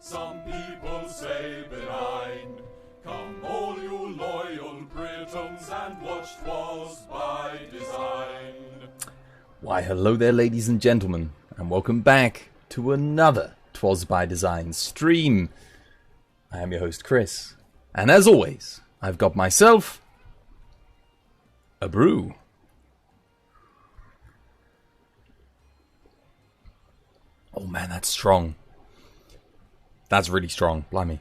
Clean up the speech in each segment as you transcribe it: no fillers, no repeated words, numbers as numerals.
some people say benign. Come all you loyal Britons and watch 'Twas by Design. Why hello there ladies and gentlemen, and welcome back to another 'Twas by Design stream. I am your host Chris, and as always, I've got myself a brew. Oh man, that's strong. That's really strong, blimey.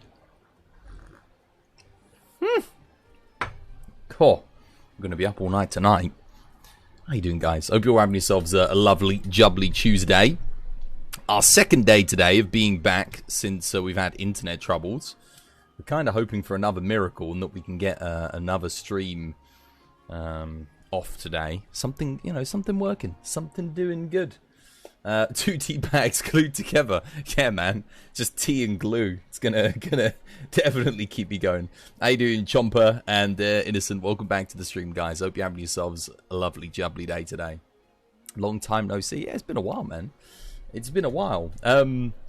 Cool. I'm going to be up all night tonight. How you doing, guys? Hope you're having yourselves a lovely, jubbly Tuesday. Our second day today of being back since we've had internet troubles. We're kind of hoping for another miracle and that we can get another stream off today. Something, you know, something working. Something doing good. 2 tea bags glued together. Yeah, man. Just tea and glue. It's gonna definitely keep me going. How you doing, Chomper and Innocent? Welcome back to the stream, guys. Hope you're having yourselves a lovely, jubbly day today. Long time no see. Yeah, it's been a while, man. It's been a while.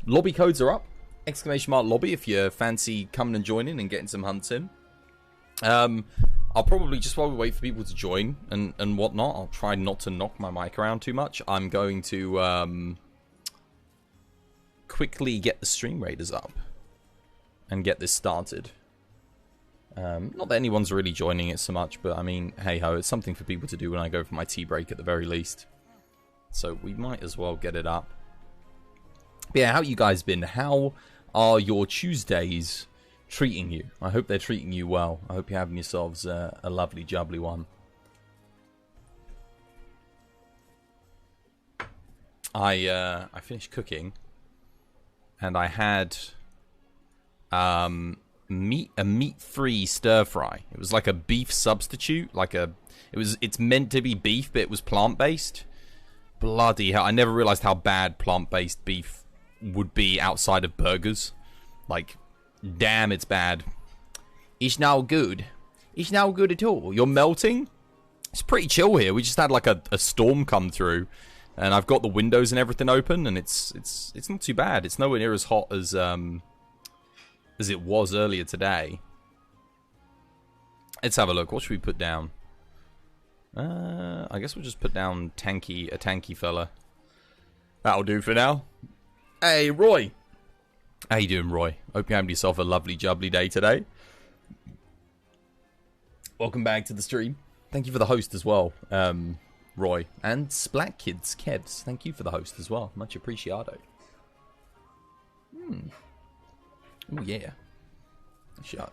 Lobby codes are up. !lobby if you fancy coming and joining and getting some hunts in. I'll probably, just while we wait for people to join and whatnot, I'll try not to knock my mic around too much. I'm going to quickly get the stream raiders up and get this started. Not that anyone's really joining it so much, but I mean, hey ho, it's something for people to do when I go for my tea break at the very least. So we might as well get it up. But yeah, how you guys been? How are your Tuesdays treating you? I hope they're treating you well. I hope you're having yourselves a lovely, jubbly one. I finished cooking, and I had a meat-free stir fry. It was like a beef substitute, it's meant to be beef, but it was plant-based. Bloody hell! I never realized how bad plant-based beef would be outside of burgers. Like, damn, it's bad. It's now good. It's now good at all. You're melting? It's pretty chill here. We just had like a storm come through, and I've got the windows and everything open, and it's not too bad. It's nowhere near as hot as it was earlier today. Let's have a look. What should we put down? I guess we'll just put down a tanky fella. That'll do for now. Hey, Roy. How you doing, Roy? Hope you're having yourself a lovely, jubbly day today. Welcome back to the stream. Thank you for the host as well, Roy. And Splat Kids, Kevs. Thank you for the host as well. Much appreciado. Oh, yeah.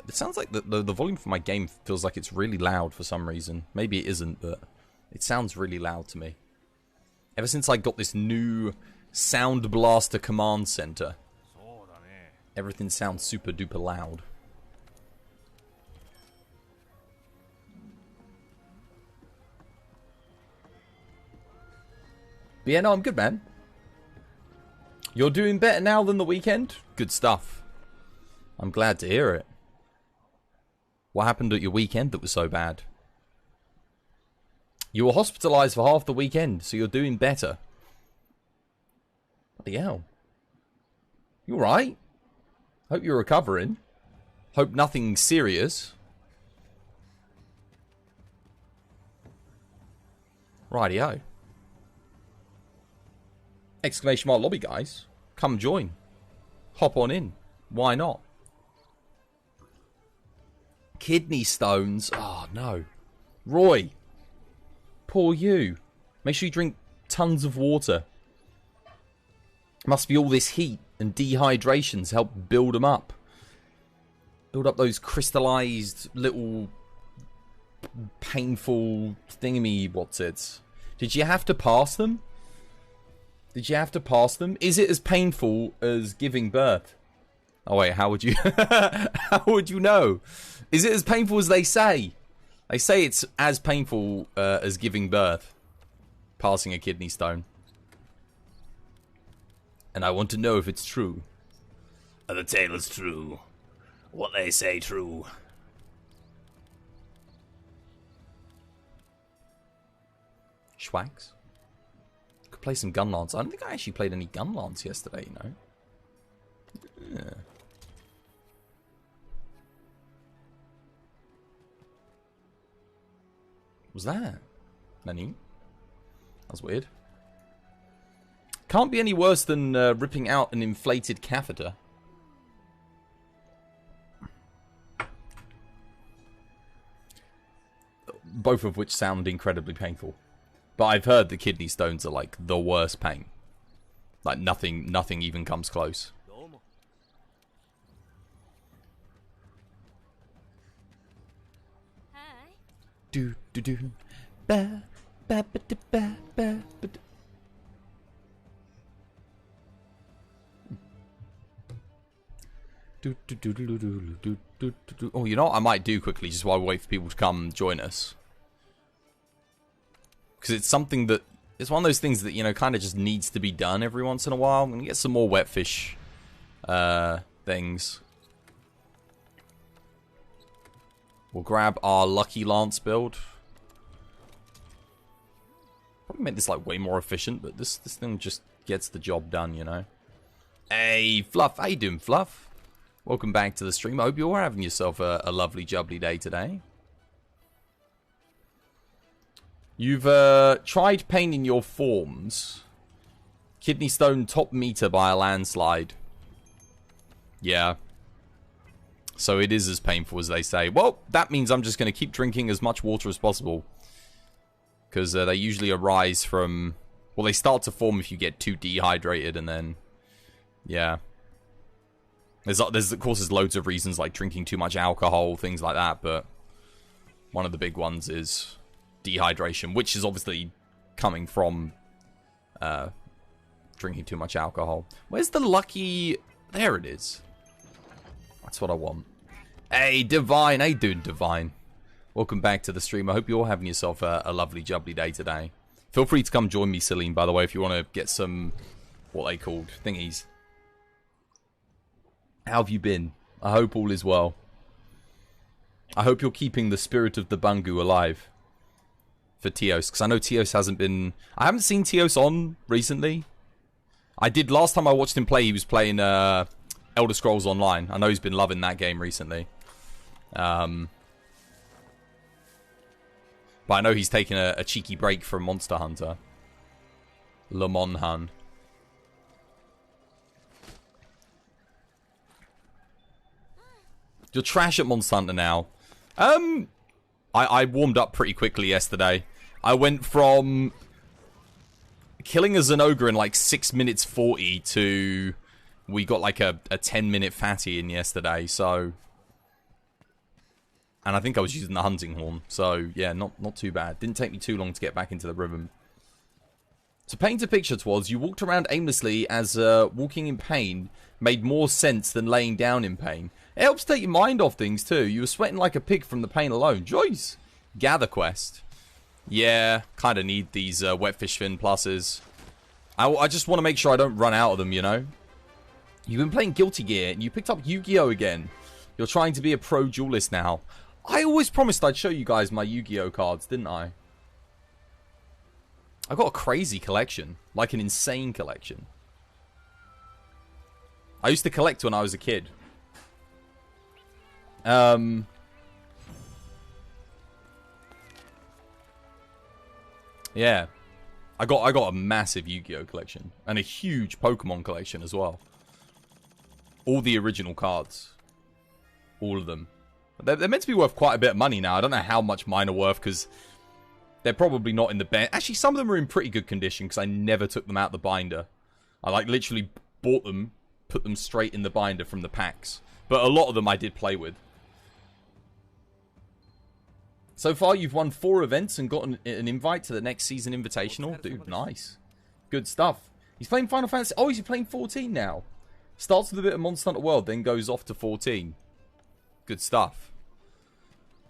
It sounds like the volume for my game feels like it's really loud for some reason. Maybe it isn't, but it sounds really loud to me. Ever since I got this new Sound Blaster command center, everything sounds super duper loud. But yeah, no, I'm good, man. You're doing better now than the weekend? Good stuff. I'm glad to hear it. What happened at your weekend that was so bad? You were hospitalized for half the weekend, so you're doing better. Bloody hell. You alright? Hope you're recovering. Hope nothing serious. Rightio. !lobby, guys. Come join. Hop on in. Why not? Kidney stones. Oh, no. Roy. Poor you. Make sure you drink tons of water. Must be all this heat and dehydrations help build them up. Build up those crystallized little painful thingy what's it. Did you have to pass them? Did you have to pass them? Is it as painful as giving birth? Oh wait, how would you how would you know? Is it as painful as they say? They say it's as painful as giving birth. Passing a kidney stone. And I want to know if it's true. The tale is true. What they say true. Schwags. Could play some Gunlance. I don't think I actually played any Gunlance yesterday, you know. Yeah. was that? Nani? That was weird. Can't be any worse than ripping out an inflated catheter. Both of which sound incredibly painful. But I've heard the kidney stones are like the worst pain. Like nothing even comes close. Do do do. Ba ba ba da, ba ba ba. Do do do do do do do do do. Oh, you know what I might do quickly, just while we wait for people to come join us. Because it's something that, it's one of those things that, you know, kind of just needs to be done every once in a while. I'm going to get some more wet fish things. We'll grab our Lucky Lance build. Probably make this like way more efficient, but this thing just gets the job done, you know. Hey, Fluff. How you doing, Fluff? Welcome back to the stream. I hope you're having yourself a lovely, jubbly day today. You've tried painting your forms. Kidney stone top meter by a landslide. Yeah. So it is as painful as they say. Well, that means I'm just going to keep drinking as much water as possible. Because they usually arise from... Well, they start to form if you get too dehydrated and then... Yeah. There's of course, there's loads of reasons like drinking too much alcohol, things like that. But one of the big ones is dehydration, which is obviously coming from drinking too much alcohol. Where's the lucky... There it is. That's what I want. Hey, Divine. How you doing, Divine? Welcome back to the stream. I hope you're having yourself a lovely, jubbly day today. Feel free to come join me, Celine, by the way, if you want to get some, what they called, thingies. How have you been? I hope all is well. I hope you're keeping the spirit of the Bungu alive for Teos, because I know Teos hasn't been... I haven't seen Teos on recently. I did, last time I watched him play, he was playing... Elder Scrolls Online. I know he's been loving that game recently. But I know he's taken a cheeky break from Monster Hunter. Le Mon Hun. You're trash at Monster Hunter now. I warmed up pretty quickly yesterday. I went from killing a Zenogre in like 6 minutes 40 to... We got like a 10-minute fatty in yesterday, so... And I think I was using the hunting horn, so yeah, not too bad. Didn't take me too long to get back into the rhythm. To paint a picture, Twas, you walked around aimlessly as walking in pain made more sense than laying down in pain. It helps take your mind off things too. You were sweating like a pig from the pain alone. Joyce! Gather quest. Yeah, kind of need these wet fish fin pluses. I just want to make sure I don't run out of them, you know? You've been playing Guilty Gear, and you picked up Yu-Gi-Oh! Again. You're trying to be a pro duelist now. I always promised I'd show you guys my Yu-Gi-Oh! Cards, didn't I? I got a crazy collection. Like an insane collection. I used to collect when I was a kid. Yeah. I got a massive Yu-Gi-Oh! Collection. And a huge Pokemon collection as well. All the original cards. All of them. They're meant to be worth quite a bit of money now. I don't know how much mine are worth because they're probably not in the best. Actually, some of them are in pretty good condition because I never took them out the binder. I like literally bought them, put them straight in the binder from the packs. But a lot of them I did play with. So far, you've won 4 events and gotten an invite to the next season invitational. Dude, nice. Good stuff. He's playing Final Fantasy. Oh, he's playing 14 now. Starts with a bit of Monster Hunter World, then goes off to 14. Good stuff.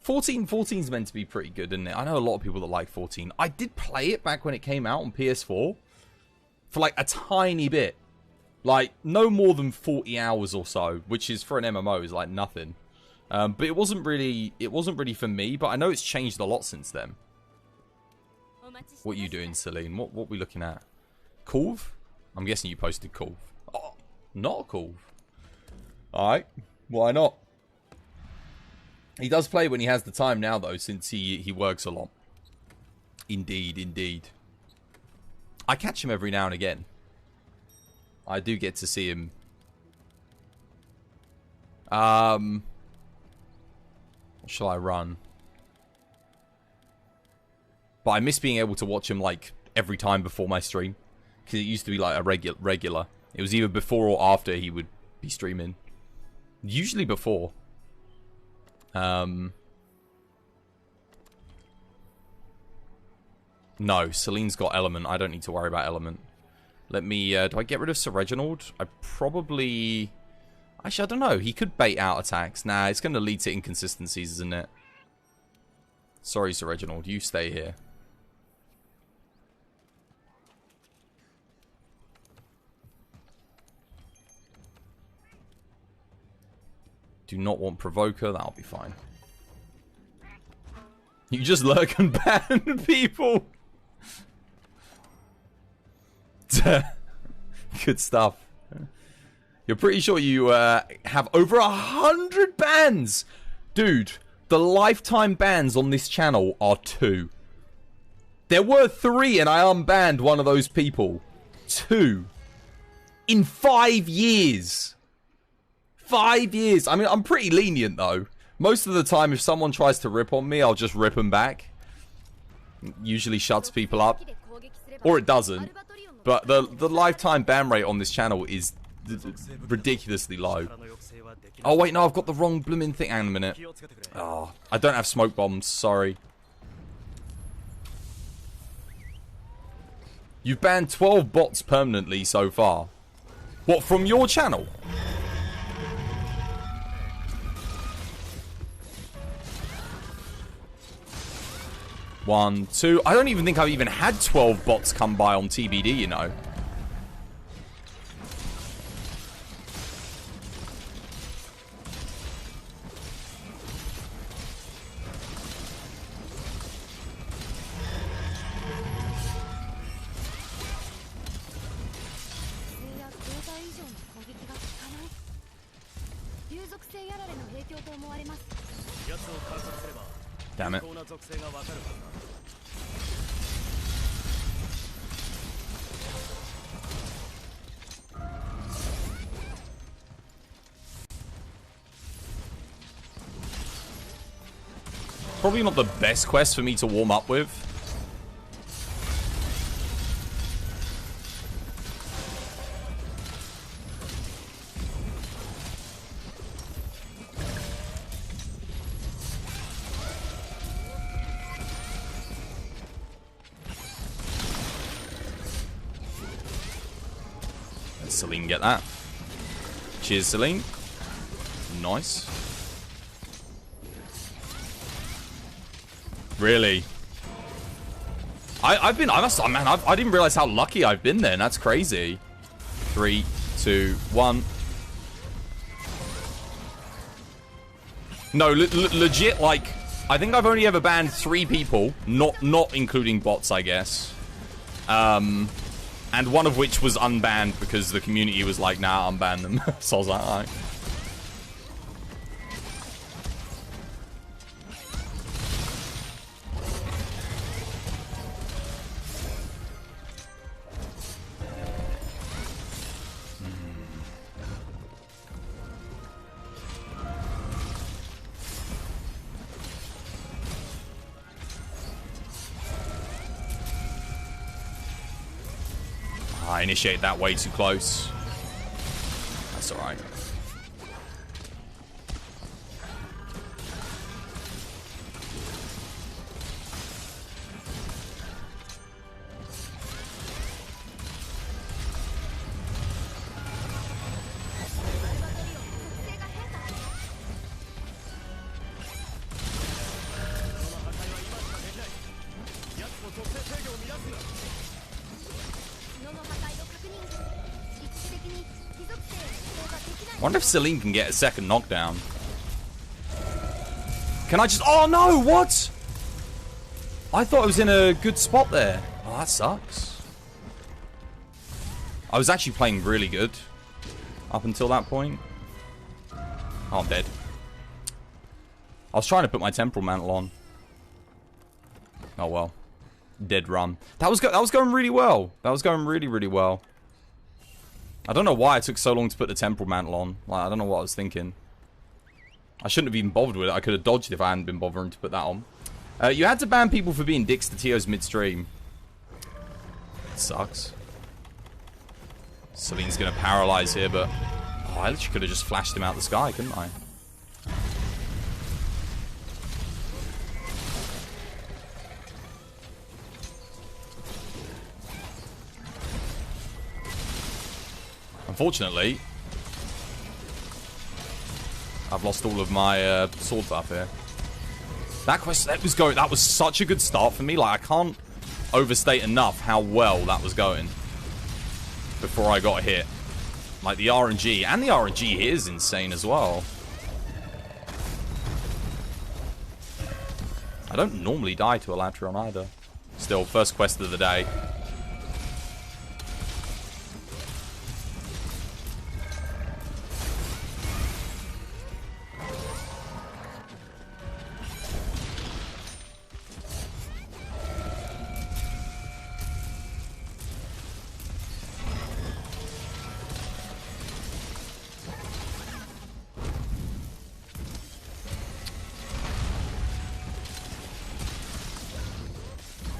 14's meant to be pretty good, isn't it? I know a lot of people that like 14. I did play it back when it came out on PS4. For like a tiny bit. Like, no more than 40 hours or so. Which is, for an MMO, is like nothing. But it wasn't really for me. But I know it's changed a lot since then. What are you doing, Celine? What are we looking at? Corv? I'm guessing you posted Corv. Oh, not a Corv. Alright. Why not? He does play when he has the time now, though, since he works a lot. Indeed, indeed. I catch him every now and again. I do get to see him. What shall I run? But I miss being able to watch him, like, every time before my stream. Because it used to be, like, a regular. It was either before or after he would be streaming. Usually before. No, Celine's got Element. I don't need to worry about Element. Let me, do I get rid of Sir Reginald? I probably... Actually, I don't know. He could bait out attacks. Nah, it's going to lead to inconsistencies, isn't it? Sorry, Sir Reginald. You stay here. Do not want Provoker. That'll be fine. You just lurk and ban people. Good stuff. You're pretty sure you have over 100 bans. Dude, the lifetime bans on this channel are 2. There were 3 and I unbanned one of those people. 2. In 5 years. 5 years. I mean, I'm pretty lenient though. Most of the time, if someone tries to rip on me, I'll just rip them back. It usually shuts people up. Or it doesn't. But the lifetime ban rate on this channel is ridiculously low. Oh, wait, no, I've got the wrong blooming thing. Hang on a minute. Oh, I don't have smoke bombs. Sorry. You've banned 12 bots permanently so far. What, from your channel? One, two. I don't even think I've even had 12 bots come by on TBD, you know. Damn it. Probably not the best quest for me to warm up with. Let Celine get that. Cheers, Celine. Nice. Really? I didn't realize how lucky I've been then. That's crazy. 3, 2, 1. No, legit, like, I think I've only ever banned 3 people, not including bots, I guess. And one of which was unbanned because the community was like, nah, unban them. So I was like, alright. I initiate that way too close. That's alright. I wonder if Celine can get a second knockdown. Can I just... Oh, no! What? I thought I was in a good spot there. Oh, that sucks. I was actually playing really good up until that point. Oh, I'm dead. I was trying to put my temporal mantle on. Oh, well. dead run. That was going really well. That was going really, really well. I don't know why it took so long to put the temporal mantle on. Like, I don't know what I was thinking. I shouldn't have even bothered with it. I could have dodged if I hadn't been bothering to put that on. You had to ban people for being dicks to TOs midstream. It sucks. Celine's going to paralyze here, but... Oh, I literally could have just flashed him out the sky, couldn't I? Unfortunately, I've lost all of my sword buff here. That was such a good start for me. Like, I can't overstate enough how well that was going before I got hit. Like, the RNG, and the RNG here is insane as well. I don't normally die to Elatron either. Still, first quest of the day.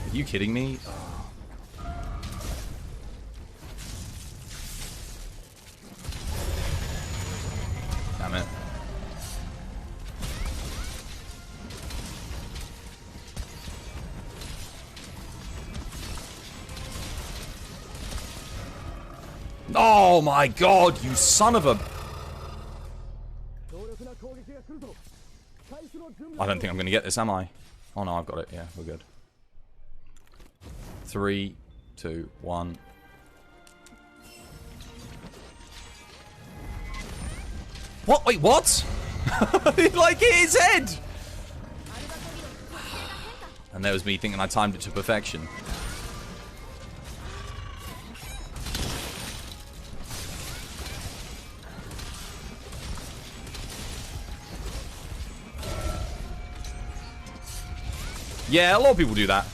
Are you kidding me? Oh. Damn it. Oh my god, you son of a... I don't think I'm going to get this, am I? Oh no, I've got it. Yeah, we're good. 3, 2, 1. What? Wait, what? Like, hit his head! And there was me thinking I timed it to perfection. Yeah, a lot of people do that.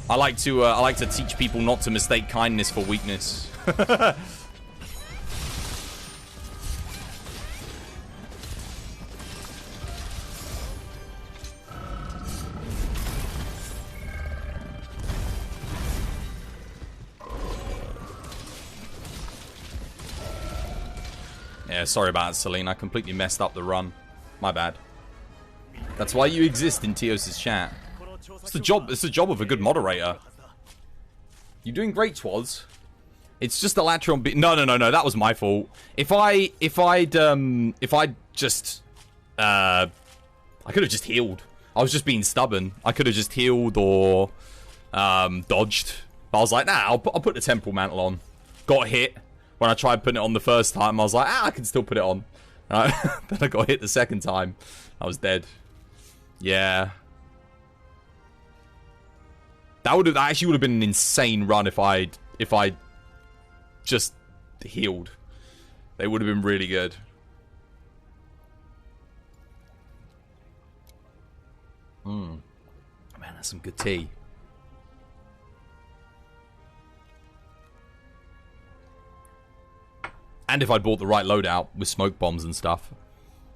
I like to teach people not to mistake kindness for weakness. Yeah, sorry about it, Celine. I completely messed up the run. My bad. That's why you exist in Teos' chat. It's the job of a good moderator. You're doing great, Twas. It's just the Latron bit. No, that was my fault. If I'd just, I could have just healed. I was just being stubborn. I could have just healed or, dodged. But I was like, nah, I'll put the temporal mantle on. Got hit. When I tried putting it on the first time, I was like, I can still put it on. Then I got hit the second time. I was dead. Yeah. That actually would have been an insane run if I'd just healed. They would have been really good. Man, that's some good tea. And if I'd bought the right loadout with smoke bombs and stuff,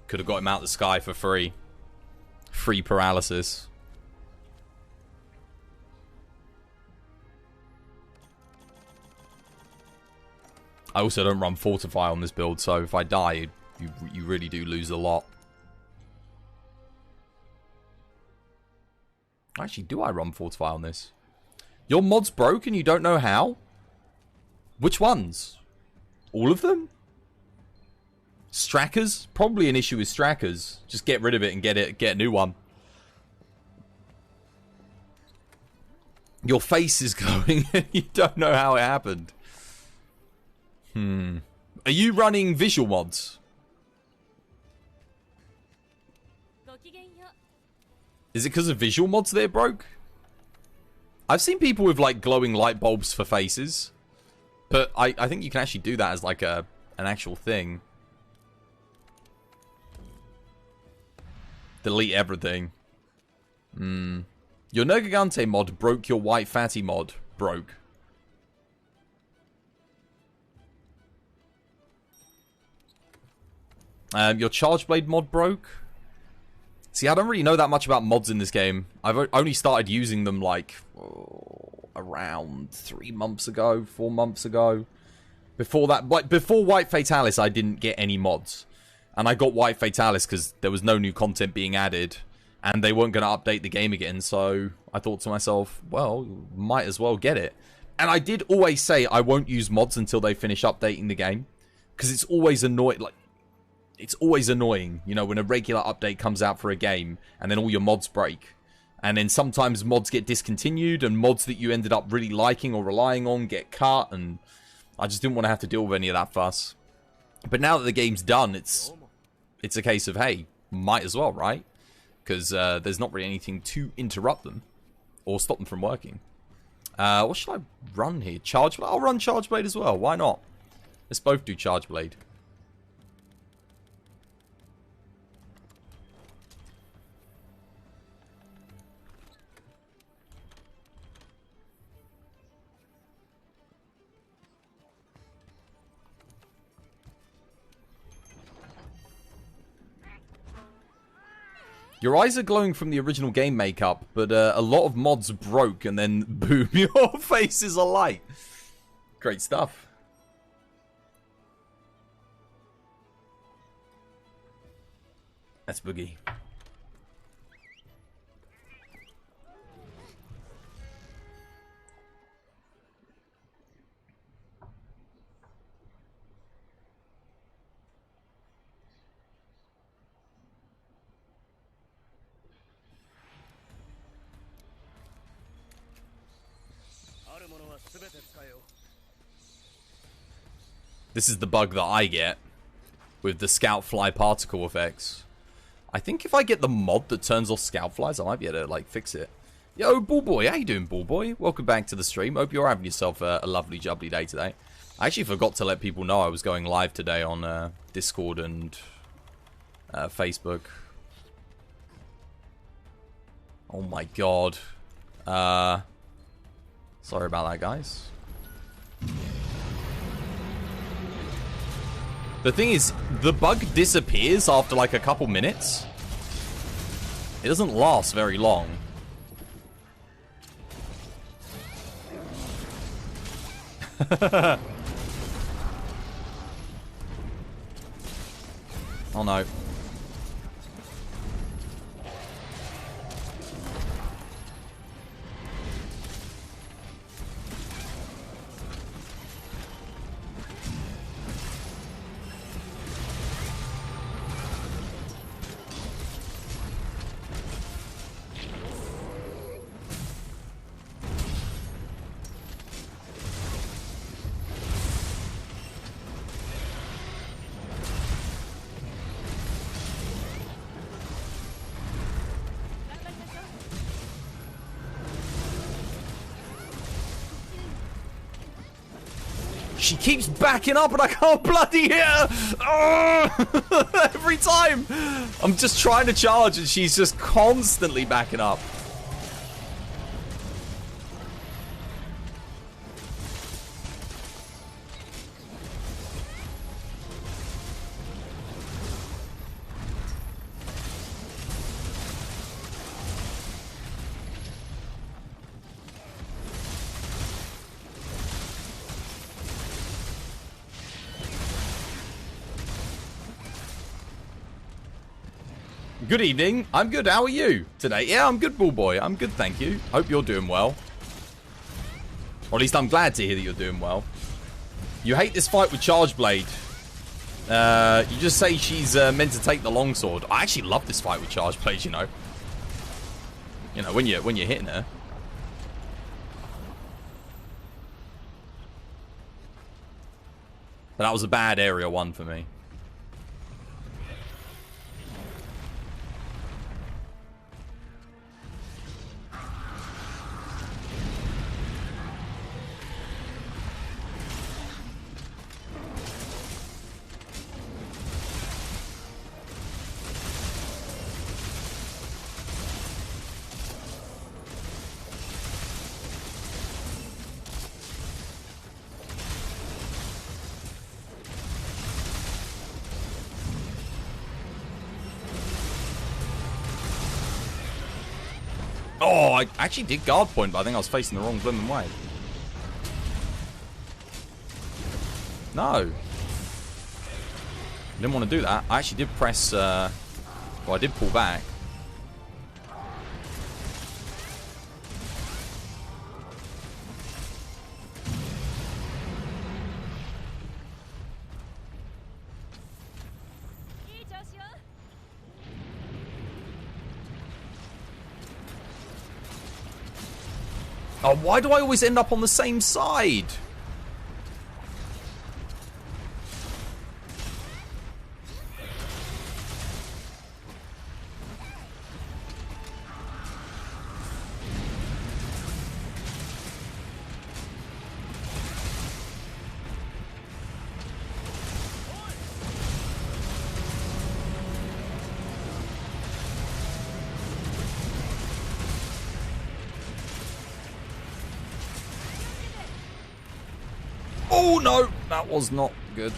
could have got him out the sky for free. Free paralysis. I also don't run Fortify on this build, so if I die, you really do lose a lot. Actually, do I run Fortify on this? Your mod's broken, you don't know how? Which ones? All of them? Strackers? Probably an issue with Strackers. Just get rid of it and get a new one. Your face is glowing and you don't know how it happened. Are you running visual mods? Is it because of visual mods that it broke? I've seen people with like glowing light bulbs for faces. But I think you can actually do that as like an actual thing. Delete everything. Your No Gigante mod broke your White Fatty mod. Broke. Your Charge Blade mod broke. See, I don't really know that much about mods in this game. I've only started using them like around 3 months ago, 4 months ago. Before that, before White Fatalis, I didn't get any mods. And I got White Fatalis because there was no new content being added. And they weren't going to update the game again. So I thought to myself, well, might as well get it. And I did always say I won't use mods until they finish updating the game. Because it's always annoying. Like, it's always annoying, you know, when a regular update comes out for a game and then all your mods break. And then sometimes mods get discontinued and mods that you ended up really liking or relying on get cut. And I just didn't want to have to deal with any of that fuss. But now that the game's done, it's a case of, hey, might as well, right? Because there's not really anything to interrupt them or stop them from working. What should I run here? Charge Blade? I'll run Charge Blade as well. Why not? Let's both do Charge Blade. Your eyes are glowing from the original game makeup, but a lot of mods broke and then boom, your face is alight. Great stuff. That's Boogie. This is the bug that I get with the scout fly particle effects. I think if I get the mod that turns off scout flies, I might be able to like fix it. Yo, Bullboy, how you doing, Bullboy? Welcome back to the stream. Hope you're having yourself a lovely, jubbly day today. I actually forgot to let people know I was going live today on Discord and Facebook. Oh my god. Sorry about that, guys. The thing is, the bug disappears after like a couple minutes. It doesn't last very long. Oh no. She keeps backing up and I can't bloody hit her! Oh! Every time! I'm just trying to charge and she's just constantly backing up. Good evening. I'm good. How are you today? Yeah, I'm good, Bullboy. I'm good, thank you. Hope you're doing well. Or at least I'm glad to hear that you're doing well. You hate this fight with Charge Blade. You just say she's meant to take the longsword. I actually love this fight with Charge Blade, you know. You know, when you're hitting her. But that was a bad area 1 for me. Oh, I actually did guard point, but I think I was facing the wrong blooming way. No. Didn't want to do that. I actually did press... well, I did pull back. Oh, why do I always end up on the same side? Oh no, that was not good.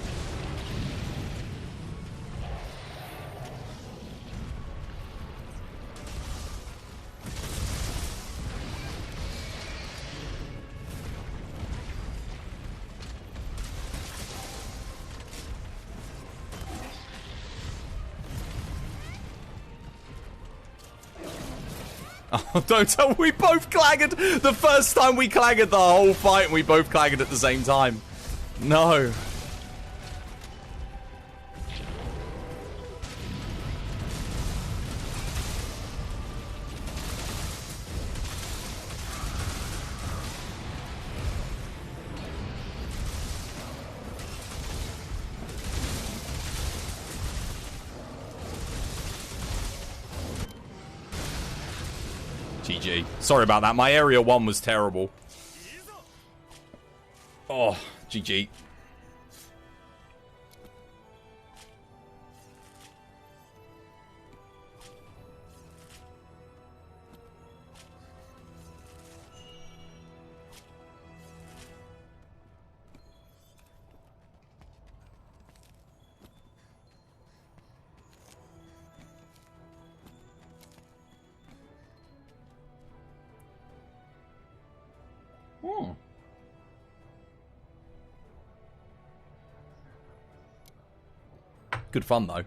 Oh, don't tell me we both claggered the first time we claggered the whole fight and we both claggered at the same time. No. GG. Sorry about that. My area 1 was terrible. Oh, GG. Good fun, though.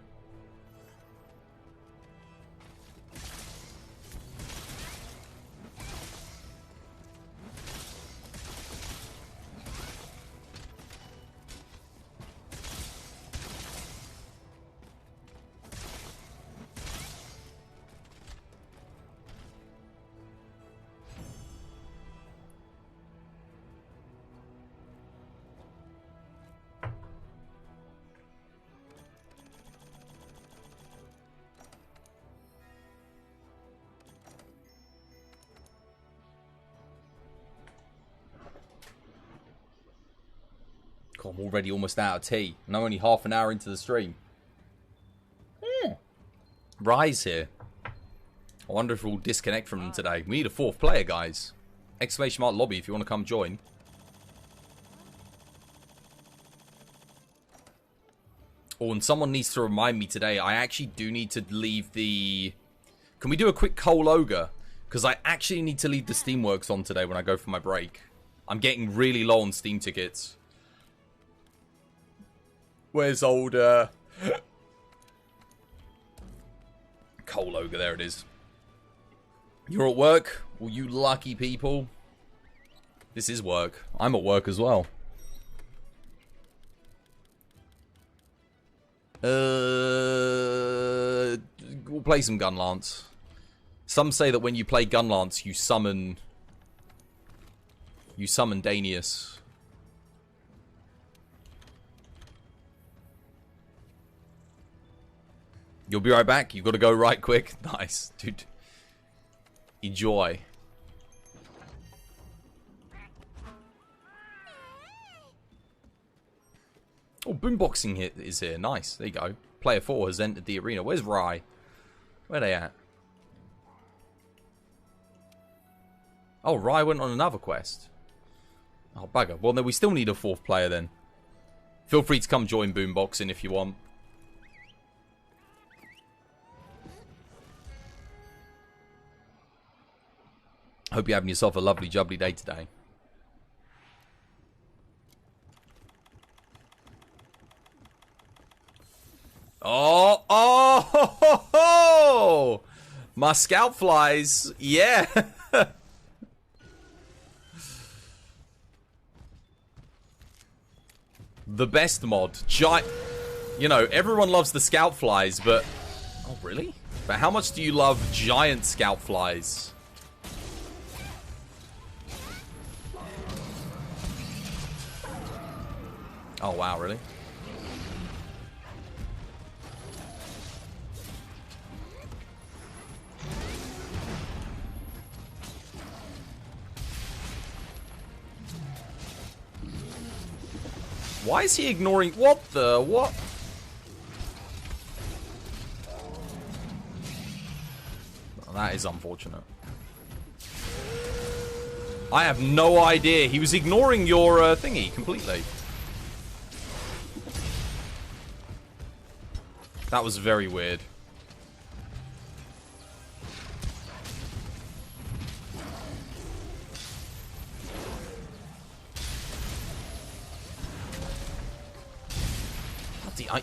God, I'm already almost out of tea. And I'm only half an hour into the stream. Rise here. I wonder if we'll disconnect from them today. We need a 4th player, guys. Exclamation mark lobby if you want to come join. Oh, and someone needs to remind me today. I actually do need to leave the... Can we do a quick Cole Ogre? Because I actually need to leave the Steamworks on today when I go for my break. I'm getting really low on Steam tickets. Where's old, Cole Ogre? There it is. You're at work? Well, you lucky people. This is work. I'm at work as well. We'll play some Gunlance. Some say that when you play Gunlance, you summon Danius. You'll be right back. You've got to go right quick. Nice, dude. Enjoy. Oh, boomboxing is here. Nice. There you go. Player 4 has entered the arena. Where's Rye? Where are they at? Oh, Rye went on another quest. Oh, bugger. Well, then we still need a 4th player then. Feel free to come join boomboxing if you want. Hope you're having yourself a lovely, jubbly day today. Oh, oh, ho, ho, ho. My scalp flies. Yeah. The best mod. You know, everyone loves the scalp flies, but... Oh, really? But how much do you love giant scalp flies? Oh, wow, really? Why is he ignoring... What the... What? Well, that is unfortunate. I have no idea. He was ignoring your thingy completely. That was very weird.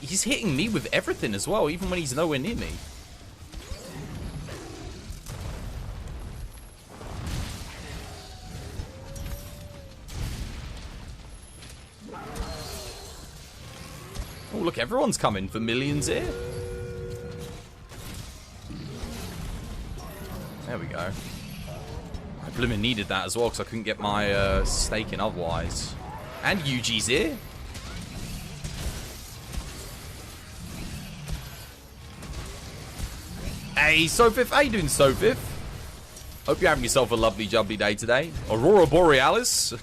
He's hitting me with everything as well, even when he's nowhere near me. Oh, look, everyone's coming for millions here. There we go. I blooming needed that as well, because I couldn't get my stake in otherwise. And Yuji's here. Hey, Sofif, how you doing, Sofif? Hope you're having yourself a lovely, jubbly day today. Aurora Borealis.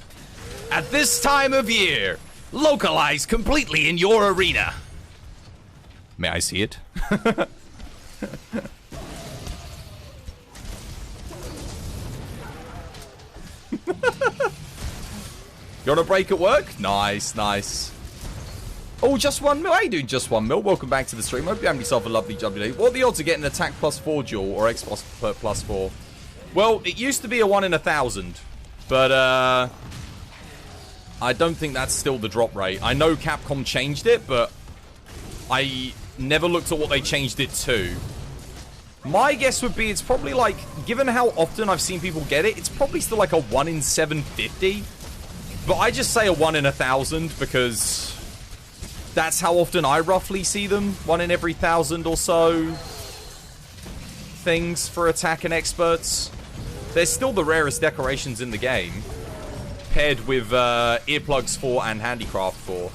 At this time of year, localized completely in your arena. May I see it? You on a break at work? Nice, nice. Oh, just 1 mil. How you doing, just 1 mil? Welcome back to the stream. Hope you're having yourself a lovely, jubbly day. What are the odds of getting an attack +4 duel or X +4? Well, it used to be a 1 in 1,000, but I don't think that's still the drop rate. I know Capcom changed it, but I never looked at what they changed it to. My guess would be it's probably like, given how often I've seen people get it, it's probably still like a 1 in 750. But I just say a 1 in 1,000 because that's how often I roughly see them. 1 in every 1,000 or so things for attack and experts. They're still the rarest decorations in the game, paired with earplugs 4 and handicraft 4.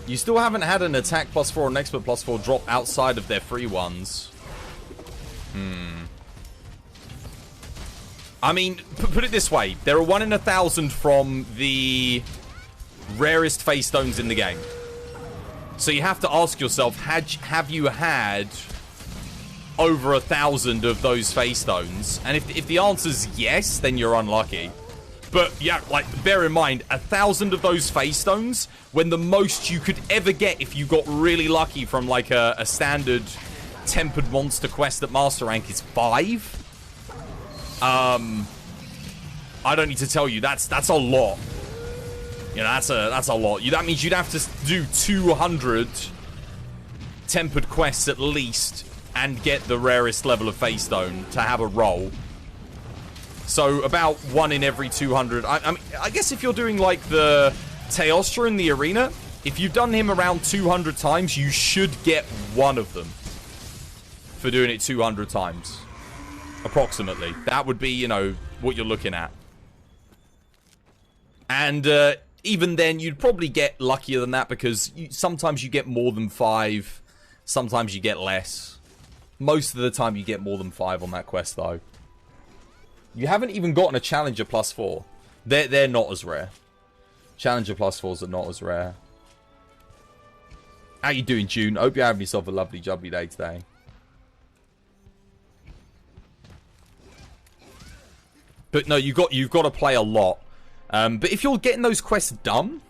You still haven't had an attack +4 or an expert +4 drop outside of their free ones. I mean, put it this way. There are 1 in 1,000 from the rarest face stones in the game. So you have to ask yourself, have you had over 1,000 of those face stones? And if the answer's yes, then you're unlucky. But yeah, like, bear in mind, 1,000 of those face stones, when the most you could ever get if you got really lucky from like a standard tempered monster quest at master rank is 5. I don't need to tell you, that's a lot. You know, that's a lot. That means you'd have to do 200 tempered quests at least and get the rarest level of face stone to have a roll. So about 1 in every 200. I mean, I guess if you're doing like the Teostra in the arena, if you've done him around 200 times, you should get 1 of them for doing it 200 times. Approximately. That would be, you know, what you're looking at. And even then, you'd probably get luckier than that because sometimes you get more than 5. Sometimes you get less. Most of the time you get more than 5 on that quest, though. You haven't even gotten a Challenger +4. They're not as rare. Challenger +4s are not as rare. How you doing, June? Hope you're having yourself a lovely, jubbly day today. But no, you've got to play a lot. But if you're getting those quests done,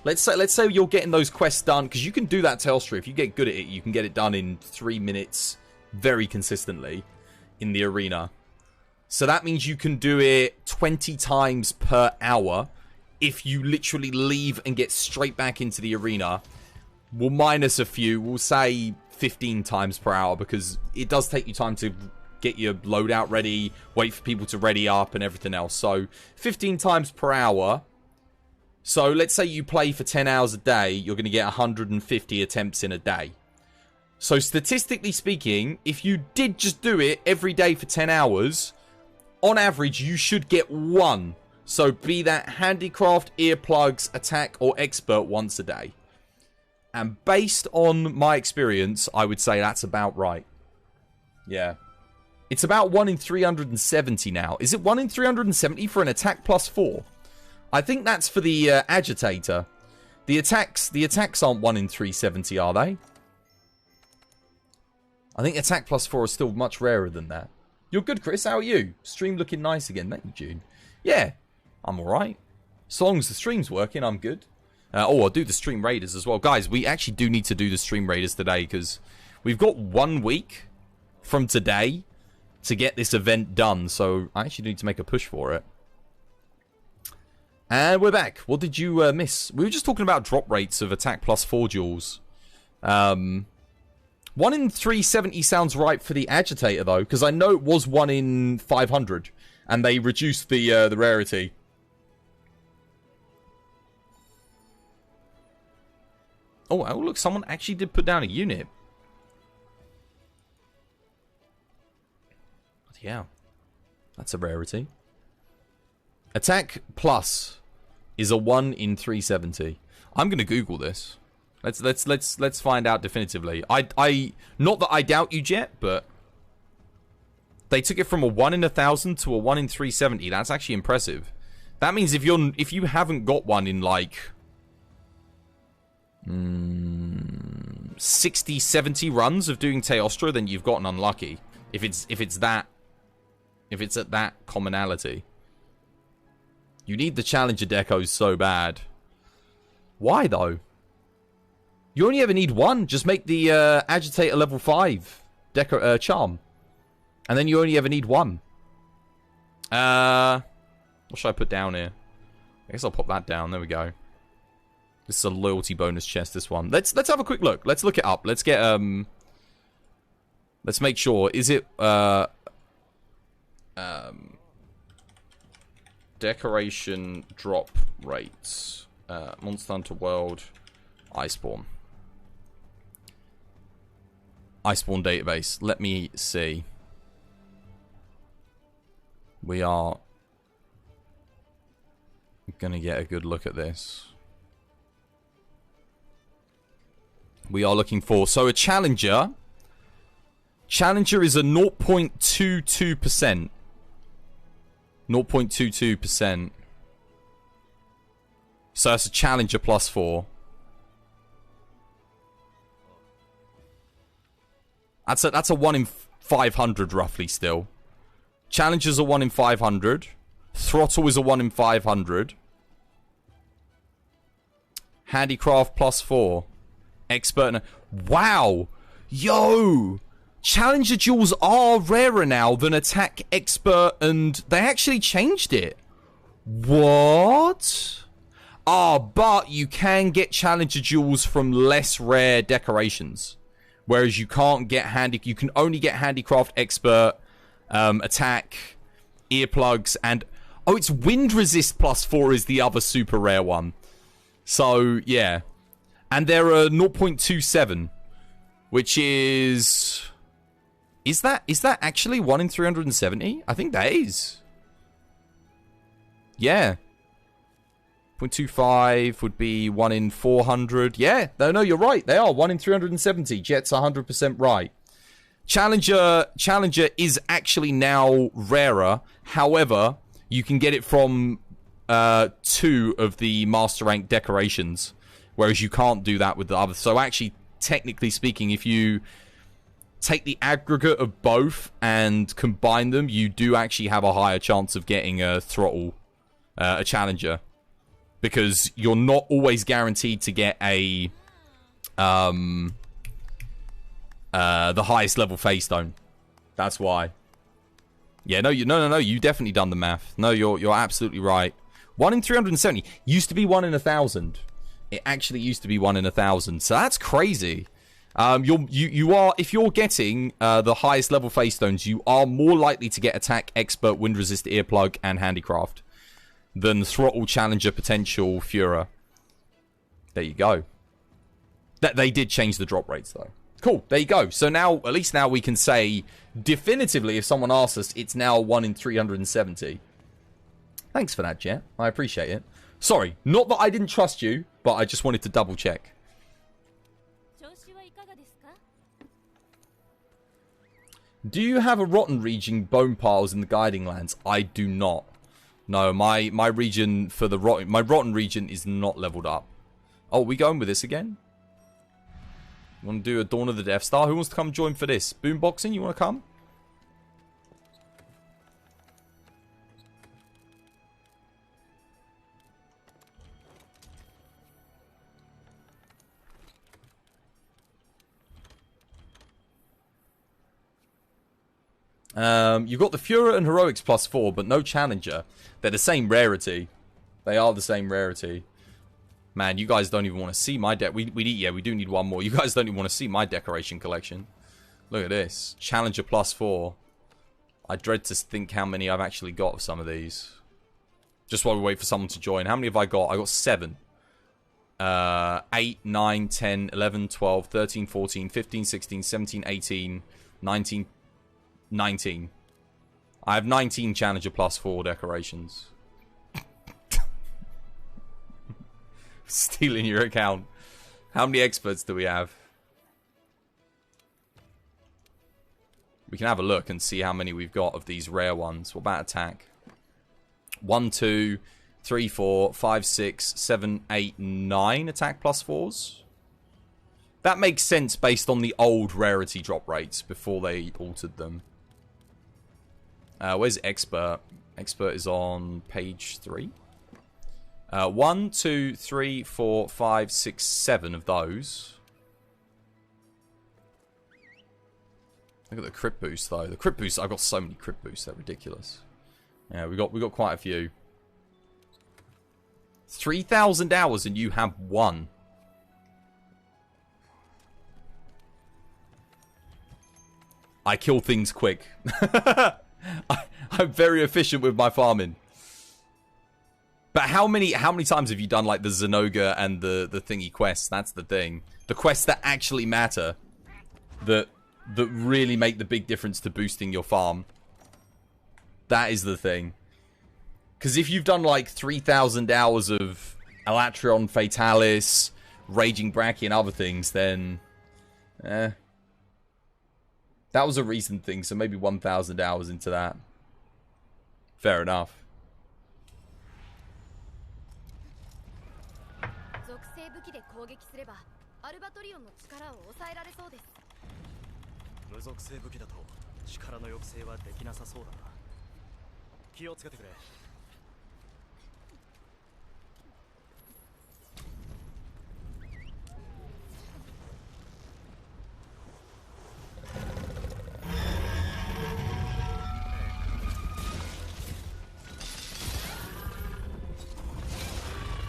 let's say you're getting those quests done, because you can do that Telstra. If you get good at it, you can get it done in 3 minutes very consistently in the arena. So that means you can do it 20 times per hour if you literally leave and get straight back into the arena. We'll minus a few. We'll say 15 times per hour, because it does take you time to get your loadout ready, wait for people to ready up and everything else. So 15 times per hour. So let's say you play for 10 hours a day, you're going to get 150 attempts in a day. So statistically speaking, if you did just do it every day for 10 hours, on average you should get one. So be that handicraft, earplugs, attack or expert once a day. And based on my experience, I would say that's about right. Yeah. It's about 1 in 370 now. Is it 1 in 370 for an attack plus 4? I think that's for the agitator. The attacks aren't 1 in 370, are they? I think attack plus 4 is still much rarer than that. You're good, Chris. How are you? Stream looking nice again. Thank you, June. Yeah, I'm alright. As long as the stream's working, I'm good. I'll do the stream raiders as well. Guys, we actually do need to do the stream raiders today, because we've got 1 week from today to get this event done, so I actually need to make a push for it. And we're back. What did you miss? We were just talking about drop rates of attack plus 4 duels. 1 in 370 sounds right for the agitator, though, because I know it was 1 in 500, and they reduced the rarity. Oh, look, someone actually did put down a unit. Yeah, that's a rarity. Attack plus is a 1 in 370. I'm gonna Google this. Let's find out definitively. I not that I doubt you, Jet, but they took it from a 1 in 1,000 to a 1 in 370. That's actually impressive. That means if you haven't got one in like 60, 70 runs of doing Teostra, then you've gotten unlucky. If it's at that commonality. You need the Challenger decos so bad. Why, though? You only ever need one. Just make the Agitator level 5 charm. And then you only ever need one. What should I put down here? I guess I'll pop that down. There we go. This is a loyalty bonus chest, this one. Let's have a quick look. Let's look it up. Let's get, let's make sure. Is it, decoration drop rates. Monster Hunter World. Iceborne. Iceborne database. Let me see. We are gonna get a good look at this. We are looking for... So a Challenger... Challenger is a 0.22%. 0.22%. So that's a Challenger plus 4. That's a 1 in 500 roughly still. Challenger's a 1 in 500. Throttle is a 1 in 500. Handicraft plus 4. Expert. Wow! Yo! Challenger duels are rarer now than attack, expert, and they actually changed it. What? But you can get Challenger duels from less rare decorations. Whereas you can't get you can only get handicraft, expert, attack, earplugs, and... Oh, it's wind resist plus 4 is the other super rare one. So, yeah. And they're a 0.27, which is... Is that actually 1 in 370? I think that is. Yeah. 0.25 would be 1 in 400. Yeah, no, you're right. They are 1 in 370. Jet's 100% right. Challenger is actually now rarer. However, you can get it from 2 of the Master Rank decorations. Whereas you can't do that with the other. So actually, technically speaking, if you take the aggregate of both and combine them, you do actually have a higher chance of getting a throttle, a challenger, because you're not always guaranteed to get a the highest level phase stone. That's why. Yeah, no, you definitely done the math. No, you're absolutely right. 1 in 370 used to be 1 in 1,000. It actually used to be 1 in 1,000. So that's crazy. You are, if you're getting the highest level phase stones, you are more likely to get attack, expert, wind resist, earplug, and handicraft than throttle, challenger, potential, Führer. There you go. That they did change the drop rates though. Cool. There you go. So now, at least now we can say definitively, if someone asks us, it's now 1 in 370. Thanks for that, Jet. I appreciate it. Sorry, not that I didn't trust you, but I just wanted to double check. Do you have a rotten region bone piles in the guiding lands? I do not. No, my region for the rotten region is not leveled up. Oh, are we going with this again? Want to do a Dawn of the Death Star? Who wants to come join for this? Boomboxing, you want to come? You've got the Führer and Heroics +4, but no Challenger. They're the same rarity. They are the same rarity. Man, you guys don't even want to see my deck. We do need one more. You guys don't even want to see my decoration collection. Look at this. Challenger +4. I dread to think how many I've actually got of some of these. Just while we wait for someone to join. How many have I got? I got 7. 8, 9, 10, 11, 12, 13, 14, 15, 16, 17, 18, 19... 19. I have 19 Challenger +4 decorations. Stealing your account. How many experts do we have? We can have a look and see how many we've got of these rare ones. What about attack? 1, 2, 3, 4, 5, 6, 7, 8, 9 attack +4s. That makes sense based on the old rarity drop rates before they altered them. Where's Expert? Expert is on page 3. 1, 2, 3, 4, 5, 6, 7 of those. Look at the crit boost though. The crit boost, I've got so many crit boosts, they're ridiculous. Yeah, we got quite a few. 3,000 hours and you have 1. I kill things quick. I'm very efficient with my farming. But how many times have you done like the Zenoga and the thingy quests? That's the thing. The quests that actually matter. That really make the big difference to boosting your farm. That is the thing. Because if you've done like 3,000 hours of Elatrion, Fatalis, Raging Bracky and other things, then... That was a recent thing, so maybe 1,000 hours into that. Fair enough.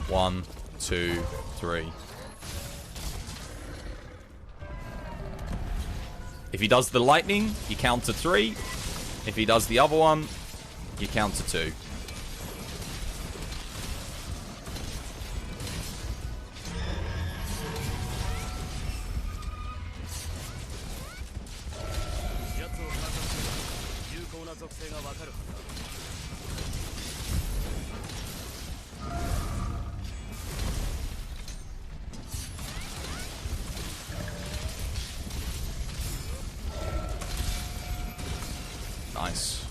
One, 2, 3. If he does the lightning, you count to 3. If he does the other one, you count to 2. Nice.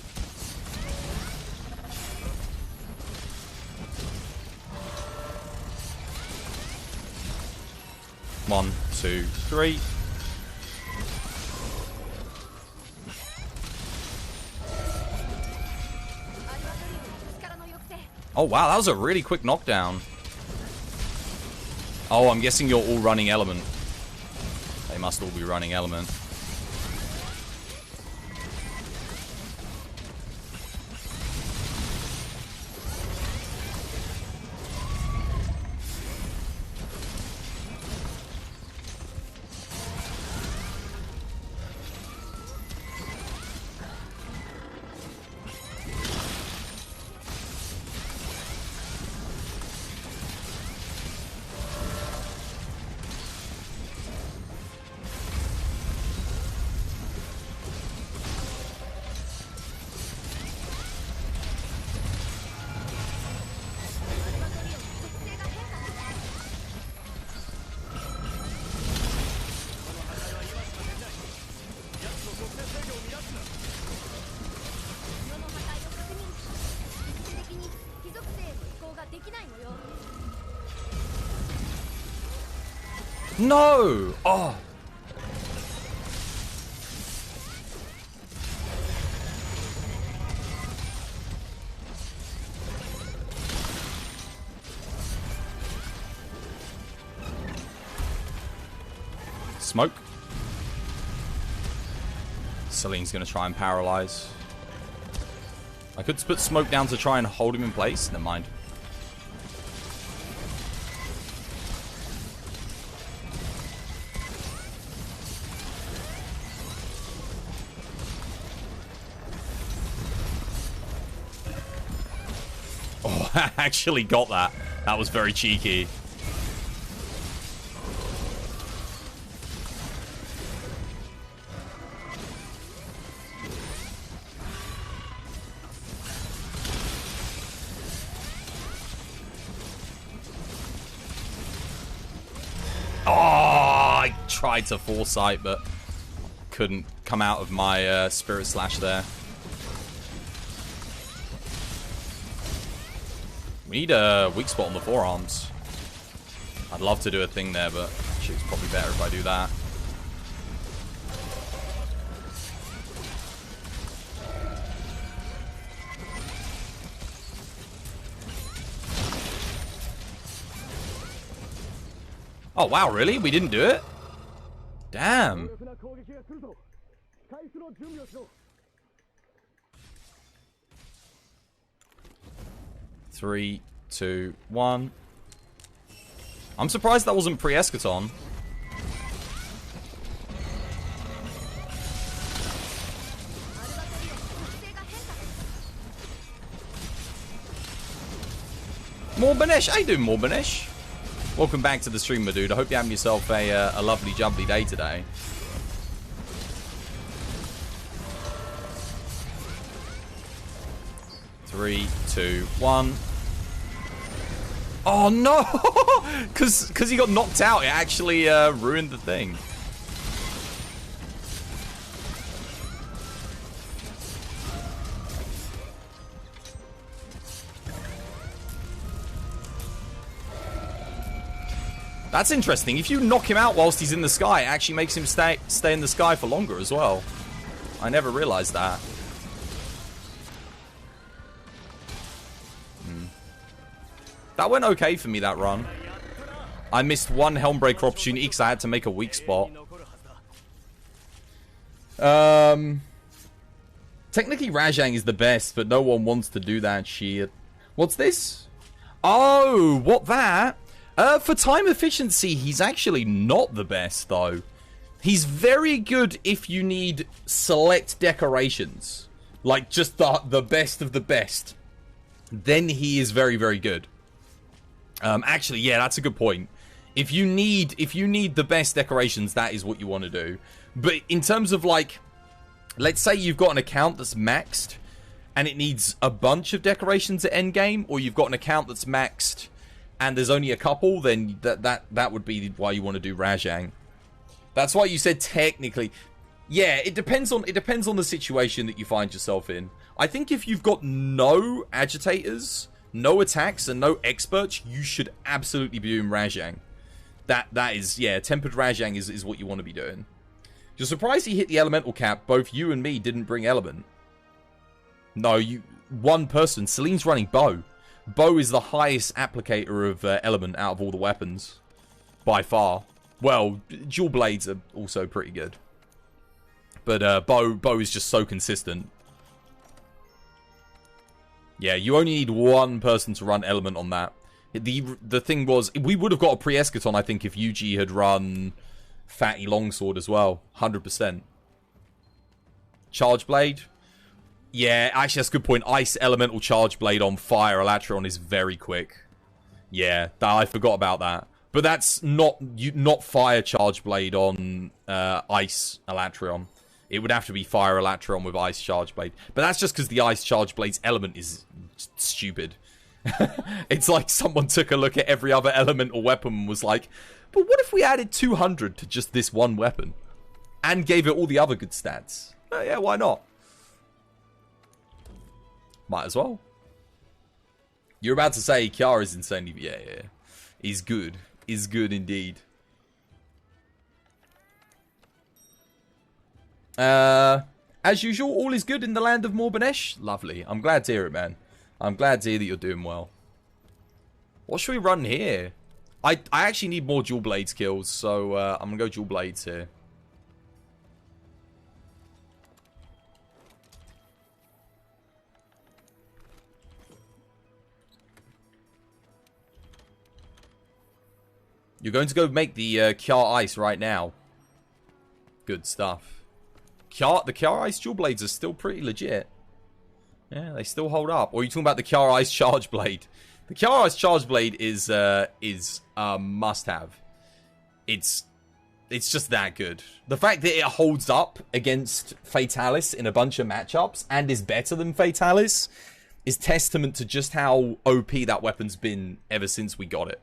1, 2, 3. Oh wow, that was a really quick knockdown. Oh, I'm guessing you're all running element. They must all be running element. No! Oh! Smoke. Celine's gonna try and paralyze. I could put smoke down to try and hold him in place. Never mind. Oh, I actually got that. That was very cheeky. Oh, I tried to foresight, but couldn't come out of my Spirit Slash there. We need a weak spot on the forearms. I'd love to do a thing there, but actually it's probably better if I do that. Oh wow, really? We didn't do it? Damn. 3, 2, 1. I'm surprised that wasn't pre-Eschaton. More Banesh. How you doing, More Banesh? Welcome back to the stream, my dude. I hope you're having yourself a lovely, jubbly day today. Three, two, one. Oh no! Because he got knocked out, it actually ruined the thing. That's interesting. If you knock him out whilst he's in the sky, it actually makes him stay in the sky for longer as well. I never realized that. That went okay for me, that run. I missed one Helmbreaker opportunity because I had to make a weak spot. Technically, Rajang is the best, but no one wants to do that shit. What's this? Oh, what that? For time efficiency, he's actually not the best, though. He's very good if you need select decorations. Like, just the best of the best. Then he is very, very good. Actually, yeah, that's a good point. If you need the best decorations, that is what you want to do. But in terms of, like, let's say you've got an account that's maxed and it needs a bunch of decorations at endgame, or you've got an account that's maxed and there's only a couple, then that would be why you want to do Rajang. That's why you said technically. Yeah, it depends on the situation that you find yourself in. I think if you've got no agitators, no attacks, and no experts, you should absolutely be doing Rajang. That is, yeah, Tempered Rajang is what you want to be doing. You're surprised he hit the elemental cap. Both you and me didn't bring element. No, one person. Celine's running bow. Bow is the highest applicator of element out of all the weapons. By far. Well, dual blades are also pretty good. But bow is just so consistent. Yeah, you only need one person to run element on that. The thing was, we would have got a pre-eschaton, I think, if Yuji had run Fatty Longsword as well. 100%. Charge Blade? Yeah, actually, that's a good point. Ice Elemental Charge Blade on Fire Elatron is very quick. Yeah, I forgot about that. But that's not Fire Charge Blade on Ice Elatron. It would have to be Fire Elatron with Ice Charge Blade. But that's just because the Ice Charge Blade's element is stupid. It's like someone took a look at every other elemental weapon and was like, but what if we added 200 to just this one weapon? And gave it all the other good stats? Yeah, why not? Might as well. You're about to say Kiara's insanely... Yeah. Is good. Is good indeed. As usual, all is good in the land of Morbanesh. Lovely. I'm glad to hear it, man. I'm glad to hear that you're doing well. What should we run here? I actually need more dual blades kills, so I'm going to go dual blades here. You're going to go make the Kiar Ice right now. Good stuff. The Kiar Ice dual blades are still pretty legit. Yeah, they still hold up. Or are you talking about the Kiar Ice Charge Blade? The Kiar Ice Charge Blade is a must-have. It's just that good. The fact that it holds up against Fatalis in a bunch of matchups and is better than Fatalis is testament to just how OP that weapon's been ever since we got it.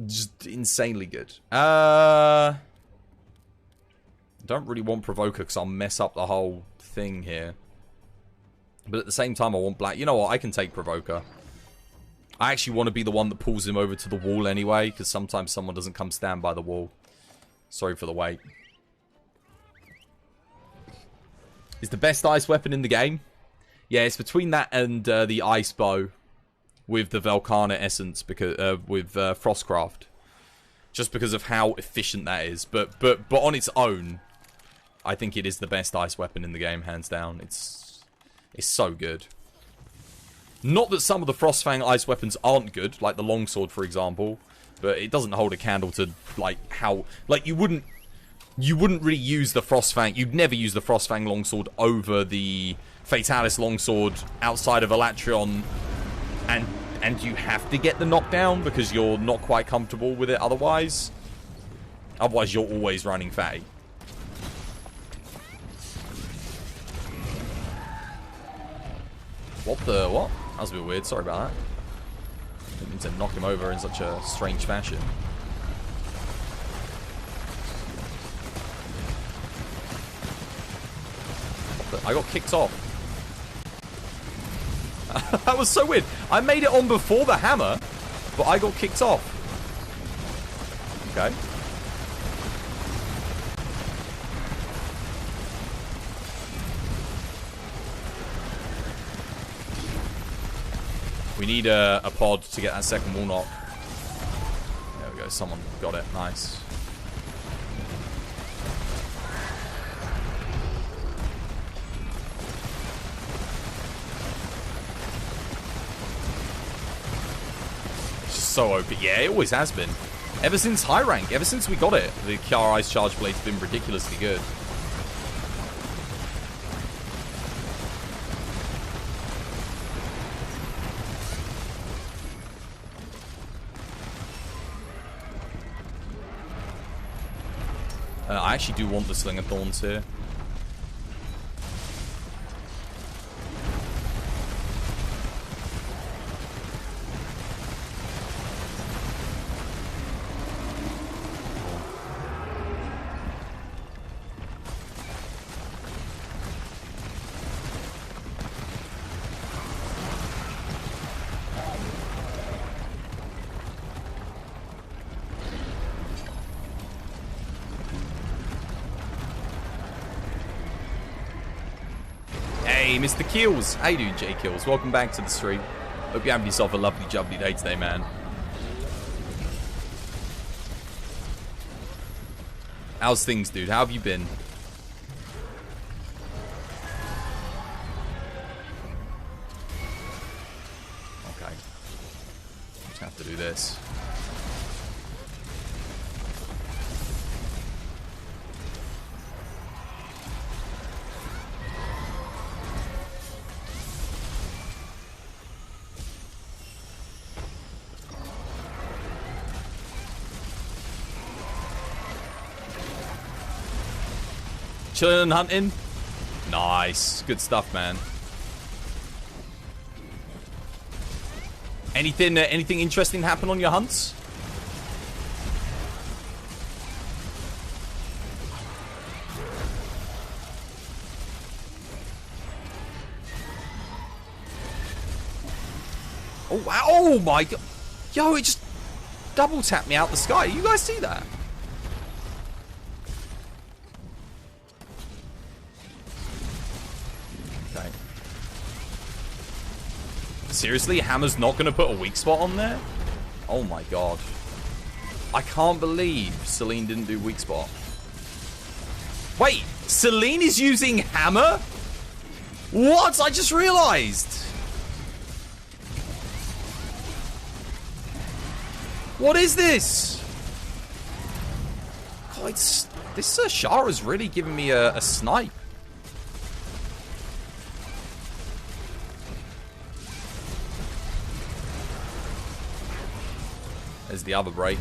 Just insanely good. I don't really want Provoker because I'll mess up the whole thing here. But at the same time, I want Black. You know what? I can take Provoker. I actually want to be the one that pulls him over to the wall anyway, because sometimes someone doesn't come stand by the wall. Sorry for the wait. Is the best ice weapon in the game? Yeah, it's between that and the ice bow with the Velcana essence, because with Frostcraft. Just because of how efficient that is. But on its own, I think it is the best ice weapon in the game, hands down. It's so good. Not that some of the Frostfang ice weapons aren't good, like the longsword, for example, but it doesn't hold a candle to like how you wouldn't really use the Frostfang. You'd never use the Frostfang longsword over the Fatalis longsword outside of Elatron, and you have to get the knockdown because you're not quite comfortable with it otherwise. Otherwise, you're always running Fatty. What? That was a bit weird. Sorry about that. Didn't mean to knock him over in such a strange fashion. I got kicked off. That was so weird. I made it on before the hammer, but I got kicked off. Okay. We need a pod to get that second wall knock. There we go. Someone got it. Nice. It's just so OP. Yeah, it always has been. Ever since high rank. Ever since we got it. The Kiara Ice Charge Blade's been ridiculously good. I actually do want the Slinger Thorns here. Hey, Mr. Keels. How you doing, J Kills? Welcome back to the stream. Hope you're having yourself a lovely, jubbly day today, man. How's things, dude? How have you been? Okay. Just have to do this. Chilling and hunting. Nice. Good stuff, man. Anything interesting happen on your hunts? Oh, wow. Oh, my God. Yo, it just double tapped me out the sky. You guys see that? Okay. Seriously? Hammer's not going to put a weak spot on there? Oh, my God. I can't believe Celine didn't do weak spot. Wait, Celine is using Hammer? What? I just realized. What is this? Oh, this Shara's really giving me a snipe. There's the other break.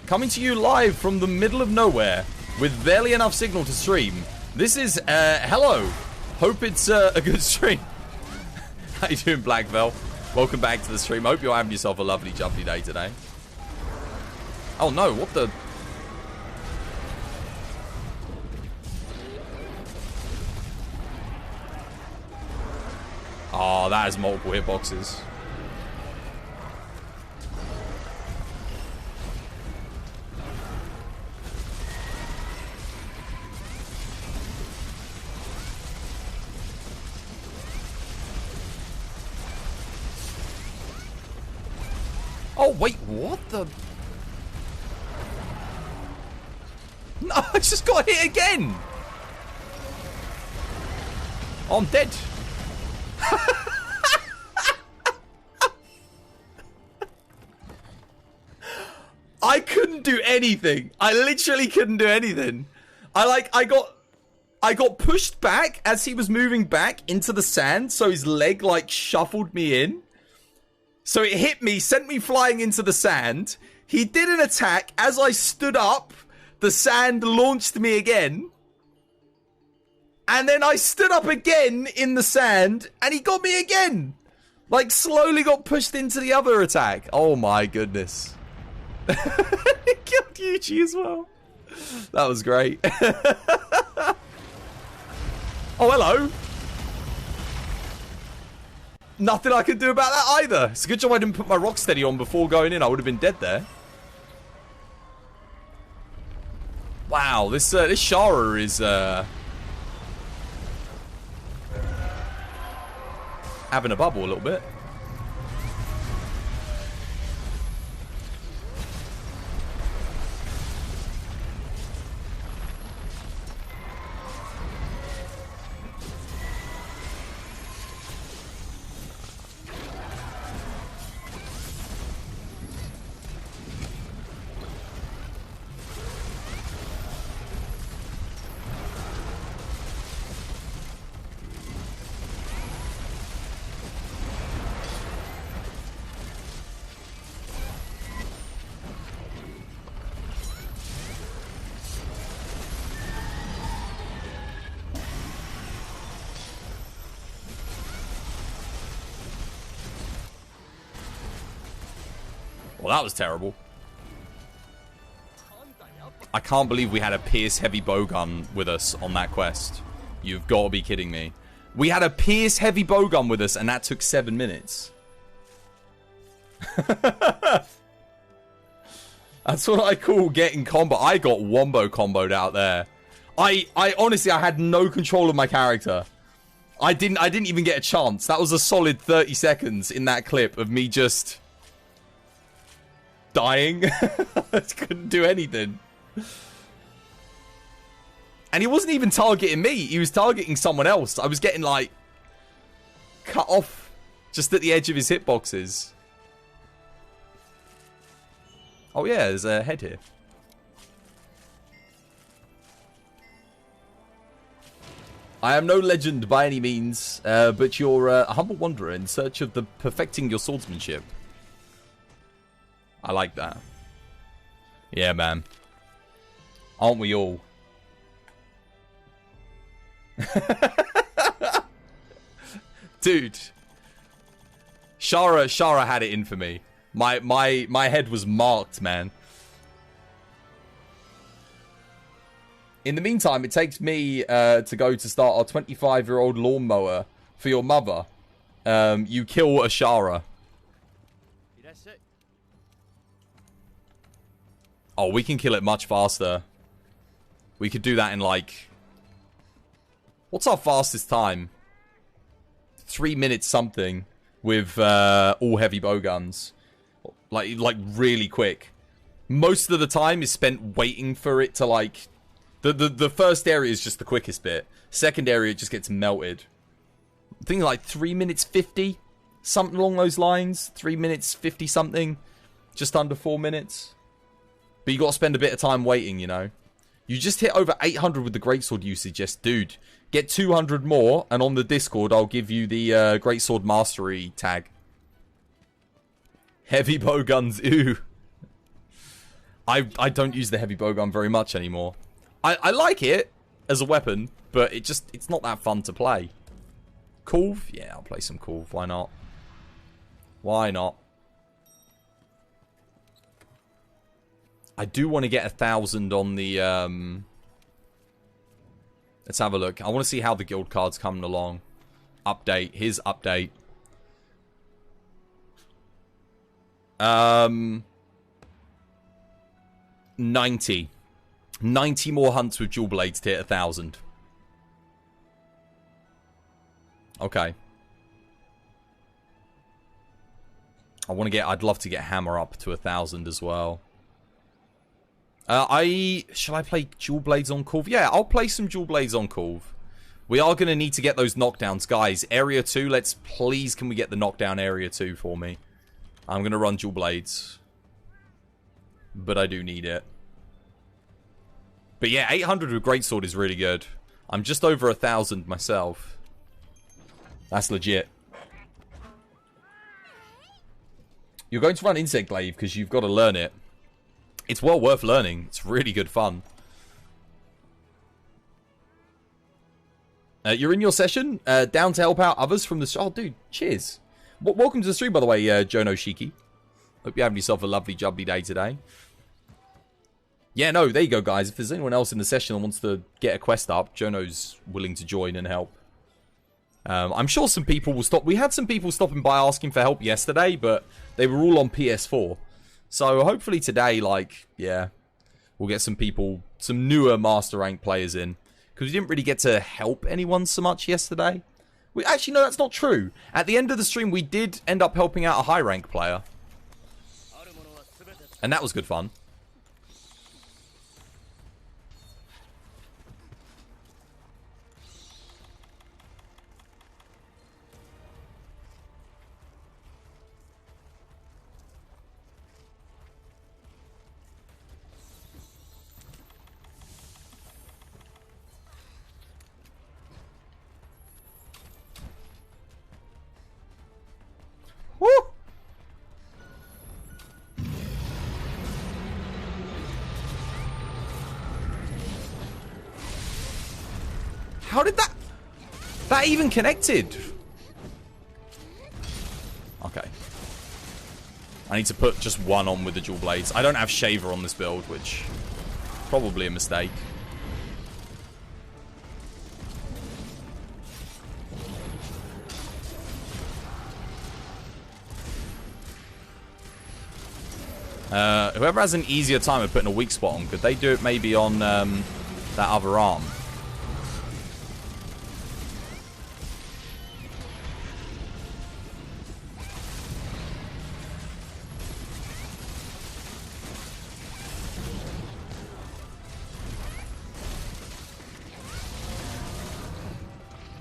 Coming to you live from the middle of nowhere with barely enough signal to stream. This is, hello. Hope it's a good stream. How you doing, Blackville? Welcome back to the stream. Hope you're having yourself a lovely, jubbly day today. Oh no, what the... Oh, that has multiple hitboxes. Oh, wait, what the... No, I just got hit again! Oh, I'm dead. I couldn't do anything. I literally couldn't do anything. I got pushed back as he was moving back into the sand, so his leg, like, shuffled me in. So it hit me, sent me flying into the sand. He did an attack. As I stood up, the sand launched me again. And then I stood up again in the sand, and he got me again. Like, slowly got pushed into the other attack. Oh, my goodness. He killed Yuji as well. That was great. Oh, hello. Nothing I could do about that either. It's a good job I didn't put my Rocksteady on before going in. I would have been dead there. Wow, this Shara is having a bubble a little bit. Well, that was terrible. I can't believe we had a Pierce heavy bowgun with us on that quest. You've got to be kidding me. We had a Pierce heavy bowgun with us, and that took 7 minutes. That's what I call getting combo. I got wombo comboed out there. I honestly, I had no control of my character. I didn't even get a chance. That was a solid 30 seconds in that clip of me just dying. I couldn't do anything. And he wasn't even targeting me. He was targeting someone else. I was getting, like, cut off just at the edge of his hitboxes. Oh, yeah, there's a head here. I am no legend by any means, but you're a humble wanderer in search of the perfecting your swordsmanship. I like that. Yeah, man. Aren't we all? Dude. Shara had it in for me. My head was marked, man. In the meantime, it takes me to go to start our 25-year-old lawnmower for your mother. You kill Ashara. Oh, we can kill it much faster. We could do that in, like... What's our fastest time? 3 minutes something with all heavy bowguns. Like really quick. Most of the time is spent waiting for it to, like... The first area is just the quickest bit. Second area just gets melted. I think like 3 minutes 50. Something along those lines. 3 minutes 50 something. Just under 4 minutes. But you got to spend a bit of time waiting, you know. You just hit over 800 with the greatsword usage. Yes, dude. Get 200 more, and on the Discord, I'll give you the greatsword mastery tag. Heavy bowguns, ooh. I don't use the heavy bowgun very much anymore. I like it as a weapon, but it's not that fun to play. Corv? Yeah, I'll play some Corv. Why not? Why not? I do want to get 1,000 on the, Let's have a look. I want to see how the guild card's coming along. Update. Here's update. 90. 90 more hunts with dual blades to hit 1,000. Okay. I'd love to get hammer up to 1,000 as well. Shall I play dual blades on Corv? Yeah, I'll play some dual blades on Corv. We are going to need to get those knockdowns. Guys, area 2, can we get the knockdown area 2 for me? I'm going to run dual blades. But I do need it. But yeah, 800 with greatsword is really good. I'm just over 1,000 myself. That's legit. You're going to run insect glaive because you've got to learn it. It's well worth learning. It's really good fun. You're in your session. Down to help out others from the... Oh, dude. Cheers. Welcome to the stream, by the way, Jono Shiki. Hope you're having yourself a lovely, jubbly day today. Yeah, no, there you go, guys. If there's anyone else in the session that wants to get a quest up, Jono's willing to join and help. I'm sure some people will stop. We had some people stopping by asking for help yesterday, but they were all on PS4. So hopefully today, like, yeah, we'll get some people, some newer Master Rank players in. Because we didn't really get to help anyone so much yesterday. Actually, no, that's not true. At the end of the stream, we did end up helping out a high rank player. And that was good fun. Woo! How did that even connected? Okay. I need to put just one on with the dual blades. I don't have Shaver on this build, which probably a mistake. Whoever has an easier time of putting a weak spot on, could they do it maybe on that other arm?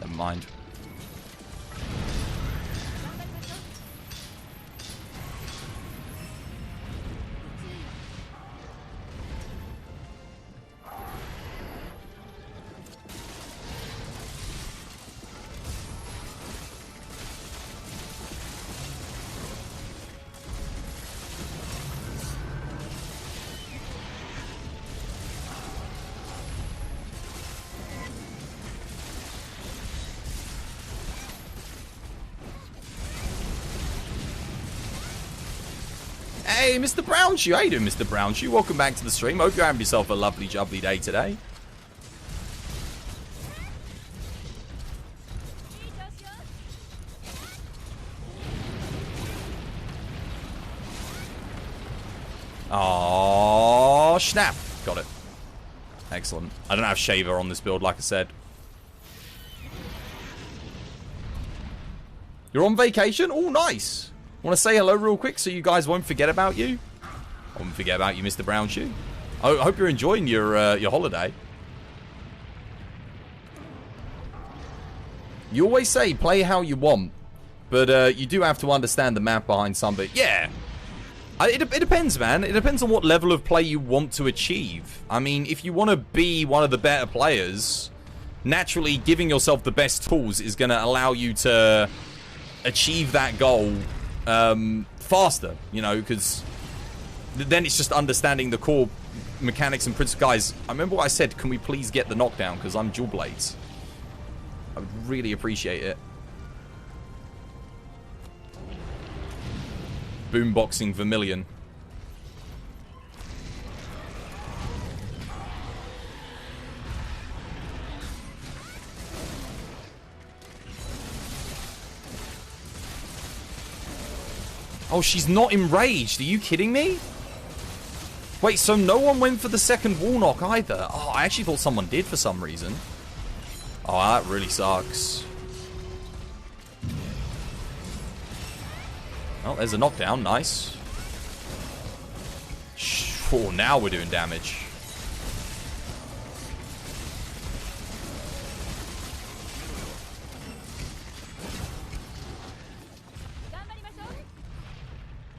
Never mind. Hey, Mr. Brown Shoe. How you doing, Mr. Brown Shoe? Welcome back to the stream. Hope you're having yourself a lovely, jubbly day today. Oh, snap. Got it. Excellent. I don't have Shaver on this build, like I said. You're on vacation? Oh, nice. Want to say hello real quick so you guys won't forget about you? I won't forget about you, Mr. Brown Shoe. I hope you're enjoying your holiday. You always say play how you want, but you do have to understand the math behind some of it. Yeah. It depends, man. It depends on what level of play you want to achieve. I mean, if you want to be one of the better players, naturally giving yourself the best tools is going to allow you to achieve that goal faster, you know, because then it's just understanding the core mechanics and principles. Guys, I remember what I said, can we please get the knockdown, because I'm dual blades. I would really appreciate it. Boomboxing Vermilion. Oh, she's not enraged. Are you kidding me? Wait, so no one went for the second wall knock either? Oh, I actually thought someone did for some reason. Oh, that really sucks. Oh, there's a knockdown. Nice. Oh, now we're doing damage.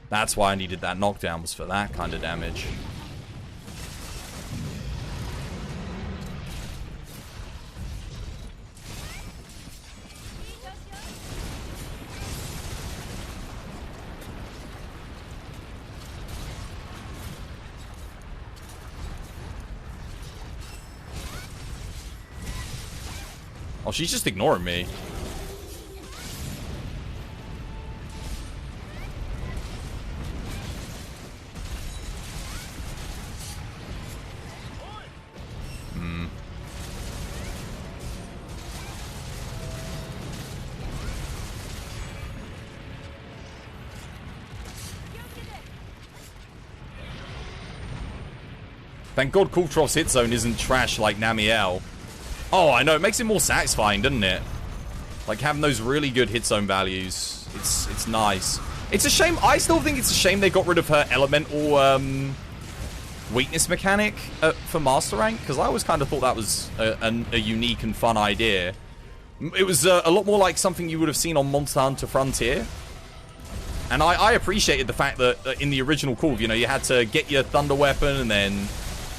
That's why I needed that knockdown, was for that kind of damage. Oh, she's just ignoring me. Thank God Kultrov's hit zone isn't trash like Namiel. Oh, I know. It makes it more satisfying, doesn't it? Like, having those really good hit zone values. It's nice. It's a shame. I still think it's a shame they got rid of her elemental weakness mechanic for Master Rank, because I always kind of thought that was a unique and fun idea. It was a lot more like something you would have seen on Monster Hunter Frontier. And I appreciated the fact that in the original Call, you know, you had to get your Thunder weapon and then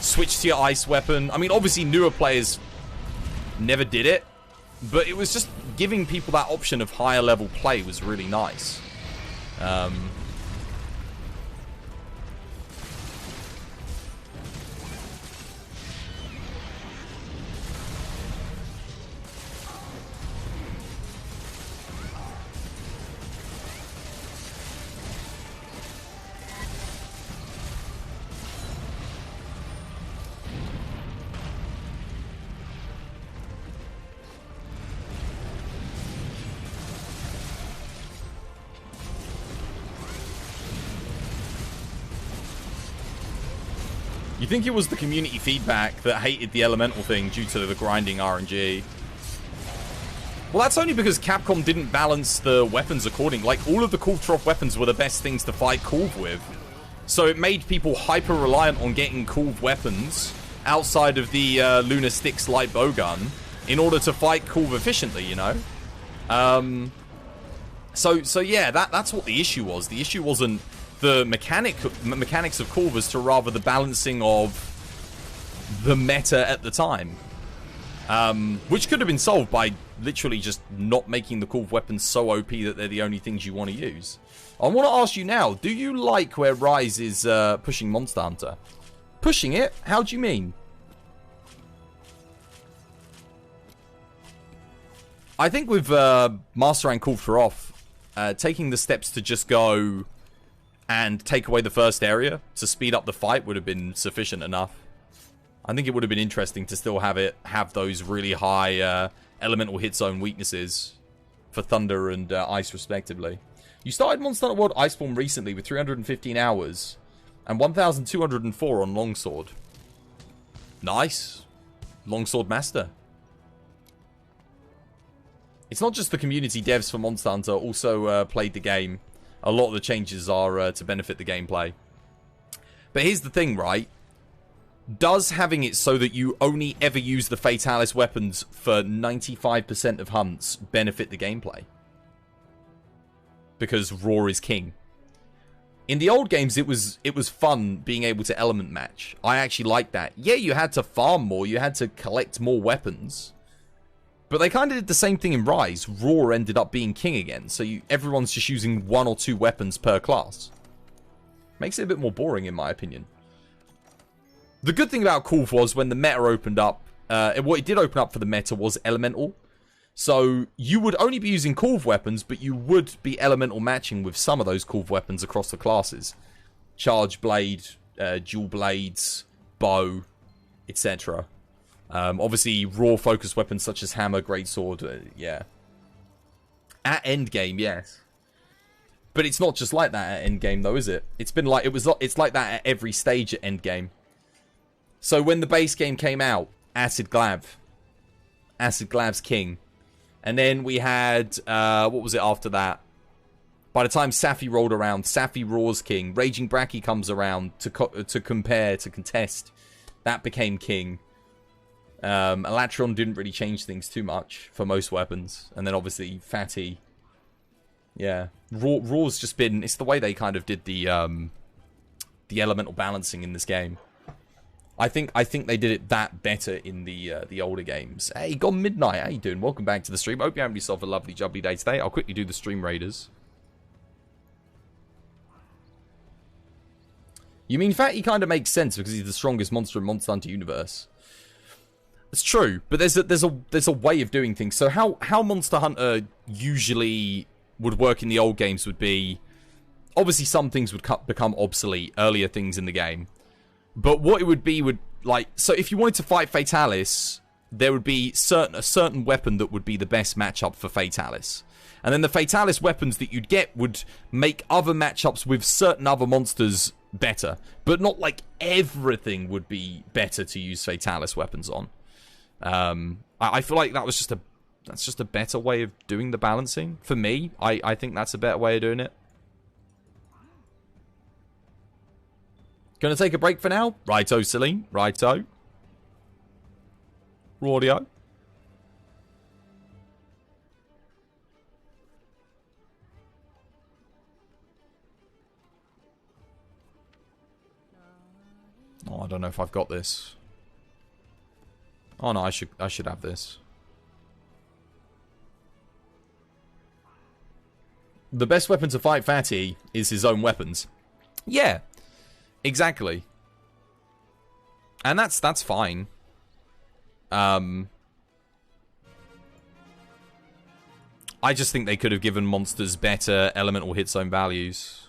switch to your Ice weapon. I mean, obviously newer players never did it, but it was just giving people that option of higher level play was really nice. You think it was the community feedback that hated the elemental thing due to the grinding RNG? Well, that's only because Capcom didn't balance the weapons accordingly. Like, all of the Kulve weapons were the best things to fight Kulve with. So it made people hyper-reliant on getting Kulve weapons outside of the Lunar Styx light bowgun in order to fight Kulve efficiently, you know? So yeah, that's what the issue was. The issue wasn't the mechanics of Kulve, as to rather the balancing of the meta at the time. Which could have been solved by literally just not making the Kulve weapons so OP that they're the only things you want to use. I want to ask you now, do you like where Rise is pushing Monster Hunter? Pushing it? How do you mean? I think with Master and Kulve for off, taking the steps to just go and take away the first area to speed up the fight would have been sufficient enough. I think it would have been interesting to still have those really high elemental hit zone weaknesses for Thunder and Ice respectively. You started Monster Hunter World Iceborne recently with 315 hours and 1,204 on Longsword. Nice. Longsword Master. It's not just the community devs for Monster Hunter also played the game. A lot of the changes are to benefit the gameplay. But here's the thing, right? Does having it so that you only ever use the Fatalis weapons for 95% of hunts benefit the gameplay? Because Roar is king. In the old games, it was fun being able to element match. I actually liked that. Yeah, you had to farm more, you had to collect more weapons. But they kind of did the same thing in Rise. Roar ended up being king again, so everyone's just using 1 or 2 weapons per class. Makes it a bit more boring, in my opinion. The good thing about Kulve was when the meta opened up, what it did open up for the meta was Elemental. So you would only be using Kulve weapons, but you would be Elemental matching with some of those Kulve weapons across the classes. Charge Blade, Dual Blades, Bow, etc. Obviously, raw focused weapons such as Hammer, Greatsword, yeah. At endgame, yes. But it's not just like that at endgame, though, is it? It's like that at every stage at endgame. So when the base game came out, Acid Glav. Acid Glav's king. And then we had, what was it after that? By the time Safi rolled around, Safi Roar's king. Raging Bracky comes around to contest. That became king. Elatron didn't really change things too much for most weapons. And then obviously Fatty. Yeah. Roar's just been, it's the way they kind of did the elemental balancing in this game. I think they did it that better in the older games. Hey, Gone Midnight, how you doing? Welcome back to the stream. Hope you're having yourself a lovely, jubbly day today. I'll quickly do the stream raiders. You mean Fatty kind of makes sense because he's the strongest monster in Monster Hunter universe. It's true, but there's a way of doing things. So how Monster Hunter usually would work in the old games would be, obviously some things would become obsolete, earlier things in the game. But what it would be would, like, so if you wanted to fight Fatalis, there would be a certain weapon that would be the best matchup for Fatalis. And then the Fatalis weapons that you'd get would make other matchups with certain other monsters better. But not like everything would be better to use Fatalis weapons on. I feel like that's just a better way of doing the balancing. For me, I think that's a better way of doing it. Gonna take a break for now? Righto, Celine. Righto. Raudio. Oh, I don't know if I've got this. Oh no, I should have this. The best weapon to fight Fatty is his own weapons. Yeah. Exactly. And that's fine. I just think they could have given monsters better elemental hit zone values.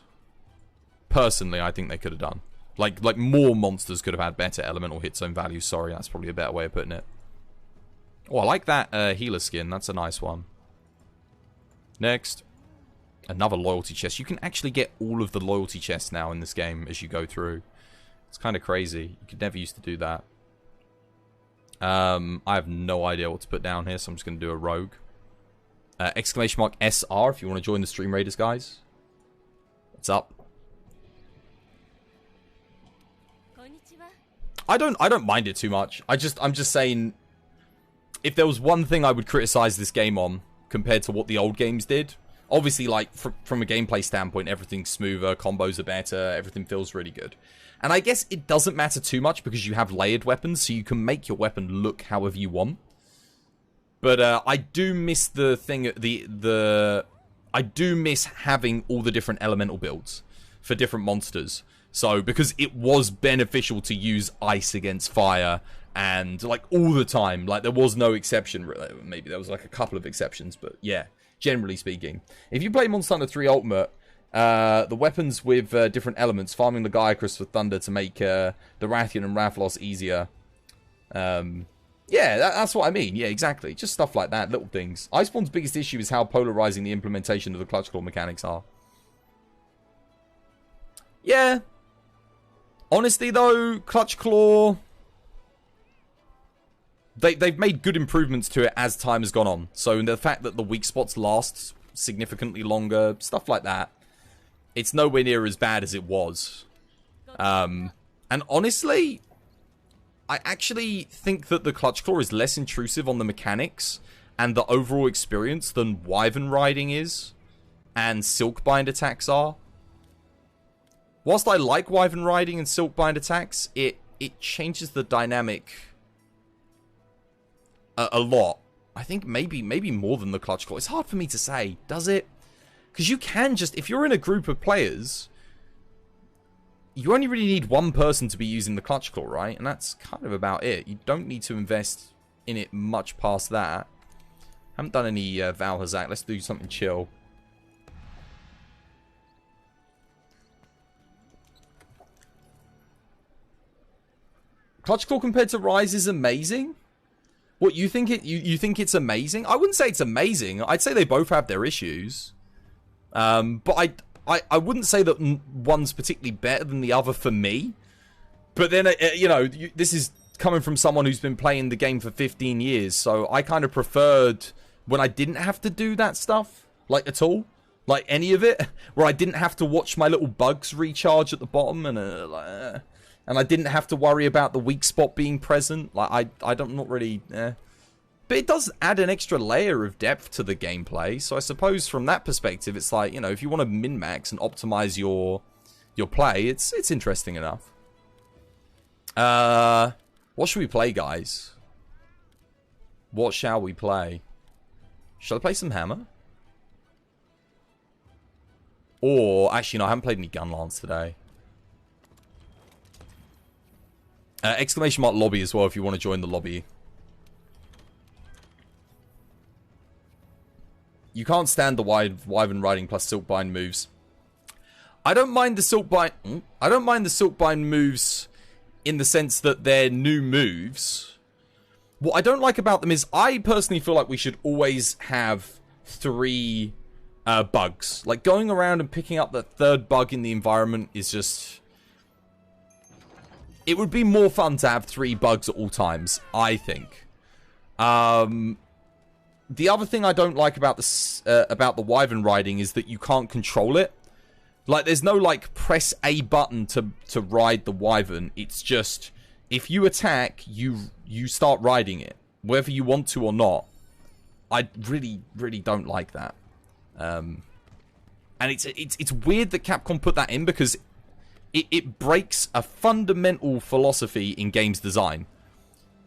Personally, I think they could have done. Like more monsters could have had better elemental hit zone values. Sorry, that's probably a better way of putting it. Oh, I like that healer skin. That's a nice one. Next. Another loyalty chest. You can actually get all of the loyalty chests now in this game as you go through. It's kind of crazy. You could never used to do that. I have no idea what to put down here, so I'm just going to do a rogue. Exclamation mark SR if you want to join the Stream Raiders, guys. What's up? I don't mind it too much. I'm just saying, if there was one thing I would criticize this game on compared to what the old games did, obviously, like, from a gameplay standpoint, everything's smoother, combos are better, everything feels really good. And I guess it doesn't matter too much because you have layered weapons, so you can make your weapon look however you want. But I do miss the thing, I do miss having all the different elemental builds for different monsters. So, because it was beneficial to use ice against fire, and, like, all the time. Like, there was no exception. Maybe there was, like, a couple of exceptions, but, yeah, generally speaking. If you play Monster Hunter 3 Ultimate, the weapons with different elements, farming the Gaiacrus for Thunder to make the Rathian and Ravlos easier. Yeah, that's what I mean. Yeah, exactly. Just stuff like that, little things. Iceborne's biggest issue is how polarizing the implementation of the Clutch Claw mechanics are. Yeah. Honestly, though, Clutch Claw... They've made good improvements to it as time has gone on. So the fact that the weak spots last significantly longer, stuff like that, it's nowhere near as bad as it was. And honestly, I actually think that the Clutch Claw is less intrusive on the mechanics and the overall experience than Wyvern riding is, and Silkbind attacks are. Whilst I like Wyvern riding and Silkbind attacks, it changes the dynamic a lot. I think maybe more than the Clutch Claw. It's hard for me to say, does it? Because you can just, if you're in a group of players, you only really need one person to be using the Clutch Claw, right? And that's kind of about it. You don't need to invest in it much past that. Haven't done any Val Hazak. Let's do something chill. Clutch Claw compared to Rise is amazing. What, you think you think it's amazing? I wouldn't say it's amazing. I'd say they both have their issues. But I wouldn't say that one's particularly better than the other for me. But then, you know, this is coming from someone who's been playing the game for 15 years. So I kind of preferred when I didn't have to do that stuff, like, at all. Like, any of it. Where I didn't have to watch my little bugs recharge at the bottom and I didn't have to worry about the weak spot being present. Like, I'm not really... But it does add an extra layer of depth to the gameplay. So I suppose from that perspective, it's like, you know, if you want to min-max and optimize your play, it's interesting enough. What should we play, guys? What shall we play? Shall I play some Hammer? Or, actually, no, I haven't played any Gunlance today. Exclamation mark lobby as well if you want to join the lobby. You can't stand the Wyvern riding plus Silkbind moves. I don't mind the Silkbind... I don't mind the Silkbind moves in the sense that they're new moves. What I don't like about them is I personally feel like we should always have 3 bugs. Like, going around and picking up the 3rd bug in the environment is just... It would be more fun to have 3 bugs at all times, I think. The other thing I don't like about the Wyvern riding is that you can't control it. Like, there's no, like, press A button to ride the Wyvern. It's just, if you attack, you start riding it, whether you want to or not. I really, really don't like that. And it's weird that Capcom put that in because it breaks a fundamental philosophy in games design,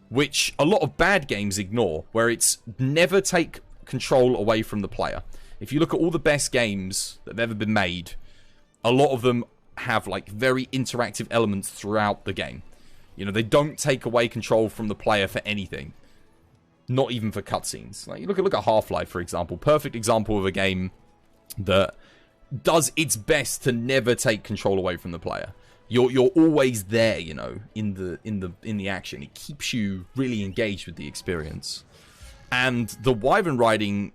which a lot of bad games ignore, where it's never take control away from the player. If you look at all the best games that have ever been made, a lot of them have, like, very interactive elements throughout the game. You know, they don't take away control from the player for anything. Not even for cutscenes. Like, you look at Half-Life, for example. Perfect example of a game that does its best to never take control away from the player. You're always there, you know, in the action. It keeps you really engaged with the experience. And the Wyvern riding,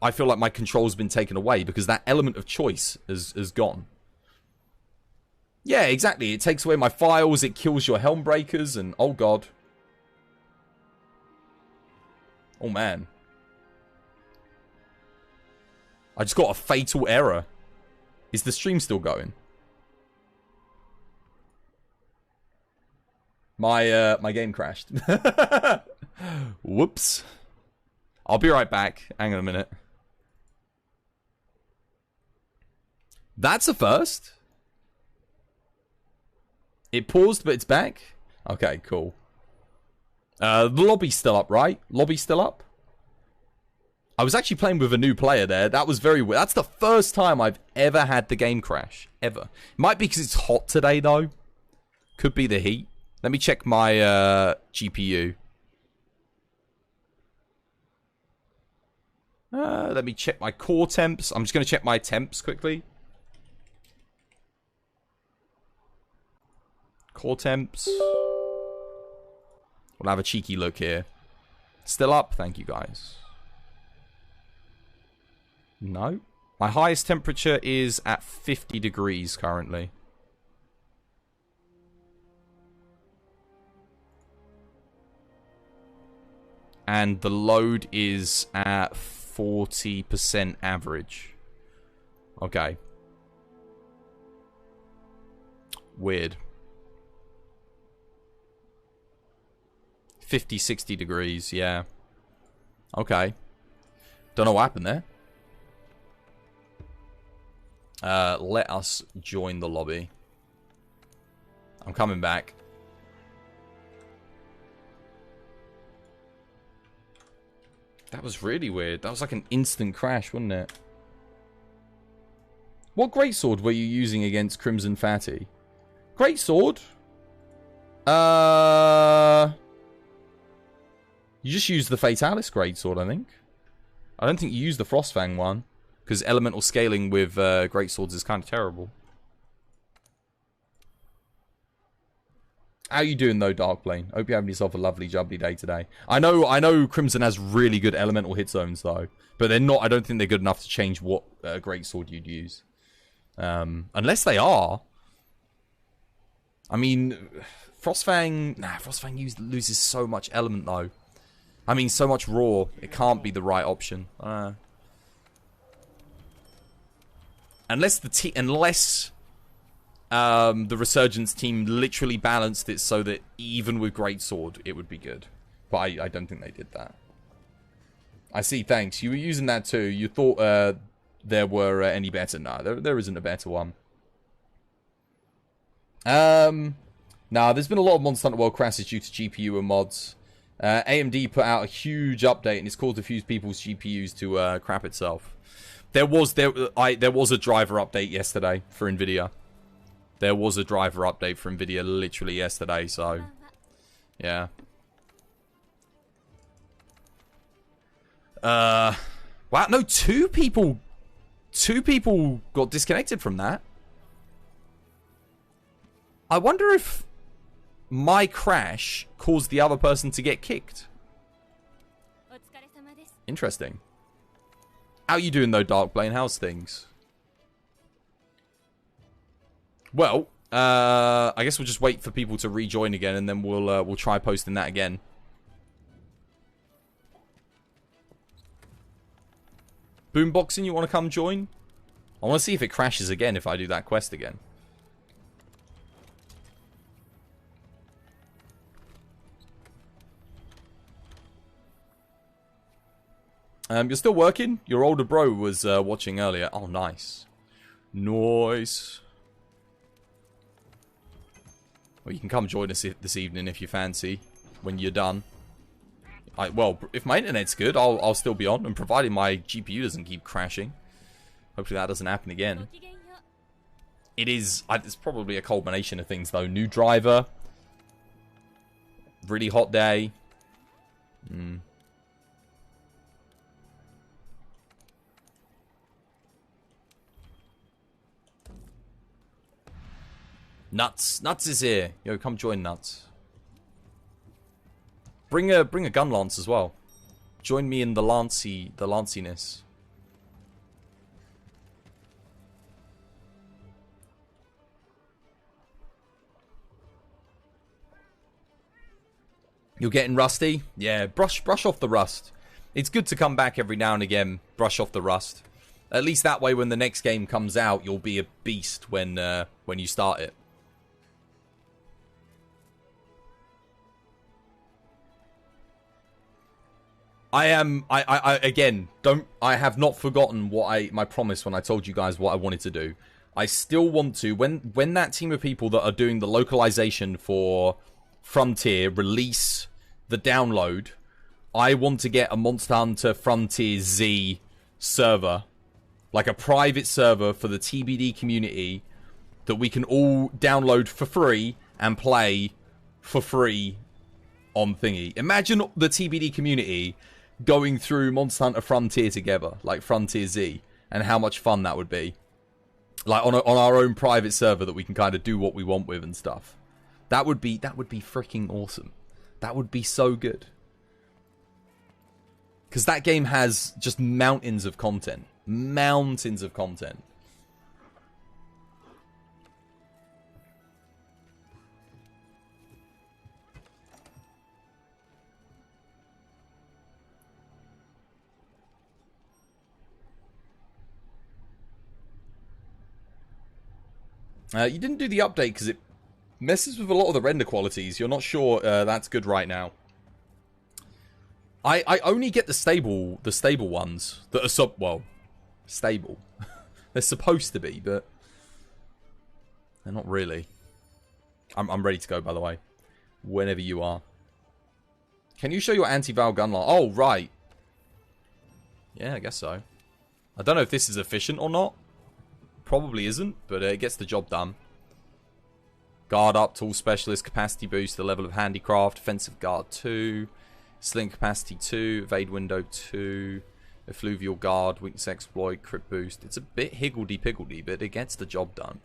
I feel like my control's been taken away because that element of choice has gone. Yeah, exactly. It takes away my files, it kills your helm breakers, and oh god. Oh man. I just got a fatal error. Is the stream still going? My game crashed. Whoops. I'll be right back. Hang on a minute. That's a first. It paused, but it's back. Okay, cool. The lobby's still up, right? Lobby's still up? I was actually playing with a new player there. That was very weird. That's the first time I've ever had the game crash. Ever. Might be because it's hot today, though. Could be the heat. Let me check my GPU. Let me check my core temps. I'm just going to check my temps quickly. Core temps. We'll have a cheeky look here. Still up? Thank you, guys. No. My highest temperature is at 50 degrees currently. And the load is at 40% average. Okay. Weird. 50, 60 degrees, yeah. Okay. Don't know what happened there. Let us join the lobby. I'm coming back. That was really weird. That was like an instant crash, wasn't it? What greatsword were you using against Crimson Fatty? Greatsword? You just used the Fatalis greatsword, I think. I don't think you used the Frostfang one. Because elemental scaling with greatswords is kind of terrible. How you doing though, Darkblade? Hope you're having yourself a lovely jubbly day today. I know Crimson has really good elemental hit zones though, but they're not. I don't think they're good enough to change what greatsword you'd use, unless they are. I mean, Frostfang. Nah, Frostfang loses so much element though. I mean, so much raw. It can't be the right option. Unless the Resurgence team literally balanced it so that even with Greatsword, it would be good. But I don't think they did that. I see, thanks. You were using that too. You thought there were any better. No, there isn't a better one. Nah, there's been a lot of Monster Hunter World crashes due to GPU and mods. AMD put out a huge update and it's caused a few people's GPUs to crap itself. There was a driver update yesterday for Nvidia. There was a driver update for Nvidia literally yesterday, so yeah. Wow, no, two people got disconnected from that. I wonder if my crash caused the other person to get kicked. Interesting. How you doing though, Darkblade? How's things? Well, I guess we'll just wait for people to rejoin again, and then we'll try posting that again. Boomboxing, you want to come join? I want to see if it crashes again if I do that quest again. You're still working? Your older bro was watching earlier. Oh, nice. Nice. Well, you can come join us this evening if you fancy, when you're done. Well, if my internet's good, I'll still be on, and provided my GPU doesn't keep crashing. Hopefully that doesn't happen again. It's probably a culmination of things, though. New driver. Really hot day. Nuts. Nuts is here. Yo, come join Nuts. Bring a gun lance as well. Join me in the lanciness. You're getting rusty? Yeah, brush off the rust. It's good to come back every now and again, brush off the rust. At least that way when the next game comes out, you'll be a beast when you start it. I have not forgotten my promise when I told you guys what I wanted to do. I still want to, when that team of people that are doing the localization for Frontier release the download, I want to get a Monster Hunter Frontier Z server, like a private server for the TBD community that we can all download for free and play for free on thingy. Imagine the TBD community going through Monster Hunter Frontier together, like Frontier Z, and how much fun that would be. Like on our own private server that we can kind of do what we want with and stuff. That would be freaking awesome. That would be so good. Because that game has just mountains of content. Mountains of content. You didn't do the update because it messes with a lot of the render qualities. You're not sure that's good right now. I only get the stable ones that are stable. They're supposed to be, but they're not really. I'm ready to go, by the way. Whenever you are. Can you show your anti-Val gun line? Oh, right. Yeah, I guess so. I don't know if this is efficient or not. Probably isn't, but it gets the job done. Guard up, tool specialist, capacity boost, the level of handicraft, offensive guard 2, sling capacity 2, evade window 2, effluvial guard, weakness exploit, crit boost. It's a bit higgledy-piggledy, but it gets the job done.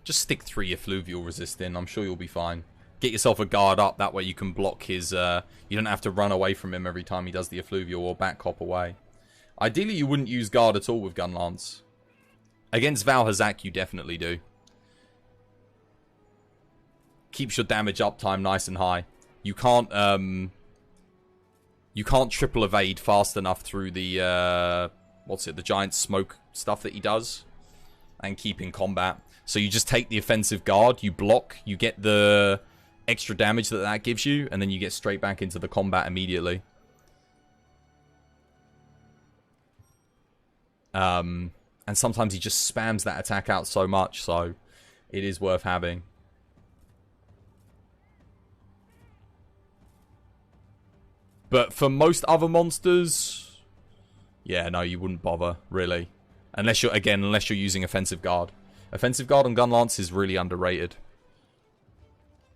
Just stick 3 effluvial resist in. I'm sure you'll be fine. Get yourself a guard up. That way you can block his... you don't have to run away from him every time he does the effluvial or back cop away. Ideally, you wouldn't use guard at all with Gun Lance. Against Val Hazak, you definitely do. Keeps your damage uptime nice and high. You can't triple evade fast enough through the... the giant smoke stuff that he does. And keep in combat. So you just take the offensive guard, you block, you get the extra damage that gives you, and then you get straight back into the combat immediately. And sometimes he just spams that attack out so much, so it is worth having. But for most other monsters, yeah, no, you wouldn't bother, really. Unless you're using offensive guard. Offensive guard on Gun Lance is really underrated.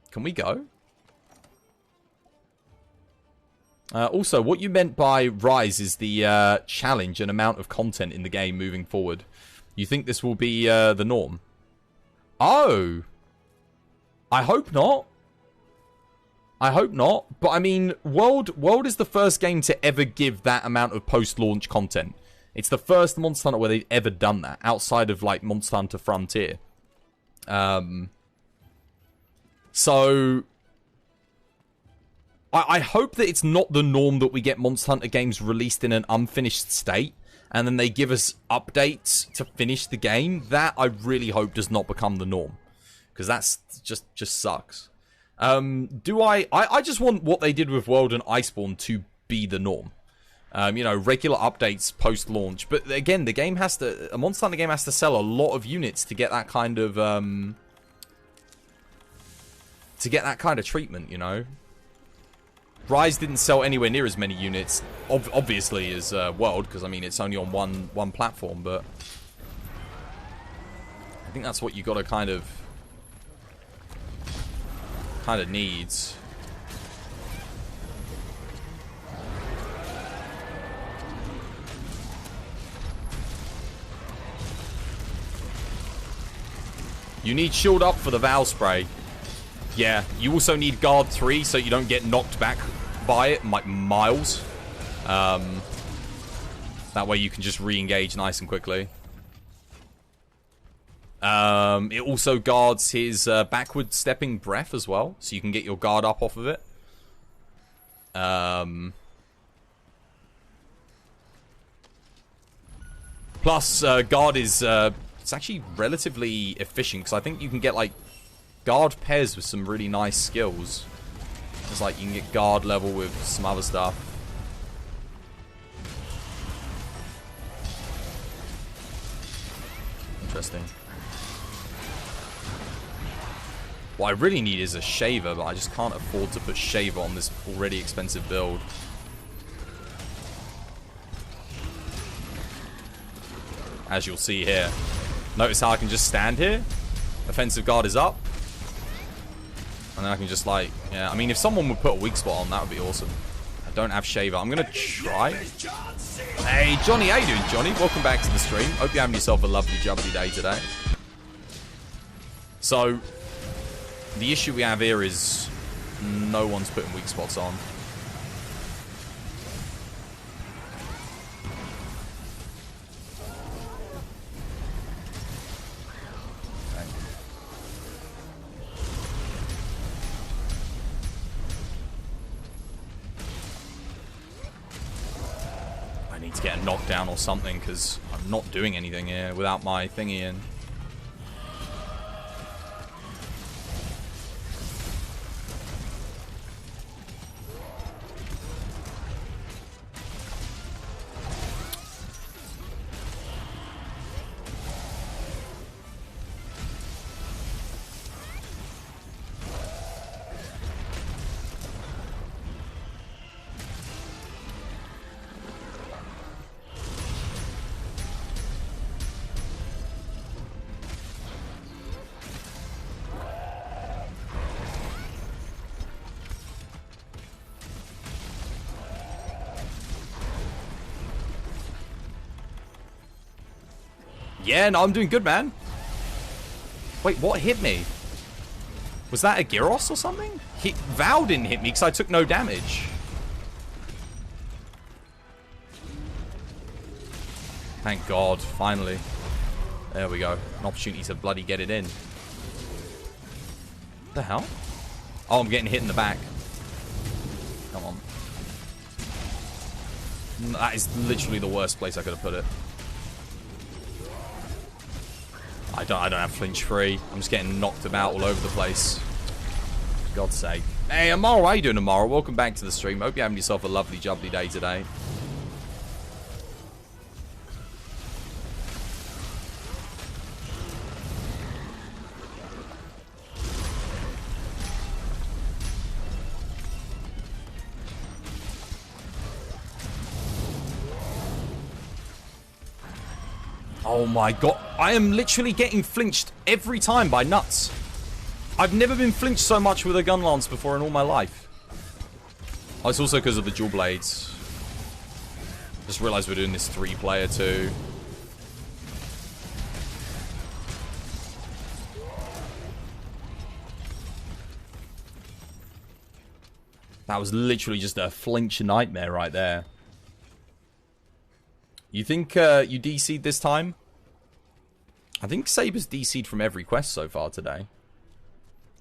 Can we go? Also, what you meant by Rise is the challenge and amount of content in the game moving forward. You think this will be the norm? Oh! I hope not. I hope not. But I mean, World is the first game to ever give that amount of post-launch content. It's the first Monster Hunter where they've ever done that, outside of, like, Monster Hunter Frontier. So... I hope that it's not the norm that we get Monster Hunter games released in an unfinished state, and then they give us updates to finish the game. That, I really hope, does not become the norm. Because that's just sucks. I just want what they did with World and Iceborne to be the norm. You know, regular updates post-launch. But again, a Monster Hunter game has to sell a lot of units to get that kind of, treatment, you know? Rise didn't sell anywhere near as many units, obviously, as World, because, I mean, it's only on one platform, but I think that's what you gotta kind of needs. You need shield up for the Val spray. Yeah, you also need guard 3 so you don't get knocked back by it, like miles. That way you can just re-engage nice and quickly. It also guards his backward stepping breath as well, so you can get your guard up off of it. Plus, guard is it's actually relatively efficient, because I think you can get like guard pairs with some really nice skills. It's like you can get guard level with some other stuff. Interesting. What I really need is a shaver, but I just can't afford to put shaver on this already expensive build. As you'll see here. Notice how I can just stand here. Offensive guard is up. And then I can just like, yeah, I mean if someone would put a weak spot on, that would be awesome. I don't have shaver. I'm gonna try. Hey Johnny, how you doing, Johnny? Welcome back to the stream. Hope you're having yourself a lovely jubbly day today. So the issue we have here is no one's putting weak spots on. To get a knockdown or something, because I'm not doing anything here without my thingy in. Yeah, no, I'm doing good, man. Wait, what hit me? Was that a Gyros or something? Val didn't hit me because I took no damage. Thank God, finally. There we go. An opportunity to bloody get it in. What the hell? Oh, I'm getting hit in the back. Come on. That is literally the worst place I could have put it. I don't have flinch free. I'm just getting knocked about all over the place. For God's sake. Hey, Amara, how you doing, Amara? Welcome back to the stream. Hope you're having yourself a lovely, jubbly day today. Oh my God. I am literally getting flinched every time by nuts. I've never been flinched so much with a gun lance before in all my life. Oh, it's also because of the dual blades. Just realized we're doing this 3-player too. That was literally just a flinch nightmare right there. You think you DC'd this time? I think Saber's DC'd from every quest so far today.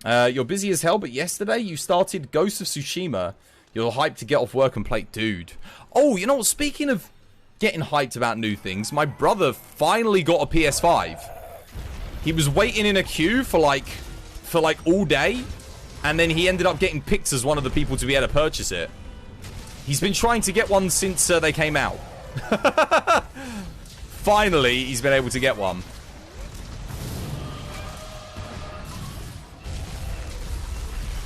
You're busy as hell, but yesterday you started Ghost of Tsushima. You're hyped to get off work and play. Dude. Oh, you know what? Speaking of getting hyped about new things, my brother finally got a PS5. He was waiting in a queue for like all day, and then he ended up getting picked as one of the people to be able to purchase it. He's been trying to get one since they came out. Finally, he's been able to get one.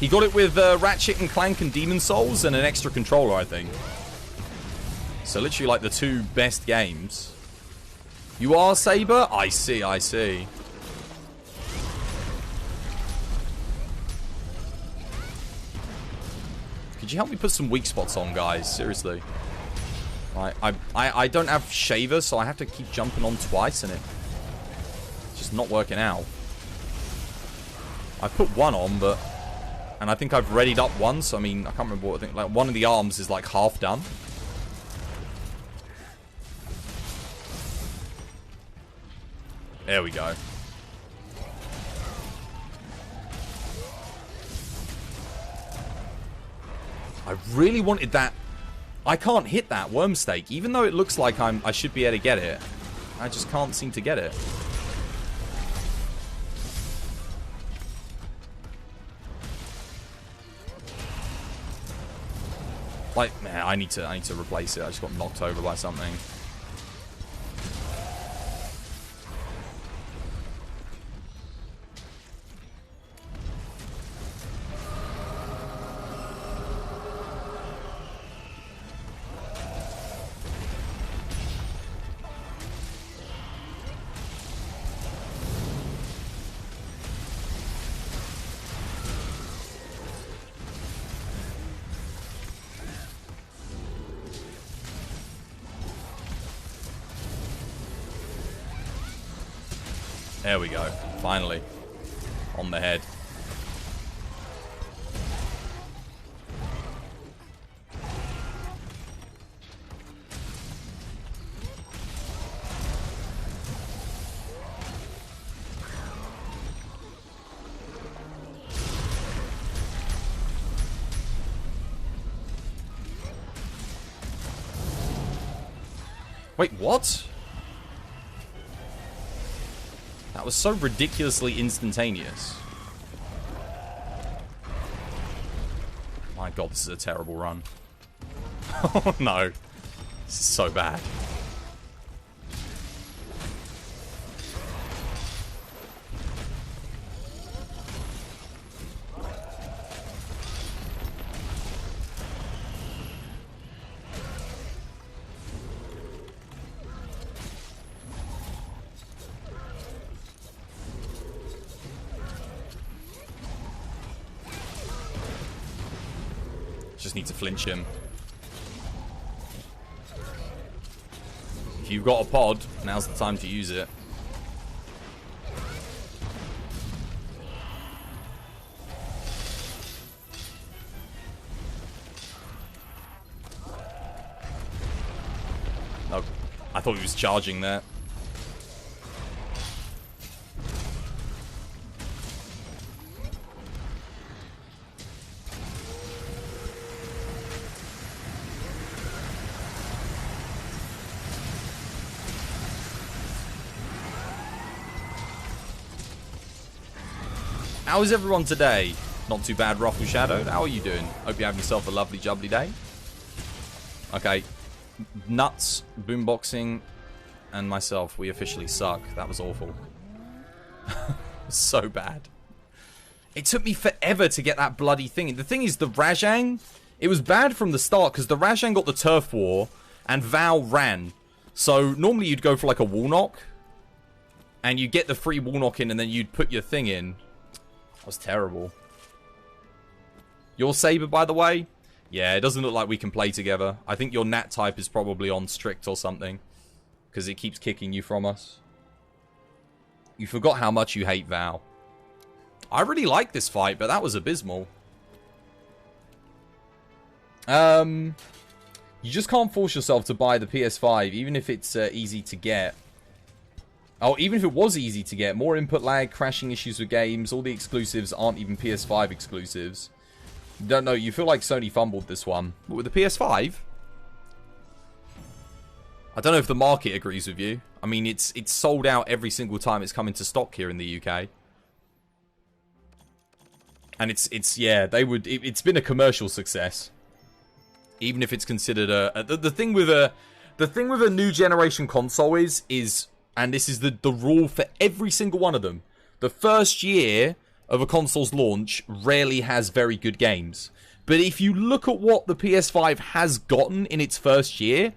He got it with Ratchet and Clank and Demon Souls and an extra controller, I think. So literally like the 2 best games. You are Saber? I see, I see. Could you help me put some weak spots on, guys? Seriously. I don't have shaver, so I have to keep jumping on twice, and it's just not working out. I put one on, but... And I think I've readied up one, so I mean, I can't remember what I think. Like, one of the arms is like half done. There we go. I really wanted that. I can't hit that worm stake, even though it looks like I should be able to get it. I just can't seem to get it. Like, man, I need to replace it. I just got knocked over by something. There we go. Finally. On the head. Wait, what? That was so ridiculously instantaneous. My god, this is a terrible run. Oh no. This is so bad. Just need to flinch him. If you've got a pod, now's the time to use it. Nope. I thought he was charging there. How is everyone today? Not too bad, Ruffle Shadow. How are you doing? Hope you're having yourself a lovely, jubbly day. Okay. Nuts, Boomboxing, and myself, we officially suck. That was awful. So bad. It took me forever to get that bloody thing. The thing is, the Rajang, it was bad from the start, because the Rajang got the Turf War, and Val ran. So, normally you'd go for like a wall knock, and you get the free wall knock in, and then you'd put your thing in. That was terrible. Your Saber, by the way? Yeah, it doesn't look like we can play together. I think your Nat type is probably on strict or something. Because it keeps kicking you from us. You forgot how much you hate Val. I really like this fight, but that was abysmal. You just can't force yourself to buy the PS5, even if it's easy to get. Oh, even if it was easy to get, more input lag, crashing issues with games, all the exclusives aren't even PS5 exclusives. Don't know, you feel like Sony fumbled this one. But with the PS5? I don't know if the market agrees with you. I mean, it's sold out every single time it's come into stock here in the UK. And it's been a commercial success. Even if it's considered the thing with a new generation console is and this is the rule for every single one of them. The first year of a console's launch rarely has very good games. But if you look at what the PS5 has gotten in its first year,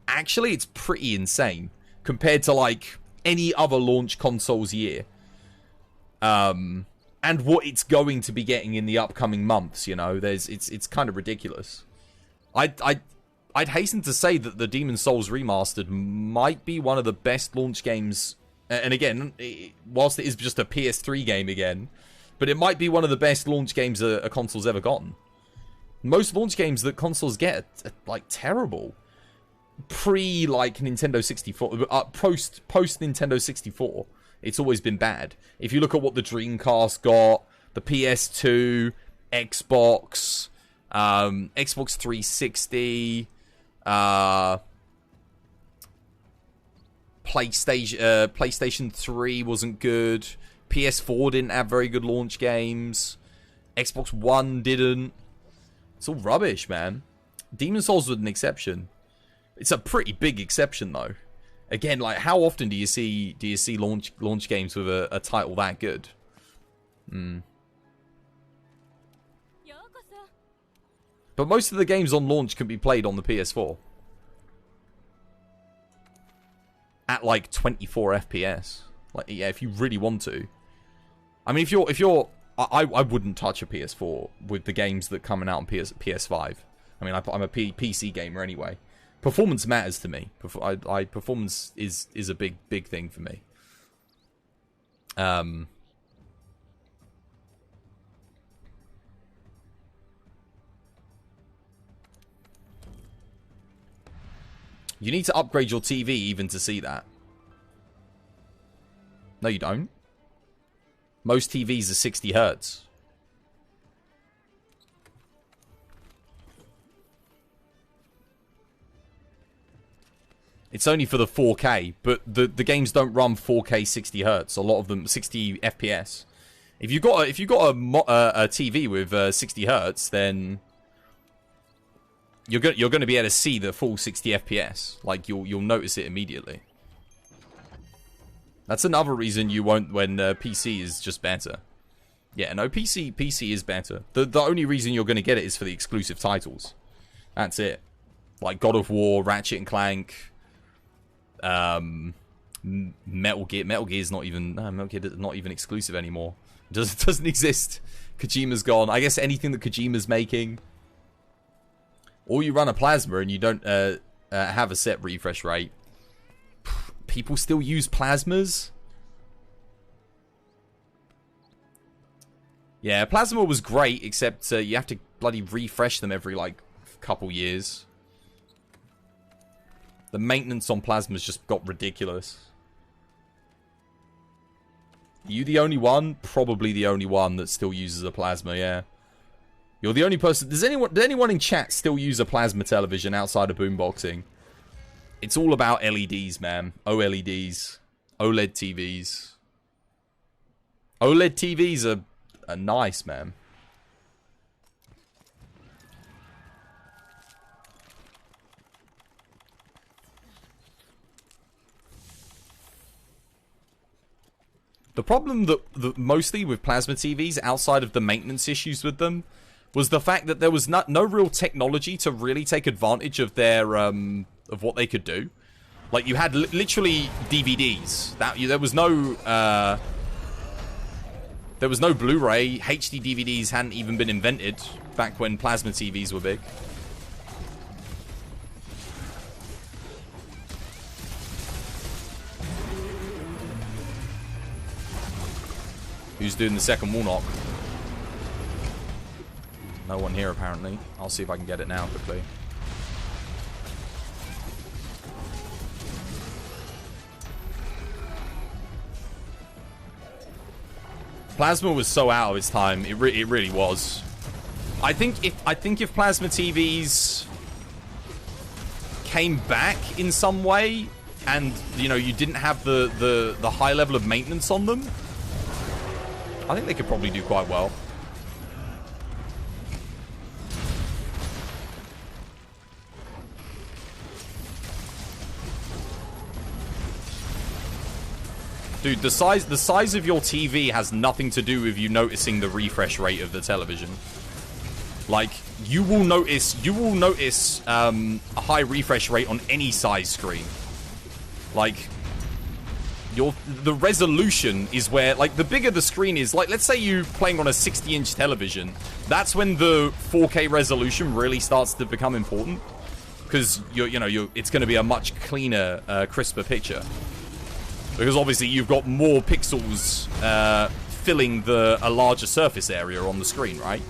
actually it's pretty insane compared to like any other launch console's year. And what it's going to be getting in the upcoming months, you know, it's kind of ridiculous. I'd hasten to say that the Demon's Souls Remastered might be one of the best launch games. And again, whilst it is just a PS3 game again, but it might be one of the best launch games a console's ever gotten. Most launch games that consoles get are like terrible. pre like Nintendo 64, post Nintendo 64, it's always been bad. If you look at what the Dreamcast got, the PS2, Xbox, Xbox 360, PlayStation 3 wasn't good. PS4 didn't have very good launch games. Xbox One didn't. It's all rubbish, man. Demon's Souls was an exception. It's a pretty big exception, though. Again, like, how often do you see launch games with a title that good? But most of the games on launch can be played on the PS4 at like 24 FPS. Like, yeah, if you really want to. I mean, if you're, I wouldn't touch a PS4 with the games that are coming out on PS5. I mean, I'm a PC gamer anyway. Performance matters to me. Performance is a big thing for me. You need to upgrade your TV even to see that. No, you don't. Most TVs are 60 Hertz. It's only for the 4K, but the games don't run 4K 60 Hertz. A lot of them 60 FPS. If you got a TV with 60 Hertz, then you're going to be able to see the full 60 FPS. Like you'll notice it immediately. That's another reason you won't when PC is just better. Yeah, no, PC is better. The only reason you're going to get it is for the exclusive titles. That's it. Like God of War, Ratchet and Clank, Metal Gear. Metal Gear is not even exclusive anymore. It doesn't exist. Kojima's gone. I guess anything that Kojima's making. Or you run a plasma and you don't have a set refresh rate. People still use plasmas? Yeah, plasma was great, except you have to bloody refresh them every, like, couple years. The maintenance on plasmas just got ridiculous. You the only one? Probably the only one that still uses a plasma, yeah. You're the only person... Does anyone in chat still use a plasma television outside of boomboxing? It's all about LEDs, man. OLEDs. OLED TVs. OLED TVs are nice, man. The problem that mostly with plasma TVs, outside of the maintenance issues with them, was the fact that there was no real technology to really take advantage of their of what they could do. Like, you had literally DVDs. There was no Blu-ray. HD DVDs hadn't even been invented back when plasma TVs were big. Who's doing the second wall knock? No one here, apparently. I'll see if I can get it now, quickly. Plasma was so out of its time. It really was. I think if plasma TVs came back in some way, and you know you didn't have the high level of maintenance on them, I think they could probably do quite well. Dude, the size of your TV has nothing to do with you noticing the refresh rate of the television. Like, you will notice a high refresh rate on any size screen. Like, the resolution is where, like, the bigger the screen is, like, let's say you're playing on a 60-inch television, that's when the 4K resolution really starts to become important, because it's going to be a much cleaner, crisper picture. Because obviously you've got more pixels filling a larger surface area on the screen, right?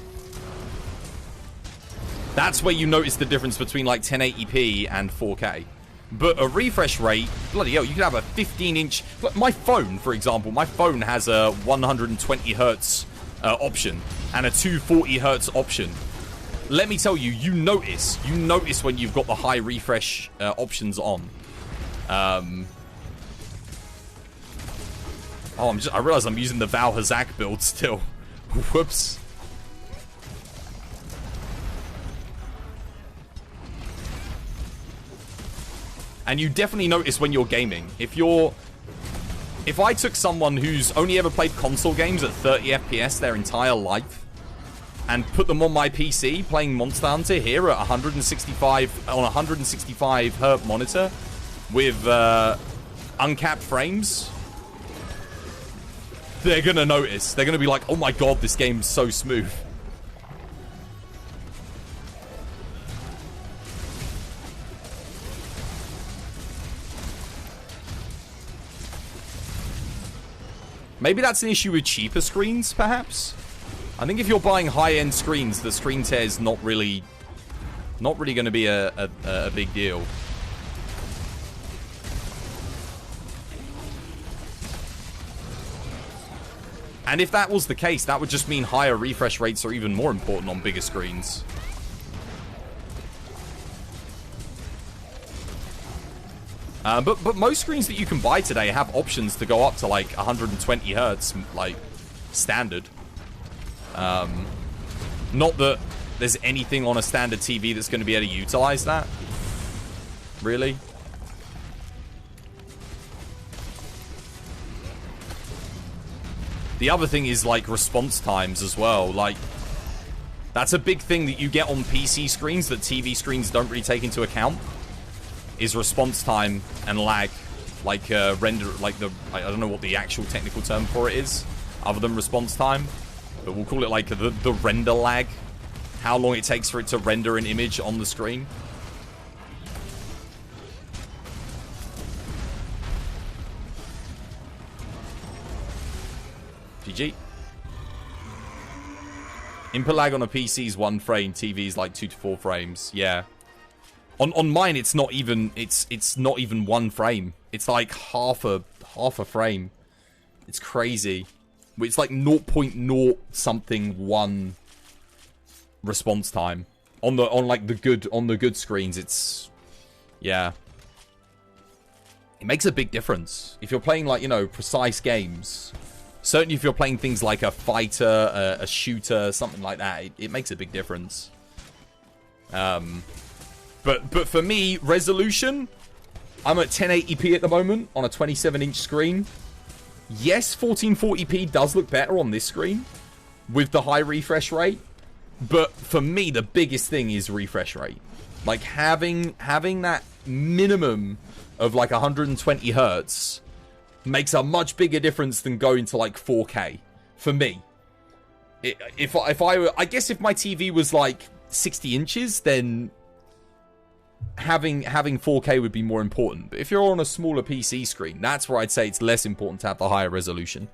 That's where you notice the difference between like 1080p and 4K. But a refresh rate, bloody hell, you could have a 15-inch... My phone, for example, my phone has a 120 hertz option and a 240 hertz option. Let me tell you, you notice when you've got the high refresh options on. Oh, I realize I'm using the Val Hazak build still. Whoops. And you definitely notice when you're gaming. If I took someone who's only ever played console games at 30 FPS their entire life and put them on my PC playing Monster Hunter here at 165 on a 165 hertz monitor with uncapped frames, they're gonna notice. They're gonna be like, "Oh my god, this game's so smooth." Maybe that's an issue with cheaper screens, perhaps. I think if you're buying high-end screens, the screen tear is not really going to be a big deal. And if that was the case, that would just mean higher refresh rates are even more important on bigger screens. But most screens that you can buy today have options to go up to like 120 hertz, like standard. Not that there's anything on a standard TV that's going to be able to utilize that. Really? The other thing is like response times as well. Like that's a big thing that you get on PC screens that TV screens don't really take into account. Is response time and lag, like render, like the I don't know what the actual technical term for it is, other than response time, but we'll call it like the render lag. How long it takes for it to render an image on the screen. GG. Input lag on a PC is 1 frame, TV is like 2 to 4 frames. Yeah. On mine, it's not even 1 frame. It's like half a frame. It's crazy. It's like 0.0 something 1 response time on the good screens. It's yeah. It makes a big difference if you're playing like precise games. Certainly, if you're playing things like a fighter, a shooter, something like that, it makes a big difference. But for me, resolution, I'm at 1080p at the moment on a 27-inch screen. Yes, 1440p does look better on this screen with the high refresh rate. But for me, the biggest thing is refresh rate. Like having that minimum of like 120 hertz makes a much bigger difference than going to like 4K for me. I guess if my TV was like 60 inches, then having 4K would be more important. But if you're on a smaller PC screen, that's where I'd say it's less important to have the higher resolution.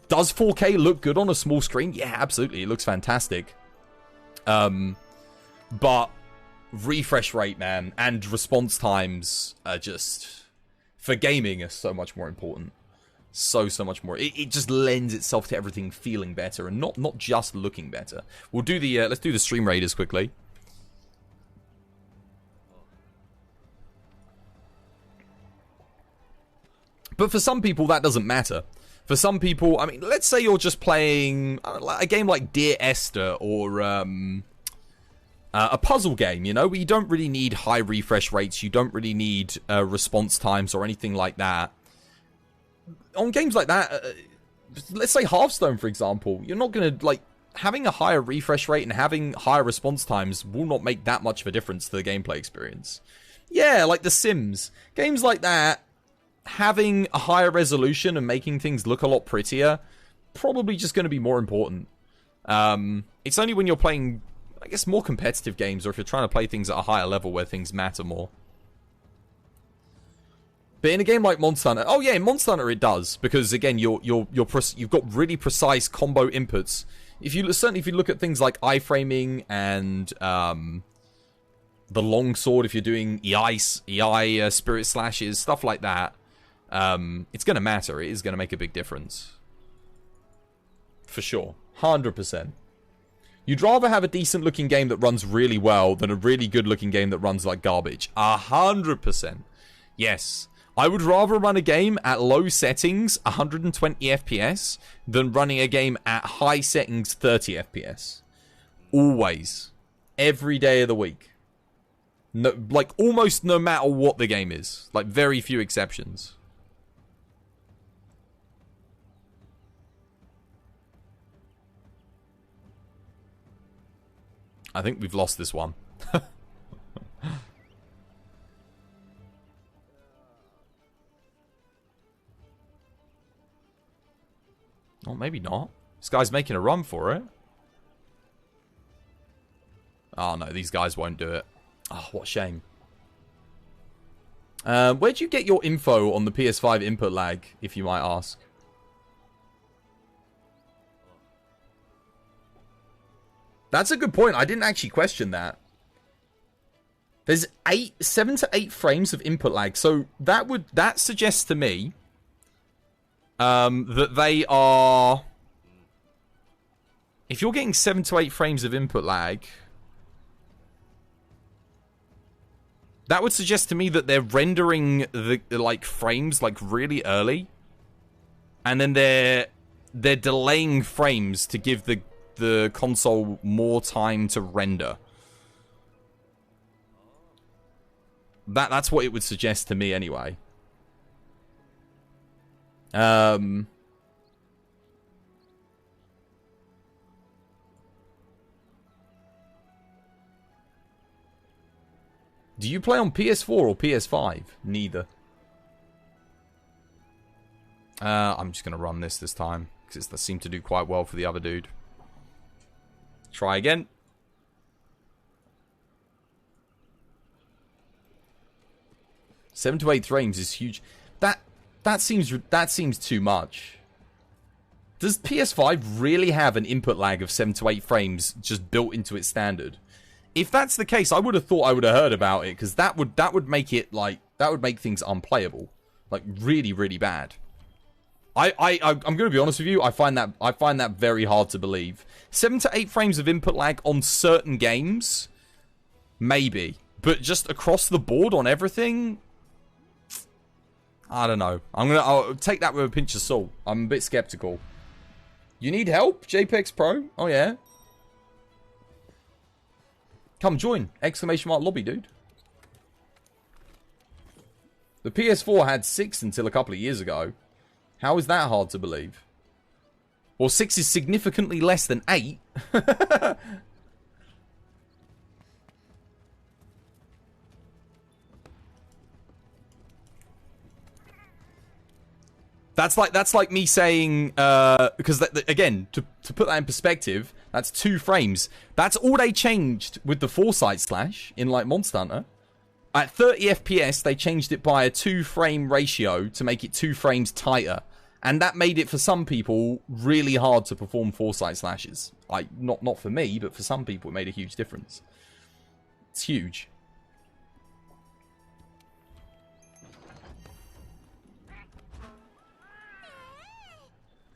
Does 4K look good on a small screen? Yeah, absolutely. It looks fantastic. But refresh rate, man, and response times are just, for gaming, are so much more important. So much more. It just lends itself to everything feeling better and not just looking better. We'll do the let's do the stream raiders quickly. But for some people, that doesn't matter. For some people, I mean, let's say you're just playing a game like Dear Esther or a puzzle game, where you don't really need high refresh rates, you don't really need response times or anything like that. On games like that, let's say Hearthstone, for example, you're not going to, having a higher refresh rate and having higher response times will not make that much of a difference to the gameplay experience. Yeah, like The Sims. Games like that, having a higher resolution and making things look a lot prettier, probably just going to be more important. It's only when you're playing, I guess, more competitive games, or if you're trying to play things at a higher level where things matter more. But in a game like Monster Hunter, oh yeah, in Monster Hunter it does, because again, you've got really precise combo inputs. If you look at things like iframing and the longsword if you're doing EI spirit slashes, stuff like that. It's going to matter. It is going to make a big difference. For sure. 100%. You'd rather have a decent looking game that runs really well than a really good looking game that runs like garbage. 100%. Yes. I would rather run a game at low settings, 120 FPS, than running a game at high settings, 30 FPS. Always. Every day of the week. No, like, almost no matter what the game is. Like, very few exceptions. I think we've lost this one. Oh, maybe not. This guy's making a run for it. Oh, no, these guys won't do it. Oh, what a shame. Where'd you get your info on the PS5 input lag, if you might ask? That's a good point. I didn't actually question that. There's 7 to 8 frames of input lag. So that suggests to me that they are... If you're getting 7 to 8 frames of input lag, that would suggest to me that they're rendering the like frames like really early, and then they're delaying frames to give the console more time to render. That's what it would suggest to me anyway. Do you play on PS4 or PS5? Neither. I'm just going to run this time, because it seemed to do quite well for the other dude. Try again. Seven to 8 frames is huge. That seems too much. Does PS5 really have an input lag of 7 to 8 frames just built into its standard? If that's the case, I would have thought I would have heard about it, because that would make it like that would make things unplayable, like really, really bad. I'm going to be honest with you. I find that very hard to believe. 7 to 8 frames of input lag on certain games, maybe, but just across the board on everything, I don't know. I'll take that with a pinch of salt. I'm a bit skeptical. You need help, JPEX Pro? Oh yeah. Come join! Exclamation mark lobby, dude. The PS4 had 6 until a couple of years ago. How is that hard to believe? Well, 6 is significantly less than 8. That's like me saying, because again, to put that in perspective, that's 2 frames. That's all they changed with the foresight slash in like Monster Hunter. At 30 FPS, they changed it by a 2 frame ratio to make it 2 frames tighter. And that made it, for some people, really hard to perform foresight slashes. Not for me, but for some people, it made a huge difference. It's huge.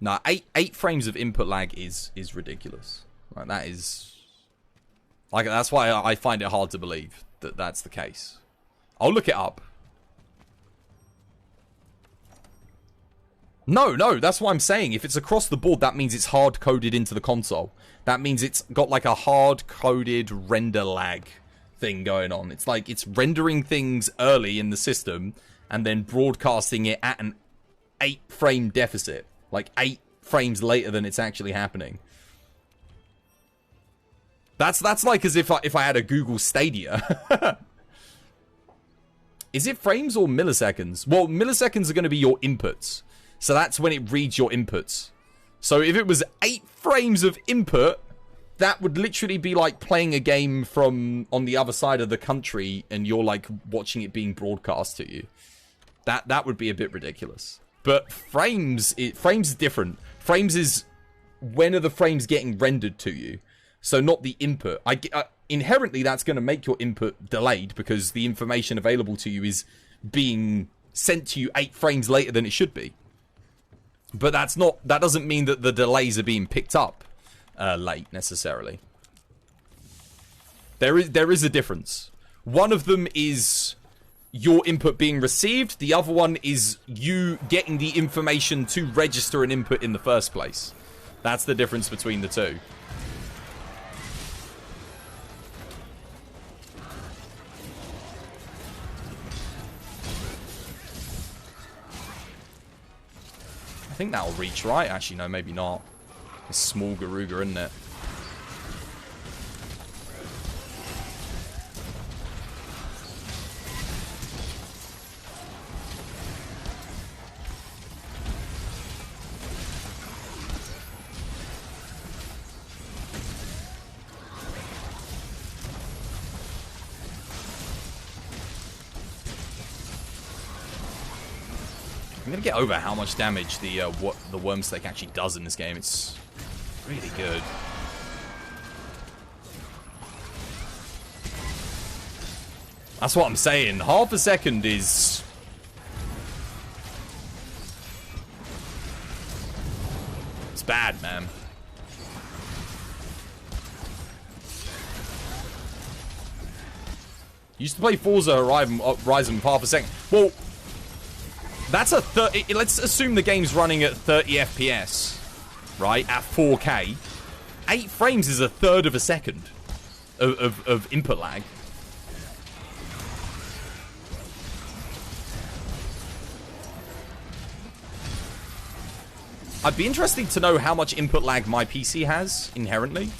No, 8 frames of input lag is ridiculous. Like, that is... Like, that's why I find it hard to believe that that's the case. I'll look it up. No, that's what I'm saying. If it's across the board, that means it's hard-coded into the console. That means it's got like a hard-coded render lag thing going on. It's like it's rendering things early in the system and then broadcasting it at an 8-frame deficit. Like 8 frames later than it's actually happening. That's like as if I had a Google Stadia. Is it frames or milliseconds? Well, milliseconds are going to be your inputs. So that's when it reads your inputs. So if it was 8 frames of input, that would literally be like playing a game from on the other side of the country and you're like watching it being broadcast to you. That would be a bit ridiculous. But frames is different. Frames is when are the frames getting rendered to you? So not the input. inherently that's going to make your input delayed because the information available to you is being sent to you 8 frames later than it should be. But that doesn't mean that the delays are being picked up late necessarily. There is a difference. One of them is your input being received. The other one is you getting the information to register an input in the first place. That's the difference between the two. I think that'll reach, right? Actually, no, maybe not. It's small Garuga, isn't it? I'm gonna get over how much damage the Wormstake actually does in this game. It's really good. That's what I'm saying. Half a second is... It's bad, man. Used to play Forza Horizon with half a second. Well... That's a 30... Let's assume the game's running at 30 FPS, right? At 4K. 8 frames is a third of a second of input lag. I'd be interested to know how much input lag my PC has, inherently.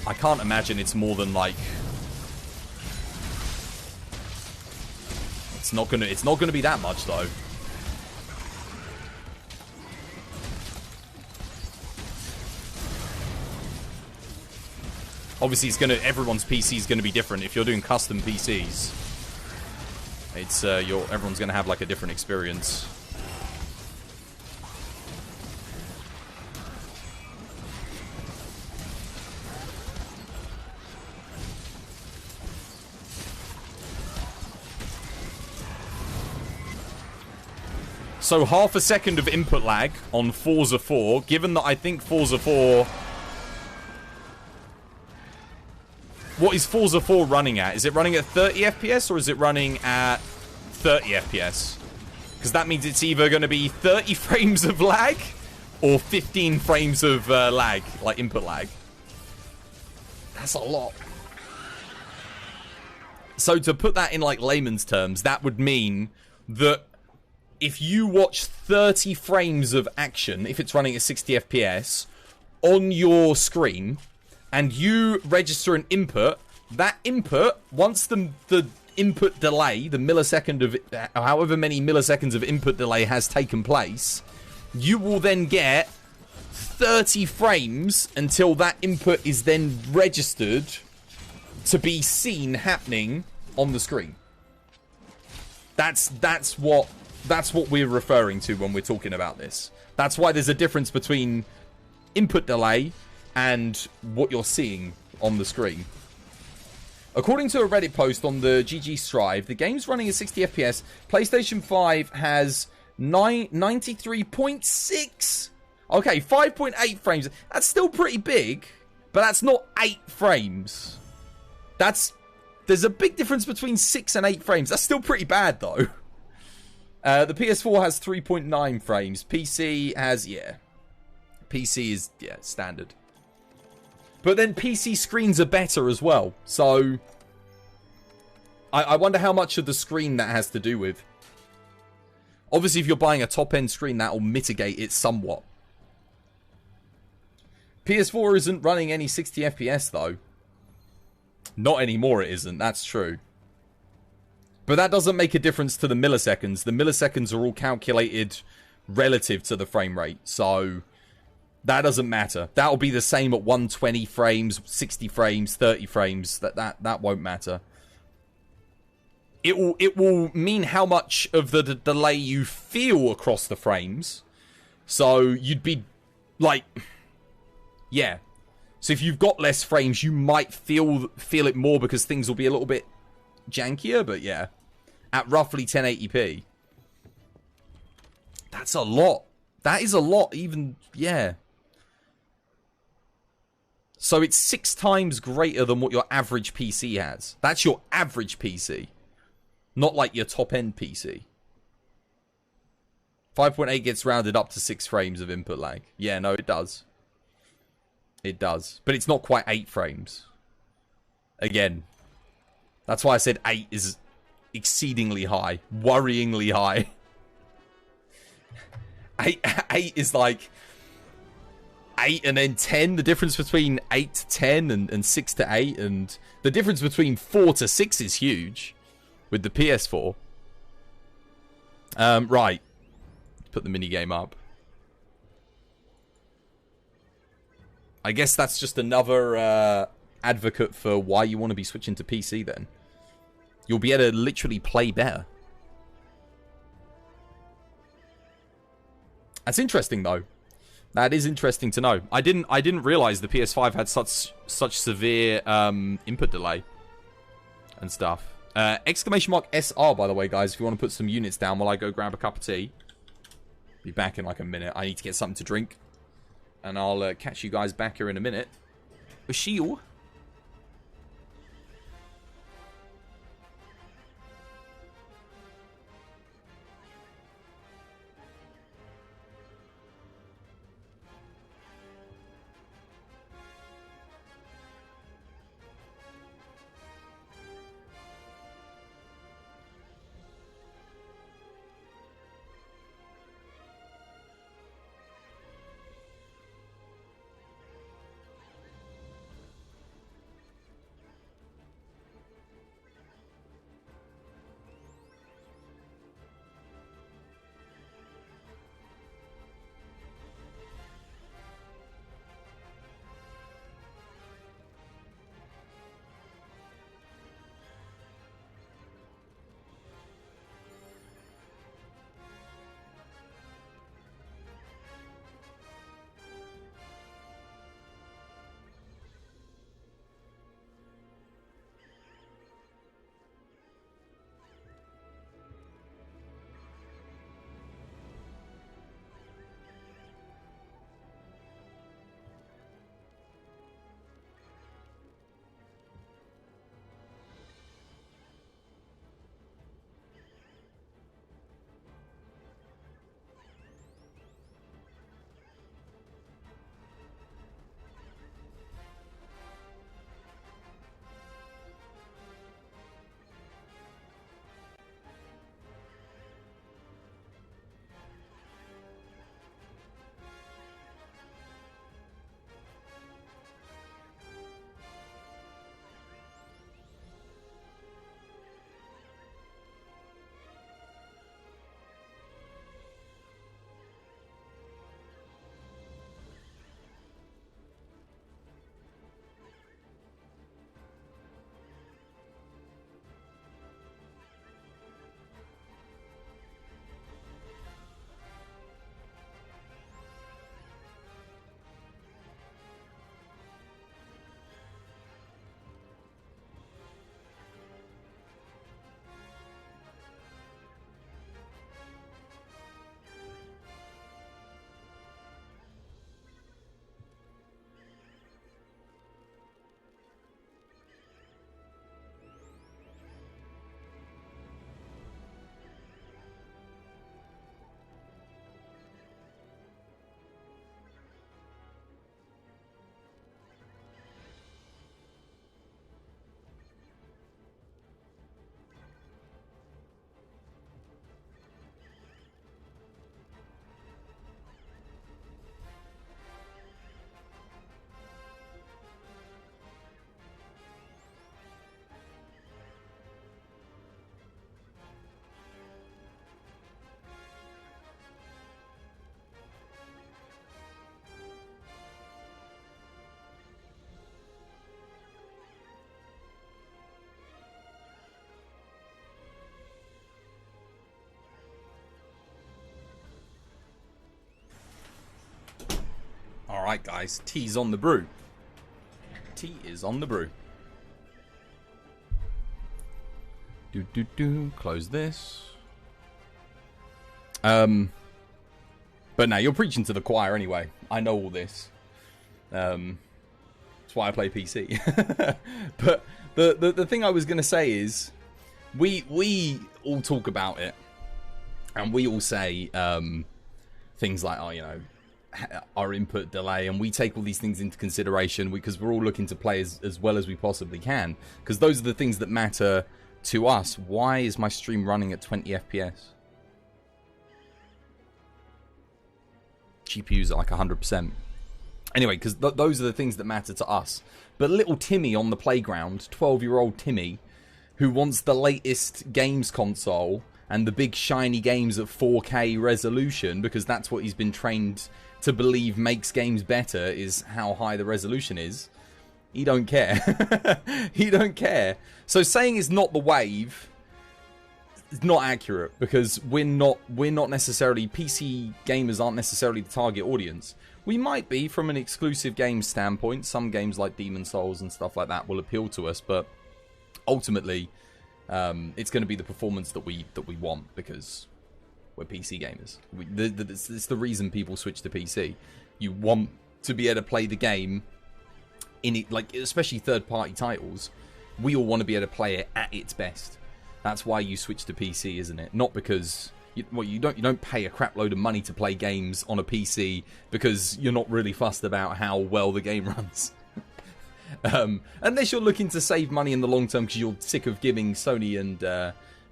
I can't imagine it's more than, like... It's not gonna be that much though. Obviously, everyone's PC is gonna be different. If you're doing custom PCs, it's everyone's gonna have like a different experience. So half a second of input lag on Forza 4, given that I think Forza 4... What is Forza 4 running at? Is it running at 30 FPS or is it running at 30 FPS? Because that means it's either going to be 30 frames of lag or 15 frames of lag, like input lag. That's a lot. So to put that in like layman's terms, that would mean that if you watch 30 frames of action, if it's running at 60 FPS, on your screen, and you register an input, that input, once the input delay, the millisecond of, however many milliseconds of input delay has taken place, you will then get 30 frames until that input is then registered to be seen happening on the screen. That's what we're referring to when we're talking about this. That's why there's a difference between input delay and what you're seeing on the screen. According to a Reddit post on the GG Strive, the game's running at 60 FPS. PlayStation 5 has 93.6. Okay, 5.8 frames. That's still pretty big, but that's not 8 frames. There's a big difference between 6 and 8 frames. That's still pretty bad, though. The PS4 has 3.9 frames. PC has, PC is, standard. But then PC screens are better as well. So, I wonder how much of the screen that has to do with. Obviously, if you're buying a top-end screen, that will mitigate it somewhat. PS4 isn't running any 60 FPS, though. Not anymore, it isn't. That's true. But that doesn't make a difference to the milliseconds. The milliseconds are all calculated relative to the frame rate. So, that doesn't matter. That'll be the same at 120 frames, 60 frames, 30 frames. That won't matter. It will mean how much of the delay you feel across the frames. So, you'd be, like... Yeah. So if you've got less frames, you might feel it more because things will be a little bit jankier. But yeah, at roughly 1080p. That's a lot. That is a lot, even, yeah. So it's 6 times greater than what your average PC has. That's your average PC. Not like your top-end PC. 5.8 gets rounded up to 6 frames of input lag. Yeah, no, it does. It does. But it's not quite 8 frames. Again. That's why I said 8 is exceedingly high. Worryingly high. 8 is like 8 and then 10. The difference between 8 to 10 and 6 to 8. And the difference between 4 to 6 is huge with the PS4. Right. Put the minigame up. I guess that's just another advocate for why you want to be switching to PC then. You'll be able to literally play better. That's interesting though. That is interesting to know. I didn't realize the PS5 had such severe input delay and stuff. Exclamation mark SR, by the way, guys, if you want to put some units down while I go grab a cup of tea. Be back in like a minute. I need to get something to drink. And I'll catch you guys back here in a minute. Shield. Alright guys, tea's on the brew. Tea is on the brew. Close this. But now you're preaching to the choir anyway. I know all this. That's why I play PC. But the thing I was going to say is, we all talk about it, and we all say things like, oh, you know, our input delay, and we take all these things into consideration because we're all looking to play as well as we possibly can, because those are the things that matter to us. Why is my stream running at 20 FPS? GPUs are like 100%. Anyway, because those are the things that matter to us. But little Timmy on the playground, 12-year-old Timmy, who wants the latest games console and the big shiny games at 4K resolution, because that's what he's been trained to believe makes games better, is how high the resolution is. He don't care. He don't care. So saying it's not the wave is not accurate, because we're not necessarily, PC gamers aren't necessarily the target audience. We might be from an exclusive game standpoint. Some games like Demon Souls and stuff like that will appeal to us, but ultimately it's going to be the performance that we want, because we're PC gamers. It's the reason people switch to PC. You want to be able to play the game in it, like especially third-party titles. We all want to be able to play it at its best. That's why you switch to PC, isn't it? Not because you don't pay a crap load of money to play games on a PC because you're not really fussed about how well the game runs. Unless you're looking to save money in the long term because you're sick of giving Sony and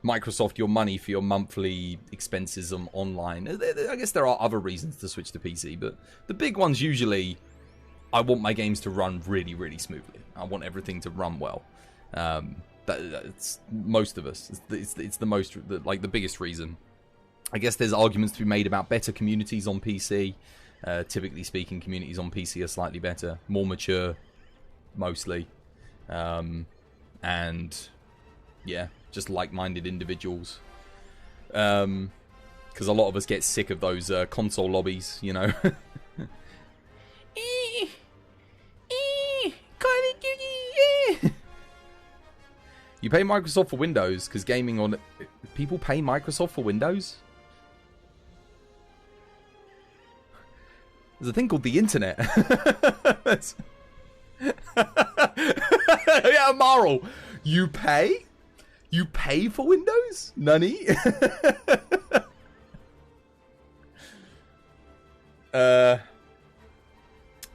Microsoft your money for your monthly expenses online. I guess there are other reasons to switch to PC, but the big ones usually, I want my games to run really, really smoothly. I want everything to run well. That's most of us. It's the biggest reason. I guess there's arguments to be made about better communities on PC. Typically speaking, communities on PC are slightly better, more mature, mostly, and yeah, just like-minded individuals. Because a lot of us get sick of those console lobbies, you know. Call of Duty. You pay Microsoft for Windows because gaming on... People pay Microsoft for Windows? There's a thing called the internet. Yeah, moral. You pay? You pay for Windows? Nani?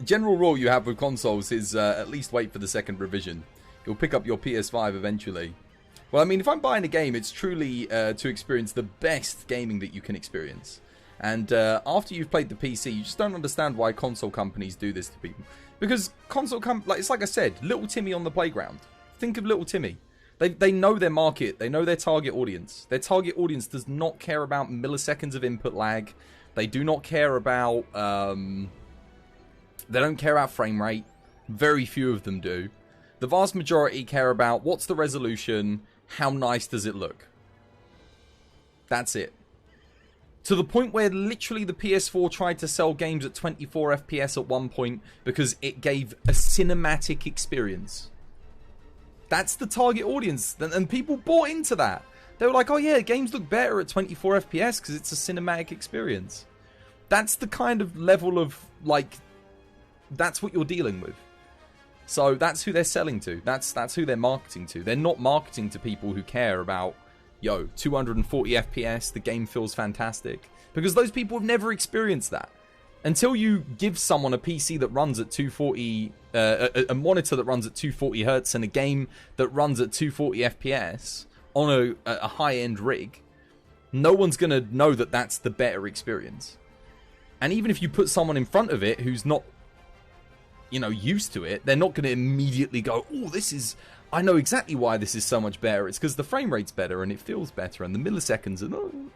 General rule you have with consoles is at least wait for the second revision. You'll pick up your PS5 eventually. Well, I mean, if I'm buying a game, it's truly to experience the best gaming that you can experience. And after you've played the PC, you just don't understand why console companies do this to people. Because it's like I said, little Timmy on the playground. Think of little Timmy. They know their market. They know their target audience. Their target audience does not care about milliseconds of input lag. They do not care about... they don't care about frame rate. Very few of them do. The vast majority care about what's the resolution, how nice does it look. That's it. To the point where literally the PS4 tried to sell games at 24 FPS at one point because it gave a cinematic experience. That's the target audience, and people bought into that. They were like, oh yeah, games look better at 24 FPS because it's a cinematic experience. That's the kind of level of, like, that's what you're dealing with. So that's who they're selling to. That's who they're marketing to. They're not marketing to people who care about, yo, 240 FPS, the game feels fantastic. Because those people have never experienced that. Until you give someone a PC that runs at 240, a monitor that runs at 240 Hz and a game that runs at 240 FPS on a high-end rig, no one's going to know that that's the better experience. And even if you put someone in front of it who's not, you know, used to it, they're not going to immediately go, oh, I know exactly why this is so much better. It's because the frame rate's better and it feels better and the milliseconds are... Oh,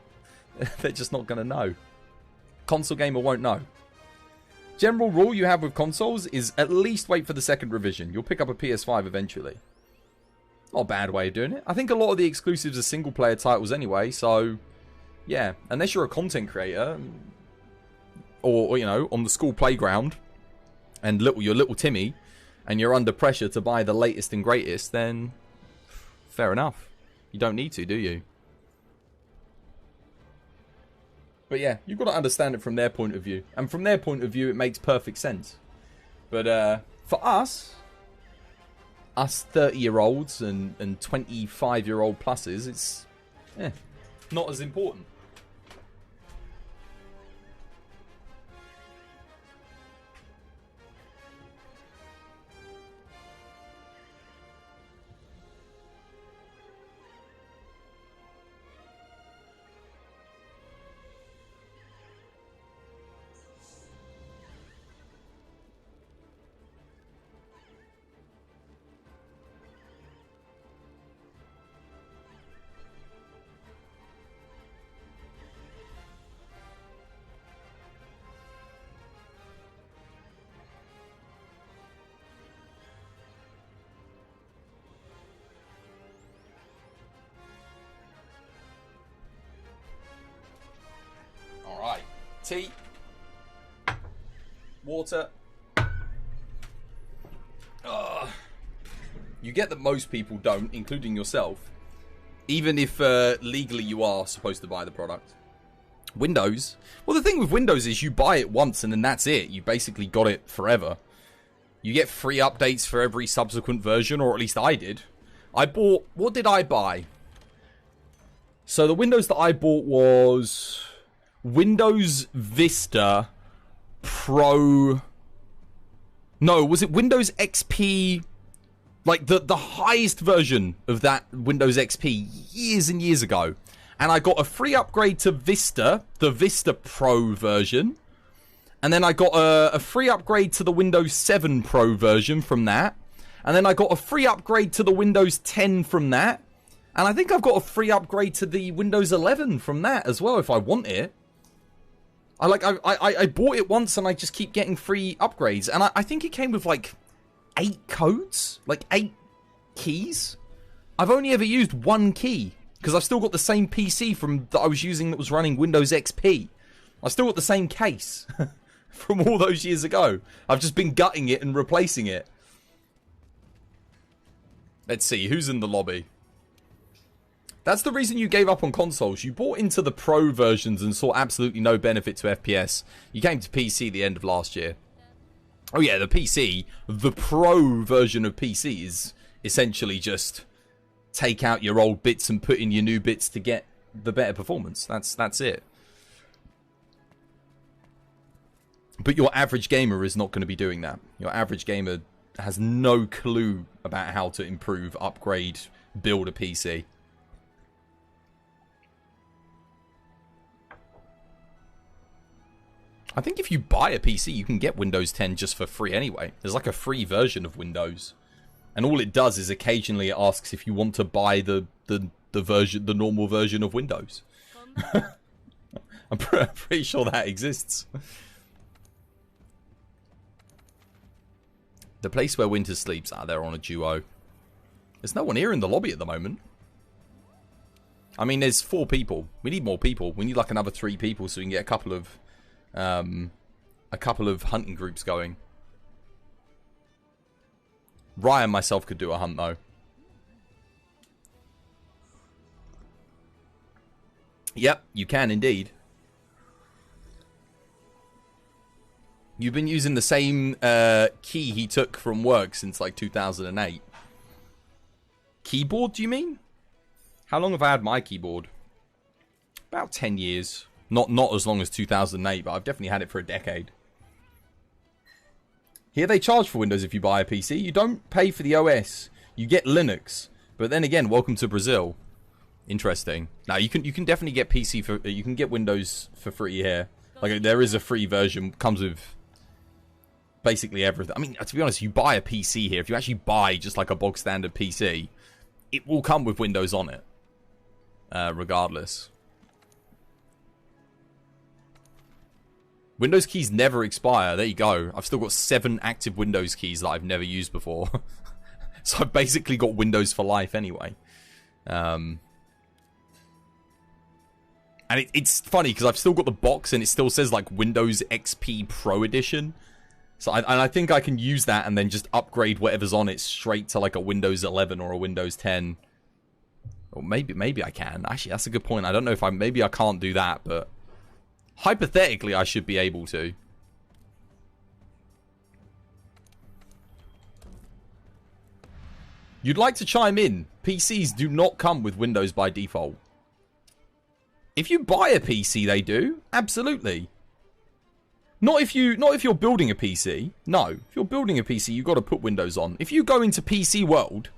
they're just not going to know. Console gamer won't know. General rule you have with consoles is at least wait for the second revision. You'll pick up a PS5 eventually. Not a bad way of doing it. I think a lot of the exclusives are single-player titles anyway, so... Yeah, unless you're a content creator, or you know, on the school playground, and you're little Timmy, and you're under pressure to buy the latest and greatest, then fair enough. You don't need to, do you? But yeah, you've got to understand it from their point of view. And from their point of view, it makes perfect sense. But for us 30-year-olds and 25-year-old pluses, it's not as important. Alright, tea, water. You get that most people don't, including yourself, even if legally you are supposed to buy the product. Windows, well, the thing with Windows is you buy it once and then that's it. You basically got it forever. You get free updates for every subsequent version, or at least I did. I bought, what did I buy? So the Windows that I bought was Windows Vista Pro. No, was it Windows XP? Like the highest version of that Windows XP years and years ago. And I got a free upgrade to Vista, the Vista Pro version. And then I got a free upgrade to the Windows 7 Pro version from that. And then I got a free upgrade to the Windows 10 from that. And I think I've got a free upgrade to the Windows 11 from that as well if I want it. I bought it once and I just keep getting free upgrades. And I think it came with like 8 codes, like 8 keys. I've only ever used 1 key because I've still got the same PC from that I was using that was running Windows XP. I still got the same case from all those years ago. I've just been gutting it and replacing it. Let's see, who's in the lobby? That's the reason you gave up on consoles. You bought into the Pro versions and saw absolutely no benefit to FPS. You came to PC the end of last year. Oh yeah, the PC, the Pro version of PC is essentially just take out your old bits and put in your new bits to get the better performance. That's it. But your average gamer is not going to be doing that. Your average gamer has no clue about how to improve, upgrade, build a PC. I think if you buy a PC, you can get Windows 10 just for free anyway. There's like a free version of Windows. And all it does is occasionally it asks if you want to buy the normal version of Windows. I'm pretty sure that exists. The place where Winter sleeps. Ah, they're on a duo. There's no one here in the lobby at the moment. I mean, there's 4 people. We need more people. We need like another 3 people so we can get a couple of hunting groups going. Ryan and myself could do a hunt though. Yep, you can indeed. You've been using the same key he took from work since like 2008. Keyboard, do you mean? How long have I had my keyboard? About 10 years. Not as long as 2008, but I've definitely had it for a decade. Here they charge for Windows if you buy a PC. You don't pay for the OS. You get Linux. But then again, welcome to Brazil. Interesting. Now you can definitely get PC for you can get Windows for free here. Like there is a free version, comes with basically everything. I mean, to be honest, you buy a PC here. If you actually buy just like a bog standard PC, it will come with Windows on it. Regardless. Windows keys never expire. There you go. I've still got 7 active Windows keys that I've never used before. So I've basically got Windows for life anyway. And it's funny because I've still got the box and it still says like Windows XP Pro Edition. So I think I can use that and then just upgrade whatever's on it straight to like a Windows 11 or a Windows 10. Or maybe I can. Actually, that's a good point. I don't know if maybe I can't do that, but hypothetically I should be able to. You'd like to chime in. PCs do not come with Windows by default. If you buy a PC, they do. Absolutely. Not if you're building a PC. No. If you're building a PC, you've got to put Windows on. If you go into PC World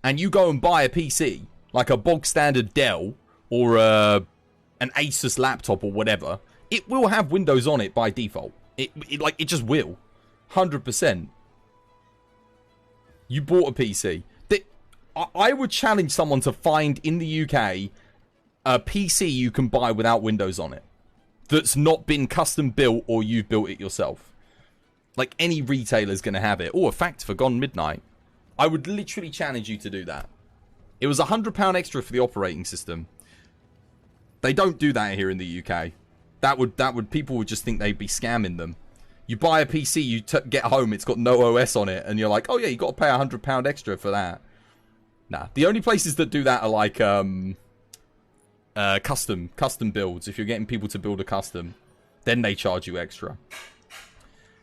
and you go and buy a PC, like a bog standard Dell or an Asus laptop or whatever, it will have Windows on it by default. It just will. 100%. You bought a PC. I would challenge someone to find in the UK a PC you can buy without Windows on it. That's not been custom built or you've built it yourself. Like any retailer's going to have it. Oh, a fact for Gone Midnight. I would literally challenge you to do that. It was £100 extra for the operating system. They don't do that here in the UK. People would just think they'd be scamming them. You buy a PC, you get home, it's got no OS on it, and you're like, oh yeah, you got to pay £100 extra for that. Nah, the only places that do that are like custom builds. If you're getting people to build a custom, then they charge you extra.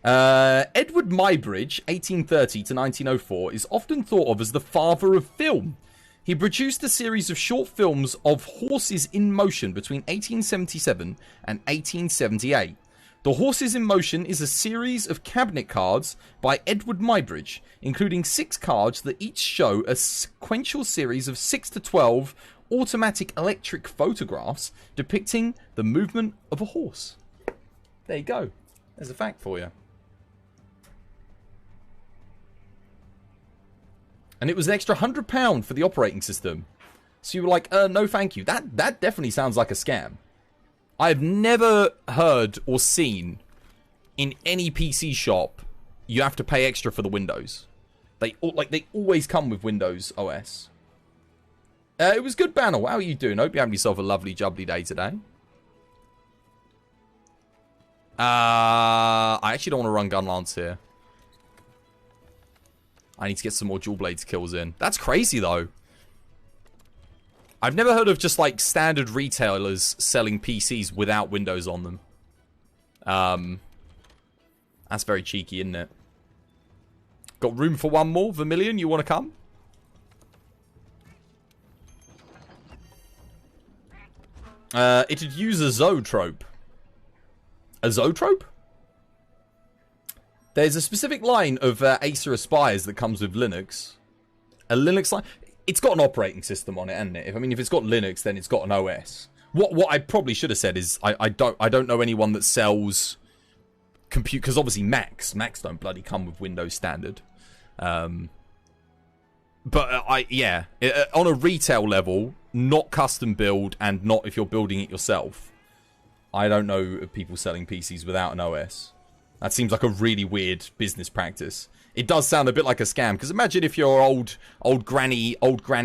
Edward Muybridge, 1830 to 1904, is often thought of as the father of film. He produced a series of short films of horses in motion between 1877 and 1878. The Horses in Motion is a series of cabinet cards by Edward Muybridge, including 6 cards that each show a sequential series of 6 to 12 automatic electric photographs depicting the movement of a horse. There you go. There's a fact for you. And it was an extra £100 for the operating system. So you were like, no thank you. That definitely sounds like a scam. I've never heard or seen in any PC shop you have to pay extra for the Windows. They always come with Windows OS. It was good, Banner. How are you doing? Hope you're having yourself a lovely, jubbly day today. I actually don't want to run Gun Lance here. I need to get some more Dual Blades kills in. That's crazy, though. I've never heard of just, like, standard retailers selling PCs without Windows on them. That's very cheeky, isn't it? Got room for one more? Vermilion, you want to come? It'd use a Zoetrope. A Zoetrope? There's a specific line of Acer Aspires that comes with Linux. A Linux line... It's got an operating system on it, hasn't it? If it's got Linux, then it's got an OS. What I probably should have said is I don't know anyone that sells compute, because obviously Macs don't bloody come with Windows standard. On a retail level, not custom build and not if you're building it yourself. I don't know of people selling PCs without an OS. That seems like a really weird business practice. It does sound a bit like a scam, because imagine if you're old granny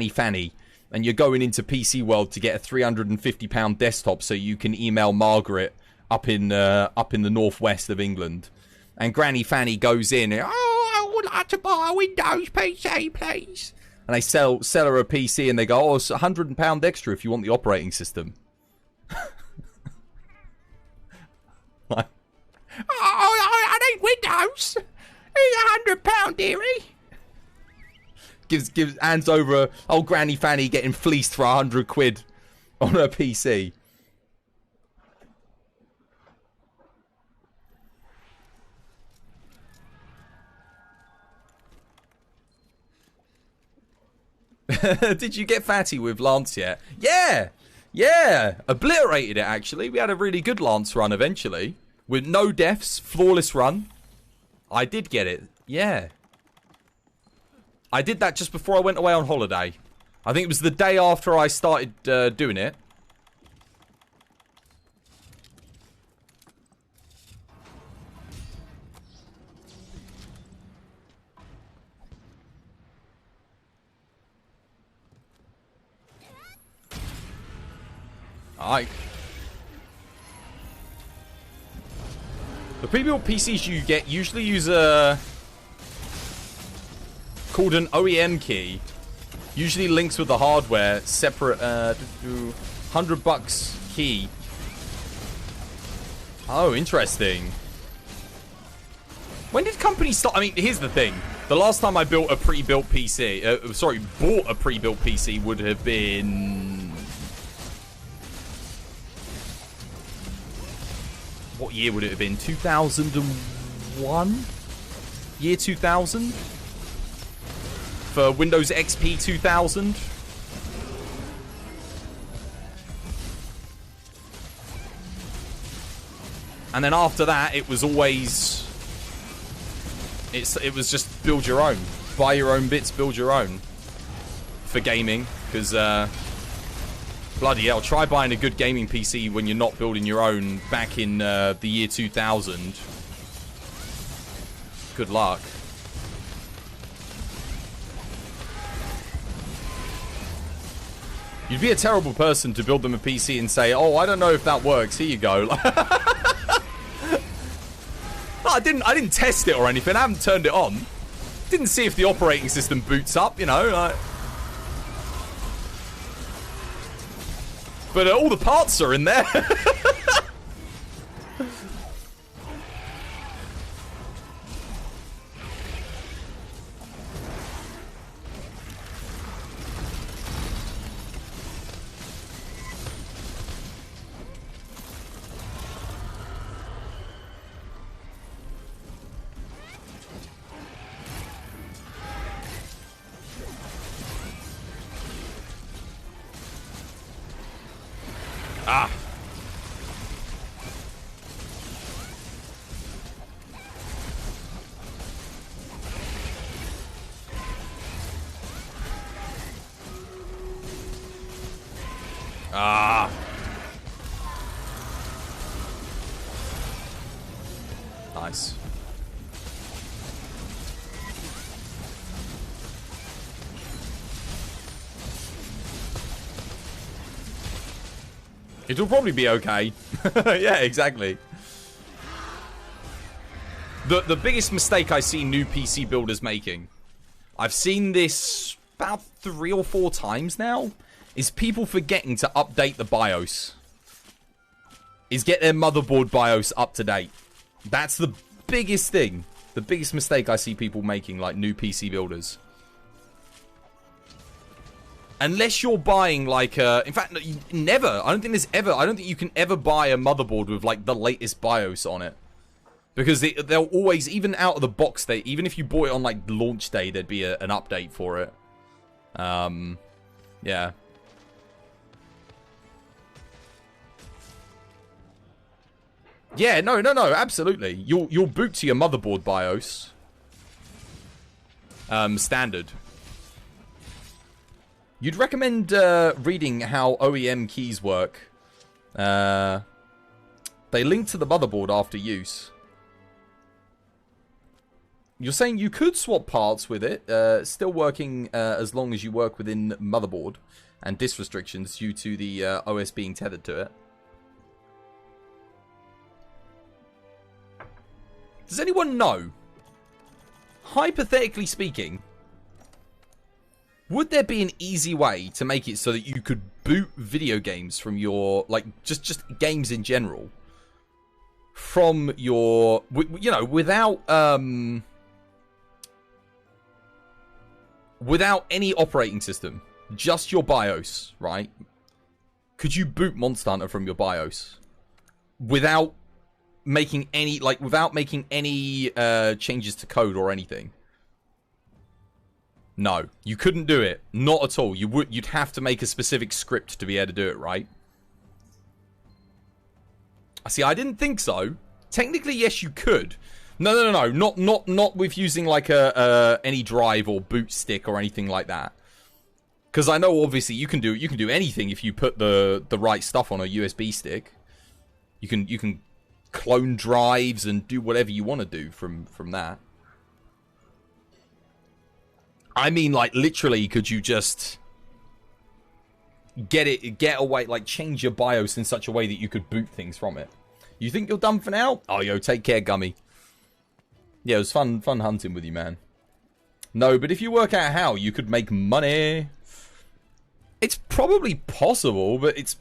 Fanny, and you're going into PC World to get a £350 desktop so you can email Margaret up in the northwest of England, and Granny Fanny goes in, and, I would like to buy a Windows PC, please. And they sell her a PC, and they go, it's £100 extra if you want the operating system. Like, I need Windows. It's £100, dearie. Gives hands over old Granny Fanny getting fleeced for £100 on her PC. Did you get fatty with Lance yet? Yeah, obliterated it actually. We had a really good Lance run eventually with no deaths, flawless run. I did get it. Yeah. I did that just before I went away on holiday. I think it was the day after I started doing it. The pre-built PCs you get usually use a called an OEM key. Usually links with the hardware, separate, $100 key. Oh, interesting. When did companies start? I mean, here's the thing. The last time I built a pre-built PC, bought a pre-built PC would have been... What year would it have been? 2001? Year 2000? For Windows XP 2000? And then after that, it was always... It was just build your own. Buy your own bits, build your own. For gaming. Because, bloody hell, try buying a good gaming PC when you're not building your own back in the year 2000. Good luck. You'd be a terrible person to build them a PC and say, oh, I don't know if that works. Here you go. I didn't test it or anything. I haven't turned it on. Didn't see if the operating system boots up, you know. Like... But all the parts are in there. Nice. It'll probably be okay. Yeah, exactly. The biggest mistake I see new PC builders making, I've seen this about 3 or 4 times now, is people forgetting to update the BIOS. Is get their motherboard BIOS up to date. That's the biggest thing. The biggest mistake I see people making, like new PC builders. Unless you're buying like in fact, never. I don't think you can ever buy a motherboard with like the latest BIOS on it. Because they'll always, even out of the box, even if you bought it on like launch day, there'd be an update for it. Yeah. Yeah, no, absolutely. You'll boot to your motherboard BIOS. Standard. You'd recommend reading how OEM keys work. They link to the motherboard after use. You're saying you could swap parts with it, still working as long as you work within motherboard and disk restrictions due to the OS being tethered to it. Does anyone know, hypothetically speaking, would there be an easy way to make it so that you could boot video games from your, like, just games in general, from your, you know, without any operating system, just your BIOS, right? Could you boot Monster Hunter from your BIOS without making any, changes to code or anything? No, you couldn't do it. Not at all. You'd have to make a specific script to be able to do it, right? See, I didn't think so. Technically, yes, you could. No. Not with using like any drive or boot stick or anything like that. Because I know obviously you can do anything if you put the right stuff on a USB stick. You can clone drives and do whatever you want to do from that. I mean, like, literally, could you just get away, like, change your BIOS in such a way that you could boot things from it? You think you're done for now? Oh, yo, take care, Gummy. Yeah, it was fun hunting with you, man. No, but if you work out how, you could make money. It's probably possible, but it's...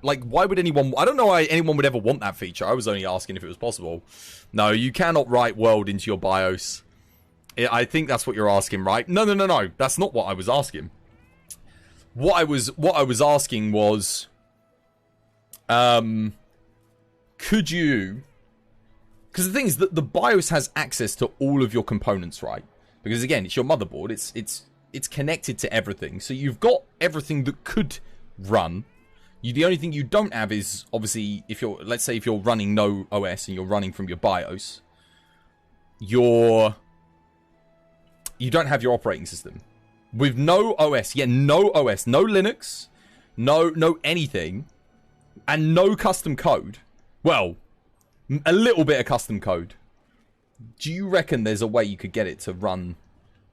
Like, why would anyone... I don't know why anyone would ever want that feature. I was only asking if it was possible. No, you cannot write world into your BIOS. I think that's what you're asking, right? No. That's not what I was asking. What I was asking was... could you... Because the thing is that the BIOS has access to all of your components, right? Because again, it's your motherboard. It's connected to everything. So you've got everything that could run. The only thing you don't have is, obviously, if you're... Let's say if you're running no OS and you're running from your BIOS, you don't have your operating system. With no OS, no OS, no Linux, no anything, and no custom code. Well, a little bit of custom code. Do you reckon there's a way you could get it to run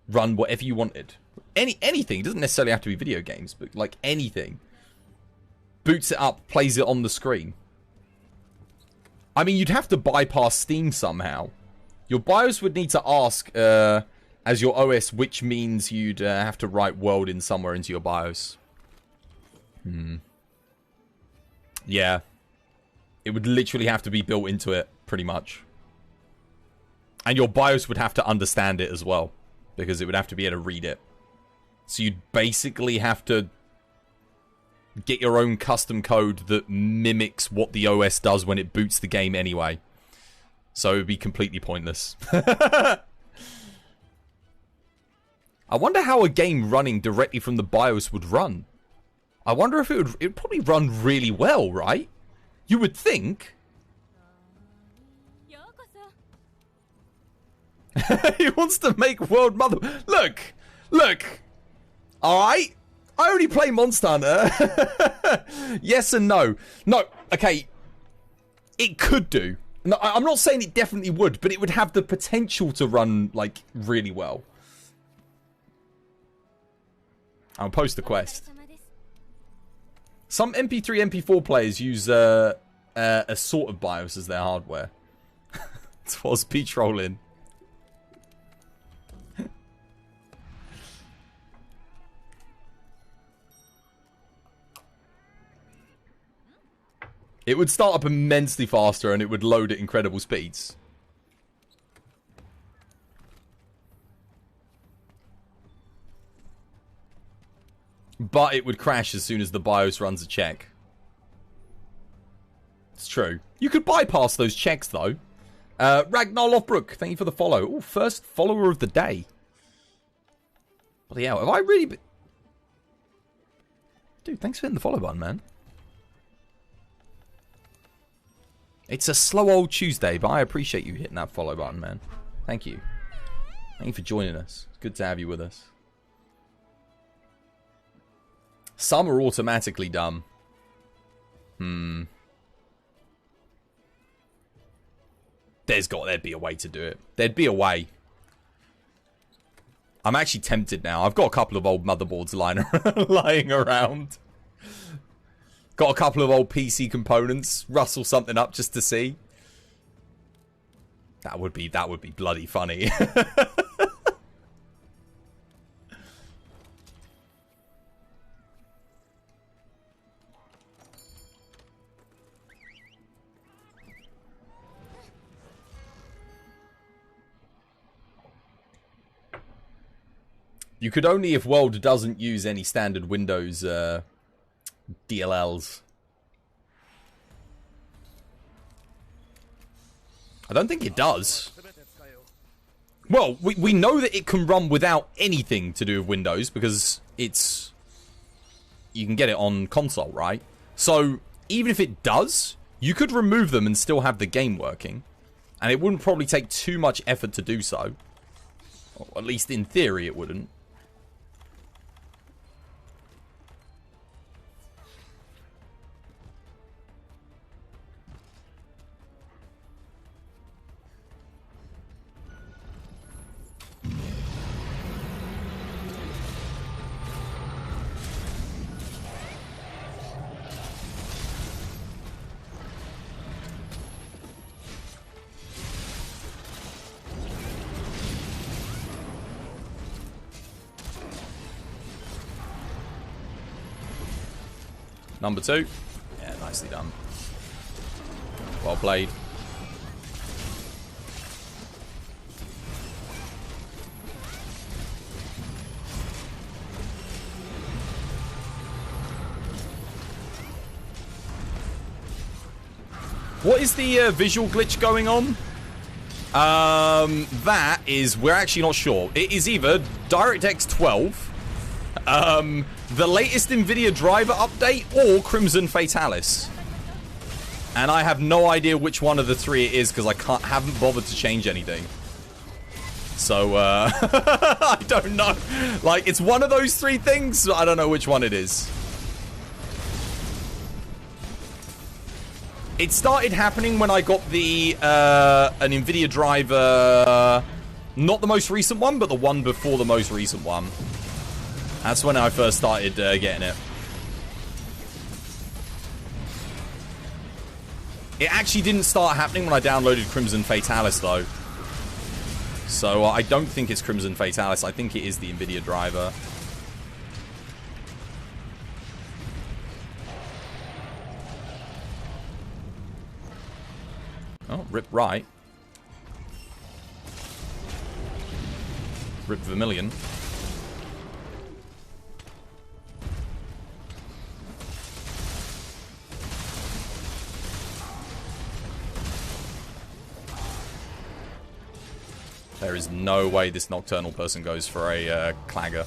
whatever you wanted? Anything. It doesn't necessarily have to be video games, but like anything. Boots it up, plays it on the screen. I mean, you'd have to bypass Steam somehow. Your BIOS would need to ask, as your OS, which means you'd have to write world in somewhere into your BIOS. Yeah. It would literally have to be built into it, pretty much. And your BIOS would have to understand it as well, because it would have to be able to read it. So you'd basically have to get your own custom code that mimics what the OS does when it boots the game anyway. So it would be completely pointless. I wonder how a game running directly from the BIOS would run. I wonder if it would probably run really well, right? You would think. He wants to make World Mother... Look! Alright? I only play Monster Hunter. Yes and no. No, okay. It could do. No, I'm not saying it definitely would, but it would have the potential to run, like, really well. I'll post the quest. Some MP3, MP4 players use a sort of BIOS as their hardware. It was B-trolling. It would start up immensely faster and it would load at incredible speeds. But it would crash as soon as the BIOS runs a check. It's true. You could bypass those checks, though. Ragnar Lofbrook, thank you for the follow. Oh, first follower of the day. Bloody hell, have I really been... Dude, thanks for hitting the follow button, man. It's a slow old Tuesday, but I appreciate you hitting that follow button, man. Thank you. Thank you for joining us. It's good to have you with us. Some are automatically dumb. There'd be a way to do it. There'd be a way. I'm actually tempted now. I've got a couple of old motherboards lying around. Got a couple of old PC components. Rustle something up just to see. That would be bloody funny. You could only if World doesn't use any standard Windows DLLs. I don't think it does. Well, we know that it can run without anything to do with Windows because it's... You can get it on console, right? So, even if it does, you could remove them and still have the game working. And it wouldn't probably take too much effort to do so. Or at least in theory it wouldn't. Number 2. Yeah, nicely done. Well played. What is the visual glitch going on? That is, we're actually not sure. It is either DirectX 12, the latest NVIDIA driver update, or Crimson Fatalis. And I have no idea which one of the 3 it is because I haven't bothered to change anything. So, I don't know. Like, it's one of those 3 things. I don't know which one it is. It started happening when I got the, an NVIDIA driver, not the most recent one, but the one before the most recent one. That's when I first started getting it. It actually didn't start happening when I downloaded Crimson Fatalis, though. So I don't think it's Crimson Fatalis. I think it is the NVIDIA driver. Oh, rip right. Rip Vermilion. There is no way this Nocturnal person goes for a Clagger.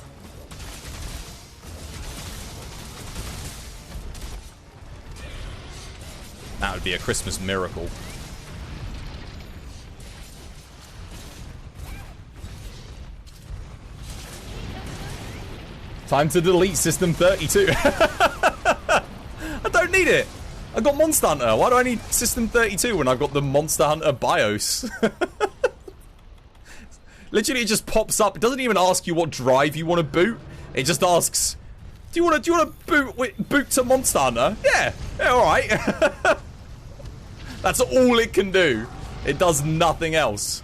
That would be a Christmas miracle. Time to delete System 32. I don't need it. I got Monster Hunter. Why do I need System 32 when I've got the Monster Hunter BIOS? Literally, it just pops up. It doesn't even ask you what drive you want to boot. It just asks, do you want to boot to Monster Hunter? Yeah, all right. That's all it can do. It does nothing else.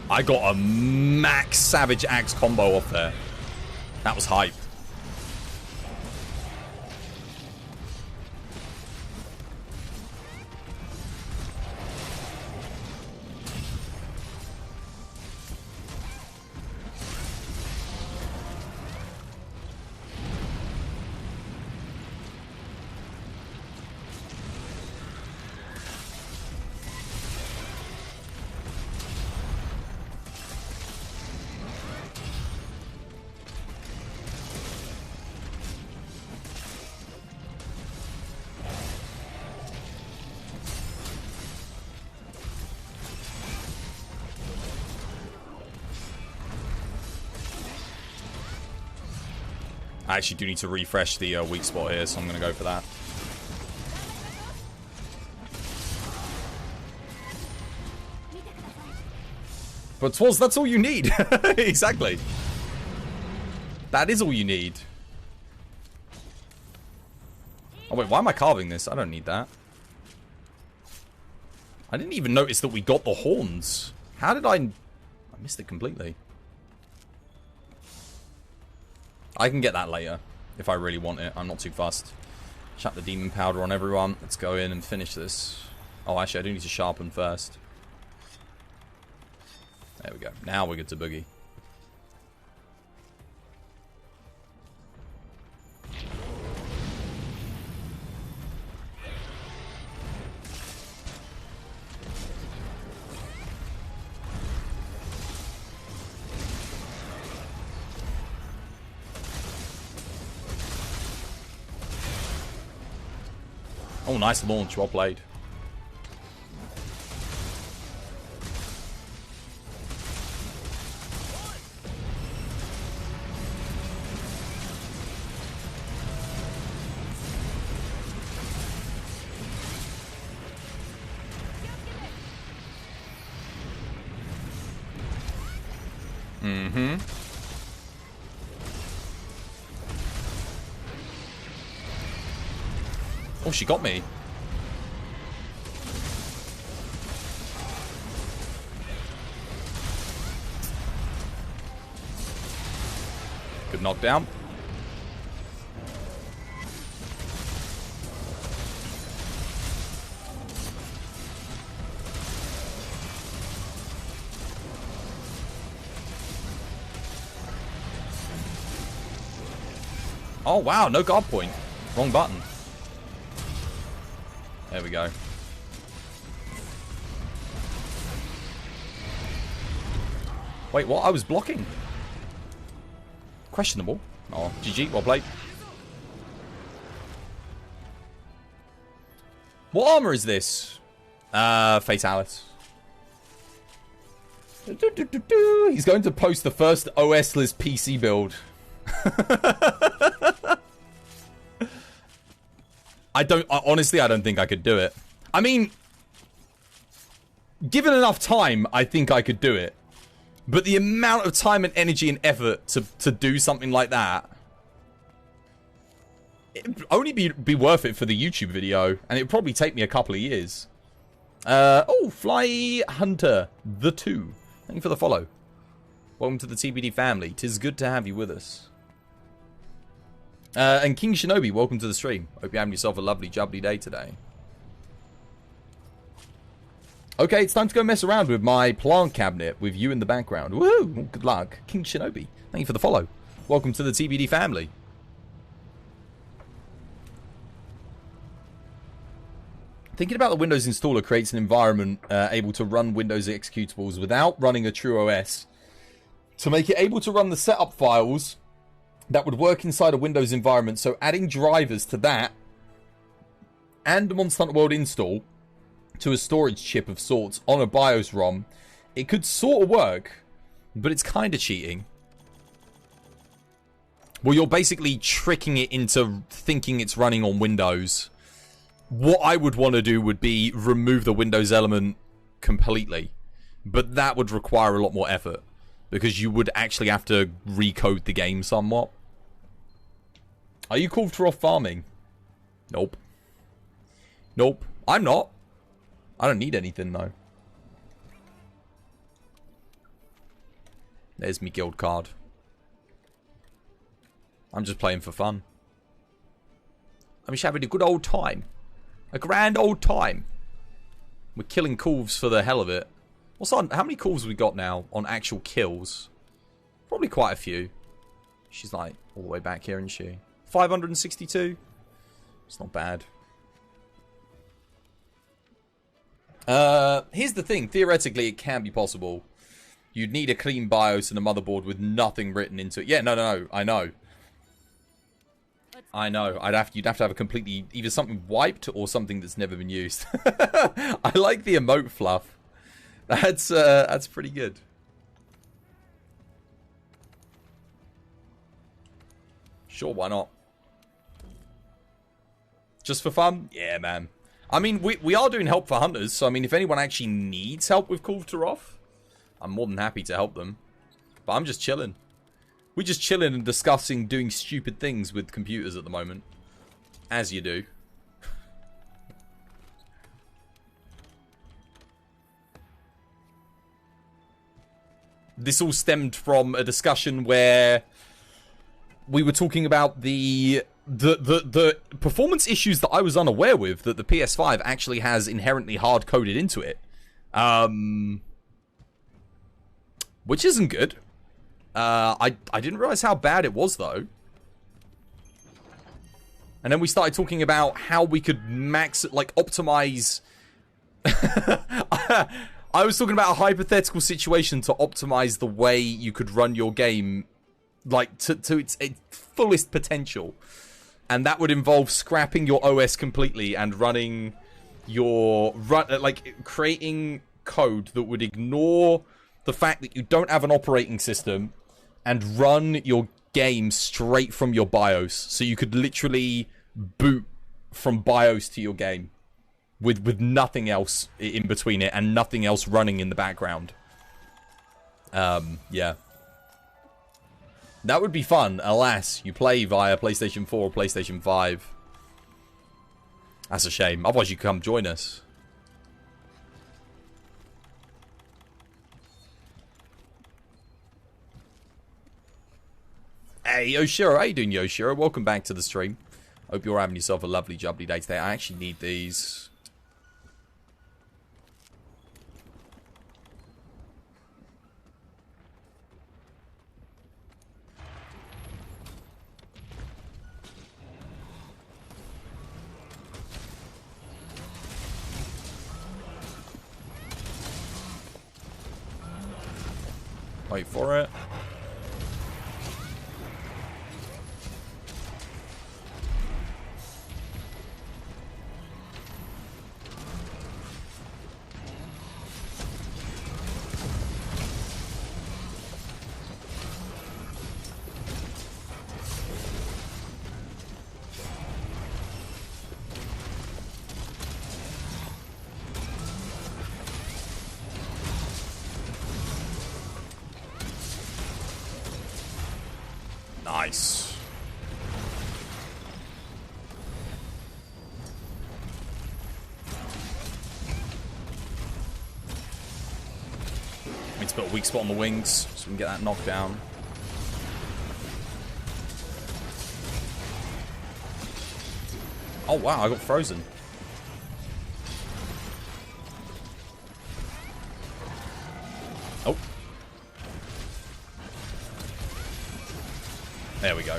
I got a max Savage Axe combo off there. That was hype. I actually do need to refresh the weak spot here, so I'm going to go for that. But Twaz, that's all you need. Exactly. That is all you need. Oh wait, why am I carving this? I don't need that. I didn't even notice that we got the horns. How did I missed it completely. I can get that later, if I really want it. I'm not too fussed. Chuck the demon powder on everyone. Let's go in and finish this. Oh, actually, I do need to sharpen first. There we go. Now we're good to boogie. Oh, nice launch. Well played. Mm-hmm. Oh, she got me. Good knockdown. Oh, wow. No guard point. Wrong button. There we go. Wait, what? I was blocking. Questionable. Oh, GG. Well played. What armor is this? Fatalis. He's going to post the first OS-less PC build. Honestly, I don't think I could do it. I mean, given enough time, I think I could do it. But the amount of time and energy and effort to do something like that, it'd only be worth it for the YouTube video, and it'd probably take me a couple of years. Oh, Fly Hunter the 2. Thank you for the follow. Welcome to the TBD family. 'Tis good to have you with us. And King Shinobi, welcome to the stream. Hope you're having yourself a lovely, jubbly day today. Okay, it's time to go mess around with my plant cabinet with you in the background. Woo! Good luck. King Shinobi, thank you for the follow. Welcome to the TBD family. Thinking about the Windows installer creates an environment able to run Windows executables without running a true OS. To make it able to run the setup files that would work inside a Windows environment, so adding drivers to that and a Monster Hunter World install to a storage chip of sorts on a BIOS ROM, it could sort of work, but it's kind of cheating. Well, you're basically tricking it into thinking it's running on Windows. What I would want to do would be remove the Windows element completely, but that would require a lot more effort, because you would actually have to recode the game somewhat. Are you called for off farming? Nope. Nope. I'm not. I don't need anything, though. There's me guild card. I'm just playing for fun. I'm just having a good old time. A grand old time. We're killing calves for the hell of it. What's on? How many calves have we got now on actual kills? Probably quite a few. She's like all the way back here, isn't she? 562. It's not bad. Here's the thing. Theoretically, it can be possible. You'd need a clean BIOS and a motherboard with nothing written into it. Yeah, no. I know. You'd have to have a completely either something wiped or something that's never been used. I like the emote fluff. That's pretty good. Sure, why not? Just for fun? Yeah, man. I mean, we are doing help for hunters, so I mean, if anyone actually needs help with Kulturov, I'm more than happy to help them. But I'm just chilling. We're just chilling and discussing doing stupid things with computers at the moment. As you do. This all stemmed from a discussion where we were talking about the performance issues that I was unaware with that the PS5 actually has inherently hard-coded into it. Which isn't good. I didn't realize how bad it was, though. And then we started talking about how we could optimize... I was talking about a hypothetical situation to optimize the way you could run your game, like, to its fullest potential. And that would involve scrapping your OS completely and running your... creating code that would ignore the fact that you don't have an operating system and run your game straight from your BIOS. So you could literally boot from BIOS to your game with nothing else in between it and nothing else running in the background. Yeah. That would be fun. Alas, you play via PlayStation 4 or PlayStation 5. That's a shame. Otherwise, you could come join us. Hey, Yoshiro. How you doing, Yoshiro? Welcome back to the stream. Hope you're having yourself a lovely, jubbly day today. I actually need these. Wait for it. Nice. Need to put a weak spot on the wings so we can get that knocked down. Oh wow, I got frozen. Oh. There we go.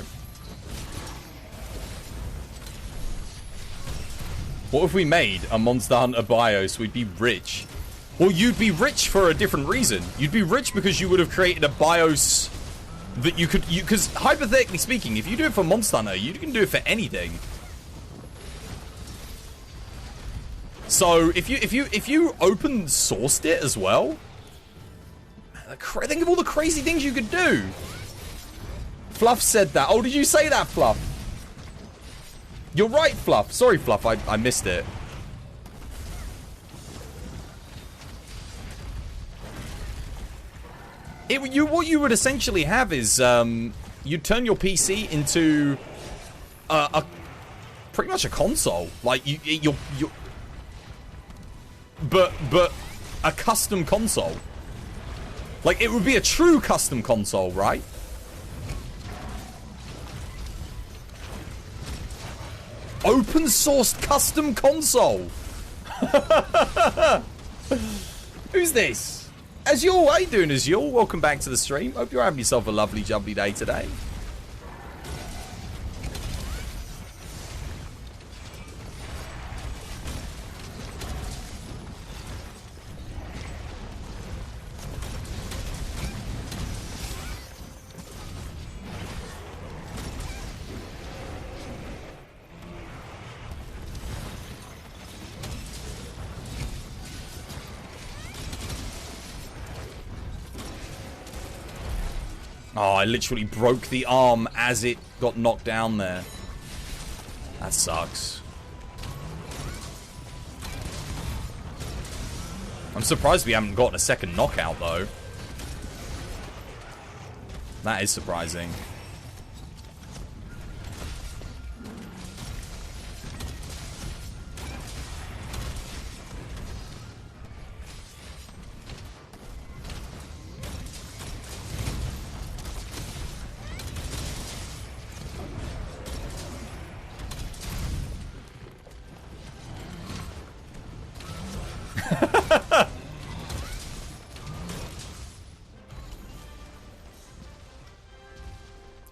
What if we made a Monster Hunter BIOS? We'd be rich. Well, you'd be rich for a different reason. You'd be rich because you would have created a BIOS that you could... Because, hypothetically speaking, if you do it for Monster Hunter, you can do it for anything. So, if you open sourced it as well... Think of all the crazy things you could do. Fluff said that. Oh, did you say that, Fluff? You're right, Fluff. Sorry, Fluff. I missed it. What you would essentially have is you turn your PC into pretty much a console. Like but a custom console. Like it would be a true custom console, right? Open sourced custom console. Who's this? Azul, how you doing, Azul? Welcome back to the stream. Hope you're having yourself a lovely, jubbly day today. Oh, I literally broke the arm as it got knocked down there. That sucks. I'm surprised we haven't gotten a second knockout, though. That is surprising.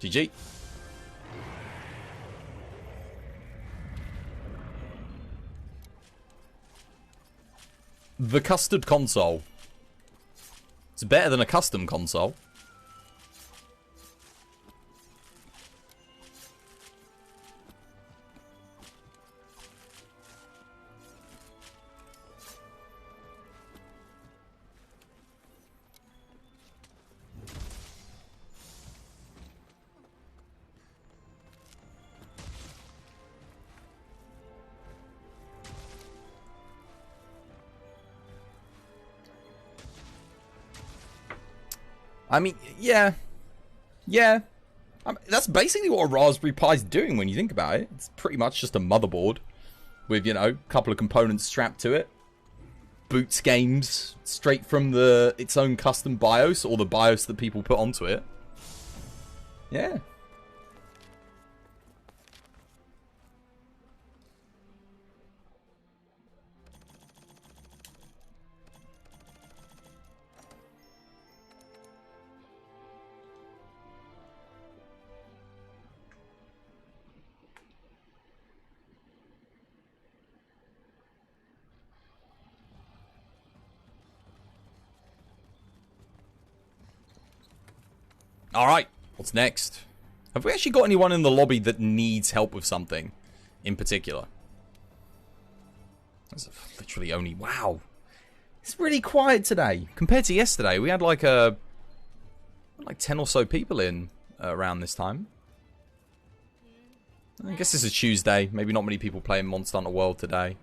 GG. The custard console. It's better than a custom console. I mean, yeah. Yeah. That's basically what a Raspberry Pi is doing when you think about it. It's pretty much just a motherboard with, you know, a couple of components strapped to it. Boots games straight from its own custom BIOS, or the BIOS that people put onto it. Yeah. Alright, what's next? Have we actually got anyone in the lobby that needs help with something in particular? There's literally only... Wow. It's really quiet today. Compared to yesterday, we had like 10 or so people in around this time. I guess this is Tuesday. Maybe not many people playing Monster Hunter World today.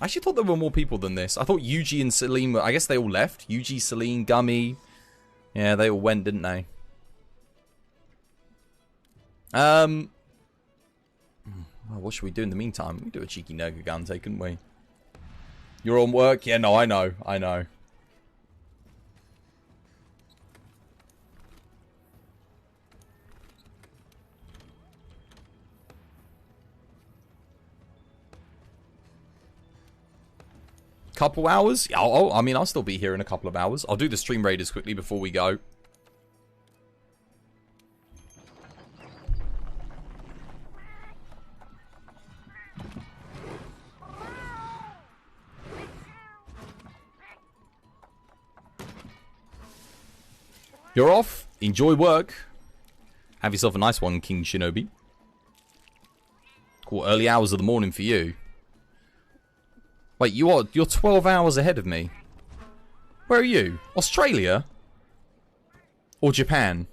I actually thought there were more people than this. I thought Yuji and Celine were... I guess they all left. Yuji, Celine, Gummy. Yeah, they all went, didn't they? Well, what should we do in the meantime? We can do a cheeky Nergigante, couldn't we? You're on work? Yeah, no, I know. I know. Couple hours? Oh, I mean, I'll still be here in a couple of hours. I'll do the stream raiders quickly before we go. You're off. Enjoy work. Have yourself a nice one, King Shinobi. Cool, early hours of the morning for you. Wait, you're 12 hours ahead of me. Where are you? Australia? Or Japan?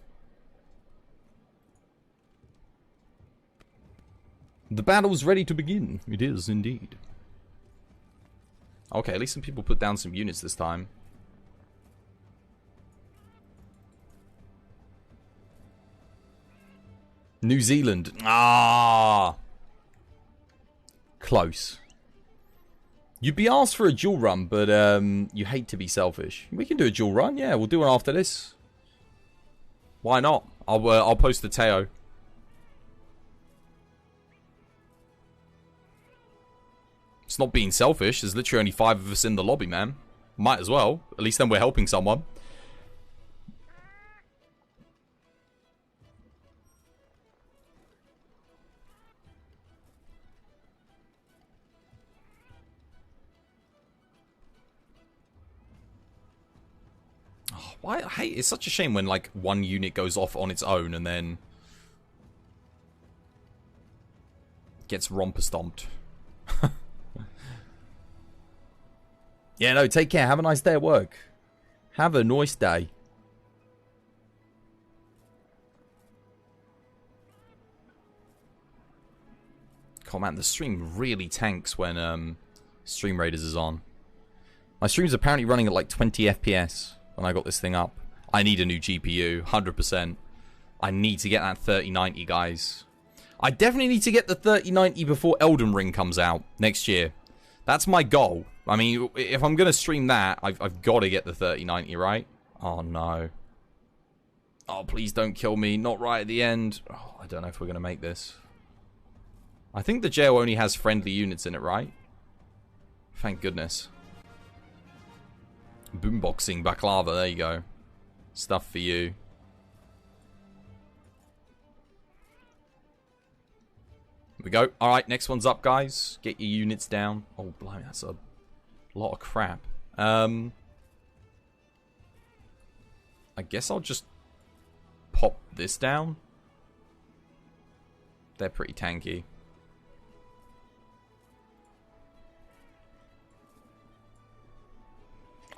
The battle's ready to begin. It is indeed. Okay, at least some people put down some units this time. New Zealand. Ah! Close. You'd be asked for a dual run, but you hate to be selfish. We can do a dual run, yeah. We'll do one after this. Why not? I'll post the Teo. It's not being selfish. There's literally only 5 of us in the lobby, man. Might as well. At least then we're helping someone. Why? Hey, it's such a shame when like one unit goes off on its own and then gets romper stomped. Yeah, no, take care. Have a nice day at work. Have a nice day. Oh man, the stream really tanks when Stream Raiders is on. My stream's apparently running at like 20 FPS when I got this thing up. I need a new GPU, 100%. I need to get that 3090, guys. I definitely need to get the 3090 before Elden Ring comes out next year. That's my goal. I mean, if I'm going to stream that, I've got to get the 3090, right? Oh, no. Oh, please don't kill me. Not right at the end. Oh, I don't know if we're going to make this. I think the jail only has friendly units in it, right? Thank goodness. Boomboxing, baklava, there you go. Stuff for you. Here we go. Alright, next one's up, guys. Get your units down. Oh, blimey, that's a lot of crap. I guess I'll just pop this down. They're pretty tanky.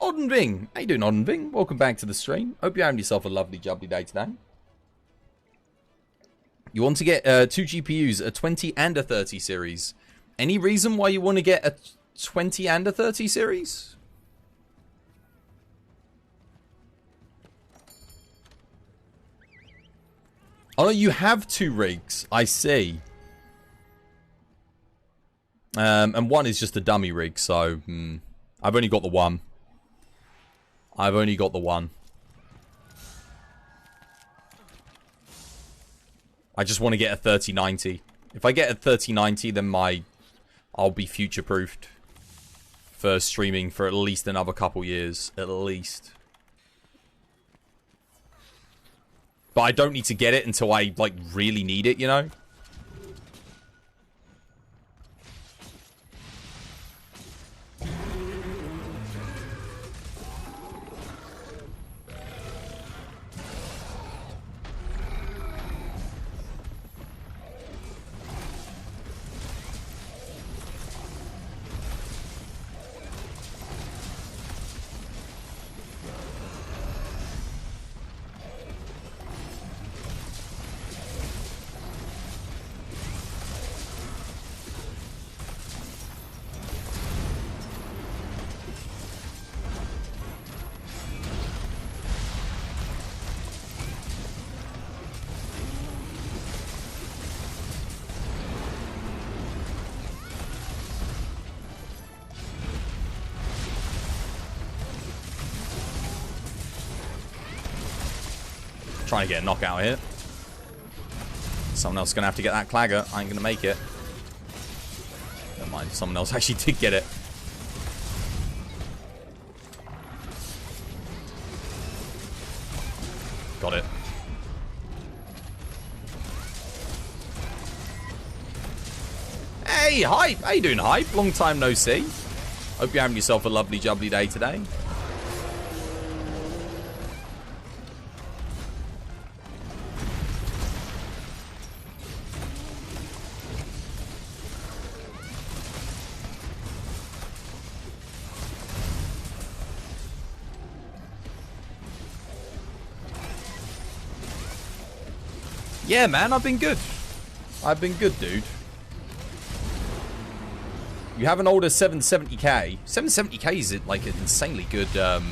Oddenving! How you doing, Oddenving? Welcome back to the stream. Hope you're having yourself a lovely, jubbly day today. You want to get 2 GPUs, a 20 and a 30 series. Any reason why you want to get a 20 and a 30 series? Oh, no, you have 2 rigs. I see. And one is just a dummy rig, so... I've only got the one. I've only got the one. I just want to get a 3090. If I get a 3090, then I'll be future-proofed for streaming for at least another couple years. At least. But I don't need to get it until I, like, really need it, you know? Trying to get a knockout here. Someone else is going to have to get that clagger. I ain't going to make it. Never mind, someone else actually did get it. Got it. Hey, Hype! How you doing, Hype? Long time no see. Hope you're having yourself a lovely jubbly day today. Yeah, man, I've been good. I've been good, dude. You have an older 770k. 770k is like an insanely good. I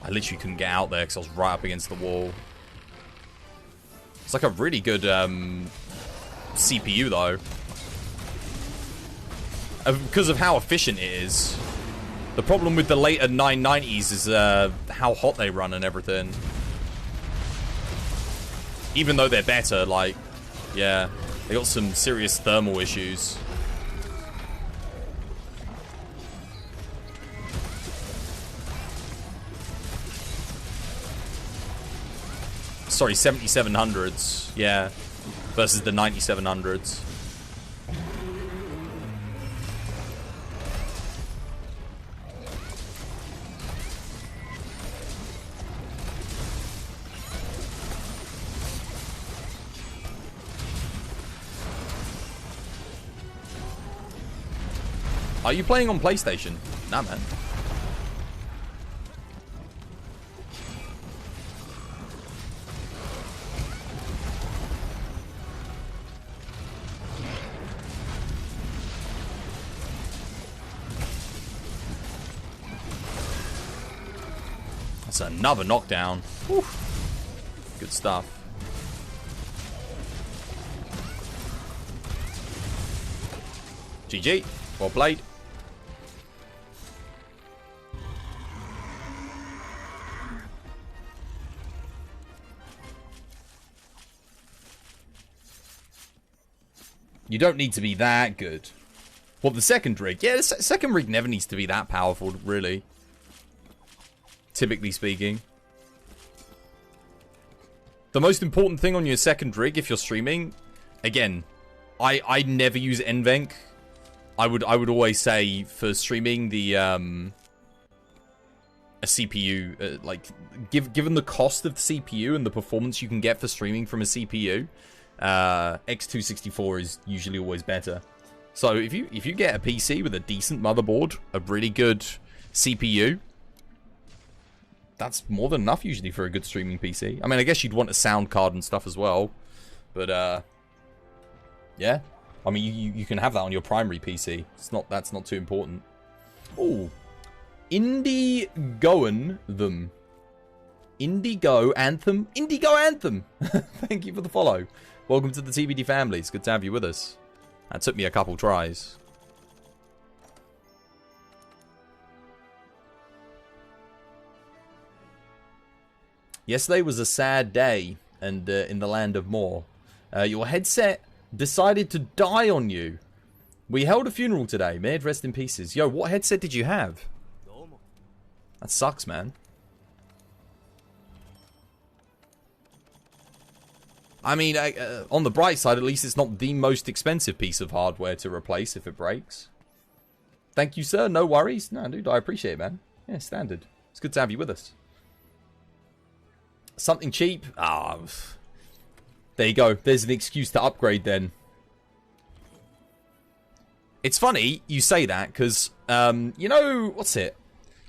literally couldn't get out there because I was right up against the wall. It's like a really good CPU though, because of how efficient it is. The problem with the later 990s is how hot they run and everything. Even though they're better, like, yeah, they got some serious thermal issues. Sorry, 7700s, yeah, versus the 9700s. Are you playing on PlayStation? Nah, man. That's another knockdown. Whew. Good stuff. GG. Well played. You don't need to be that good. Well, the second rig. Yeah, the second rig never needs to be that powerful, really. Typically speaking. The most important thing on your second rig, if you're streaming, again, I never use NVENC. I would always say for streaming the a CPU, like given the cost of the CPU and the performance you can get for streaming from a CPU, X264 is usually always better. So if you get a PC with a decent motherboard, a really good CPU, that's more than enough usually for a good streaming PC. I mean, I guess you'd want a sound card and stuff as well, but yeah. I mean, you can have that on your primary PC. That's not too important. Oh, Indie Indigo Anthem. Indigo Anthem. Thank you for the follow. Welcome to the TBD family. It's good to have you with us. That took me a couple tries. Yesterday was a sad day, and in the land of MOAR. Your headset decided to die on you. We held a funeral today. May it rest in pieces. Yo, what headset did you have? That sucks, man. I mean, on the bright side, at least it's not the most expensive piece of hardware to replace if it breaks. Thank you, sir. No worries. No, dude, I appreciate it, man. Yeah, standard. It's good to have you with us. Something cheap? Ah, there you go. There's an excuse to upgrade then. It's funny you say that because, you know, what's it?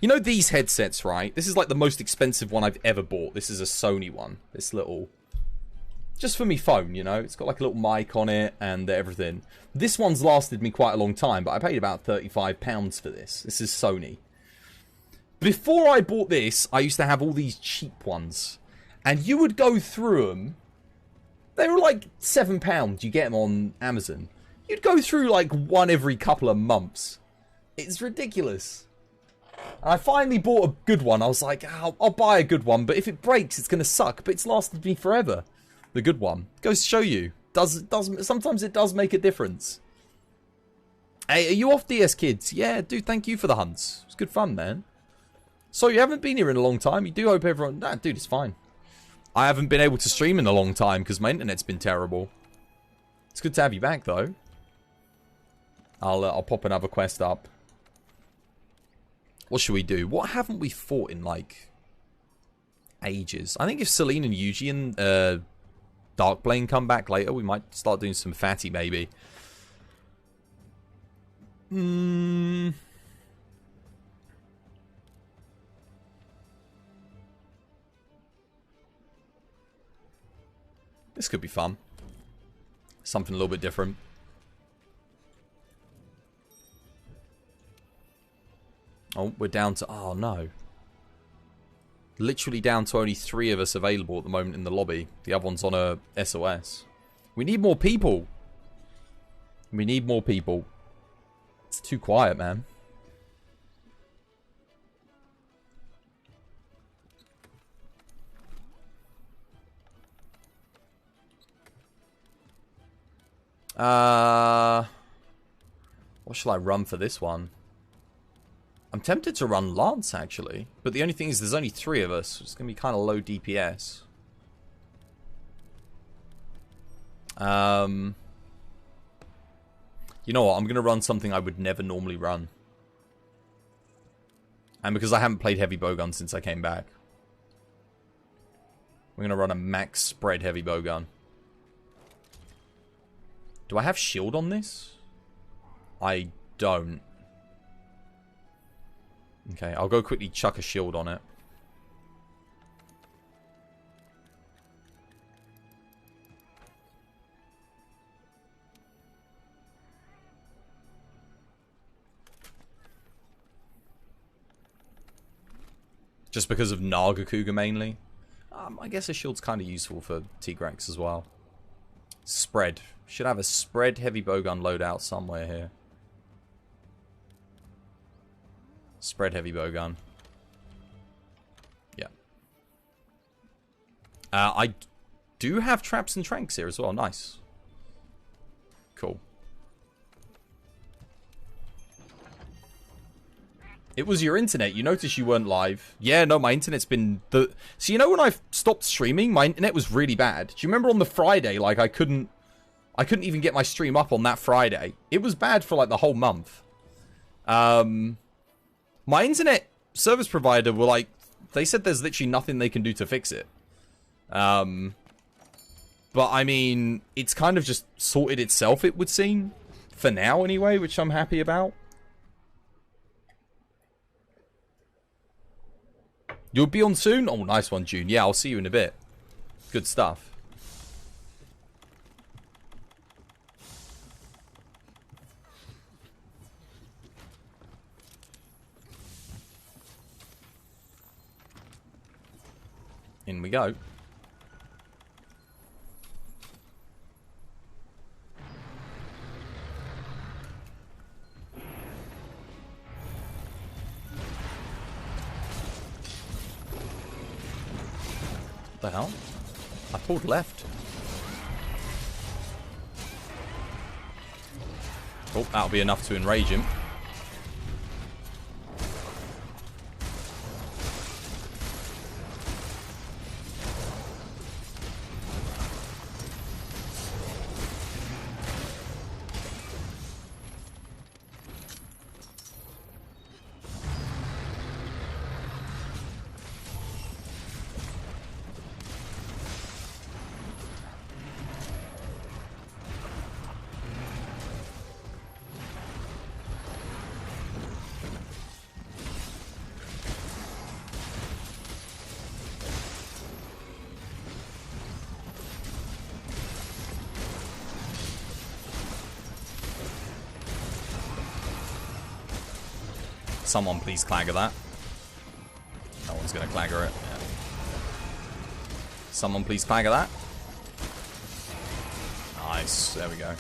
You know these headsets, right? This is like the most expensive one I've ever bought. This is a Sony one. This little... Just for me phone, you know? It's got like a little mic on it and everything. This one's lasted me quite a long time, but I paid about £35 for this. This is Sony. Before I bought this, I used to have all these cheap ones. And you would go through them. They were like £7. You get them on Amazon. You'd go through like one every couple of months. It's ridiculous. And I finally bought a good one. I was like, oh, I'll buy a good one. But if it breaks, it's going to suck. But it's lasted me forever. The good one. Goes to show you. Sometimes it does make a difference. Hey, are you off, DS Kids? Yeah, dude, thank you for the hunts. It's good fun, man. So you haven't been here in a long time. You do hope everyone... Nah, dude, it's fine. I haven't been able to stream in a long time because my internet's been terrible. It's good to have you back, though. I'll pop another quest up. What should we do? What haven't we fought in, like, ages? I think if Celine and Yuji and Darkblade come back later, we might start doing some fatty, maybe. This could be fun. Something a little bit different. Oh, we're down to... Oh, no. Literally down to only 3 of us available at the moment in the lobby. The other one's on a SOS. We need more people. We need more people. It's too quiet, man. What shall I run for this one? I'm tempted to run Lance, actually. But the only thing is there's only 3 of us. It's going to be kind of low DPS. You know what? I'm going to run something I would never normally run. And because I haven't played heavy bowgun since I came back. We're going to run a max spread heavy bowgun. Do I have shield on this? I don't. Okay, I'll go quickly chuck a shield on it. Just because of Nagakuga mainly. I guess a shield's kind of useful for Tigrex as well. Spread. Should have a spread heavy bowgun loadout somewhere here. Spread heavy bowgun. Yeah. I do have traps and tranks here as well. Nice. Cool. It was your internet. You noticed you weren't live. Yeah, no, my internet's been... So you know when I stopped streaming, my internet was really bad. Do you remember on the Friday, like, I couldn't even get my stream up on that Friday. It was bad for, like, the whole month. My internet service provider were, like... They said there's literally nothing they can do to fix it. But, I mean, it's kind of just sorted itself, it would seem. For now, anyway, which I'm happy about. You'll be on soon? Oh, nice one, June. Yeah, I'll see you in a bit. Good stuff. In we go. What the hell? I pulled left. Oh, that'll be enough to enrage him. Someone please clagger that. No one's gonna clagger it. Yeah. Someone please clagger that. Nice. There we go.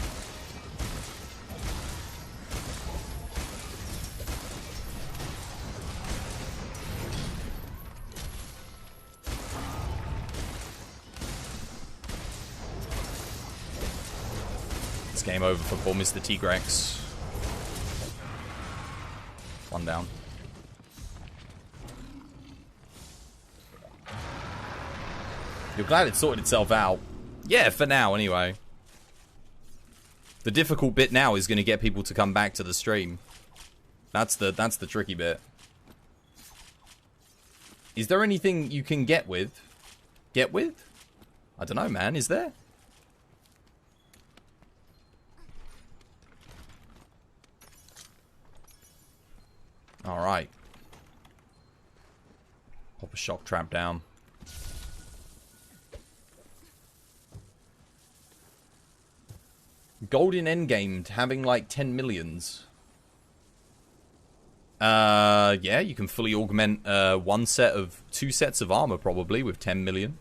It's game over for poor Mr. Tigrex. One down. You're glad it sorted itself out. Yeah, for now anyway. The difficult bit now is going to get people to come back to the stream. That's the tricky bit. Is there anything you can get with? Get with? I don't know, man. Is there? Alright. Pop a shock trap down. Golden endgame having like 10 millions. Yeah, you can fully augment two sets of armor probably with 10 million.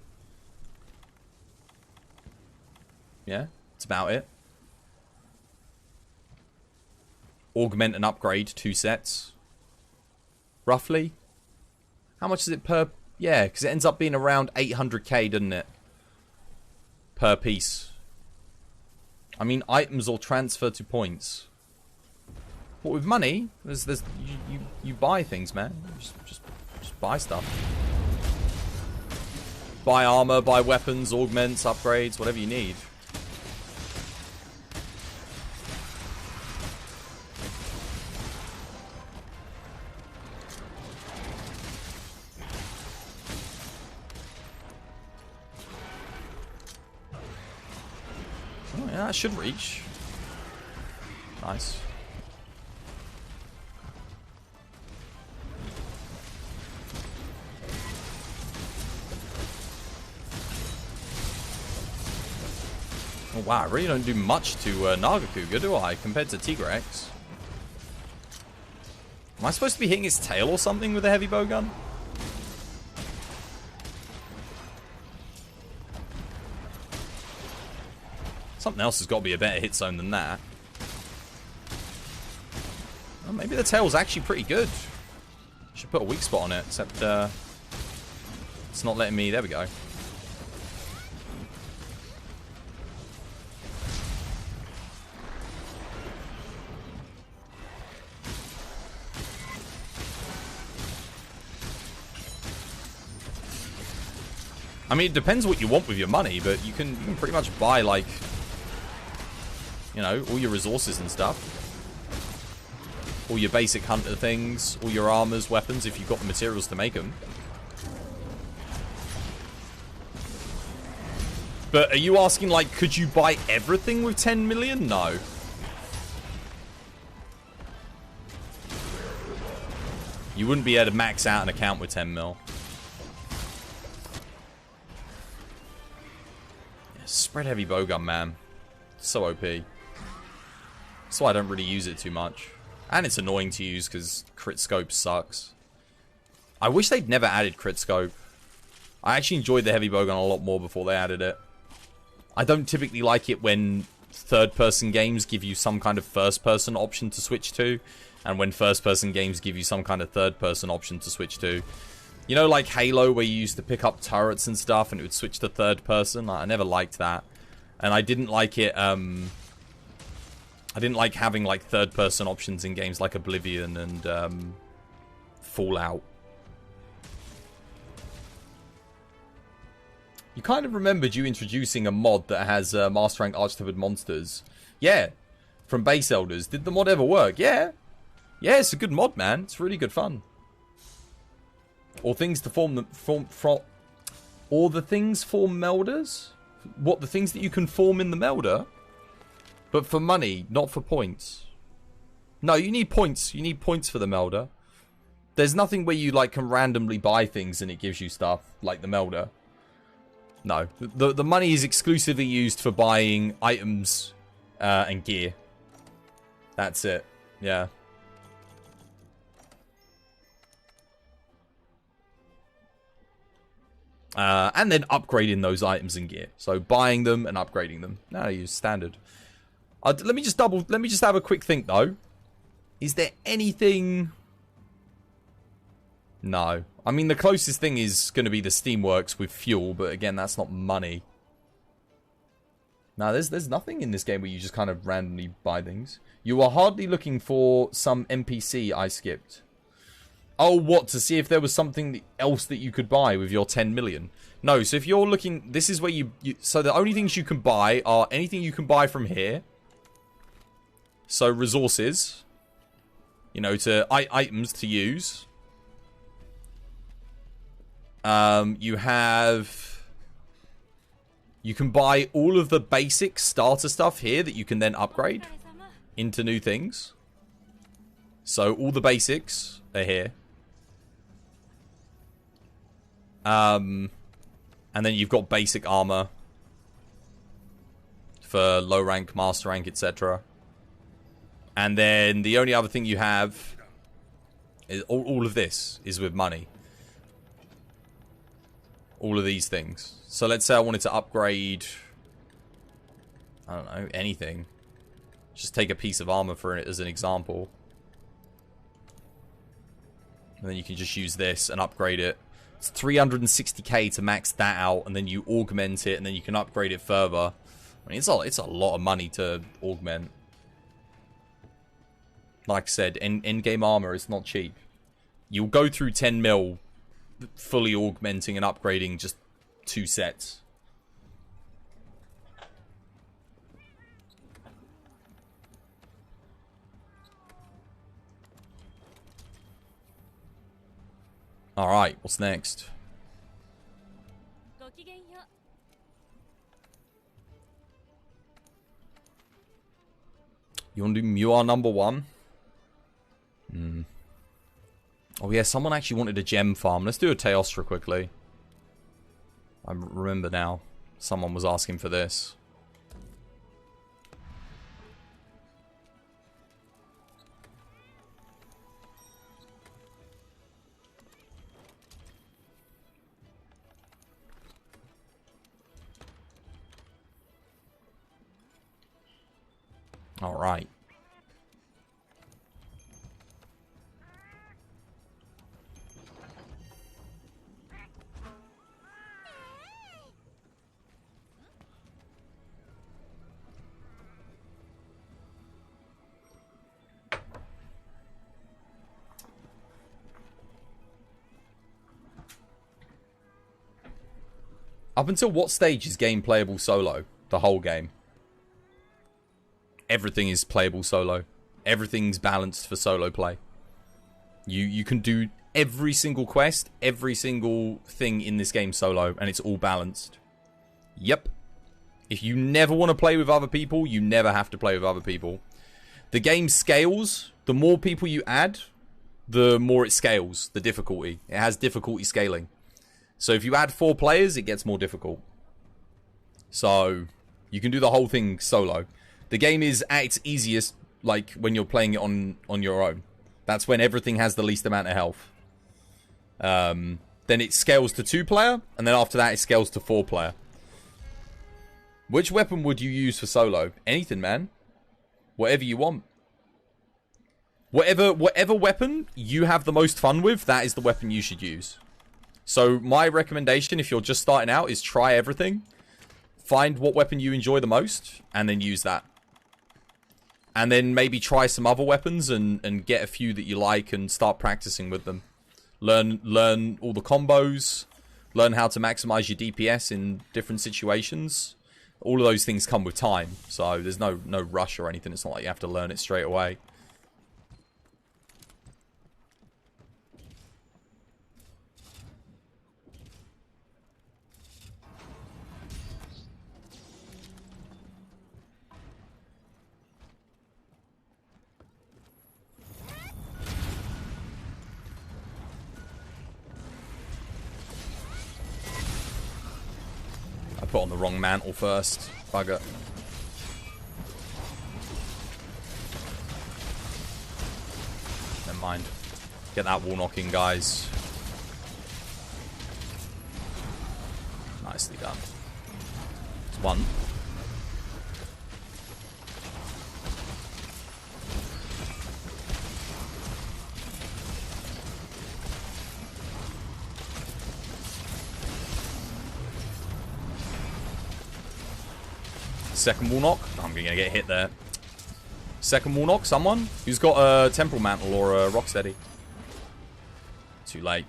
Yeah, that's about it. Augment and upgrade 2 sets. Roughly. How much is it per... Yeah, because it ends up being around 800k, doesn't it? Per piece. I mean, items or transfer to points. But with money, you buy things, man. Just buy stuff. Buy armor, buy weapons, augments, upgrades, whatever you need. Oh yeah, that should reach. Nice. Oh wow, I really don't do much to Nagakuga, do I, compared to Tigrex? Am I supposed to be hitting his tail or something with a heavy bowgun? Something else has got to be a better hit zone than that. Well, maybe the tail's actually pretty good. Should put a weak spot on it, except it's not letting me. There we go. I mean, it depends what you want with your money, but you can pretty much buy, like, you know, all your resources and stuff. All your basic hunter things, all your armors, weapons, if you've got the materials to make them. But are you asking, like, could you buy everything with 10 million? No. You wouldn't be able to max out an account with 10 mil. Spread heavy bowgun, man. So OP. That's why I don't really use it too much. And it's annoying to use because crit scope sucks. I wish they'd never added crit scope. I actually enjoyed the heavy bowgun a lot more before they added it. I don't typically like it when third-person games give you some kind of first-person option to switch to, and when first-person games give you some kind of third-person option to switch to. You know, like Halo, where you used to pick up turrets and stuff, and it would switch to third-person? I never liked that. And I didn't like it, I didn't like having, like, third-person options in games like Oblivion and, Fallout. You kind of remembered you introducing a mod that has Master Rank Archetyped monsters. Yeah, from Base Elders. Did the mod ever work? Yeah. Yeah, it's a good mod, man. It's really good fun. Or things to form the or the things form melders? What, the things that you can form in the melder? But for money, not for points. No, you need points. You need points for the melder. There's nothing where you like can randomly buy things and it gives you stuff like the melder. No, the money is exclusively used for buying items and gear. That's it. Yeah. And then upgrading those items and gear. So buying them and upgrading them. No, use standard. Let me just have a quick think though. Is there anything? No. I mean, the closest thing is going to be the Steamworks with fuel, but again, that's not money. No, there's nothing in this game where you just kind of randomly buy things. You are hardly looking for some NPC I skipped. Oh, what? To see if there was something else that you could buy with your 10 million? No, so if you're looking... This is where you... So the only things you can buy are anything you can buy from here. So resources. You know, items to use. You have... You can buy all of the basic starter stuff here that you can then upgrade into new things. So all the basics are here. And then you've got basic armor for low rank, master rank, etc. And then the only other thing you have is all of this is with money. All of these things. So let's say I wanted to upgrade, I don't know, anything. Just take a piece of armor for it as an example. And then you can just use this and upgrade it. It's 360k to max that out, and then you augment it, and then you can upgrade it further. I mean, it's a lot of money to augment. Like I said, in-game armor is not cheap. You'll go through 10 mil fully augmenting and upgrading just 2 sets. Alright, what's next? You want to do MOAR number 1? Oh yeah, someone actually wanted a gem farm. Let's do a Teostra quickly. I remember now. Someone was asking for this. All right. Up until what stage is game playable solo? The whole game. Everything is playable solo. Everything's balanced for solo play. You can do every single quest, every single thing in this game solo, and it's all balanced. Yep. If you never want to play with other people, you never have to play with other people. The game scales. The more people you add, the more it scales, the difficulty. It has difficulty scaling. So if you add 4 players, it gets more difficult. So you can do the whole thing solo. The game is at its easiest, like, when you're playing it on your own. That's when everything has the least amount of health. then it scales to 2-player, and then after that it scales to 4-player. Which weapon would you use for solo? Anything, man. Whatever you want. Whatever weapon you have the most fun with, that is the weapon you should use. So my recommendation, if you're just starting out, is try everything. Find what weapon you enjoy the most, and then use that. And then maybe try some other weapons and get a few that you like and start practicing with them. Learn all the combos. Learn how to maximize your DPS in different situations. All of those things come with time. So there's no rush or anything. It's not like you have to learn it straight away. Put on the wrong mantle first. Bugger. Never mind. Get that wall knocking, guys. Nicely done. It's one. Second wall knock. I'm going to get hit there. Second wall knock. Someone who's got a temporal mantle or a rocksteady. Too late.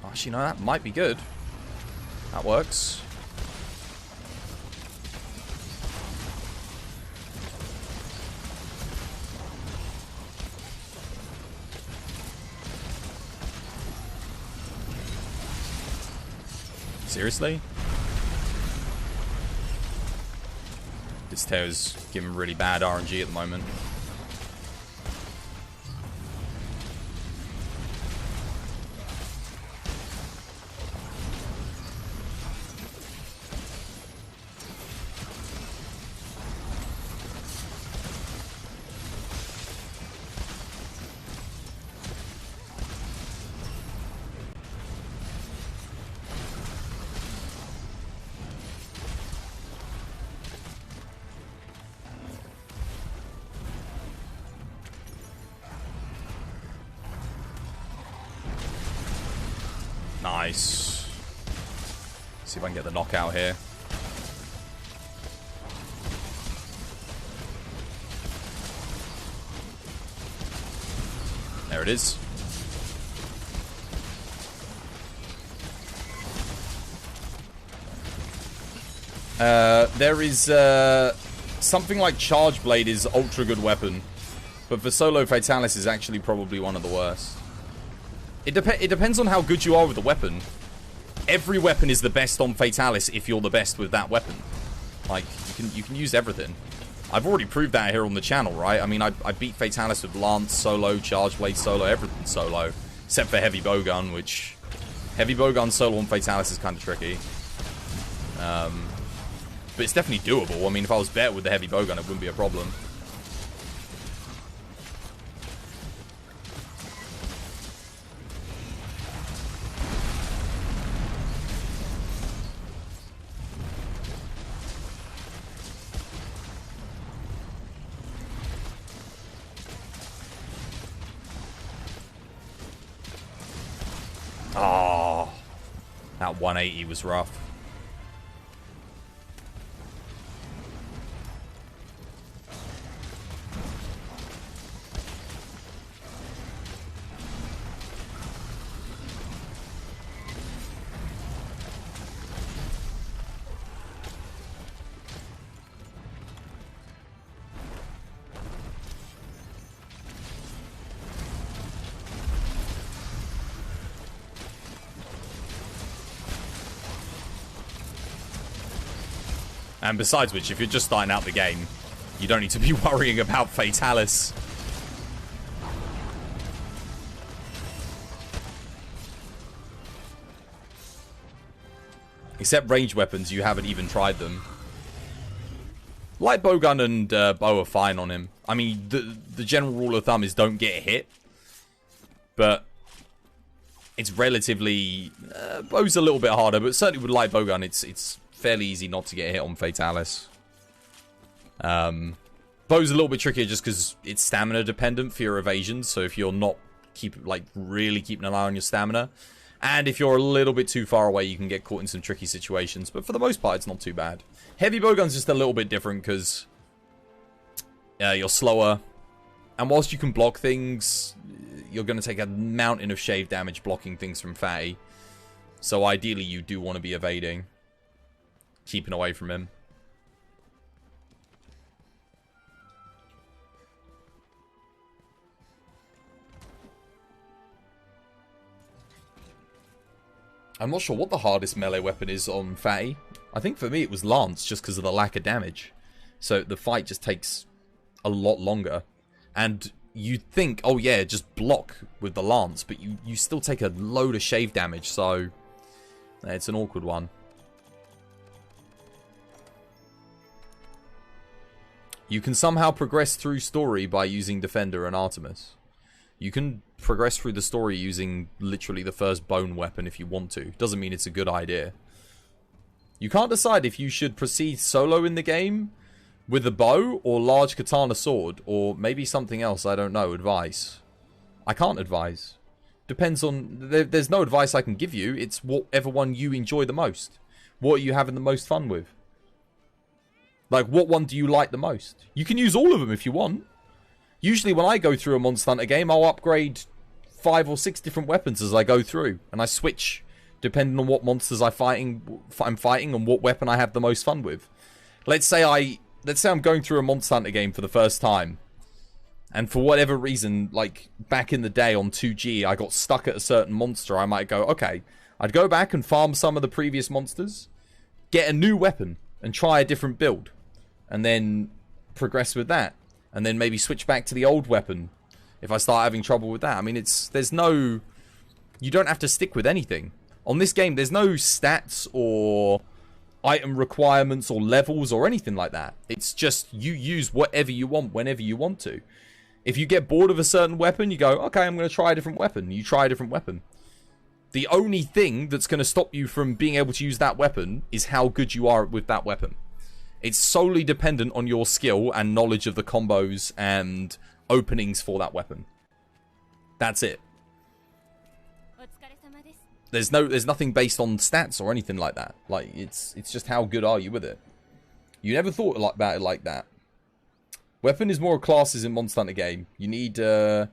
Actually, no, that might be good. That works. Seriously? This Teo's giving really bad RNG at the moment. Nice. See if I can get the knockout here. There it is. There is something like Charge Blade is ultra good weapon, but for solo Fatalis is actually probably one of the worst. It depends on how good you are with the weapon. Every weapon is the best on Fatalis if you're the best with that weapon. Like, you can use everything. I've already proved that here on the channel, right? I mean, I beat Fatalis with Lance solo, Charge Blade solo, everything solo. Except for Heavy Bowgun, which... Heavy Bowgun solo on Fatalis is kind of tricky. But it's definitely doable. I mean, if I was better with the Heavy Bowgun, it wouldn't be a problem. Oh, that 180 was rough. And besides which, if you're just starting out the game, you don't need to be worrying about Fatalis. Except ranged weapons, you haven't even tried them. Light bowgun and bow are fine on him. I mean, the general rule of thumb is don't get hit. But It's relatively... bow's a little bit harder, but certainly with light bowgun, it's fairly easy not to get hit on Fatalis. Bow's a little bit trickier just because it's stamina dependent for your evasions, so if you're not really keeping an eye on your stamina, and if you're a little bit too far away, you can get caught in some tricky situations, but for the most part, it's not too bad. Heavy bowgun's just a little bit different because you're slower, and whilst you can block things, you're going to take a mountain of shave damage blocking things from Fatty. So ideally, you do want to be evading, keeping away from him. I'm not sure what the hardest melee weapon is on Fatty. I think for me it was Lance, just because of the lack of damage. So the fight just takes a lot longer. And you'd think, oh yeah, just block with the Lance, but you still take a load of shave damage, so it's an awkward one. You can somehow progress through story by using Defender and Artemis. You can progress through the story using literally the first bone weapon if you want to. Doesn't mean it's a good idea. You can't decide if you should proceed solo in the game with a bow or large katana sword, or maybe something else, I don't know, advice. I can't advise. Depends on... There's no advice I can give you. It's whatever one you enjoy the most. What are you having the most fun with? Like, what one do you like the most? You can use all of them if you want. Usually when I go through a Monster Hunter game, I'll upgrade 5 or 6 different weapons as I go through. And I switch depending on what monsters I'm fighting and what weapon I have the most fun with. Let's say I'm going through a Monster Hunter game for the first time. And for whatever reason, like back in the day on 2G, I got stuck at a certain monster. I might go, okay, I'd go back and farm some of the previous monsters, get a new weapon, and try a different build. And then progress with that. And then maybe switch back to the old weapon if I start having trouble with that. I mean, you don't have to stick with anything. On this game, there's no stats or item requirements or levels or anything like that. It's just you use whatever you want whenever you want to. If you get bored of a certain weapon, you go, okay, I'm going to try a different weapon. You try a different weapon. The only thing that's going to stop you from being able to use that weapon is how good you are with that weapon. It's solely dependent on your skill and knowledge of the combos and openings for that weapon. That's it. There's nothing based on stats or anything like that. Like, it's just how good are you with it. You never thought about it like that. Weapon is more classes in Monster Hunter game. You need to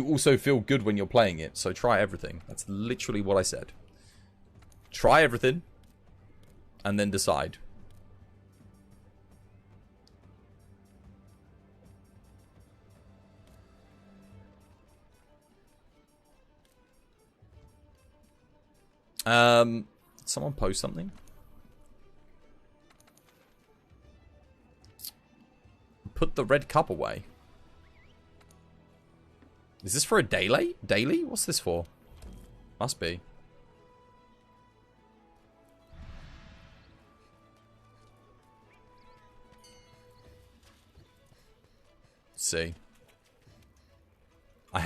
also feel good when you're playing it. So try everything. That's literally what I said. Try everything. And then decide. Someone post something? Put the red cup away. Is this for a daily? Daily? What's this for? Must be. Let's see. I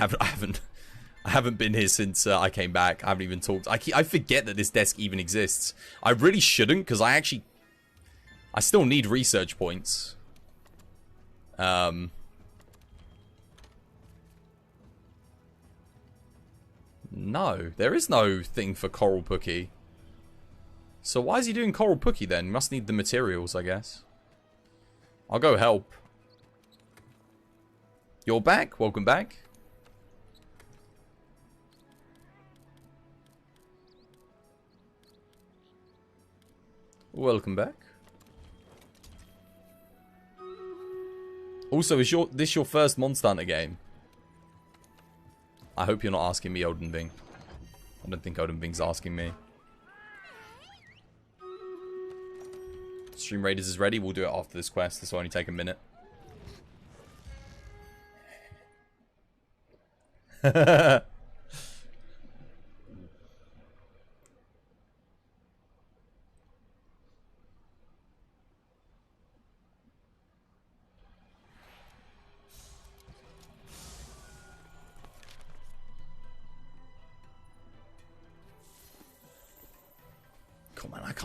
haven't been here since I came back. I haven't even talked. I forget that this desk even exists. I really shouldn't, because I still need research points. No, there is no thing for Coral Pookie. So why is he doing Coral Pookie then? Must need the materials, I guess. I'll go help. You're back? Welcome back. Welcome back. Also, is this your first Monster Hunter game? I hope you're not asking me, Odin Bing. I don't think Odin Bing's asking me. Stream Raiders is ready. We'll do it after this quest. This will only take a minute.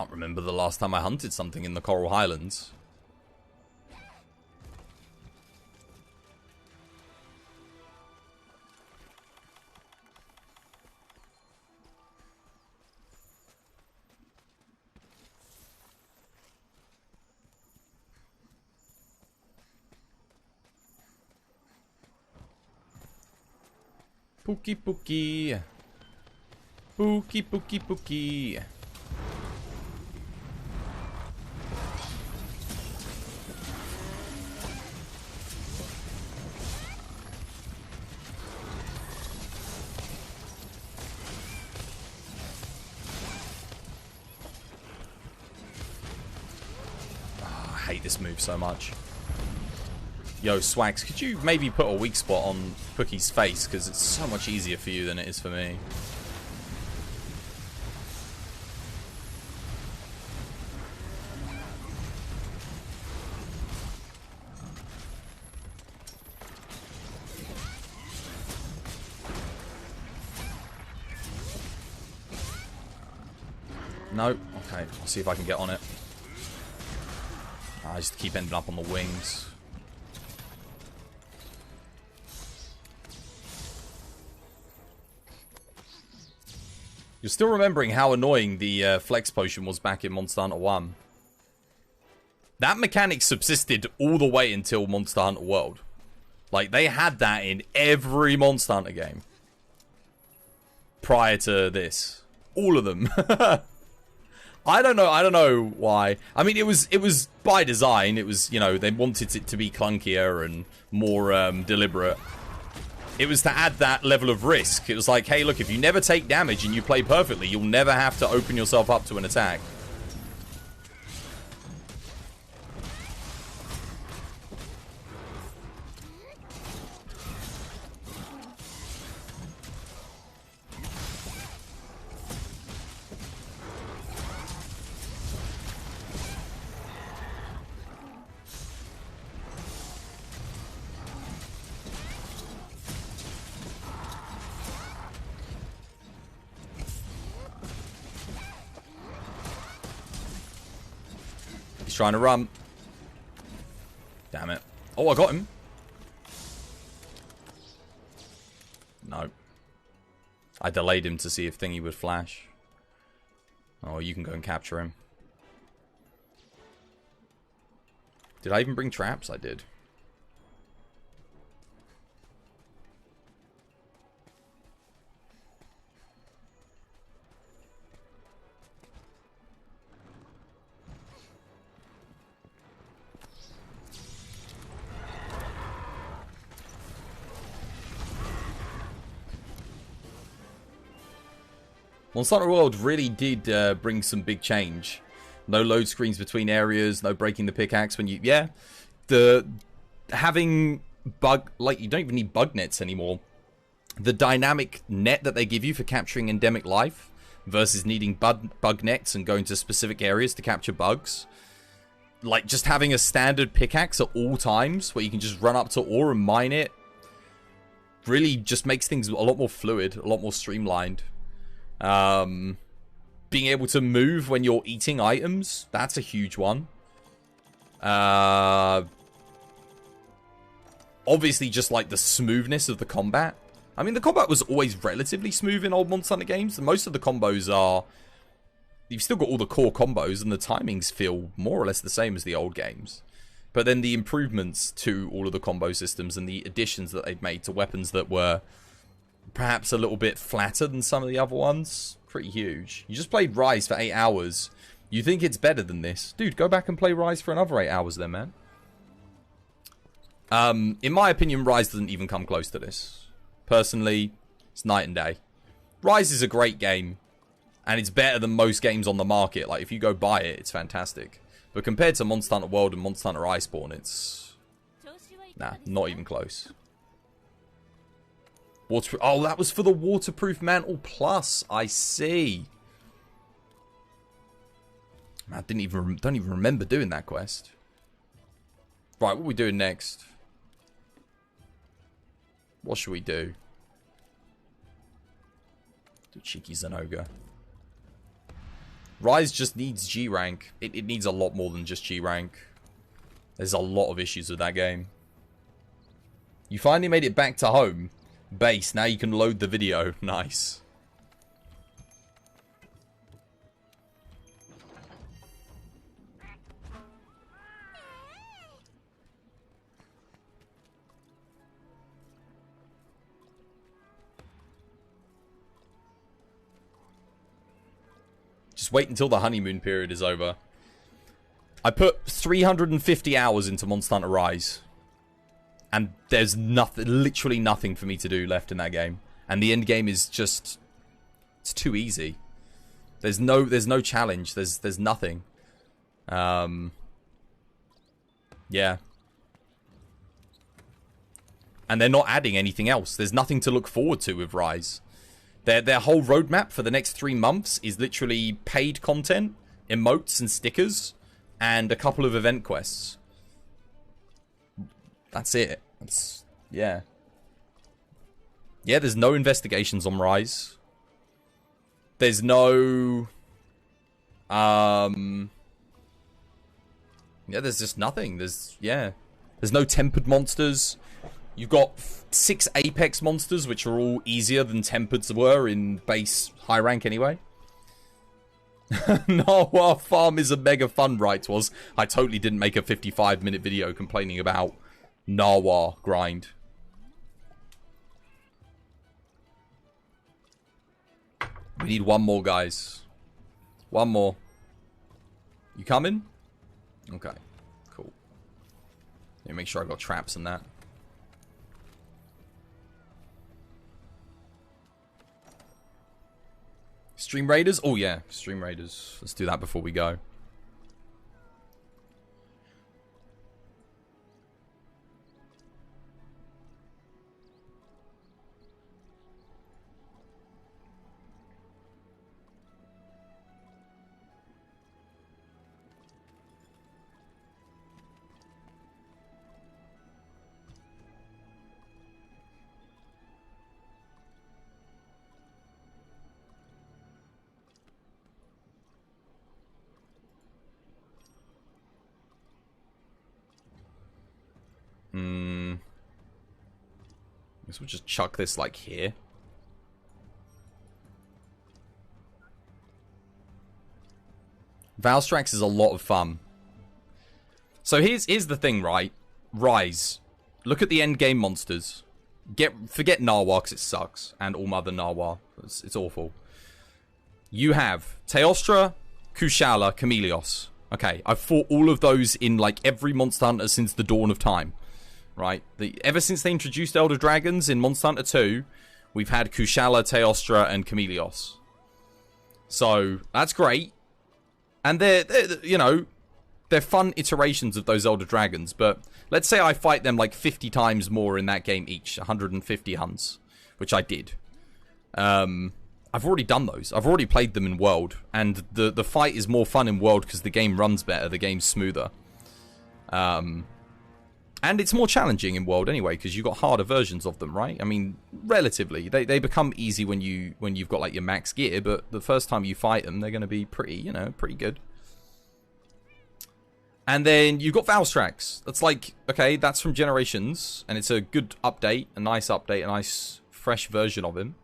Can't remember the last time I hunted something in the Coral Highlands. Pookie pookie. Pookie pookie pookie. Oh, I hate this move so much. Yo, Swags, could you maybe put a weak spot on Pookie's face? Because it's so much easier for you than it is for me. No? Okay, I'll see if I can get on it. I just keep ending up on the wings. You're still remembering how annoying the flex potion was back in Monster Hunter 1. That mechanic subsisted all the way until Monster Hunter World. Like, they had that in every Monster Hunter game. Prior to this. All of them. I don't know why. I mean, it was by design. It was, you know, they wanted it to be clunkier and more deliberate. It was to add that level of risk. It was like, hey, look, if you never take damage and you play perfectly, you'll never have to open yourself up to an attack. He's trying to run. Damn it. Oh, I got him. No. I delayed him to see if Thingy would flash. Oh, you can go and capture him. Did I even bring traps? I did. Monster Hunter World really did bring some big change. No load screens between areas, no breaking the pickaxe when you... Yeah, having bug... Like, you don't even need bug nets anymore. The dynamic net that they give you for capturing endemic life versus needing bug nets and going to specific areas to capture bugs. Like, just having a standard pickaxe at all times where you can just run up to ore and mine it really just makes things a lot more fluid, a lot more streamlined. Being able to move when you're eating items, that's a huge one. Obviously, just like the smoothness of the combat. I mean, the combat was always relatively smooth in old Monster Hunter games. Most of the combos are... You've still got all the core combos, and the timings feel more or less the same as the old games. But then the improvements to all of the combo systems and the additions that they've made to weapons that were perhaps a little bit flatter than some of the other ones, pretty huge. You just played Rise for 8 hours. You think it's better than this? Dude, go back and play Rise for another 8 hours then, man. In my opinion, Rise doesn't even come close to this. Personally, it's night and day. Rise is a great game, and it's better than most games on the market. Like, if you go buy it, it's fantastic. But compared to Monster Hunter World and Monster Hunter Iceborne, it's... Nah, not even close. Waterproof. Oh, that was for the Waterproof Mantle Plus. I see. Man, I don't even remember doing that quest. Right, what are we doing next? What should we do? Do Cheeky Zenoga. Rise just needs G rank. It needs a lot more than just G rank. There's a lot of issues with that game. You finally made it back to home. Base, now you can load the video. Nice. Just wait until the honeymoon period is over. I put 350 hours into Monster Hunter Rise. And there's nothing, literally nothing for me to do left in that game. And the end game is just, it's too easy. There's no challenge. There's nothing. Yeah. And they're not adding anything else. There's nothing to look forward to with Rise. Their whole roadmap for the next 3 months is literally paid content, emotes and stickers, and a couple of event quests. That's it. That's, yeah. Yeah, there's no investigations on Rise. There's no... Yeah, there's just nothing. There's no tempered monsters. You've got 6 Apex monsters, which are all easier than tempereds were in base high rank anyway. No, farm is a mega fun, right? Was I totally didn't make a 55-minute video complaining about Narwhal grind. We need one more, guys. One more. You coming? Okay, cool. Let me make sure I got traps and that. Stream Raiders? Oh yeah, Stream Raiders. Let's do that before we go. Guess we'll just chuck this like here. Valstrax is a lot of fun. So here's the thing, right? Rise. Look at the end game monsters. Forget Narwhal because it sucks, and All Mother Narwhal. It's awful. You have Teostra, Kushala, Chameleos. Okay, I've fought all of those in like every Monster Hunter since the dawn of time. Right? Ever since they introduced Elder Dragons in Monster Hunter 2, we've had Kushala, Teostra, and Chameleos. So, that's great. And they're, you know, they're fun iterations of those Elder Dragons. But let's say I fight them like 50 times more in that game each. 150 hunts. Which I did. I've already done those. I've already played them in World. And the fight is more fun in World because the game runs better. The game's smoother. And it's more challenging in World anyway, because you've got harder versions of them, right? I mean, relatively. They become easy when you've got like your max gear, but the first time you fight them, they're going to be pretty, you know, pretty good. And then you've got Valstrax. That's like, okay, that's from Generations, and it's a good update, a nice fresh version of him.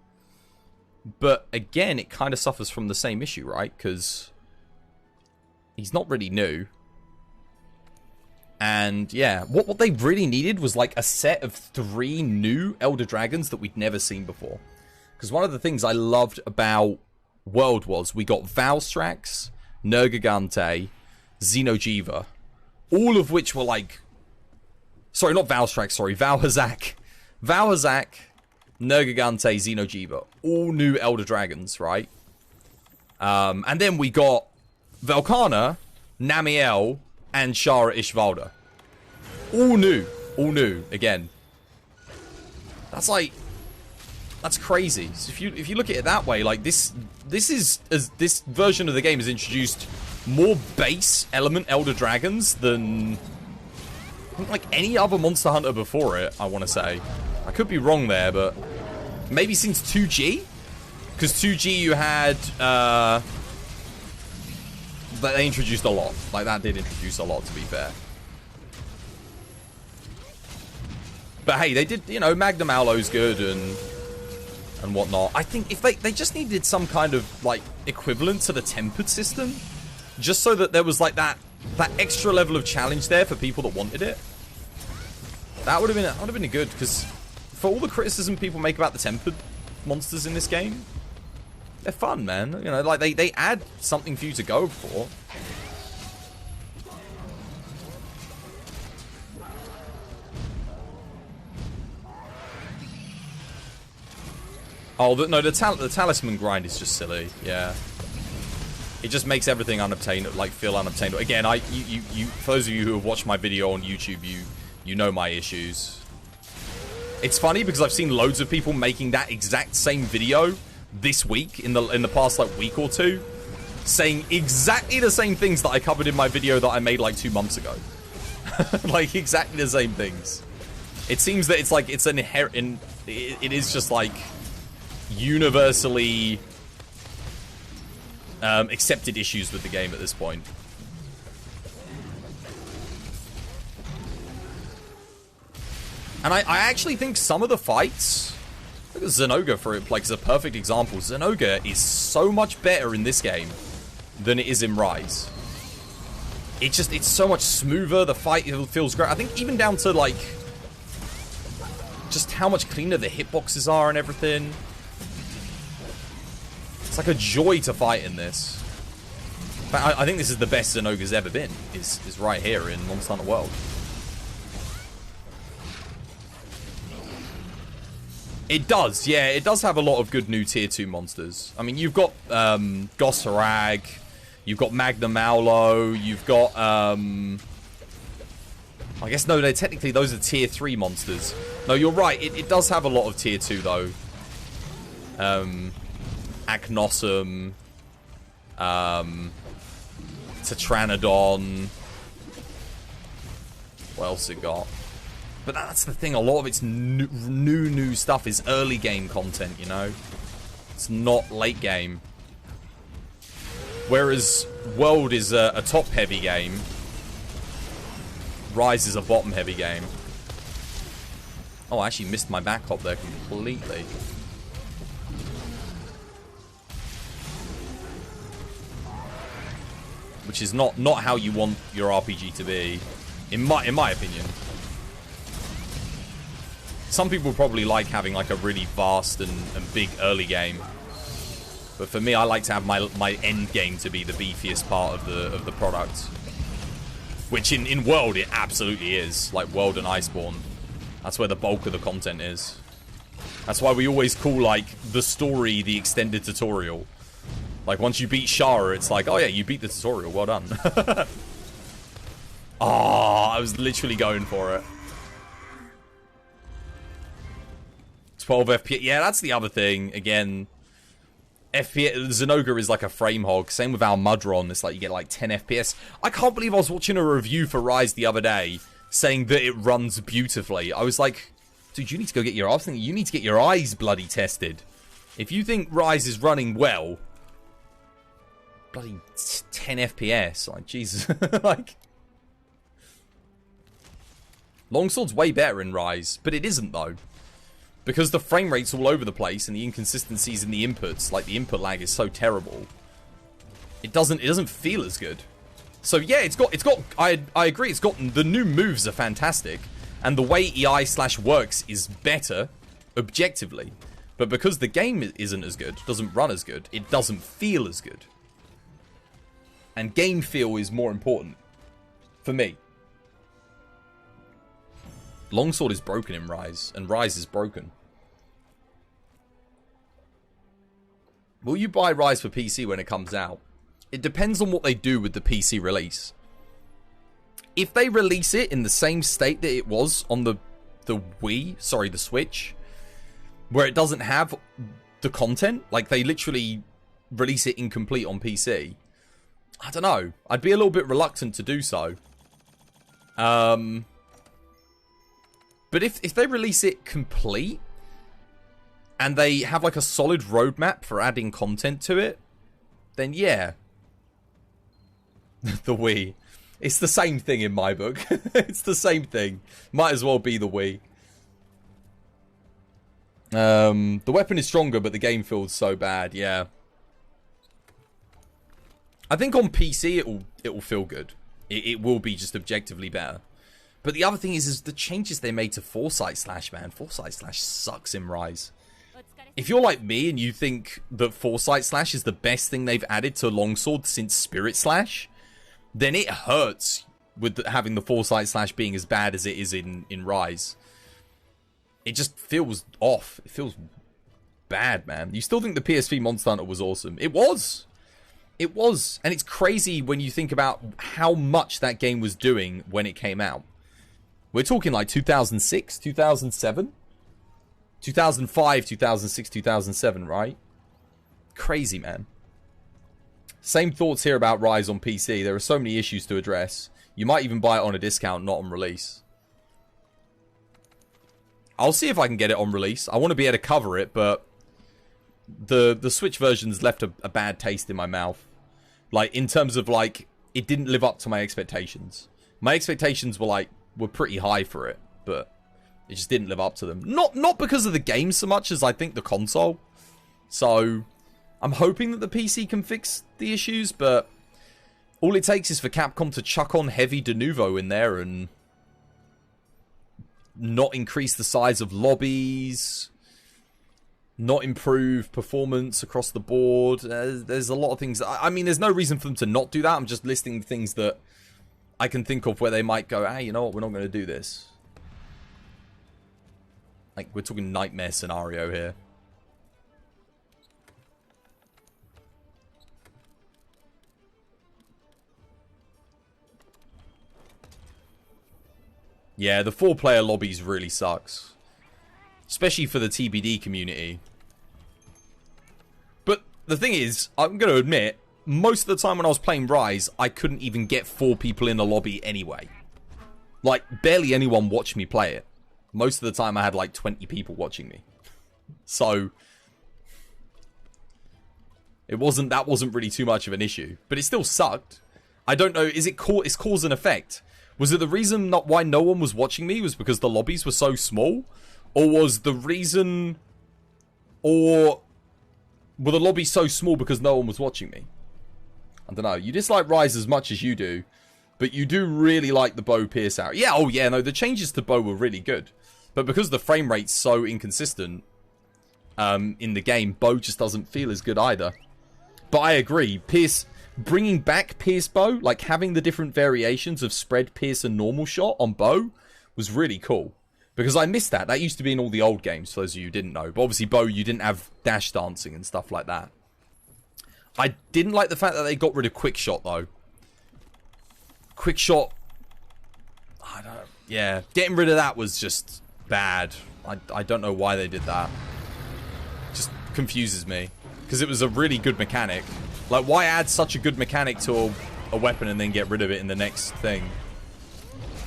But again, it kind of suffers from the same issue, right? Because he's not really new. And yeah, what they really needed was like a set of 3 new Elder Dragons that we'd never seen before. Because one of the things I loved about World was we got Valstrax, Nergigante, Xeno'jiiva, all of which were like... Sorry, not Valstrax, sorry, Valhazak. Valhazak, Nergigante, Xeno'jiiva, all new Elder Dragons, right? And then we got Velkhana, Namiel, and Shara Ishvalda. All new again. That's like, that's crazy. So if you look at it that way, like this version of the game has introduced more base element Elder Dragons than like any other Monster Hunter before it, I want to say. I could be wrong there, but maybe since 2G? Because 2G you had they introduced a lot. Like, that did introduce a lot, to be fair. But hey, they did, you know, Magnum Aulo's good and whatnot. I think if they just needed some kind of, like, equivalent to the tempered system, just so that there was, like, that extra level of challenge there for people that wanted it. That would have been good, because for all the criticism people make about the tempered monsters in this game, they're fun, man. You know, like, they add something for you to go for. Oh, no, the talisman grind is just silly. Yeah, it just makes everything unobtainable, like feel unobtainable. Again, you for those of you who have watched my video on YouTube, you know my issues. It's funny because I've seen loads of people making that exact same video this week in the past like week or two, saying exactly the same things that I covered in my video that I made like 2 months ago. Like exactly the same things. It seems that it's like it's an inherent. It is just like universally accepted issues with the game at this point. And I actually think some of the fights, look at Zenoga for it, like, is a perfect example. Zenoga is so much better in this game than it is in Rise. It's so much smoother. The fight feels great. I think even down to like just how much cleaner the hitboxes are and everything. It's like a joy to fight in this. But I think this is the best Zenoga's ever been. Is right here in Monster Hunter World. It does, yeah. It does have a lot of good new tier 2 monsters. I mean, you've got Gosarag, you've got Magnum Aulo, you've got I guess no, technically those are tier 3 monsters. No, you're right. It does have a lot of tier 2 though. Acnosum, Tetranodon. What else it got? But that's the thing, a lot of its new stuff is early game content, you know? It's not late game. Whereas World is a top-heavy game, Rise is a bottom-heavy game. Oh, I actually missed my back hop there completely. Which is not how you want your RPG to be, in my opinion. Some people probably like having like a really vast and big early game, but for me, I like to have my end game to be the beefiest part of the product, which in World it absolutely is. Like World and Iceborne, that's where the bulk of the content is. That's why we always call like the story the extended tutorial. Like once you beat Shara, it's like, oh yeah, you beat the tutorial, well done. Oh, I was literally going for it. 12 FPS. Yeah, that's the other thing. Again, FPS. Zenoga is like a frame hog. Same with our Mudron. It's like you get like 10 FPS. I can't believe I was watching a review for Rise the other day saying that it runs beautifully. I was like, dude, you need to go get your eyes. You need to get your eyes bloody tested. If you think Rise is running well, bloody 10 FPS. Like, Jesus. Like, Longsword's way better in Rise, but it isn't though. Because the frame rate's all over the place and the inconsistencies in the inputs, like the input lag is so terrible. It doesn't feel as good. So yeah, it's got I agree, it's got the new moves are fantastic and the way EI/ works is better objectively. But because the game isn't as good, doesn't run as good, it doesn't feel as good. And game feel is more important for me. Longsword is broken in Rise, and Rise is broken. Will you buy Rise for PC when it comes out? It depends on what they do with the PC release. If they release it in the same state that it was on the Switch, where it doesn't have the content, like they literally release it incomplete on PC, I don't know. I'd be a little bit reluctant to do so. But if they release it complete, and they have like a solid roadmap for adding content to it, then yeah. The Wii. It's the same thing in my book. It's the same thing. Might as well be the Wii. The weapon is stronger, but the game feels so bad. Yeah. I think on PC it will feel good. It will be just objectively better. But the other thing is the changes they made to Foresight Slash, man. Foresight Slash sucks in Rise. If you're like me and you think that Foresight Slash is the best thing they've added to Longsword since Spirit Slash, then it hurts with having the Foresight Slash being as bad as it is in Rise. It just feels off. It feels bad, man. You still think the PSV Monster Hunter was awesome. It was. It was. And it's crazy when you think about how much that game was doing when it came out. We're talking like 2006, 2007? 2005, 2006, 2007, right? Crazy, man. Same thoughts here about Rise on PC. There are so many issues to address. You might even buy it on a discount, not on release. I'll see if I can get it on release. I want to be able to cover it, but the Switch version's left a bad taste in my mouth. Like, in terms of, like, it didn't live up to my expectations. My expectations were pretty high for it, but it just didn't live up to them. Not because of the game so much as I think the console. So I'm hoping that the PC can fix the issues, but all it takes is for Capcom to chuck on heavy de novo in there and not increase the size of lobbies, not improve performance across the board. There's a lot of things. I mean, there's no reason for them to not do that. I'm just listing things that I can think of where they might go, hey, you know what, we're not going to do this. Like, we're talking nightmare scenario here. Yeah, the 4-player lobbies really sucks. Especially for the TBD community. But the thing is, I'm going to admit, most of the time when I was playing Rise, I couldn't even get 4 people in a lobby anyway. Like, barely anyone watched me play it. Most of the time I had like 20 people watching me. So that wasn't really too much of an issue. But it still sucked. I don't know, it's cause and effect. Was it the reason why no one was watching me was because the lobbies were so small? Or was the reason... Or were the lobbies so small because no one was watching me? I don't know. You dislike Rise as much as you do. But you do really like the bow pierce arrow. Yeah, oh yeah, no, the changes to bow were really good. But because the frame rate's so inconsistent in the game, bow just doesn't feel as good either. But I agree, bringing back pierce bow, like having the different variations of spread, pierce, and normal shot on bow was really cool. Because I missed that. That used to be in all the old games, for those of you who didn't know. But obviously, bow, you didn't have dash dancing and stuff like that. I didn't like the fact that they got rid of quick shot, though. Quick shot... I don't know. Yeah, getting rid of that was just bad. I don't know why they did that. Just confuses me. Because it was a really good mechanic. Like, why add such a good mechanic to a weapon and then get rid of it in the next thing?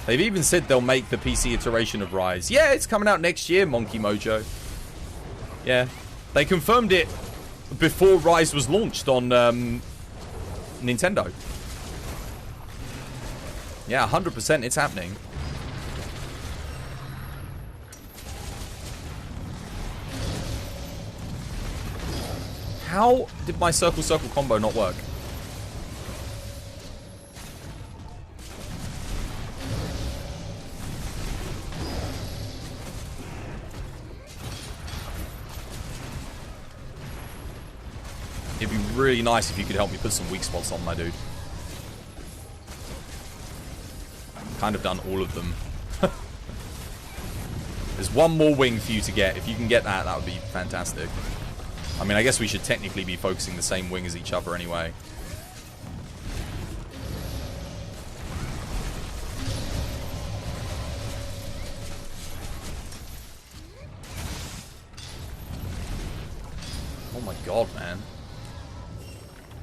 They've even said they'll make the PC iteration of Rise. Yeah, it's coming out next year, Monkey Mojo. Yeah. They confirmed it before Rise was launched on Nintendo. Yeah, 100% it's happening. How did my circle combo not work? It'd be really nice if you could help me put some weak spots on, my dude. Kind of done all of them. There's one more wing for you to get. If you can get that, that would be fantastic. I mean, I guess we should technically be focusing the same wing as each other anyway. Oh my god, man.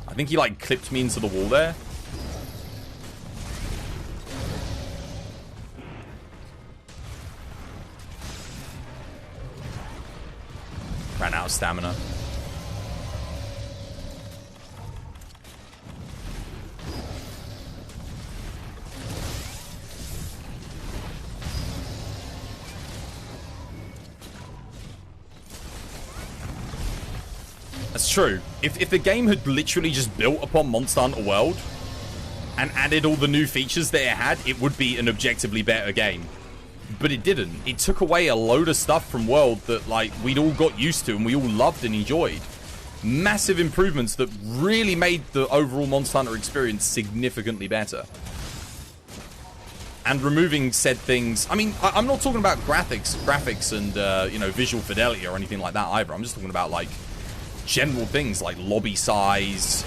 I think he, like, clipped me into the wall there. Ran out of stamina. That's true. If the game had literally just built upon Monster Hunter World and added all the new features that it had, it would be an objectively better game. But it didn't. It took away a load of stuff from World that, like, we'd all got used to and we all loved and enjoyed. Massive improvements that really made the overall Monster Hunter experience significantly better. And removing said things... I mean, I'm not talking about graphics and, you know, visual fidelity or anything like that either. I'm just talking about, like, general things like lobby size,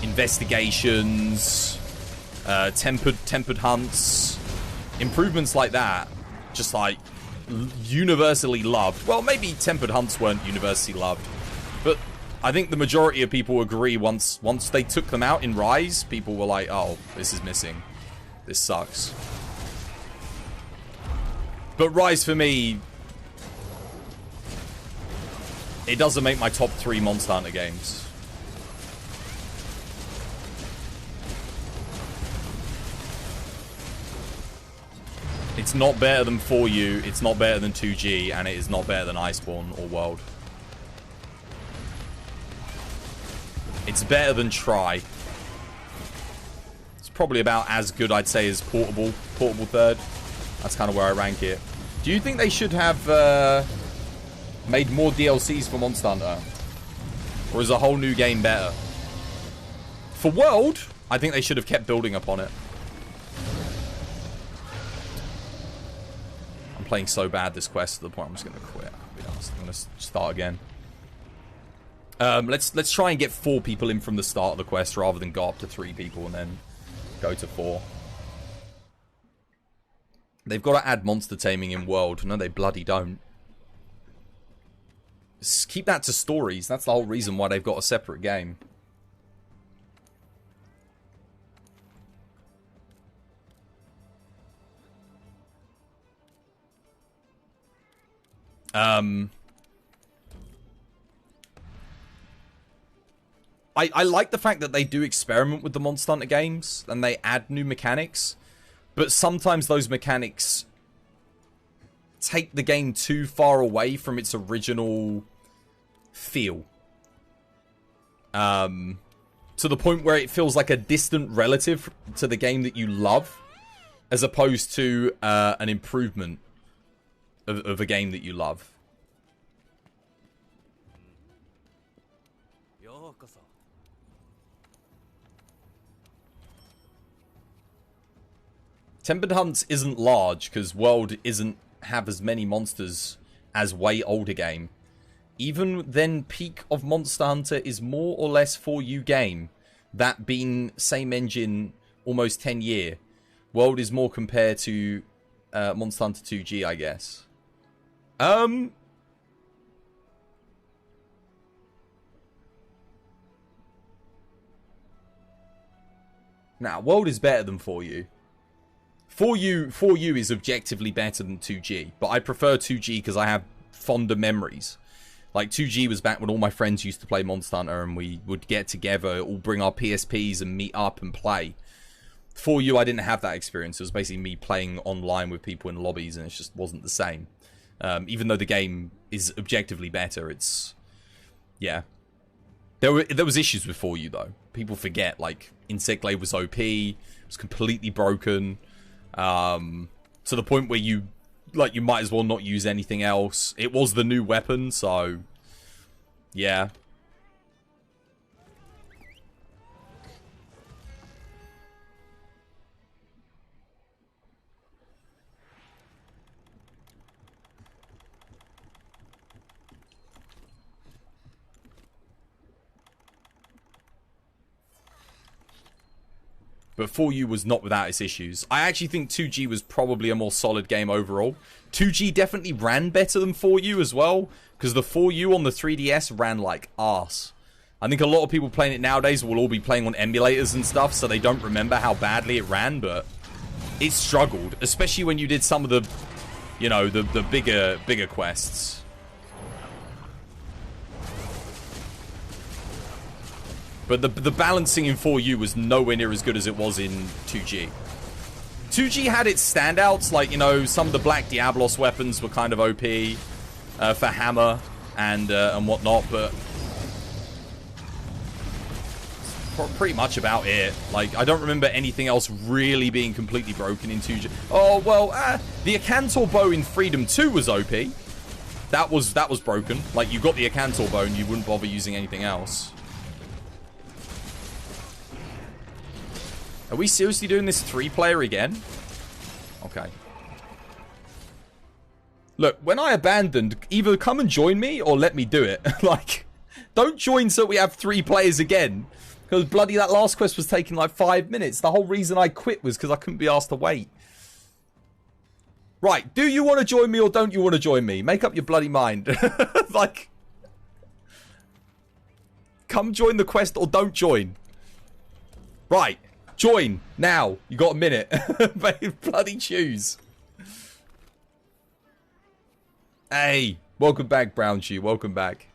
investigations, tempered hunts... Improvements like that, just like universally loved. Well, maybe tempered hunts weren't universally loved, but I think the majority of people agree once they took them out in Rise, people were like, oh, this is missing. This sucks. But Rise for me, it doesn't make my top 3 Monster Hunter games. It's not better than 4U, it's not better than 2G, and it is not better than Iceborne or World. It's better than Try. It's probably about as good, I'd say, as Portable third. That's kind of where I rank it. Do you think they should have made more DLCs for Monster Hunter? Or is a whole new game better? For World, I think they should have kept building upon it. Playing so bad this quest to the point I'm just gonna quit. I'll be honest. I'm gonna start again. Let's try and get 4 people in from the start of the quest rather than go up to 3 people and then go to 4. They've got to add monster taming in World. No, they bloody don't. Just keep that to stories. That's the whole reason why they've got a separate game. I like the fact that they do experiment with the Monster Hunter games and they add new mechanics, but sometimes those mechanics take the game too far away from its original feel. To the point where it feels like a distant relative to the game that you love, as opposed to an improvement of a game that you love. Tempered Hunts isn't large because World isn't have as many monsters as way older game. Even then, peak of Monster Hunter is more or less 4U game. That being same engine, almost 10 year. World is more compared to Monster Hunter 2G, I guess. Nah, World is better than 4U. 4U is objectively better than 2G, but I prefer 2G because I have fonder memories. Like, 2G was back when all my friends used to play Monster Hunter and we would get together, all bring our PSPs and meet up and play. 4U, I didn't have that experience. It was basically me playing online with people in lobbies and it just wasn't the same. Even though the game is objectively better, it's... Yeah. There was issues with 4U, though. People forget, like, Insect Glade was OP, it was completely broken. To the point where you might as well not use anything else. It was the new weapon, so yeah. But 4U was not without its issues. I actually think 2G was probably a more solid game overall. 2G definitely ran better than 4U as well, because the 4U on the 3DS ran like arse. I think a lot of people playing it nowadays will all be playing on emulators and stuff, so they don't remember how badly it ran, but it struggled, especially when you did some of the, you know, the bigger quests. But the balancing in 4U was nowhere near as good as it was in 2G. 2G had its standouts, like, you know, some of the Black Diablos weapons were kind of OP for Hammer and whatnot, but pretty much about it. Like, I don't remember anything else really being completely broken in 2G. Oh, well, the Acantor bow in Freedom 2 was OP. That was broken. Like, you got the Acantor bow and you wouldn't bother using anything else. Are we seriously doing this 3-player again? Okay. Look, when I abandoned, either come and join me or let me do it. Like, don't join so we have 3 players again. Because bloody that last quest was taking like 5 minutes. The whole reason I quit was because I couldn't be asked to wait. Right, do you want to join me or don't you want to join me? Make up your bloody mind. Like, come join the quest or don't join. Right, join now. You got a minute. Bloody choose. Hey, welcome back, Brown Shoe. Welcome back.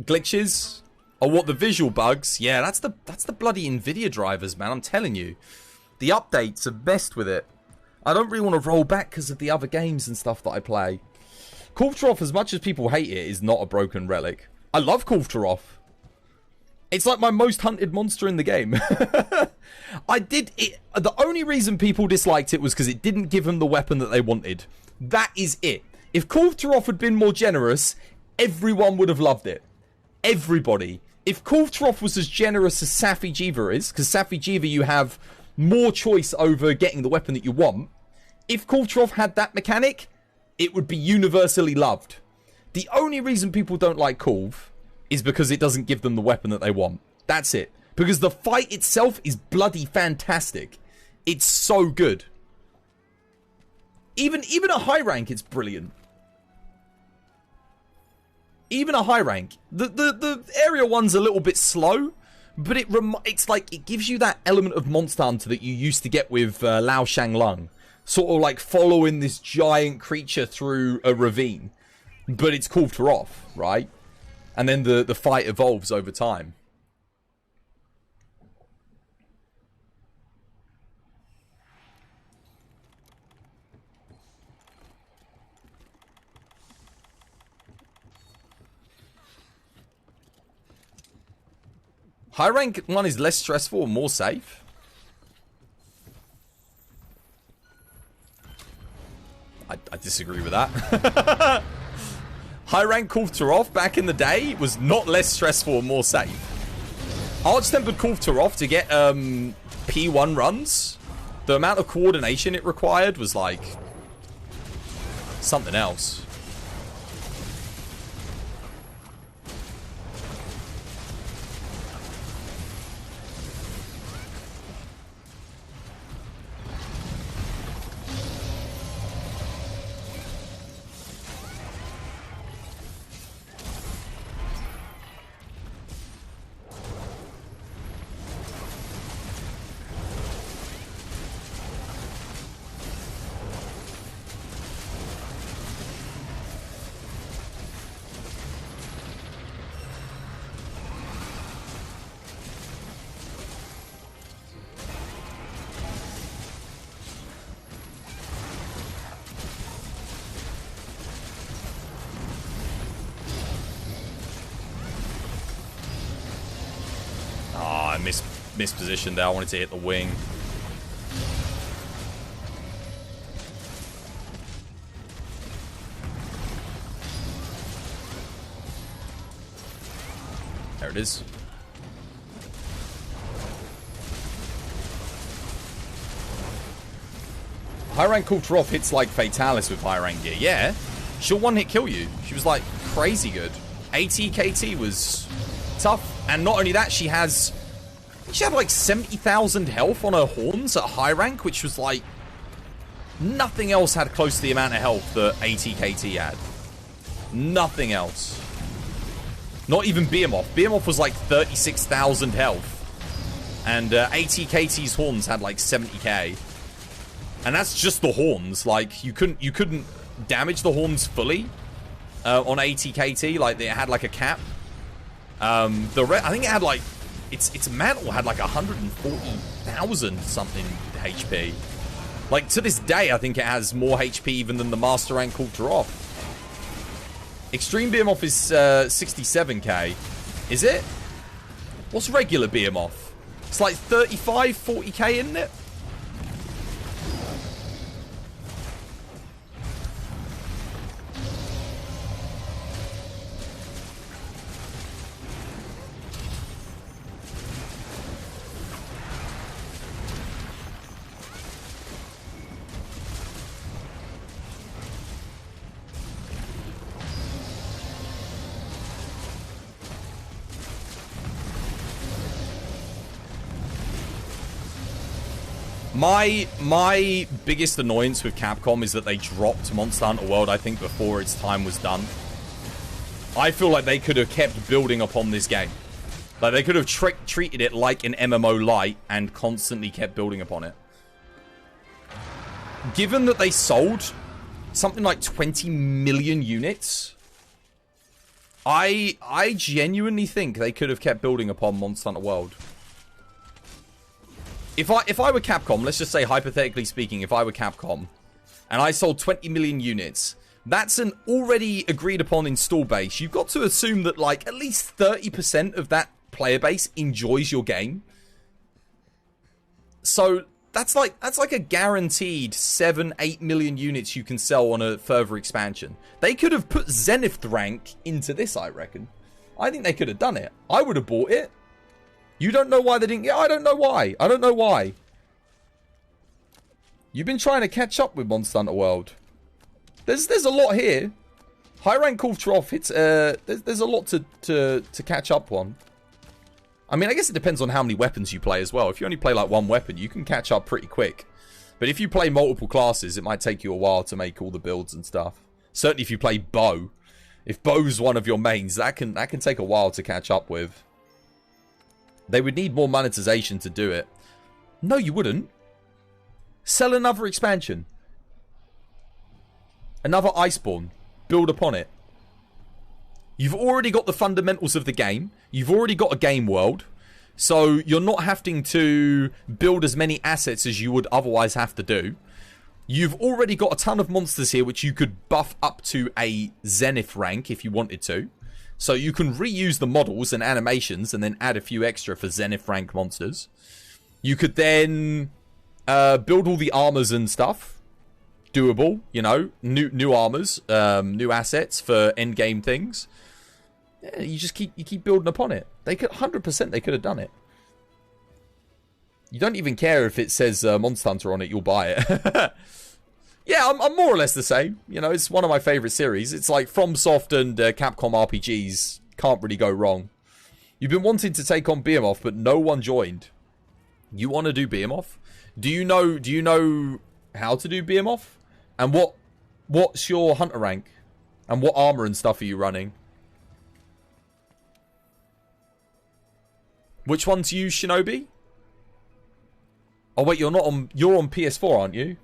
Glitches? Oh, what, the visual bugs? Yeah, that's the bloody Nvidia drivers, man. I'm telling you. The updates have messed with it. I don't really want to roll back because of the other games and stuff that I play. Kulftaroth, as much as people hate it, is not a broken relic. I love Kulftaroth. It's like my most hunted monster in the game. The only reason people disliked it was because it didn't give them the weapon that they wanted. That is it. If Kulftaroth had been more generous, everyone would have loved it. Everybody. If Kulftaroth was as generous as Safi Jiva is, because Safi Jiva you have more choice over getting the weapon that you want. If Kulftaroth had that mechanic, it would be universally loved. The only reason people don't like Kulf is because it doesn't give them the weapon that they want. That's it. Because the fight itself is bloody fantastic. It's so good. Even a high rank, it's brilliant. Even a high rank. The area one's a little bit slow, but it's like it gives you that element of Monster Hunter that you used to get with Lao Shang Lung. Sort of like following this giant creature through a ravine. But it's Kulftaroth, right? And then the fight evolves over time. High rank one is less stressful and more safe. I disagree with that. High rank Kulftaroth back in the day was not less stressful and more safe. Arch-tempered Kulftaroth to get P1 runs, the amount of coordination it required was like something else. Mispositioned there. I wanted to hit the wing. There it is. High rank Kulftaroth hits like Fatalis with high rank gear. Yeah, she'll one hit kill you. She was like crazy good. ATKT was tough, and not only that, she had like 70,000 health on her horns at high rank, which was like nothing else had close to the amount of health that ATKT had. Nothing else. Not even Behemoth. Behemoth was like 36,000 health, and ATKT's horns had like 70k, and that's just the horns. Like you couldn't damage the horns fully on ATKT. Like they had like a cap. I think it had like its mantle had like 140,000 something HP. Like to this day, I think it has more HP even than the Master Rank Kulftaroth. Extreme BMOF is 67k. Is it? What's regular BMOF? It's like 35, 40k, isn't it? My biggest annoyance with Capcom is that they dropped Monster Hunter World, I think, before its time was done. I feel like they could have kept building upon this game. Like, they could have treated it like an MMO light and constantly kept building upon it. Given that they sold something like 20 million units, I genuinely think they could have kept building upon Monster Hunter World. If I were Capcom, let's just say, hypothetically speaking, if I were Capcom, and I sold 20 million units, that's an already agreed upon install base. You've got to assume that, like, at least 30% of that player base enjoys your game. So that's like a guaranteed 7-8 million units you can sell on a further expansion. They could have put Zenith rank into this, I reckon. I think they could have done it. I would have bought it. You don't know why they didn't get... I don't know why. I don't know why. You've been trying to catch up with Monster Hunter World. There's a lot here. High rank Kulturov hits... there's a lot to catch up on. I mean, I guess it depends on how many weapons you play as well. If you only play like one weapon, you can catch up pretty quick. But if you play multiple classes, it might take you a while to make all the builds and stuff. Certainly if you play bow. If bow's one of your mains, that can take a while to catch up with. They would need more monetization to do it. No, you wouldn't. Sell another expansion. Another Iceborne. Build upon it. You've already got the fundamentals of the game. You've already got a game world. So you're not having to build as many assets as you would otherwise have to do. You've already got a ton of monsters here which you could buff up to a Zenith rank if you wanted to. So you can reuse the models and animations and then add a few extra for Zenith rank monsters. You could then build all the armors and stuff. Doable, you know, new armors, new assets for end game things. Yeah, you keep building upon it. They could 100% they could have done it. You don't even care if it says Monster Hunter on it, you'll buy it. Yeah, I'm more or less the same. You know, it's one of my favorite series. It's like FromSoft and Capcom RPGs can't really go wrong. You've been wanting to take on BMOF, but no one joined. You want to do BMOF? Do you know how to do BMOF? And what's your hunter rank? And what armor and stuff are you running? Which one's you, Shinobi? Oh wait, you're on PS4, aren't you?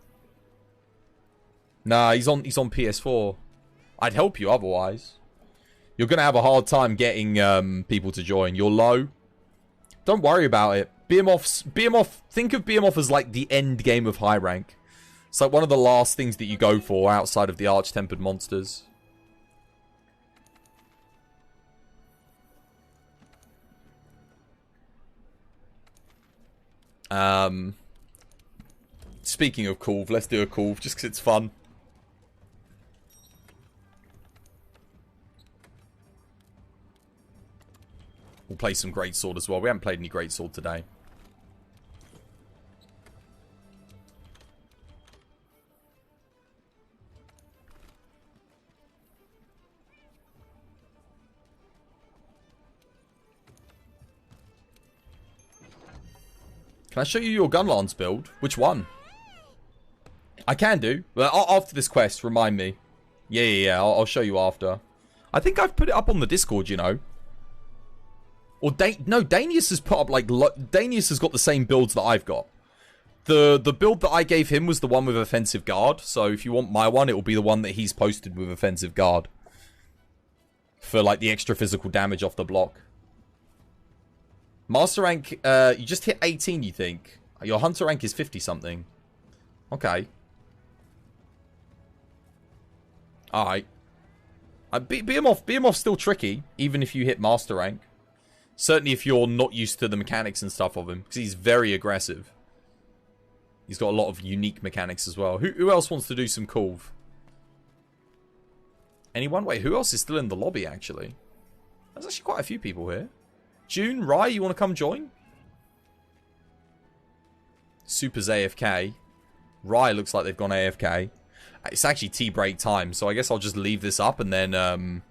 Nah, he's on PS4. I'd help you otherwise. You're going to have a hard time getting people to join. You're low. Don't worry about it. BMOF, think of BMOF as like the end game of high rank. It's like one of the last things that you go for outside of the arch-tempered monsters. Speaking of Kulv, let's do a Kulv just because it's fun. We'll play some Greatsword as well. We haven't played any Greatsword today. Can I show you your Gunlance build? Which one? I can do. But after this quest, remind me. Yeah. I'll show you after. I think I've put it up on the Discord, you know. Or no, Danius has put up like Danius has got the same builds that I've got. The build that I gave him was the one with offensive guard. So if you want my one, it will be the one that he's posted with offensive guard for like the extra physical damage off the block. Master rank, you just hit 18, you think? Your hunter rank is 50 something. Okay. Alright. Behemoth's still tricky, even if you hit master rank. Certainly if you're not used to the mechanics and stuff of him, because he's very aggressive. He's got a lot of unique mechanics as well. Who else wants to do some Kulve? Anyone? Wait, who else is still in the lobby, actually? There's actually quite a few people here. June, Rai, you want to come join? Super's AFK. Rai looks like they've gone AFK. It's actually tea break time, so I guess I'll just leave this up, and then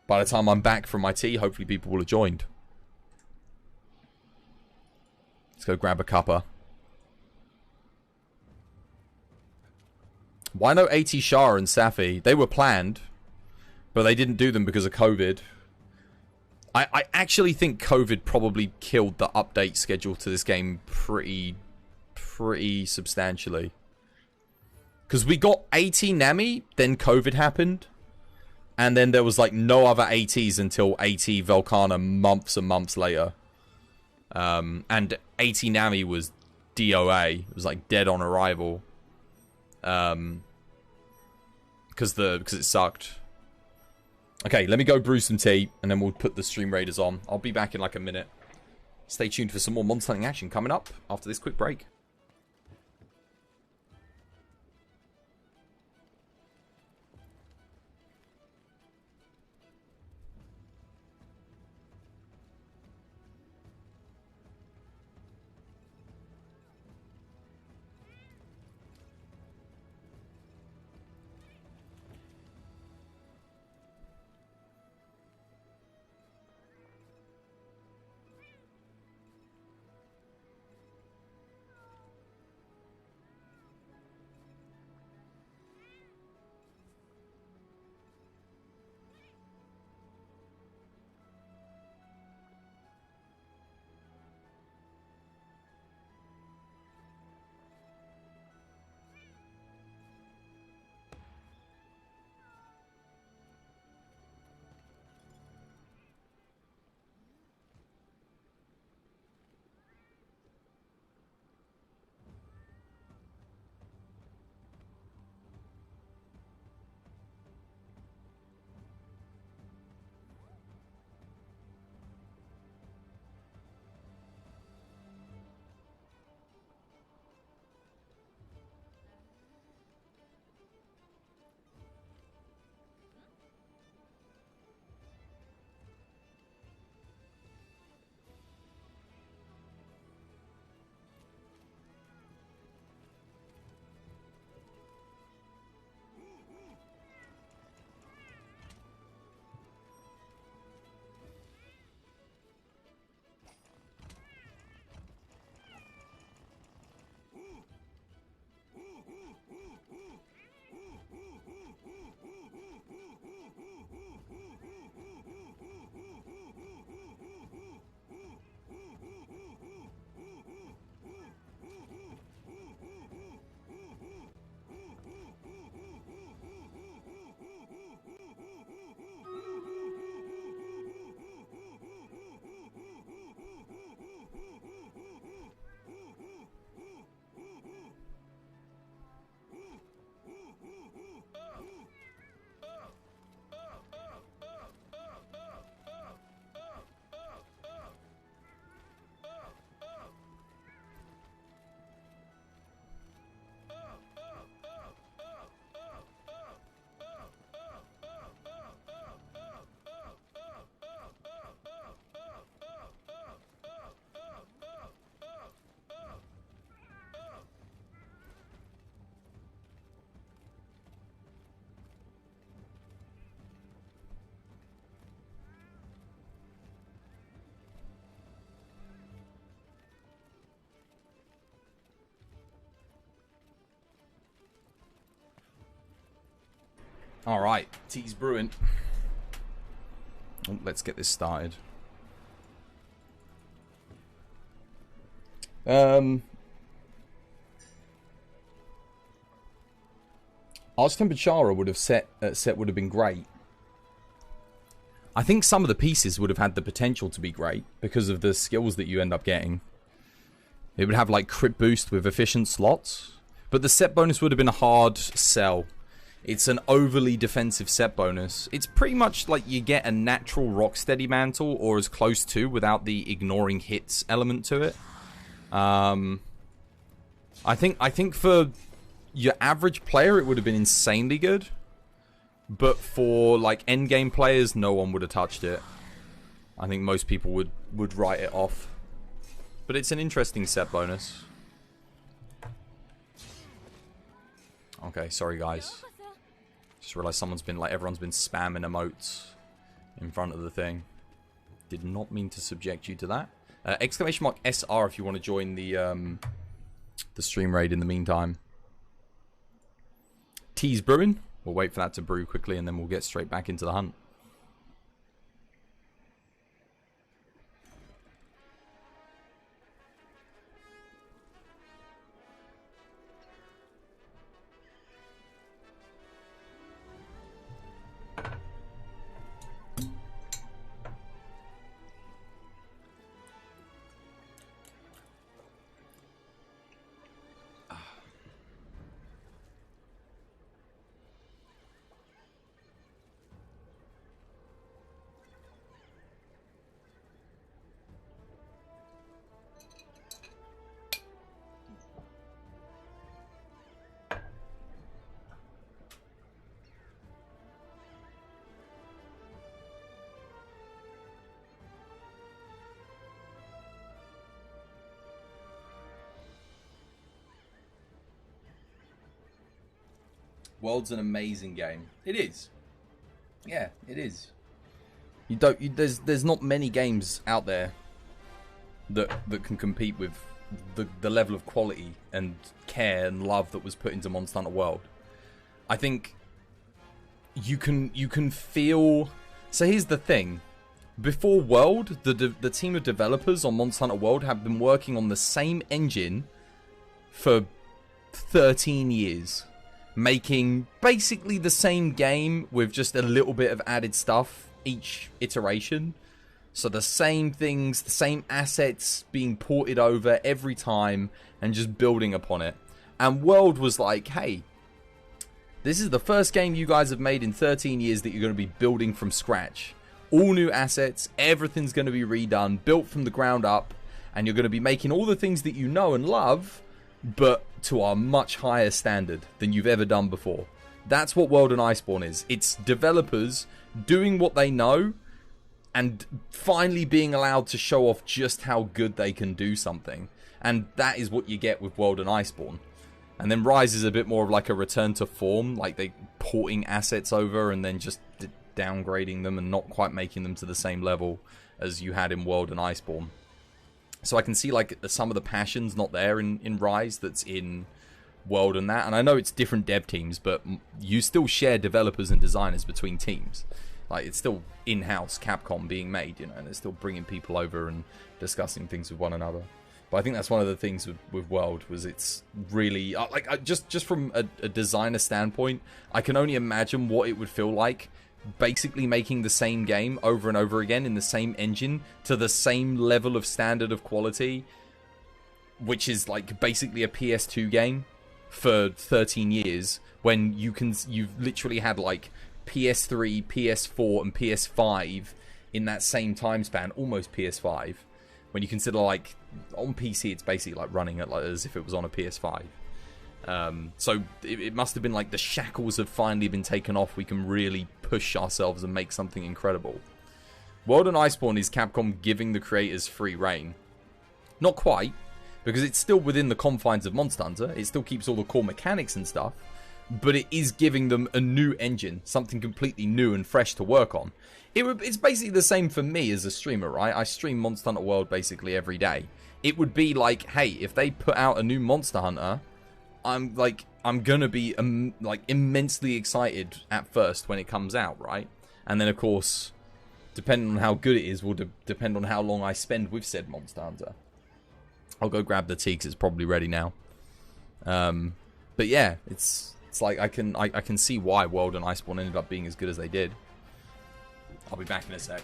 by the time I'm back from my tea, hopefully people will have joined. Let's go grab a cuppa. Why no AT Shah and Safi? They were planned, but they didn't do them because of COVID. I actually think COVID probably killed the update schedule to this game pretty substantially. Because we got AT Nami, then COVID happened, and then there was like no other ATs until AT Velkhana months and months later. And AT Nami was DOA. It was like dead on arrival. Because it sucked. Okay, let me go brew some tea, and then we'll put the stream raiders on. I'll be back in like a minute. Stay tuned for some more monster hunting action coming up after this quick break. Alright, tea's brewing. Oh, let's get this started. Arch Tempered Chara would have set would have been great. I think some of the pieces would have had the potential to be great because of the skills that you end up getting. It would have like crit boost with efficient slots, but the set bonus would have been a hard sell. It's an overly defensive set bonus. It's pretty much like you get a natural Rocksteady mantle, or as close to, without the ignoring hits element to it. I think for your average player, it would have been insanely good. But for like endgame players, no one would have touched it. I think most people would write it off. But it's an interesting set bonus. Okay, sorry guys. Just realized everyone's been spamming emotes in front of the thing. Did not mean to subject you to that. Exclamation mark SR if you want to join the stream raid in the meantime. Tea's brewing. We'll wait for that to brew quickly and then we'll get straight back into the hunt. World's an amazing game. It is. Yeah, it is. There's not many games out there that can compete with the level of quality and care and love that was put into Monster Hunter World. I think you can feel. So here's the thing. Before World, the team of developers on Monster Hunter World have been working on the same engine for 13 years. Making basically the same game with just a little bit of added stuff each iteration. So the same things, the same assets being ported over every time and just building upon it. And World was like, hey, this is the first game you guys have made in 13 years that you're going to be building from scratch. All new assets, everything's going to be redone, built from the ground up, and you're going to be making all the things that you know and love, but to a much higher standard than you've ever done before. That's what World and Iceborne is. It's developers doing what they know and finally being allowed to show off just how good they can do something. And that is what you get with World and Iceborne. And then Rise is a bit more of like a return to form, like they porting assets over and then just downgrading them and not quite making them to the same level as you had in World and Iceborne. So I can see like some of the passion's not there in Rise that's in World and that. And I know it's different dev teams, but you still share developers and designers between teams. Like it's still in-house Capcom being made, you know, and they're still bringing people over and discussing things with one another. But I think that's one of the things with World was it's really just from a designer standpoint, I can only imagine what it would feel like basically making the same game over and over again in the same engine to the same level of standard of quality, which is like basically a PS2 game for 13 years when you've literally had like PS3, PS4 and PS5 in that same time span, almost PS5. When you consider like on PC it's basically like running it like as if it was on a PS5. So it must have been like the shackles have finally been taken off. We can really push ourselves and make something incredible. World and Iceborne is Capcom giving the creators free reign. Not quite, because it's still within the confines of Monster Hunter. It still keeps all the core mechanics and stuff, but it is giving them a new engine, something completely new and fresh to work on. It's basically the same for me as a streamer, right? I stream Monster Hunter World basically every day. It would be like, hey, if they put out a new Monster Hunter, I'm gonna be immensely excited at first when it comes out, right? And then of course, depending on how good it is, will depend on how long I spend with said Monster Hunter. I'll go grab the tea because it's probably ready now. But yeah, it's like I can see why World and Iceborne ended up being as good as they did. I'll be back in a sec.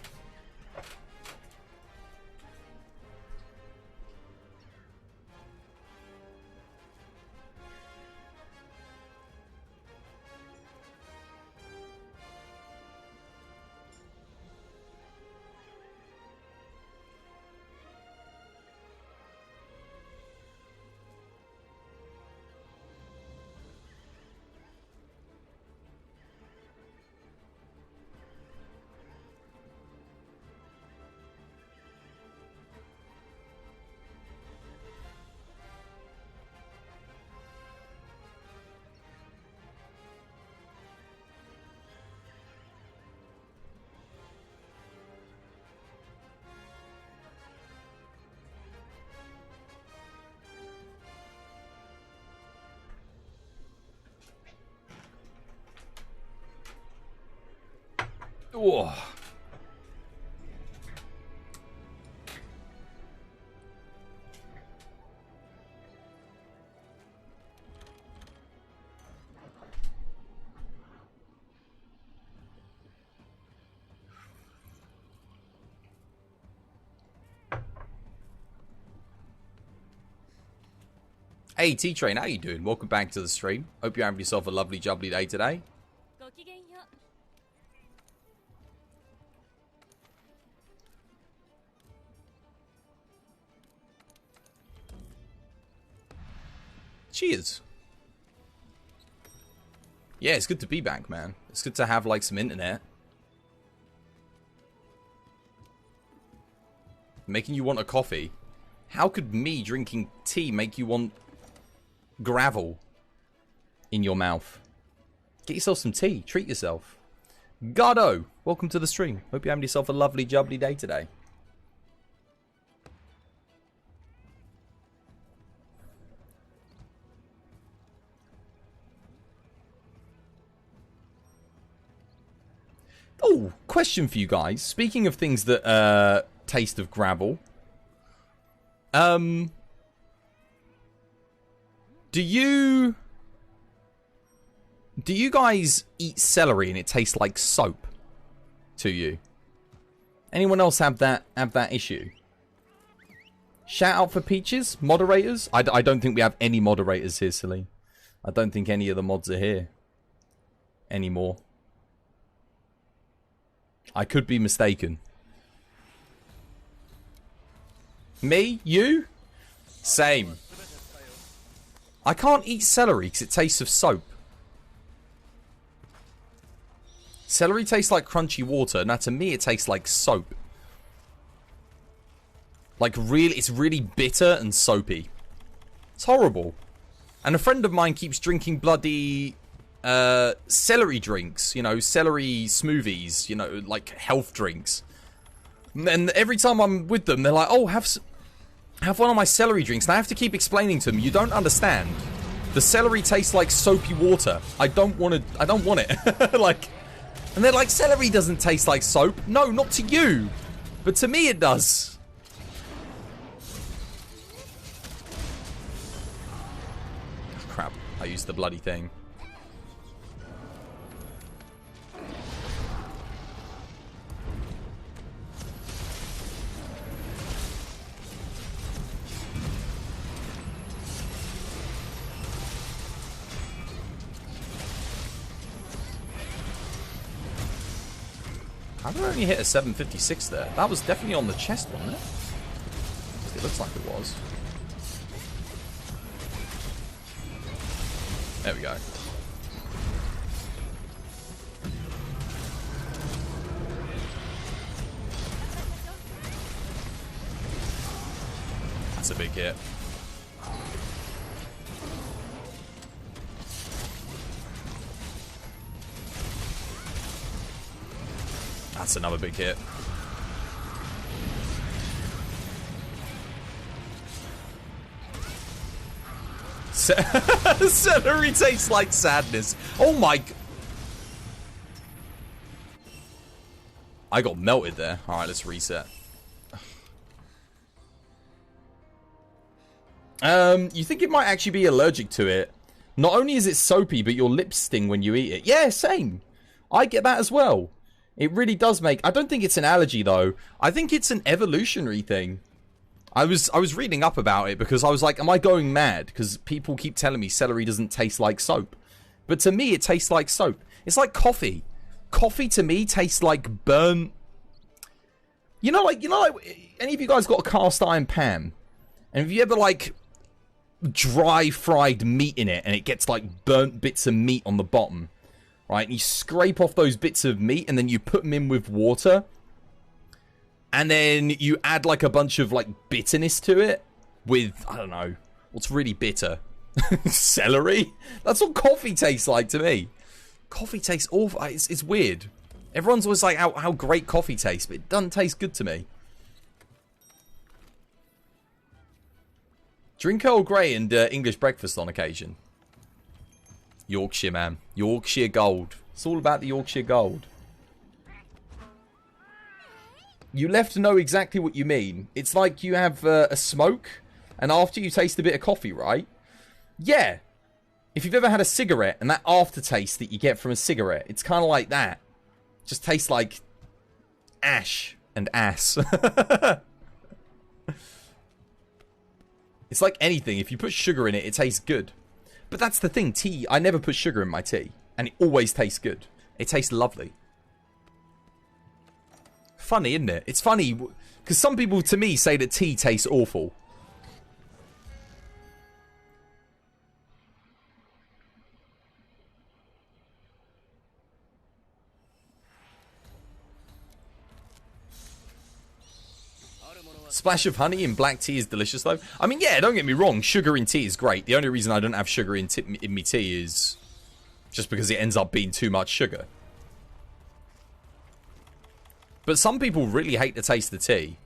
Oh. Hey T-Train, how you doing? Welcome back to the stream. Hope you're having yourself a lovely jubbly day today. Cheers. Yeah, it's good to be back, man. It's good to have like some internet. Making you want a coffee. How could me drinking tea make you want gravel in your mouth? Get yourself some tea. Treat yourself. Gardo, welcome to the stream. Hope you're having yourself a lovely jubbly day today. Oh, question for you guys. Speaking of things that taste of gravel. Do you guys eat celery and it tastes like soap to you? Anyone else have that issue? Shout out for Peaches, moderators. I don't think we have any moderators here, Celine. I don't think any of the mods are here anymore. I could be mistaken. Me? You? Same. I can't eat celery because it tastes of soap. Celery tastes like crunchy water. Now to me it tastes like soap. Like really, it's really bitter and soapy. It's horrible. And a friend of mine keeps drinking bloody celery drinks, you know, celery smoothies, you know, like health drinks. And every time I'm with them, they're like, oh, have one of my celery drinks. And I have to keep explaining to them, you don't understand. The celery tastes like soapy water. I don't want it. Like, and they're like, celery doesn't taste like soap. No, not to you. But to me it does. Crap, I used the bloody thing. How did I only hit a 756 there? That was definitely on the chest, wasn't it? It looks like it was. There we go. That's a big hit. That's another big hit. Celery tastes like sadness. Oh my... I got melted there. Alright, let's reset. You think it might actually be allergic to it? Not only is it soapy, but your lips sting when you eat it. Yeah, same. I get that as well. It really does make... I don't think it's an allergy, though. I think it's an evolutionary thing. I was reading up about it because I was like, am I going mad? Because people keep telling me celery doesn't taste like soap. But to me, it tastes like soap. It's like coffee. Coffee, to me, tastes like burnt... You know, like, any of you guys got a cast iron pan? And have you ever, like, dry fried meat in it and it gets, like, burnt bits of meat on the bottom? Right, and you scrape off those bits of meat and then you put them in with water. And then you add like a bunch of like bitterness to it with, I don't know, what's really bitter? Celery? That's what coffee tastes like to me. Coffee tastes awful. It's weird. Everyone's always like how great coffee tastes, but it doesn't taste good to me. Drink Earl Grey and English breakfast on occasion. Yorkshire, man. Yorkshire gold. It's all about the Yorkshire gold. You left to know exactly what you mean. It's like you have a smoke, and after you taste a bit of coffee, right? Yeah. If you've ever had a cigarette, and that aftertaste that you get from a cigarette, it's kind of like that. Just tastes like ash and ass. It's like anything. If you put sugar in it, it tastes good. But that's the thing. Tea, I never put sugar in my tea. And it always tastes good. It tastes lovely. Funny, isn't it? It's funny. Because some people, to me, say that tea tastes awful. Splash of honey in black tea is delicious, though. I mean, yeah, don't get me wrong. Sugar in tea is great. The only reason I don't have sugar in my tea is just because it ends up being too much sugar. But some people really hate the taste of tea.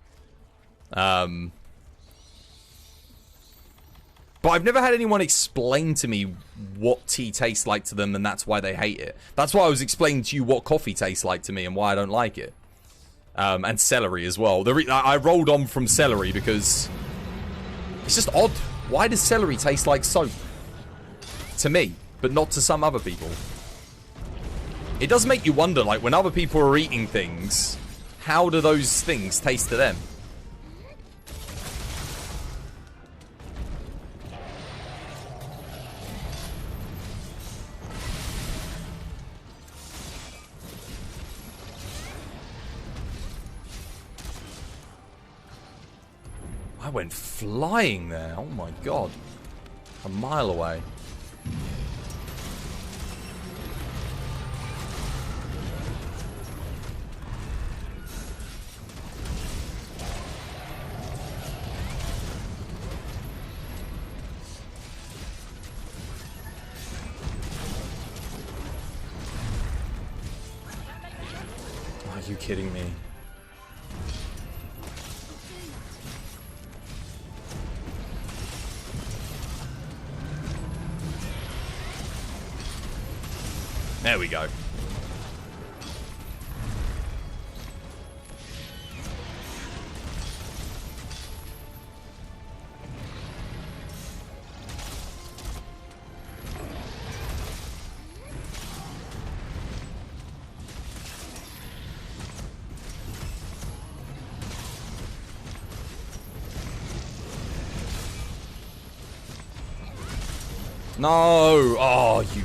But I've never had anyone explain to me what tea tastes like to them, and that's why they hate it. That's why I was explaining to you what coffee tastes like to me and why I don't like it. And celery as well. I rolled on from celery because it's just odd. Why does celery taste like soap? To me, but not to some other people. It does make you wonder, like, when other people are eating things, how do those things taste to them? I went flying there. Oh my god. A mile away. Are you kidding me? There we go. No! Oh, you...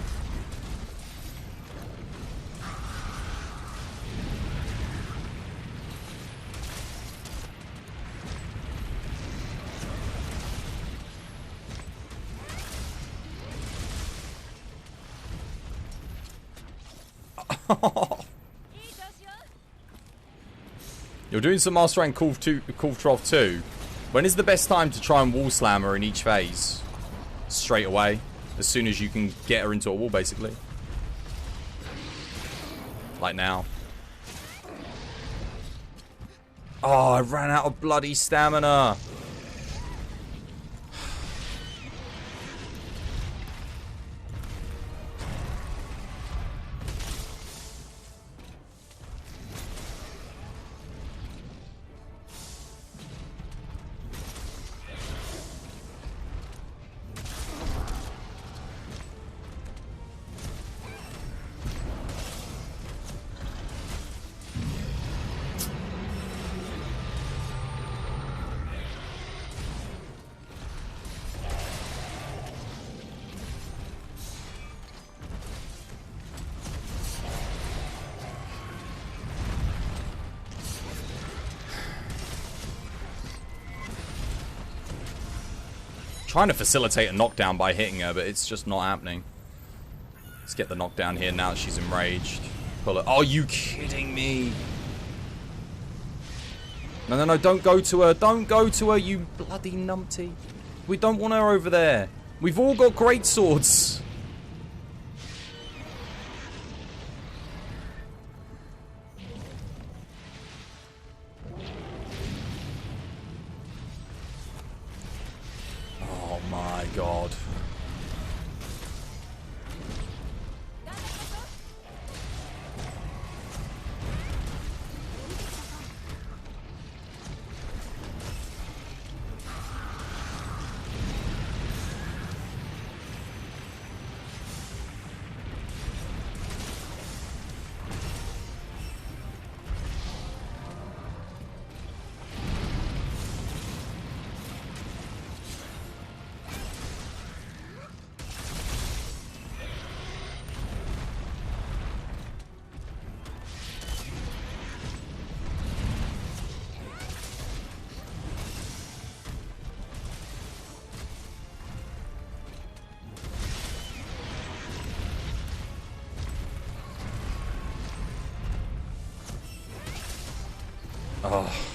You're doing some Master Rank Call of 2. When is the best time to try and wall slam her in each phase? Straight away. As soon as you can get her into a wall, basically. Like now. Oh, I ran out of bloody stamina. Trying to facilitate a knockdown by hitting her, but it's just not happening. Let's get the knockdown here now that she's enraged. Pull it. Oh, are you kidding me? No, no, no, don't go to her. Don't go to her, you bloody numpty. We don't want her over there. We've all got great swords. Oh my god. Oh.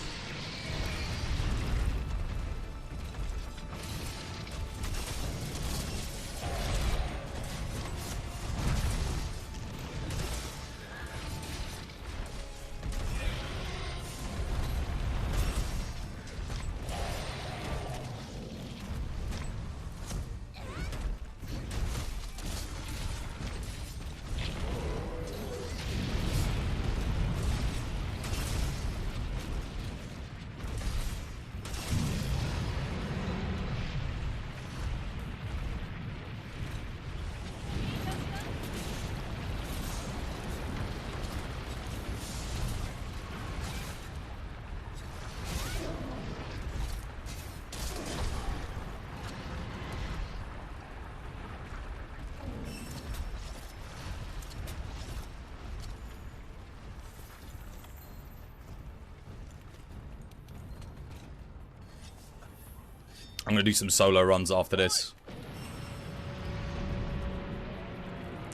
I'm going to do some solo runs after this.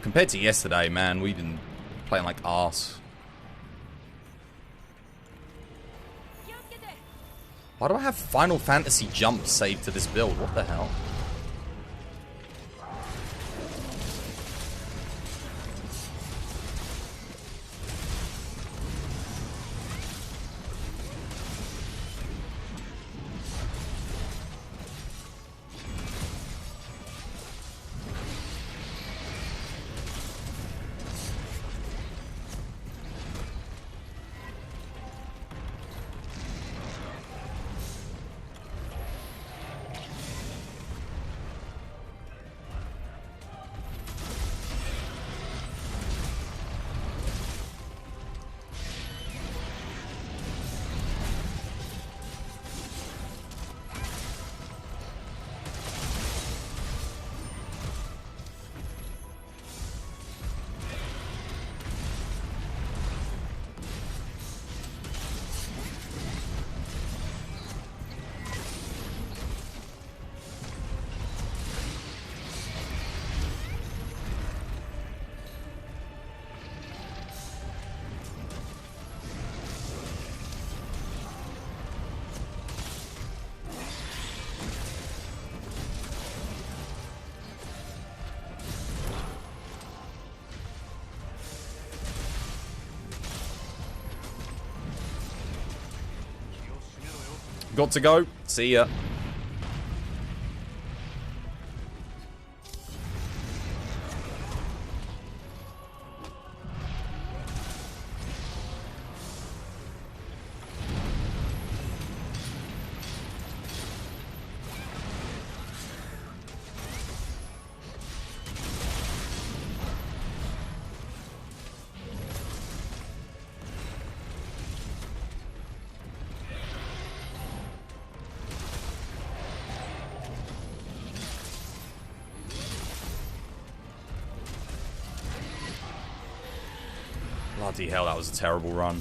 Compared to yesterday, man, we've been playing like arse. Why do I have Final Fantasy Jump saved to this build? What the hell? Got to go. See ya. Bloody hell, that was a terrible run.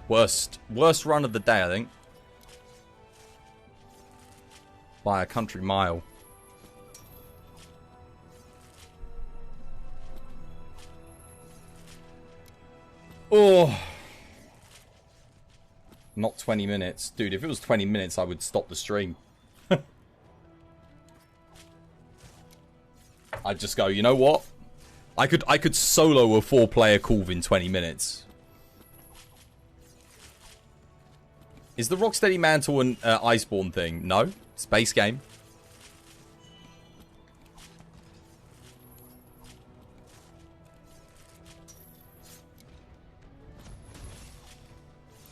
Worst run of the day, I think. By a country mile. Oh. Not 20 minutes. Dude, if it was 20 minutes, I would stop the stream. I'd just go, you know what? I could solo a 4-player Corv in 20 minutes. Is the Rocksteady Mantle an Iceborne thing? No. Space game.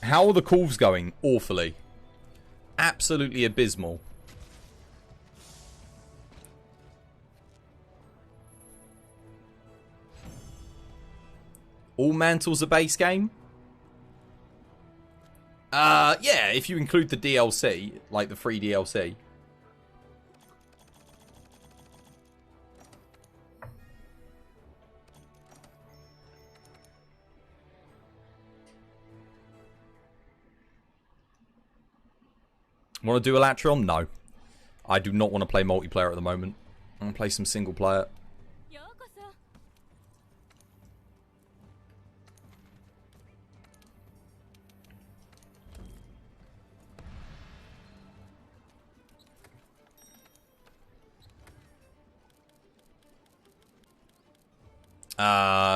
How are the Corvs going? Awfully. Absolutely abysmal. All Mantles a base game? Yeah, if you include the DLC, like the free DLC. Want to do Elatron? No. I do not want to play multiplayer at the moment. I want to play some single player.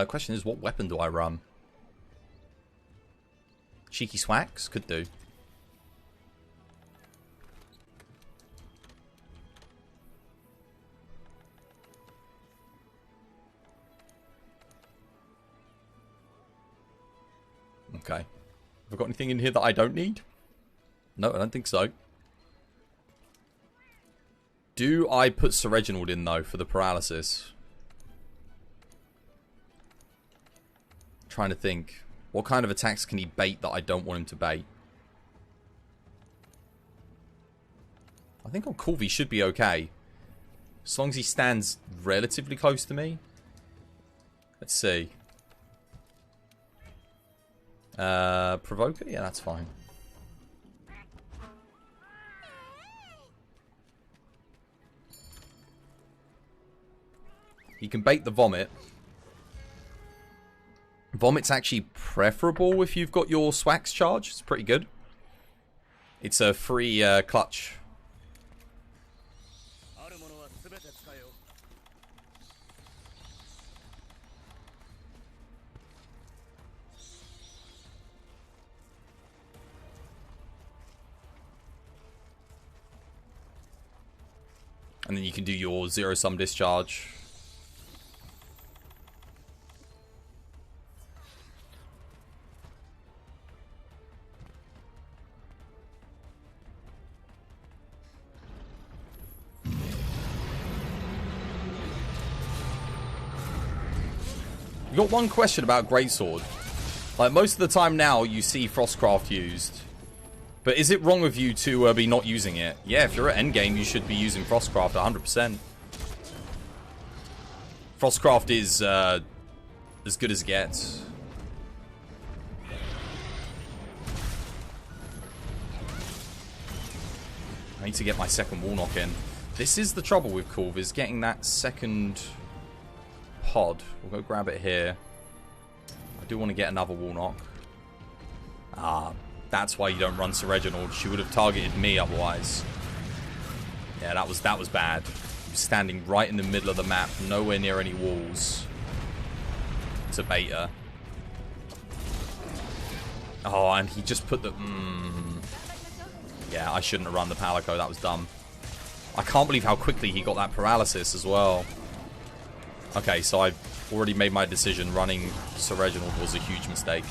Question is, what weapon do I run? Cheeky Swags? Could do. Okay. Have I got anything in here that I don't need? No, I don't think so. Do I put Sir Reginald in, though, for the paralysis? Trying to think. What kind of attacks can he bait that I don't want him to bait? I think on Corvi should be okay. As long as he stands relatively close to me. Let's see. Provoker? Yeah, that's fine. He can bait the vomit. Vomit's actually preferable if you've got your Swax charge. It's pretty good. It's a free clutch. And then you can do your zero-sum discharge. You got one question about Greatsword. Like, most of the time now, you see Frostcraft used. But is it wrong of you to be not using it? Yeah, if you're at endgame, you should be using Frostcraft 100%. Frostcraft is as good as it gets. I need to get my second Warnock in. This is the trouble with Corv, is getting that second pod. We'll go grab it here. I do want to get another Warnock. That's why you don't run Sir Reginald. She would have targeted me otherwise. Yeah, that was bad. He was standing right in the middle of the map, nowhere near any walls. It's a beta. Oh, and he just put the... Yeah, I shouldn't have run the Palico. That was dumb. I can't believe how quickly he got that paralysis as well. Okay, so I've already made my decision. Running Sir Reginald was a huge mistake.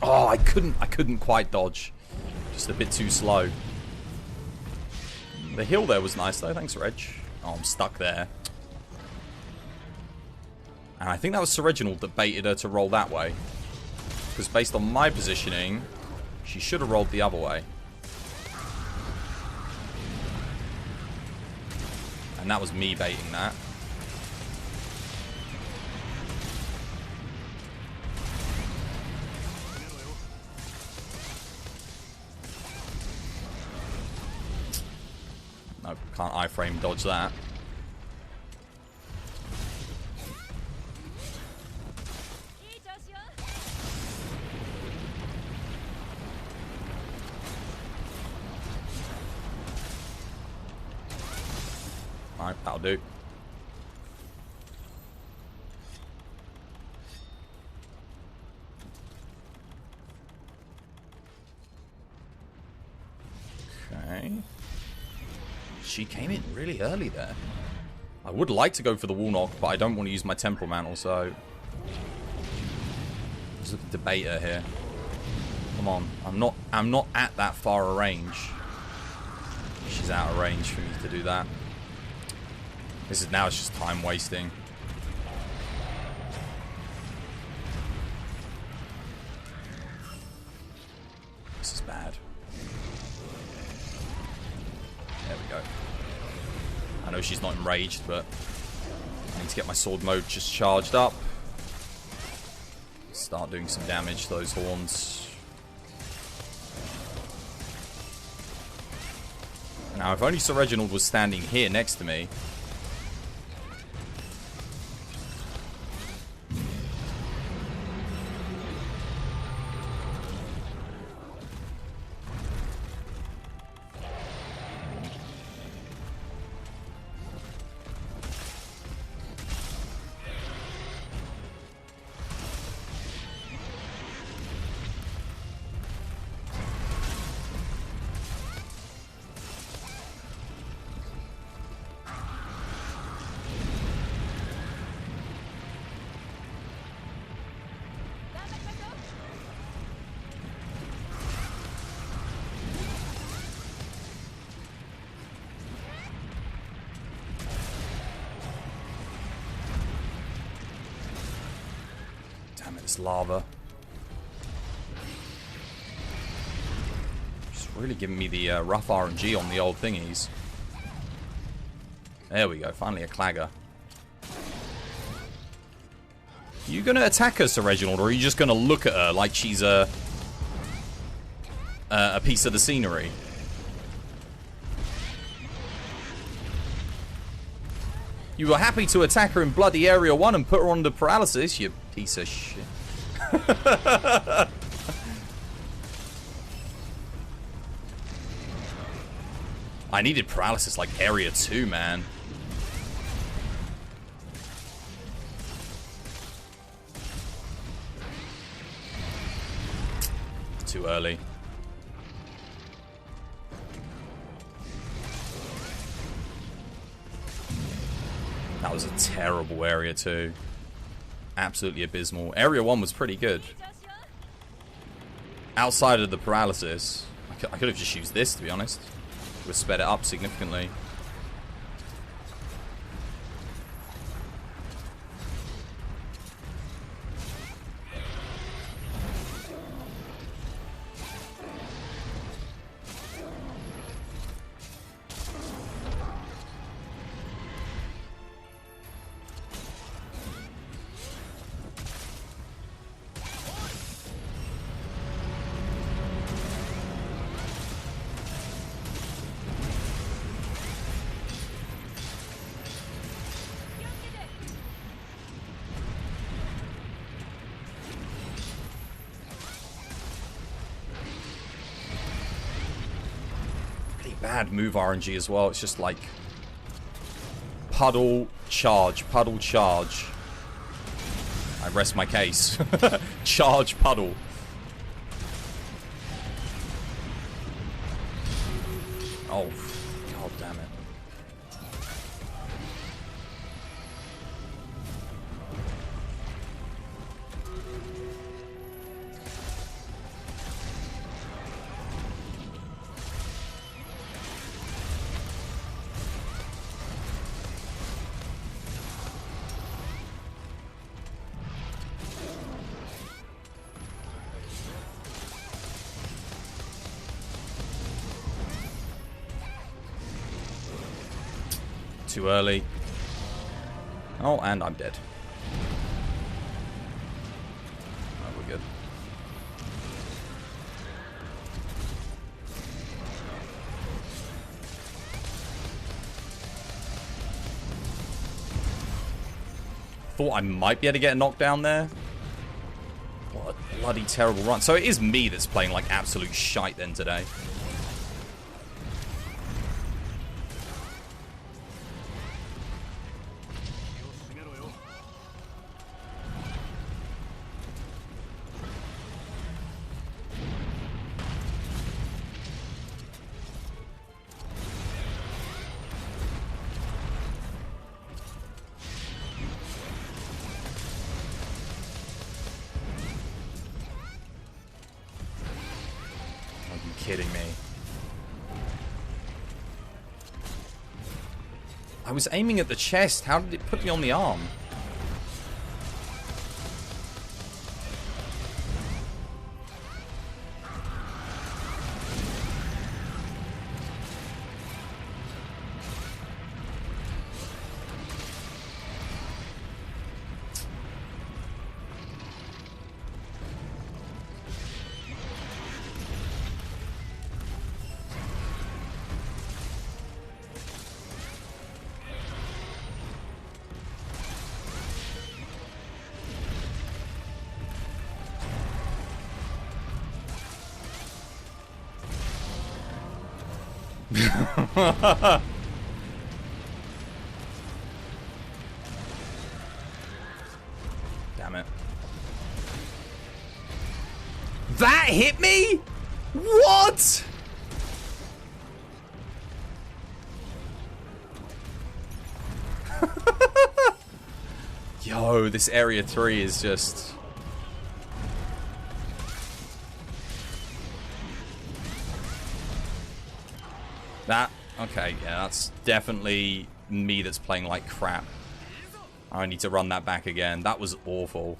Oh, I couldn't quite dodge. Just a bit too slow. The heal there was nice though, thanks Reg. Oh, I'm stuck there. And I think that was Sir Reginald that baited her to roll that way. Because based on my positioning, she should have rolled the other way. And that was me baiting that. Nope, can't iframe dodge that. Alright, that'll do. Okay. She came in really early there. I would like to go for the Warnock, but I don't want to use my Temporal Mantle, so... Just look at the beta here. Come on. I'm not at that far a range. She's out of range for me to do that. This is now, it's just time wasting. This is bad. There we go. I know she's not enraged, but I need to get my sword mode just charged up. Start doing some damage to those horns. Now, if only Sir Reginald was standing here next to me. Damn it, it's lava. Just really giving me the rough RNG on the old thingies. There we go, finally a clagger. You gonna attack her, Sir Reginald, or are you just gonna look at her like she's a piece of the scenery? You were happy to attack her in bloody Area 1 and put her under paralysis, you piece of shit. I needed paralysis like Area 2, man. Too early. That was a terrible Area 2. Absolutely abysmal. Area 1 was pretty good. Outside of the paralysis, I could have just used this, to be honest. Would have sped it up significantly. Bad move RNG as well. It's just like puddle, charge, puddle, charge. I rest my case. Charge, puddle. Oh, god damn it. Too early. Oh, and I'm dead. Oh, we're good. Thought I might be able to get a knockdown there. What a bloody terrible run. So it is me that's playing like absolute shite then today. Kidding me. I was aiming at the chest. How did it put me on the arm? Damn it. That hit me? What? Yo, this area 3 is just... That, okay, yeah, that's definitely me that's playing like crap. I need to run that back again. That was awful.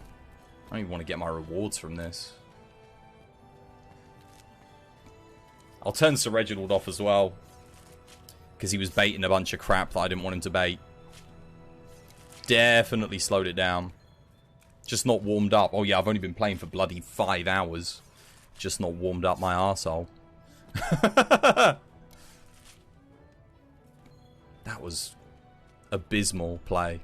I don't even want to get my rewards from this. I'll turn Sir Reginald off as well, because he was baiting a bunch of crap that I didn't want him to bait. Definitely slowed it down. Just not warmed up. Oh yeah, I've only been playing for bloody 5 hours. Just not warmed up my arsehole. That was abysmal play.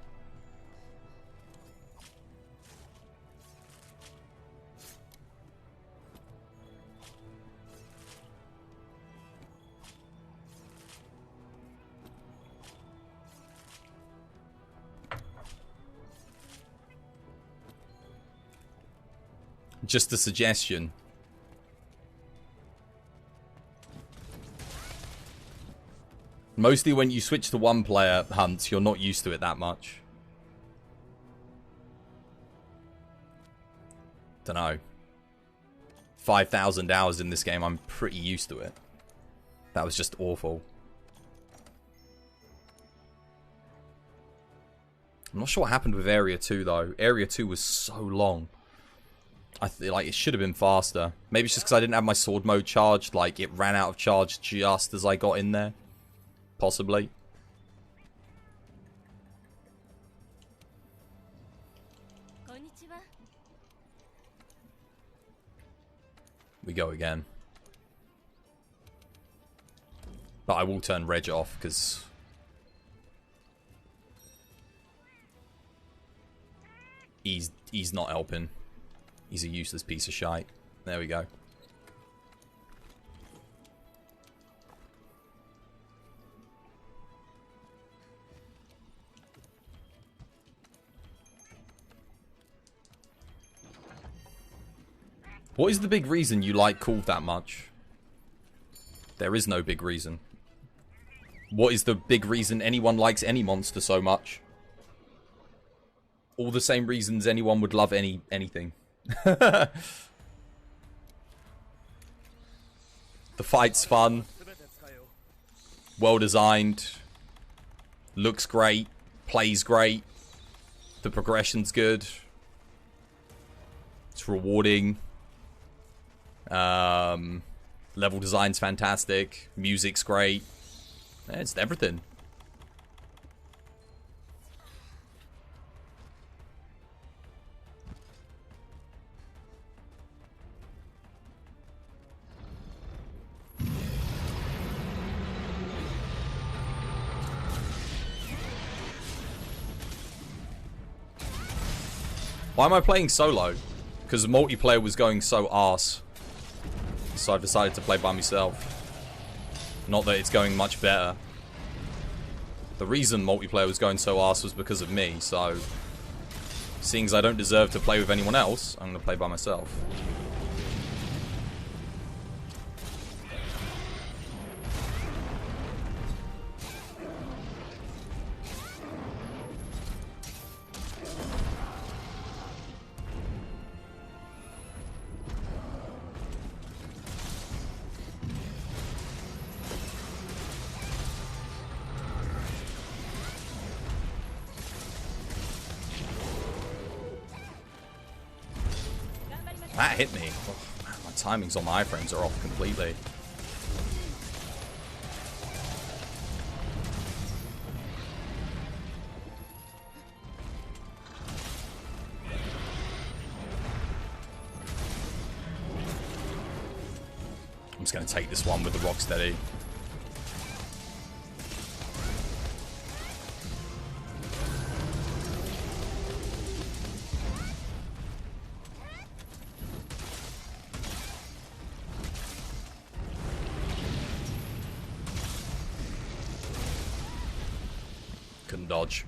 Just a suggestion. Mostly when you switch to one-player hunts, you're not used to it that much. Dunno. 5,000 hours in this game, I'm pretty used to it. That was just awful. I'm not sure what happened with Area 2, though. Area 2 was so long. I feel like it should have been faster. Maybe it's just because I didn't have my sword mode charged. Like, it ran out of charge just as I got in there. Possibly. We go again. But I will turn Reg off, because... He's not helping. He's a useless piece of shite. There we go. What is the big reason you like Called that much? There is no big reason. What is the big reason anyone likes any monster so much? All the same reasons anyone would love anything. The fight's fun. Well designed. Looks great. Plays great. The progression's good. It's rewarding. Level design's fantastic. Music's great. It's everything. Why am I playing solo? Because the multiplayer was going so arse. So I decided to play by myself. Not that it's going much better. The reason multiplayer was going so arse was because of me, so... Seeing as I don't deserve to play with anyone else, I'm going to play by myself. That hit me. Oh, man, my timings on my iframes are off completely. I'm just going to take this one with the Rocksteady. Couldn't dodge.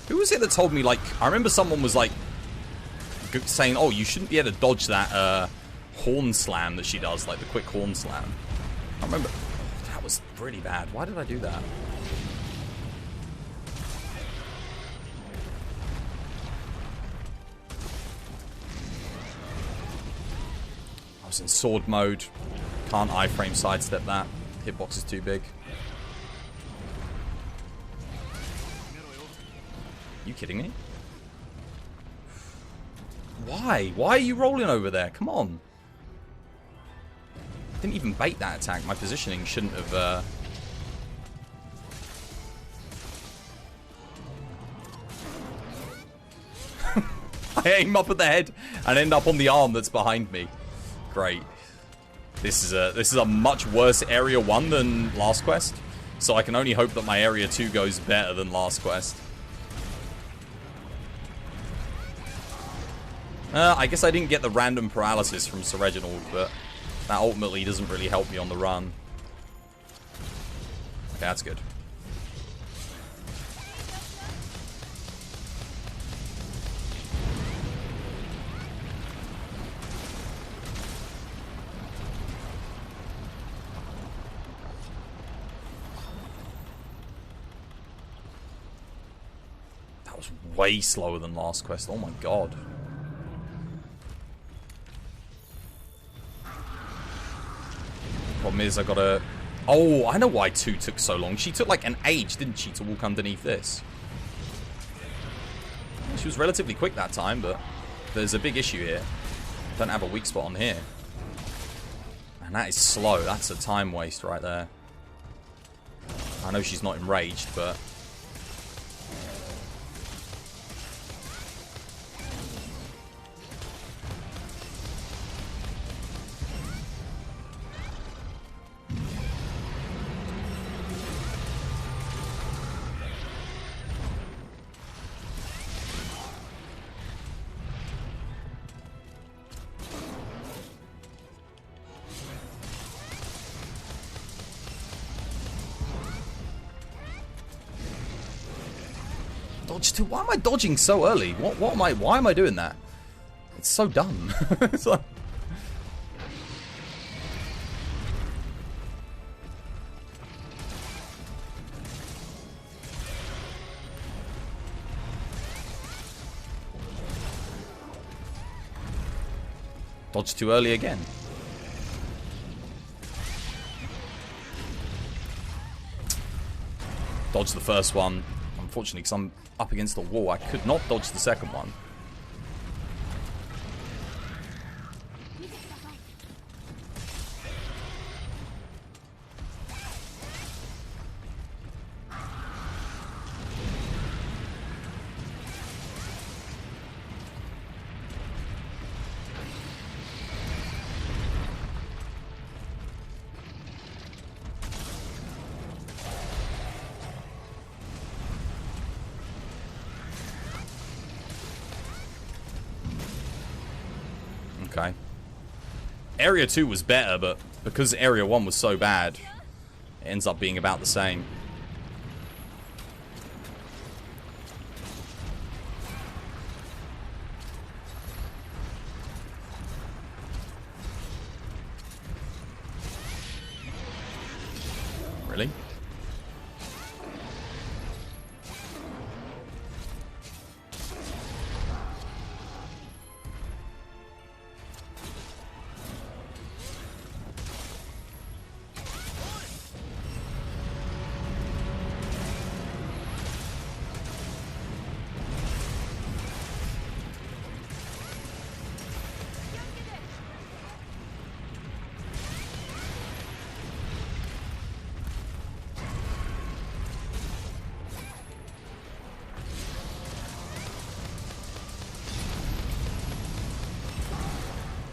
Who was it that told me, like, I remember someone was, like, saying, oh, you shouldn't be able to dodge that, horn slam that she does, like the quick horn slam. I remember. That was pretty bad. Why did I do that? I was in sword mode. Can't iframe sidestep that. Hitbox is too big. You kidding me? Why? Why are you rolling over there? Come on. Didn't even bait that attack. My positioning shouldn't have... I aim up at the head and end up on the arm that's behind me. Great. This is a much worse Area 1 than last quest. So I can only hope that my Area 2 goes better than last quest. I guess I didn't get the random paralysis from Sir Reginald, but that ultimately doesn't really help me on the run. Okay, that's good. That was way slower than last quest. Oh my god. Problem is, I gotta... Oh, I know why 2 took so long. She took like an age, didn't she, to walk underneath this? She was relatively quick that time, but there's a big issue here. Don't have a weak spot on here. And that is slow. That's a time waste right there. I know she's not enraged, but... Dodge too. Why am I dodging so early? What am I? Why am I doing that? It's so dumb. It's like... Dodge too early again. Dodge the first one. Unfortunately, because I'm up against the wall, I could not dodge the second one. Okay. Area 2 was better, but because Area 1 was so bad, it ends up being about the same. Really?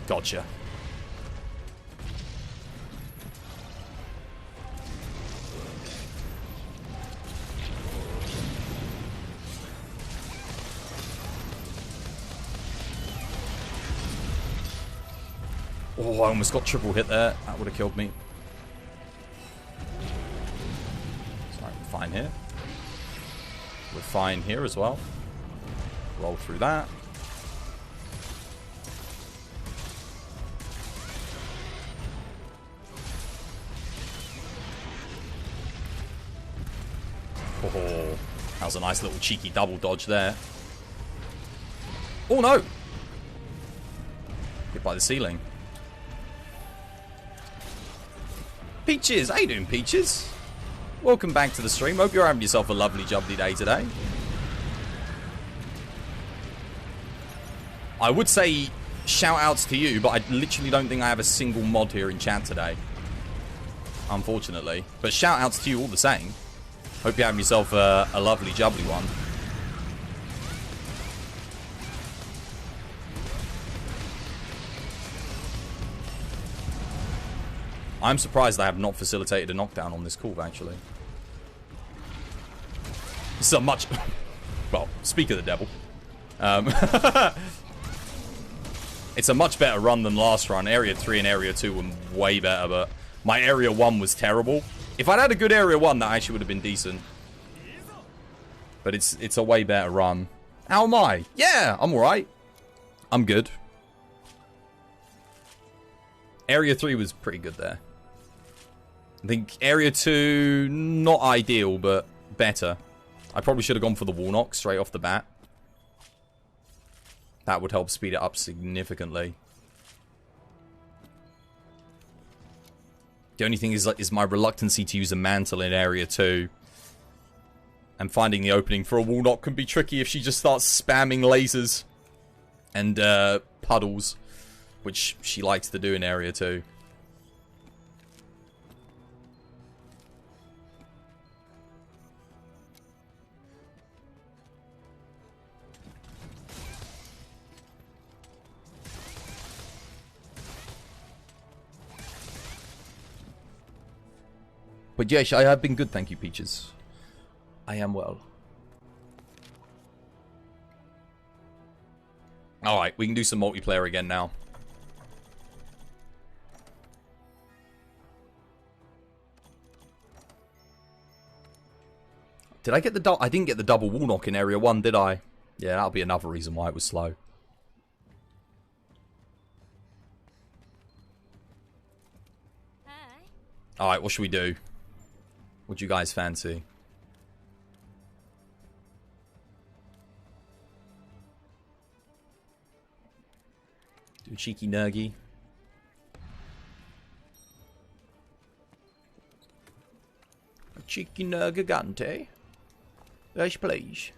Gotcha. Oh, I almost got triple hit there. That would have killed me. Sorry, we're fine here. We're fine here as well. Roll through that. Oh, that was a nice little cheeky double dodge there. Oh no! Hit by the ceiling. Peaches, how you doing, Peaches? Welcome back to the stream. Hope you're having yourself a lovely, jubbly day today. I would say shout outs to you, but I literally don't think I have a single mod here in chat today. Unfortunately. But shout outs to you all the same. Hope you're having yourself a lovely, jubbly one. I'm surprised I have not facilitated a knockdown on this call, actually. This is a much... Well, speak of the devil. It's a much better run than last run. Area 3 and Area 2 were way better, but my Area 1 was terrible. If I'd had a good Area 1, that actually would have been decent. But it's a way better run. How am I? Yeah, I'm alright. I'm good. Area 3 was pretty good there. I think Area 2, not ideal, but better. I probably should have gone for the wall knock straight off the bat. That would help speed it up significantly. The only thing is my reluctancy to use a mantle in Area 2. And finding the opening for a wall knock can be tricky if she just starts spamming lasers and puddles, which she likes to do in Area 2. But yes, I have been good, thank you, Peaches. I am well. Alright, we can do some multiplayer again now. Did I get the double? I didn't get the double wall knock in Area 1, did I? Yeah, that'll be another reason why it was slow. Alright, what should we do? What do you guys fancy? Do a cheeky nurgy. A cheeky nurgigante. Yes, please.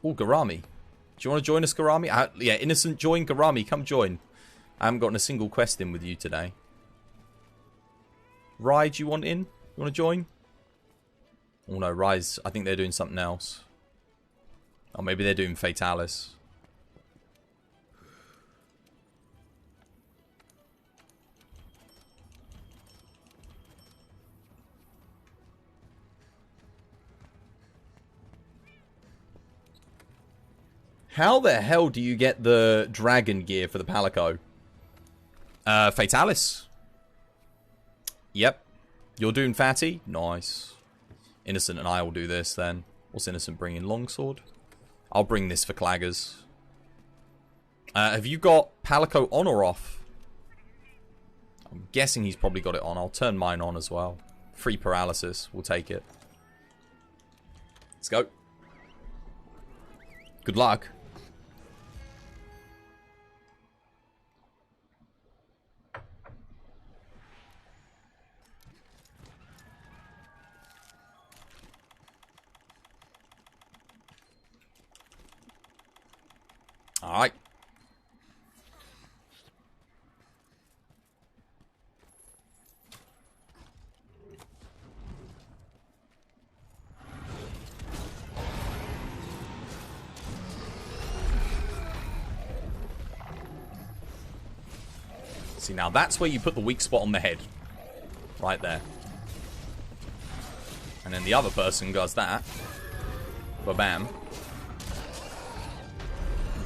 Oh, Garami. Do you want to join us, Garami? Yeah, Innocent, join Garami. Come join. I haven't gotten a single quest in with you today. Ride, you want in? You want to join? Oh no, Rise, I think they're doing something else. Or maybe they're doing Fatalis. How the hell do you get the dragon gear for the Palico? Fatalis. Yep. You're doing Fatty? Nice. Innocent and I will do this then. What's Innocent bringing? Longsword? I'll bring this for Claggers. Have you got Palico on or off? I'm guessing he's probably got it on. I'll turn mine on as well. Free paralysis. We'll take it. Let's go. Good luck. Alright. See, now that's where you put the weak spot on the head. Right there. And then the other person does that. Ba-bam.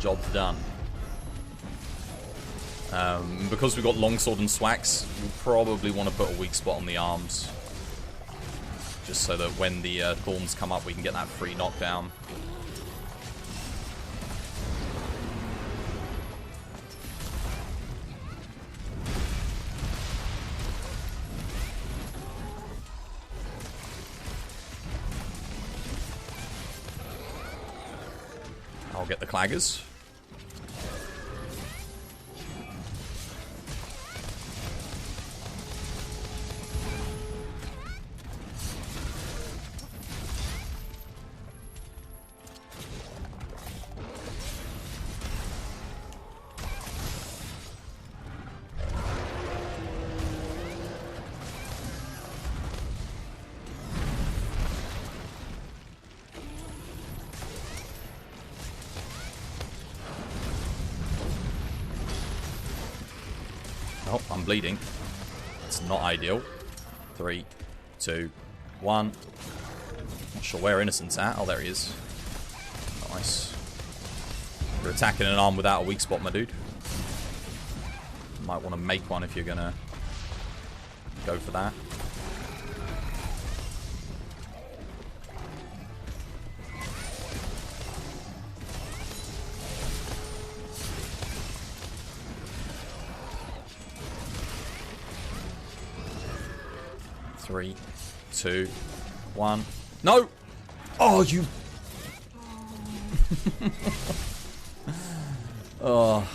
Job's done. Because we've got longsword and swax, we'll probably want to put a weak spot on the arms. Just so that when the thorns come up, we can get that free knockdown. I'll get the claggers. Oh, I'm bleeding. It's not ideal. 3, 2, 1. Not sure where Innocent's at. Oh, there he is. Nice. You're attacking an arm without a weak spot, my dude. Might want to make one if you're going to go for that. Three, 2, 1. No! Oh, you... oh.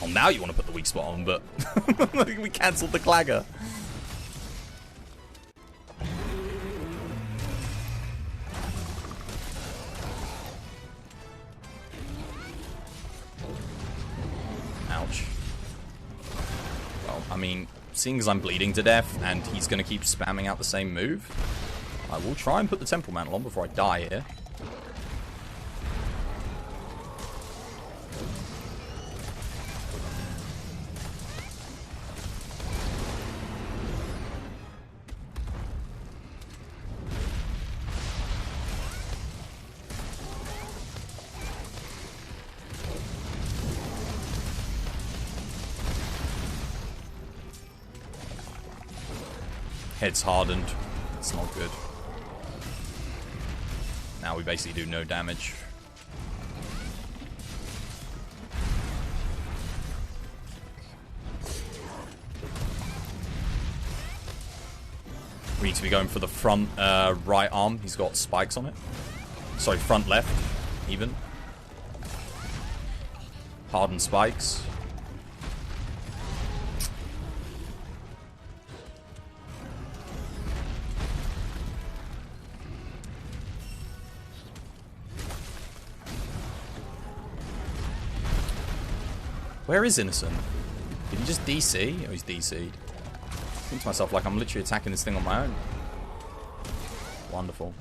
Well, now you want to put the weak spot on, but we cancelled the clagger. Ouch. Well, I mean, seeing as I'm bleeding to death and he's going to keep spamming out the same move, I will try and put the Temple Mantle on before I die here. Head's hardened. It's not good. Now we basically do no damage. We need to be going for the front right arm. He's got spikes on it. Sorry, front left, even. Hardened spikes. Where is Innocent? Did he just DC? Oh, he's DC'd. I think to myself, like, I'm literally attacking this thing on my own. Wonderful.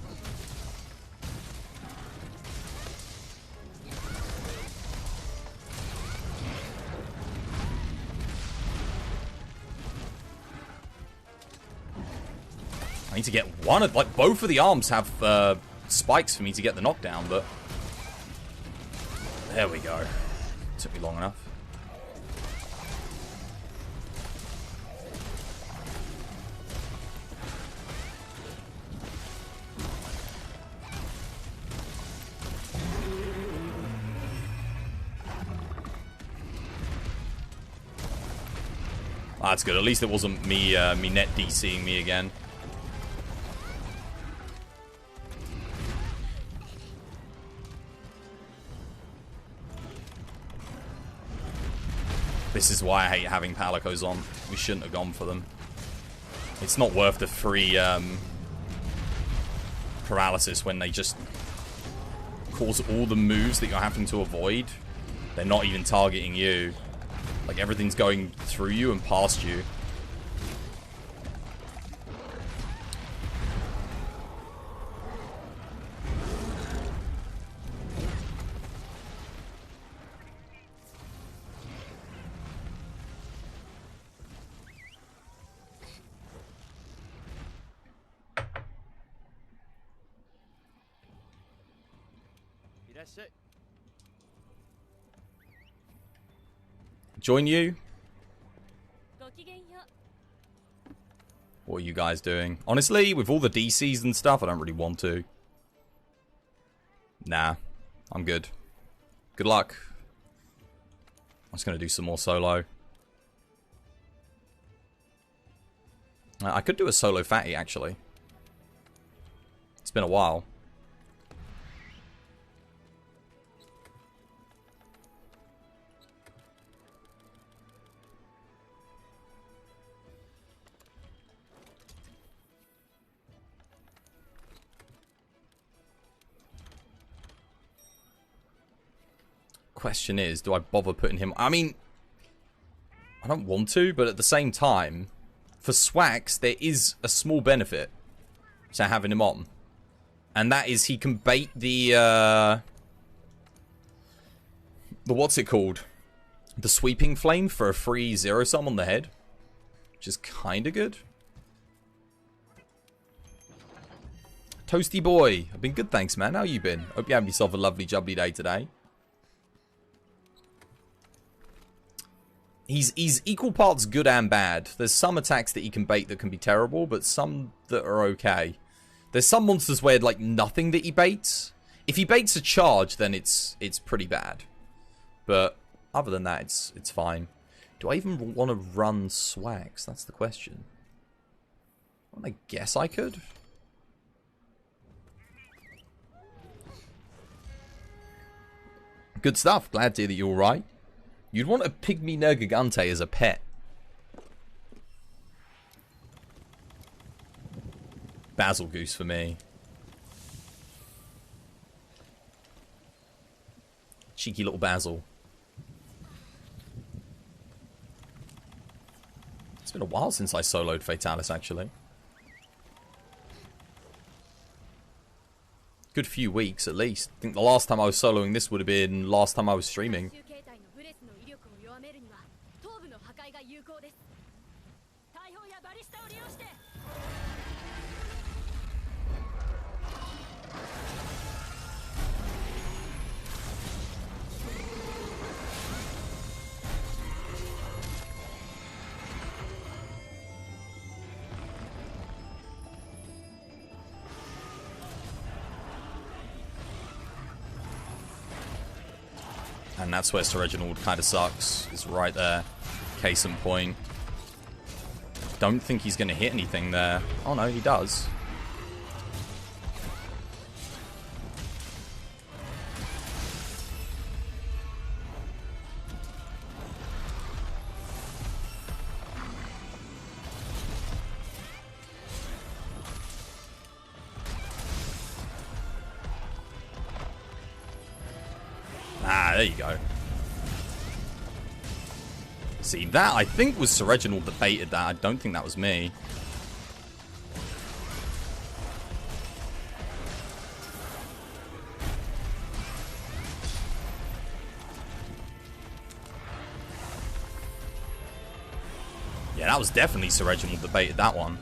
I need to get one of, like, both of the arms have spikes for me to get the knockdown, but there we go. Took me long enough. That's good. At least it wasn't me me net DCing me again. This is why I hate having Palicos on. We shouldn't have gone for them. It's not worth the free paralysis when they just cause all the moves that you're having to avoid. They're not even targeting you. Like, everything's going through you and past you. Join you? What are you guys doing? Honestly, with all the DCs and stuff, I don't really want to. Nah, I'm good. Good luck. I'm just going to do some more solo. I could do a solo fatty, actually. It's been a while. Question is, do I bother putting him... I mean, I don't want to, but at the same time, for Swax, there is a small benefit to having him on. And that is he can bait the what's it called? The sweeping flame for a free 0-sum on the head. Which is kind of good. Toasty boy. I've been good, thanks, man. How you been? Hope you have yourself a lovely, jubbly day today. He's equal parts good and bad. There's some attacks that he can bait that can be terrible, but some that are okay. There's some monsters where, like, nothing that he baits. If he baits a charge, then it's pretty bad. But other than that, it's fine. Do I even want to run Swags? That's the question. Well, I guess I could. Good stuff. Glad to hear that you're alright. You'd want a Pygmy Nergigante as a pet. Basil Goose for me. Cheeky little Basil. It's been a while since I soloed Fatalis, actually. Good few weeks, at least. I think the last time I was soloing this would have been last time I was streaming. And that's where Sir Reginald kind of sucks. Is right there. Case in point. Don't think he's going to hit anything there. Oh no, he does. There you go. See, that I think was Sir Reginald that baited that. I don't think that was me. Yeah, that was definitely Sir Reginald that baited that one.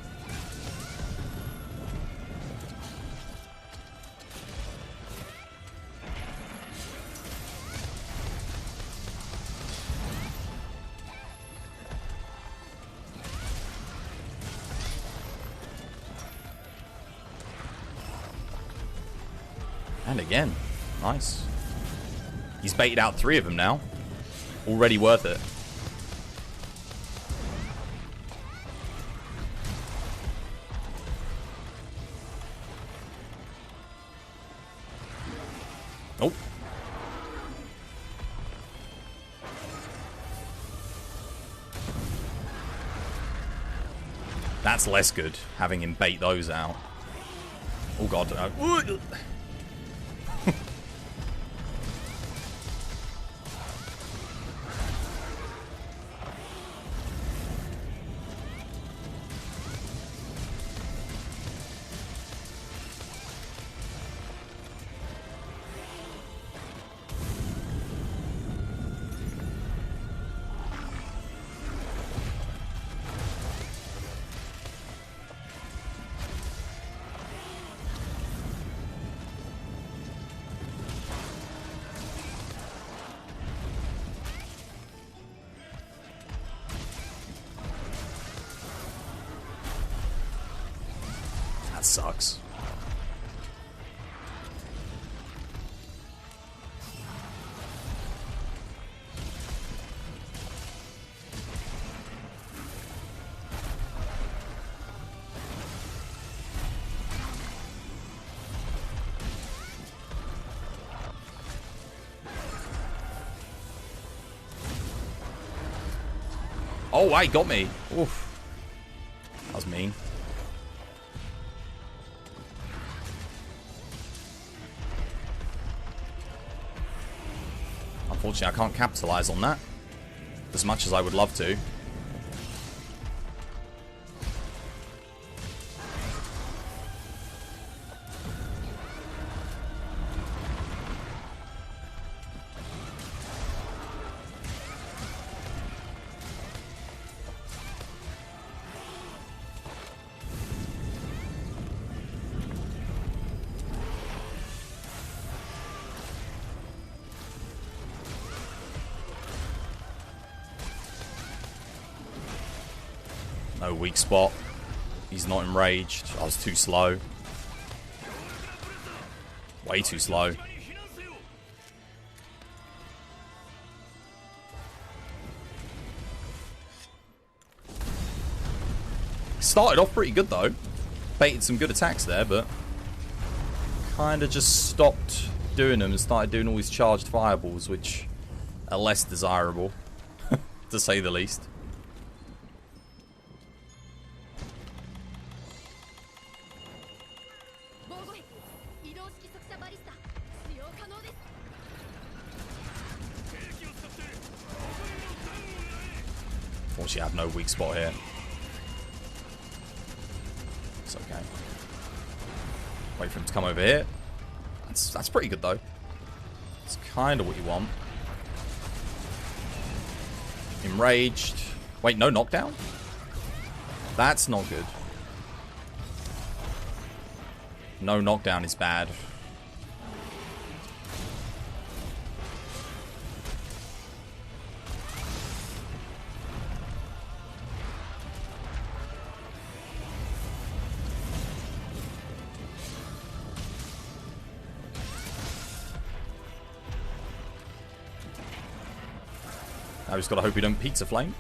And again. Nice. He's baited out 3 of them now. Already worth it. Oh. That's less good, having him bait those out. Oh god. That sucks. Oh, he got me. Oof. That was mean. Unfortunately, I can't capitalize on that as much as I would love to. No weak spot. He's not enraged. I was too slow. Way too slow. Started off pretty good though. Baited some good attacks there, but kind of just stopped doing them and started doing all these charged fireballs, which are less desirable, to say the least. Unfortunately, I have no weak spot here. It's okay. Wait for him to come over here. That's pretty good though. It's kind of what you want. Enraged. Wait, no knockdown? That's not good. No knockdown is bad. I just gotta hope we don't pizza flame.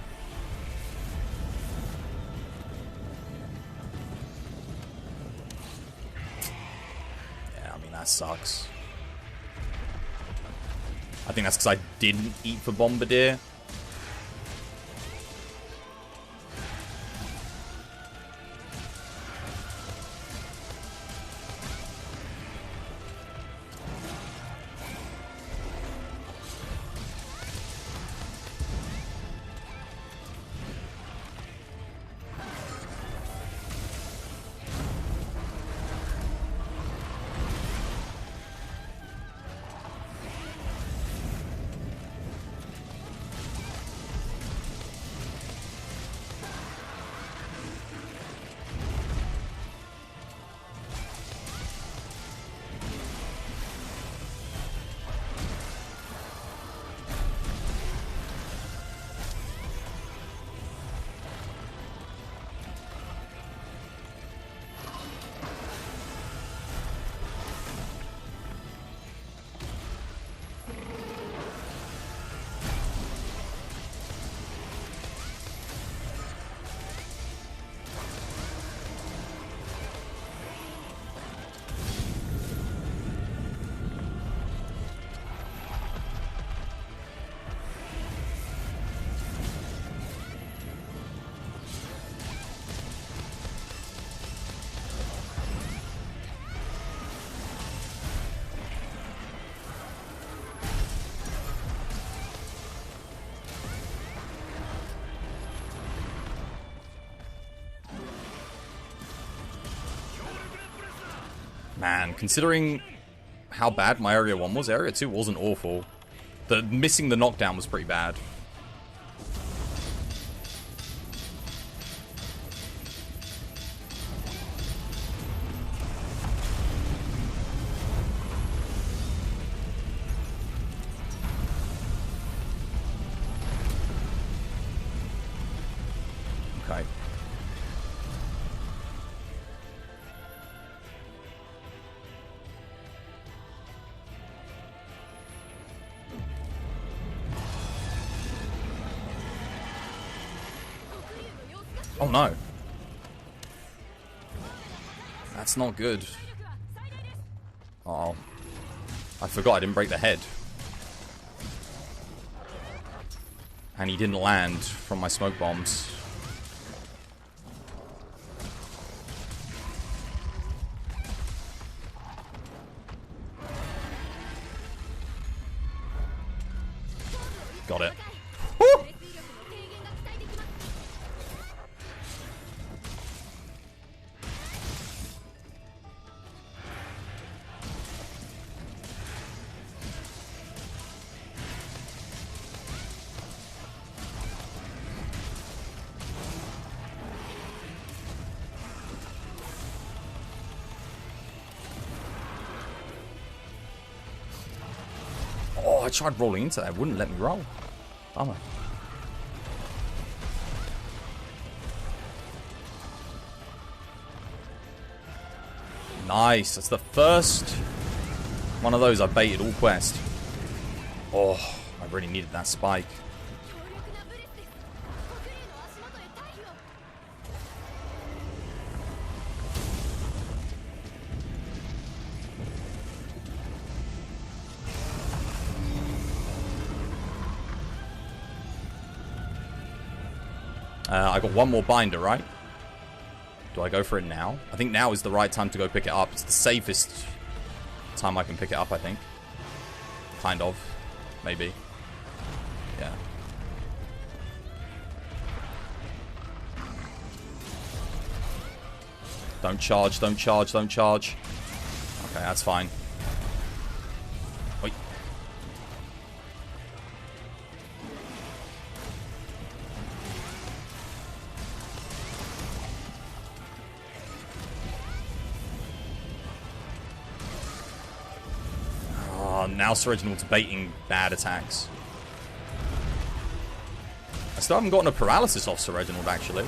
Yeah, I mean, that sucks. I think that's because I didn't eat for Bombardier. Man, considering how bad my Area 1 was, Area 2 wasn't awful. Missing the knockdown was pretty bad. Okay. Oh no. That's not good. Oh. I forgot I didn't break the head. And he didn't land from my smoke bombs. Got it. Woo! Oh, I tried rolling into that. It wouldn't let me roll. Bummer. Nice. That's the first one of those I baited all quest. Oh, I really needed that spike. I got one more binder, right? Do I go for it now? I think now is the right time to go pick it up. It's the safest time I can pick it up, I think. Kind of. Maybe. Yeah. Don't charge, don't charge, don't charge. Okay, that's fine. Wait. Now Sir Reginald's baiting bad attacks. I still haven't gotten a paralysis off Sir Reginald, actually.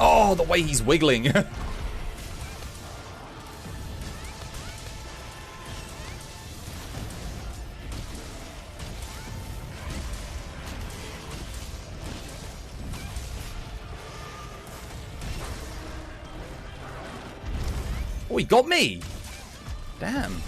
Oh, the way he's wiggling. Oh, he got me. Damn.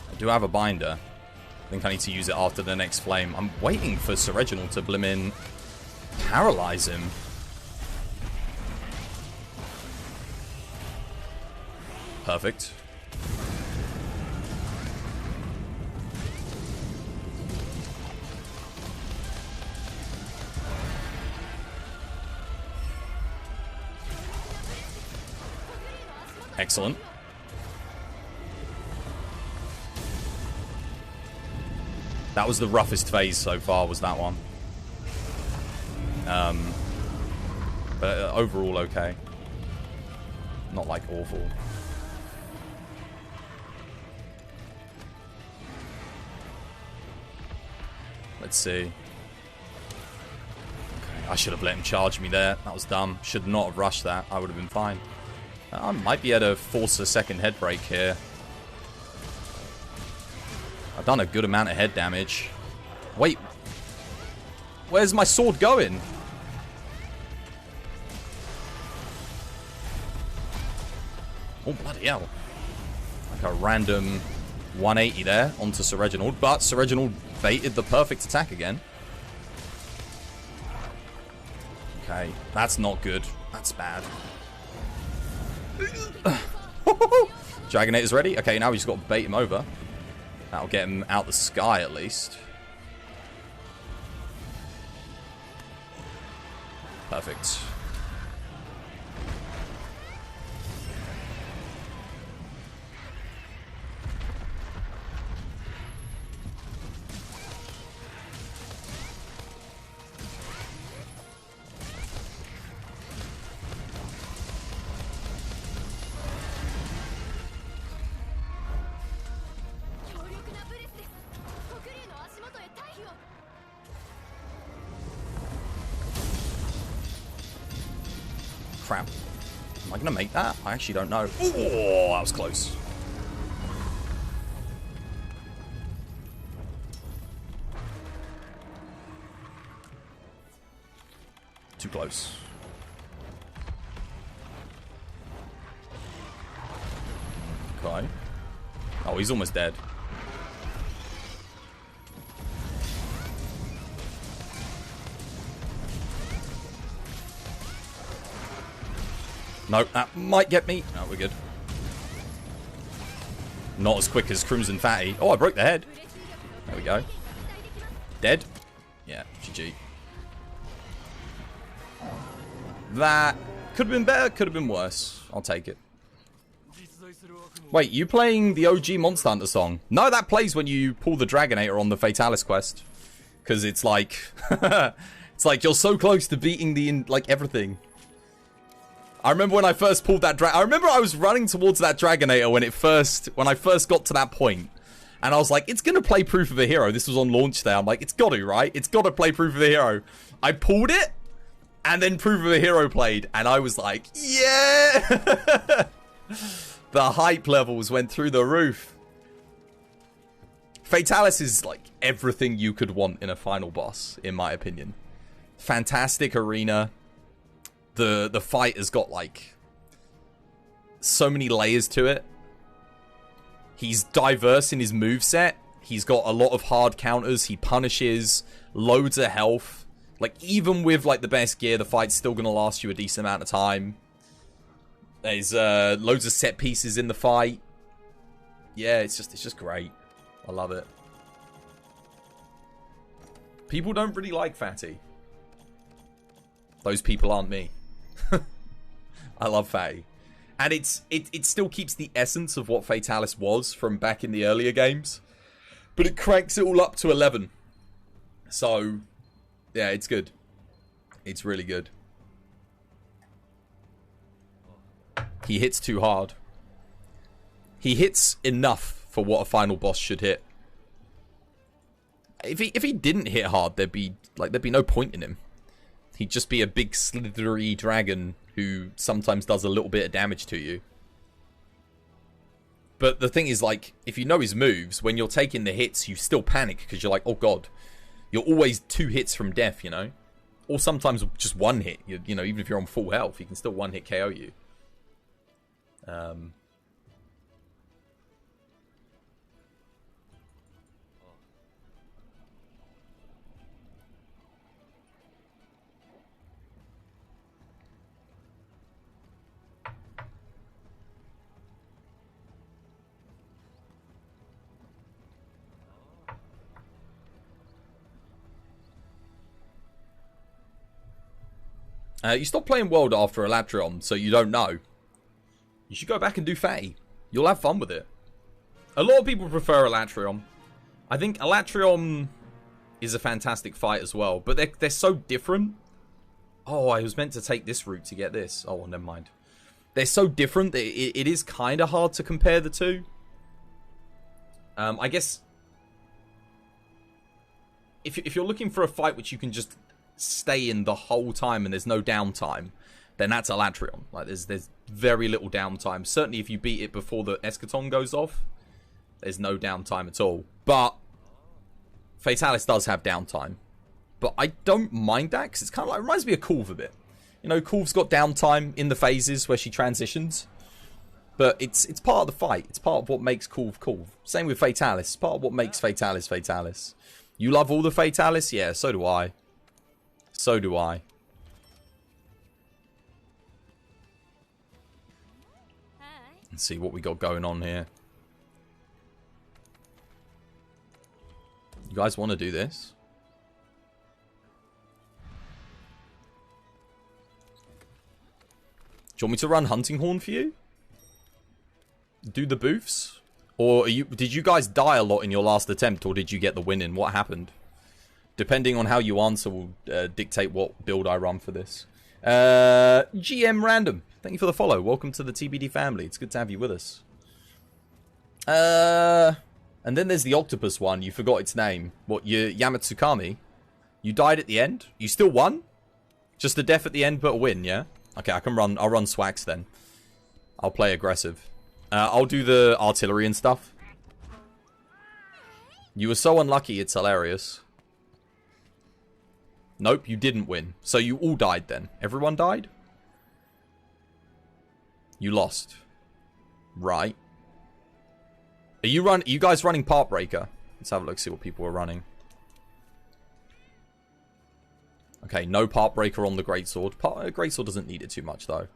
I do have a binder. I think I need to use it after the next flame. I'm waiting for Sir Reginald to blimmin' paralyze him. Perfect. Excellent. That was the roughest phase so far, was that one. But overall okay. Not like awful. Let's see. Okay, I should have let him charge me there. That was dumb. Should not have rushed that. I would have been fine. I might be able to force a second head break here. I've done a good amount of head damage. Wait. Where's my sword going? Oh, bloody hell. Like a random 180 there onto Sir Reginald. But Sir Reginald baited the perfect attack again. Okay, that's not good. That's bad. Dragonator's ready. Okay, now we just got to bait him over. That'll get him out the sky at least. Perfect. Crap. Am I going to make that? I actually don't know. Oh, that was close. Too close. Okay. Oh, he's almost dead. No, that might get me. No, we're good. Not as quick as Crimson Fatty. Oh, I broke the head. There we go. Dead? Yeah, GG. That could have been better, could have been worse. I'll take it. Wait, you playing the OG Monster Hunter song? No, that plays when you pull the Dragonator on the Fatalis quest. Because it's like... it's like you're so close to beating the... like, everything. I remember when I first pulled that I remember I was running towards that Dragonator when I first got to that point. And I was like, it's going to play Proof of a Hero. This was on launch day. I'm like, it's got to, right? It's got to play Proof of a Hero. I pulled it, and then Proof of a Hero played. And I was like, yeah! The hype levels went through the roof. Fatalis is like everything you could want in a final boss, in my opinion. Fantastic arena. The fight has got, like, so many layers to it. He's diverse in his moveset. He's got a lot of hard counters. He punishes, loads of health. Like, even with, like, the best gear, the fight's still going to last you a decent amount of time. There's loads of set pieces in the fight. Yeah, it's just great. I love it. People don't really like Fatty. Those people aren't me. I love Fatty. And it still keeps the essence of what Fatalis was from back in the earlier games. But it cranks it all up to 11. So, yeah, it's good. It's really good. He hits too hard. He hits enough for what a final boss should hit. If he didn't hit hard, there'd be no point in him. He'd just be a big slithery dragon who sometimes does a little bit of damage to you. But the thing is, like, if you know his moves, when you're taking the hits, you still panic because you're like, oh god. You're always 2 hits from death, you know? Or sometimes just 1 hit. You know, even if you're on full health, he can still 1-hit KO you. You stopped playing World after Elatrion, so you don't know. You should go back and do Fatty. You'll have fun with it. A lot of people prefer Elatrion. I think Elatrion is a fantastic fight as well, but they're so different. Oh, I was meant to take this route to get this. Oh, well, never mind. They're so different that it is kind of hard to compare the two. I guess if you're looking for a fight which you can just stay in the whole time and there's no downtime, then that's Alatreon. Like, there's very little downtime. Certainly if you beat it before the Eschaton goes off, there's no downtime at all. But Fatalis does have downtime. But I don't mind that, because it's kind of like, it reminds me of Kulve a bit. You know, Kulve's got downtime in the phases where she transitions. But it's part of the fight. It's part of what makes Kulve Kulve. Same with Fatalis. It's part of what makes Fatalis Fatalis. You love all the Fatalis? Yeah, so do I. So do I. Let's see what we got going on here. You guys want to do this? Do you want me to run Hunting Horn for you? Do the booths? Or did you guys die a lot in your last attempt, or did you get the win in? What happened? Depending on how you answer will dictate what build I run for this. GM Random, thank you for the follow. Welcome to the TBD family. It's good to have you with us. And then there's the octopus one. You forgot its name. What, Yamatsukami? You died at the end? You still won? Just a death at the end, but a win, yeah? Okay, I'll run Swax then. I'll play aggressive. I'll do the artillery and stuff. You were so unlucky, it's hilarious. Nope, you didn't win. So you all died then. Everyone died? You lost. Right. Are you guys running Part Breaker? Let's have a look, see what people are running. Okay, no Part Breaker on the Greatsword. Greatsword doesn't need it too much, though.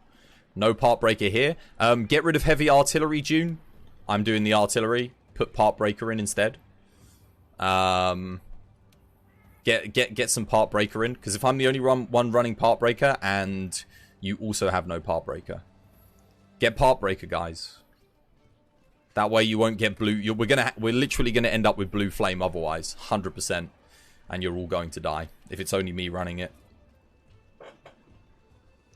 No Part Breaker here. Get rid of Heavy Artillery, June. I'm doing the Artillery. Put Part Breaker in instead. Get some Part Breaker in. Because if I'm the only one running Part Breaker, and you also have no Part Breaker. Get Part Breaker, guys. That way you won't get blue. We're literally gonna end up with blue flame otherwise, 100%, and you're all going to die if it's only me running it.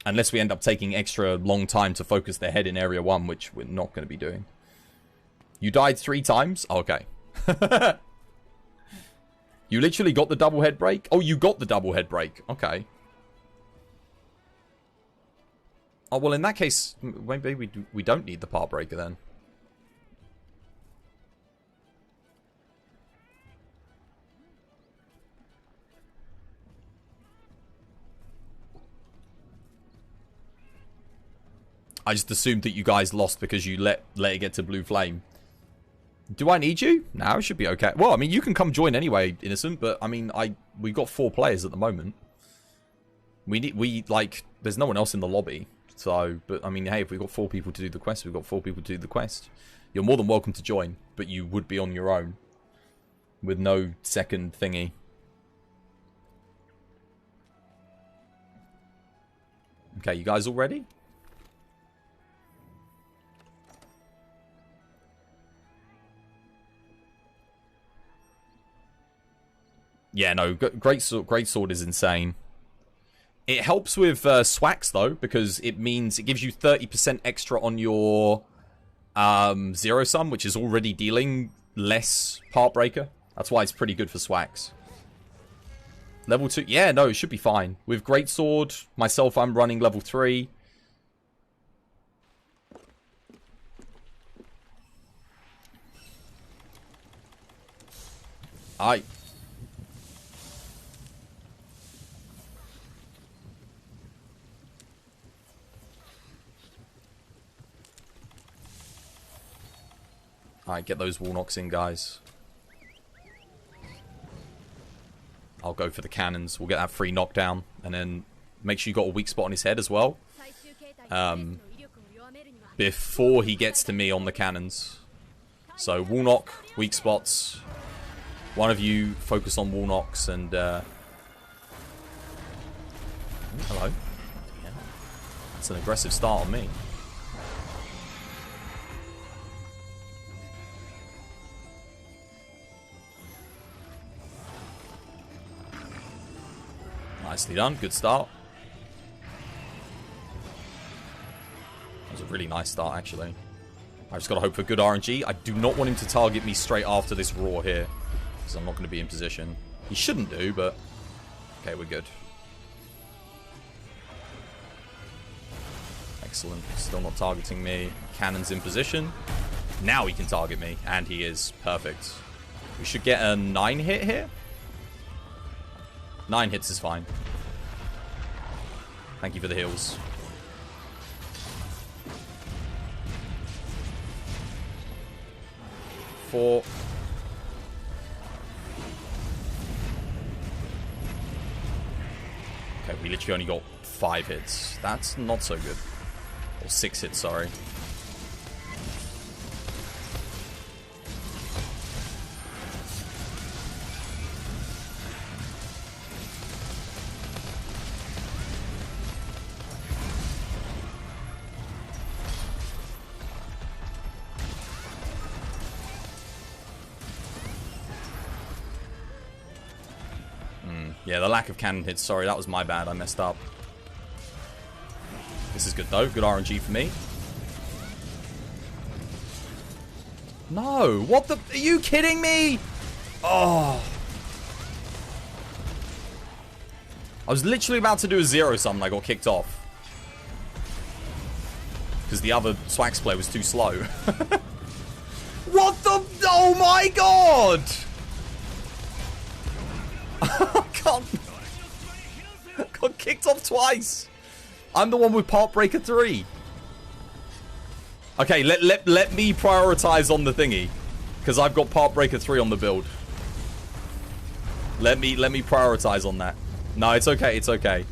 Unless we end up taking extra long time to focus their head in Area 1, which we're not going to be doing. You died 3 times? Oh, okay. You literally got the double head break? Oh, you got the double head break. Okay. Oh, well, in that case, maybe we don't need the Part Breaker then. I just assumed that you guys lost because you let it get to blue flame. Do I need you? No, it should be okay. Well, I mean, you can come join anyway, Innocent, but I mean, we've got 4 players at the moment. There's no one else in the lobby. So, but I mean, hey, if we've got 4 people to do the quest, we've got 4 people to do the quest. You're more than welcome to join, but you would be on your own. With no second thingy. Okay, you guys all ready? Yeah, no, Greatsword is insane. It helps with Swax, though, because it means it gives you 30% extra on your Zero Sum, which is already dealing less Part Breaker. That's why it's pretty good for Swax. Level 2, yeah, no, it should be fine. With Greatsword, myself, I'm running level 3. Alright, get those wall knocks in, guys. I'll go for the cannons. We'll get that free knockdown. And then make sure you got a weak spot on his head as well. Before he gets to me on the cannons. So, wall knock, weak spots. One of you focus on wall knocks and... hello. Yeah. That's an aggressive start on me. Nicely done. Good start. That was a really nice start, actually. I've just got to hope for good RNG. I do not want him to target me straight after this roar here, because I'm not going to be in position. He shouldn't do, but... Okay, we're good. Excellent. Still not targeting me. Cannon's in position. Now he can target me, and he is. Perfect. We should get a 9 hit here. 9 hits is fine. Thank you for the heals. Four. Okay, we literally only got 5 hits. That's not so good. Or 6 hits, sorry. Yeah, the lack of cannon hits. Sorry, that was my bad. I messed up. This is good, though. Good RNG for me. No. What the... Are you kidding me? Oh. I was literally about to do a 0-sum and I got kicked off. Because the other Swax player was too slow. What the... Oh my god! Got kicked off twice. I'm the one with Part Breaker 3. Okay, let me prioritize on the thingy, because I've got Part Breaker 3 on the build. Let me prioritize on that. No, it's okay. It's okay.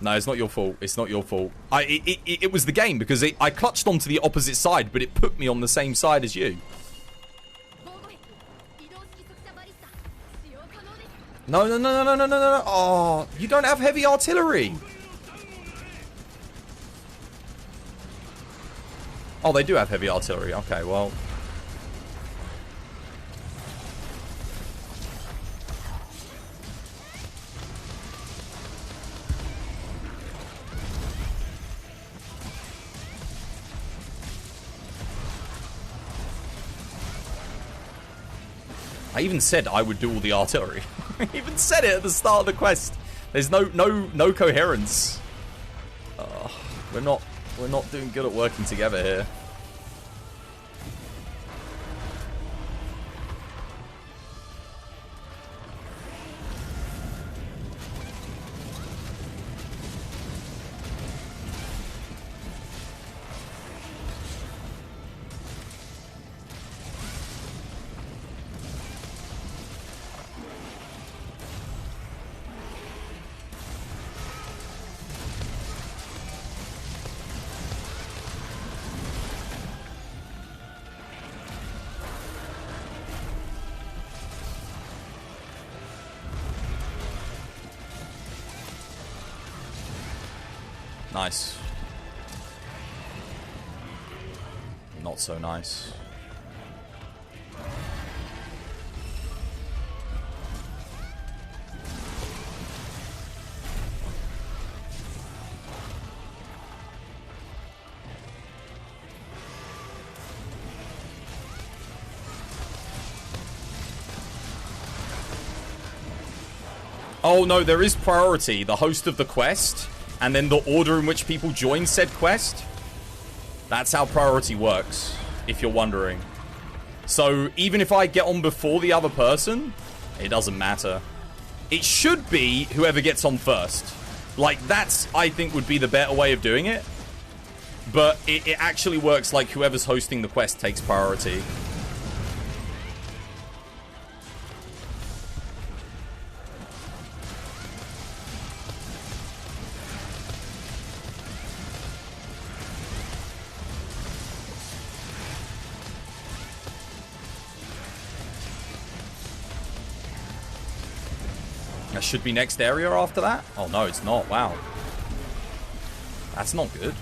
No, it's not your fault. It's not your fault. It was the game, because I clutched onto the opposite side, but it put me on the same side as you. No. Oh, you don't have heavy artillery. Oh, they do have heavy artillery. Okay, well. I even said I would do all the artillery. I even said it at the start of the quest. There's no coherence. We're not doing good at working together here. Nice. Not so nice. Oh no, there is priority. The host of the quest, and then the order in which people join said quest. That's how priority works, if you're wondering. So, even if I get on before the other person, it doesn't matter. It should be whoever gets on first. Like, that's, I think, would be the better way of doing it. But it actually works like whoever's hosting the quest takes priority. That should be next area after that? Oh no, it's not. Wow. That's not good.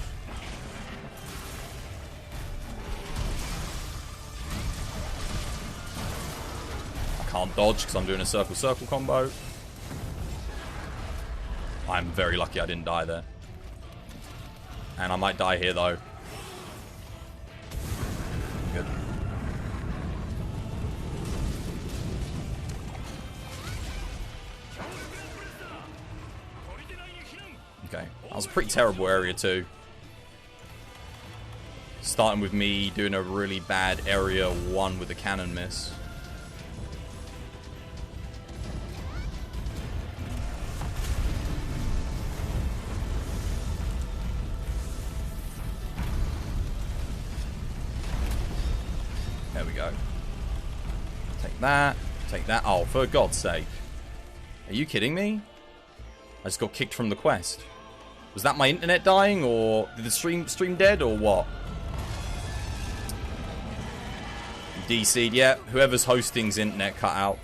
I can't dodge because I'm doing a circle-circle combo. I'm very lucky I didn't die there. And I might die here though. Good. was a pretty terrible area too. Starting with me doing a really bad area 1 with a cannon miss. There we go. Take that. Take that. Oh, for God's sake. Are you kidding me? I just got kicked from the quest. Was that my internet dying, or did the stream dead, or what? DC'd, yeah. Whoever's hosting's internet cut out.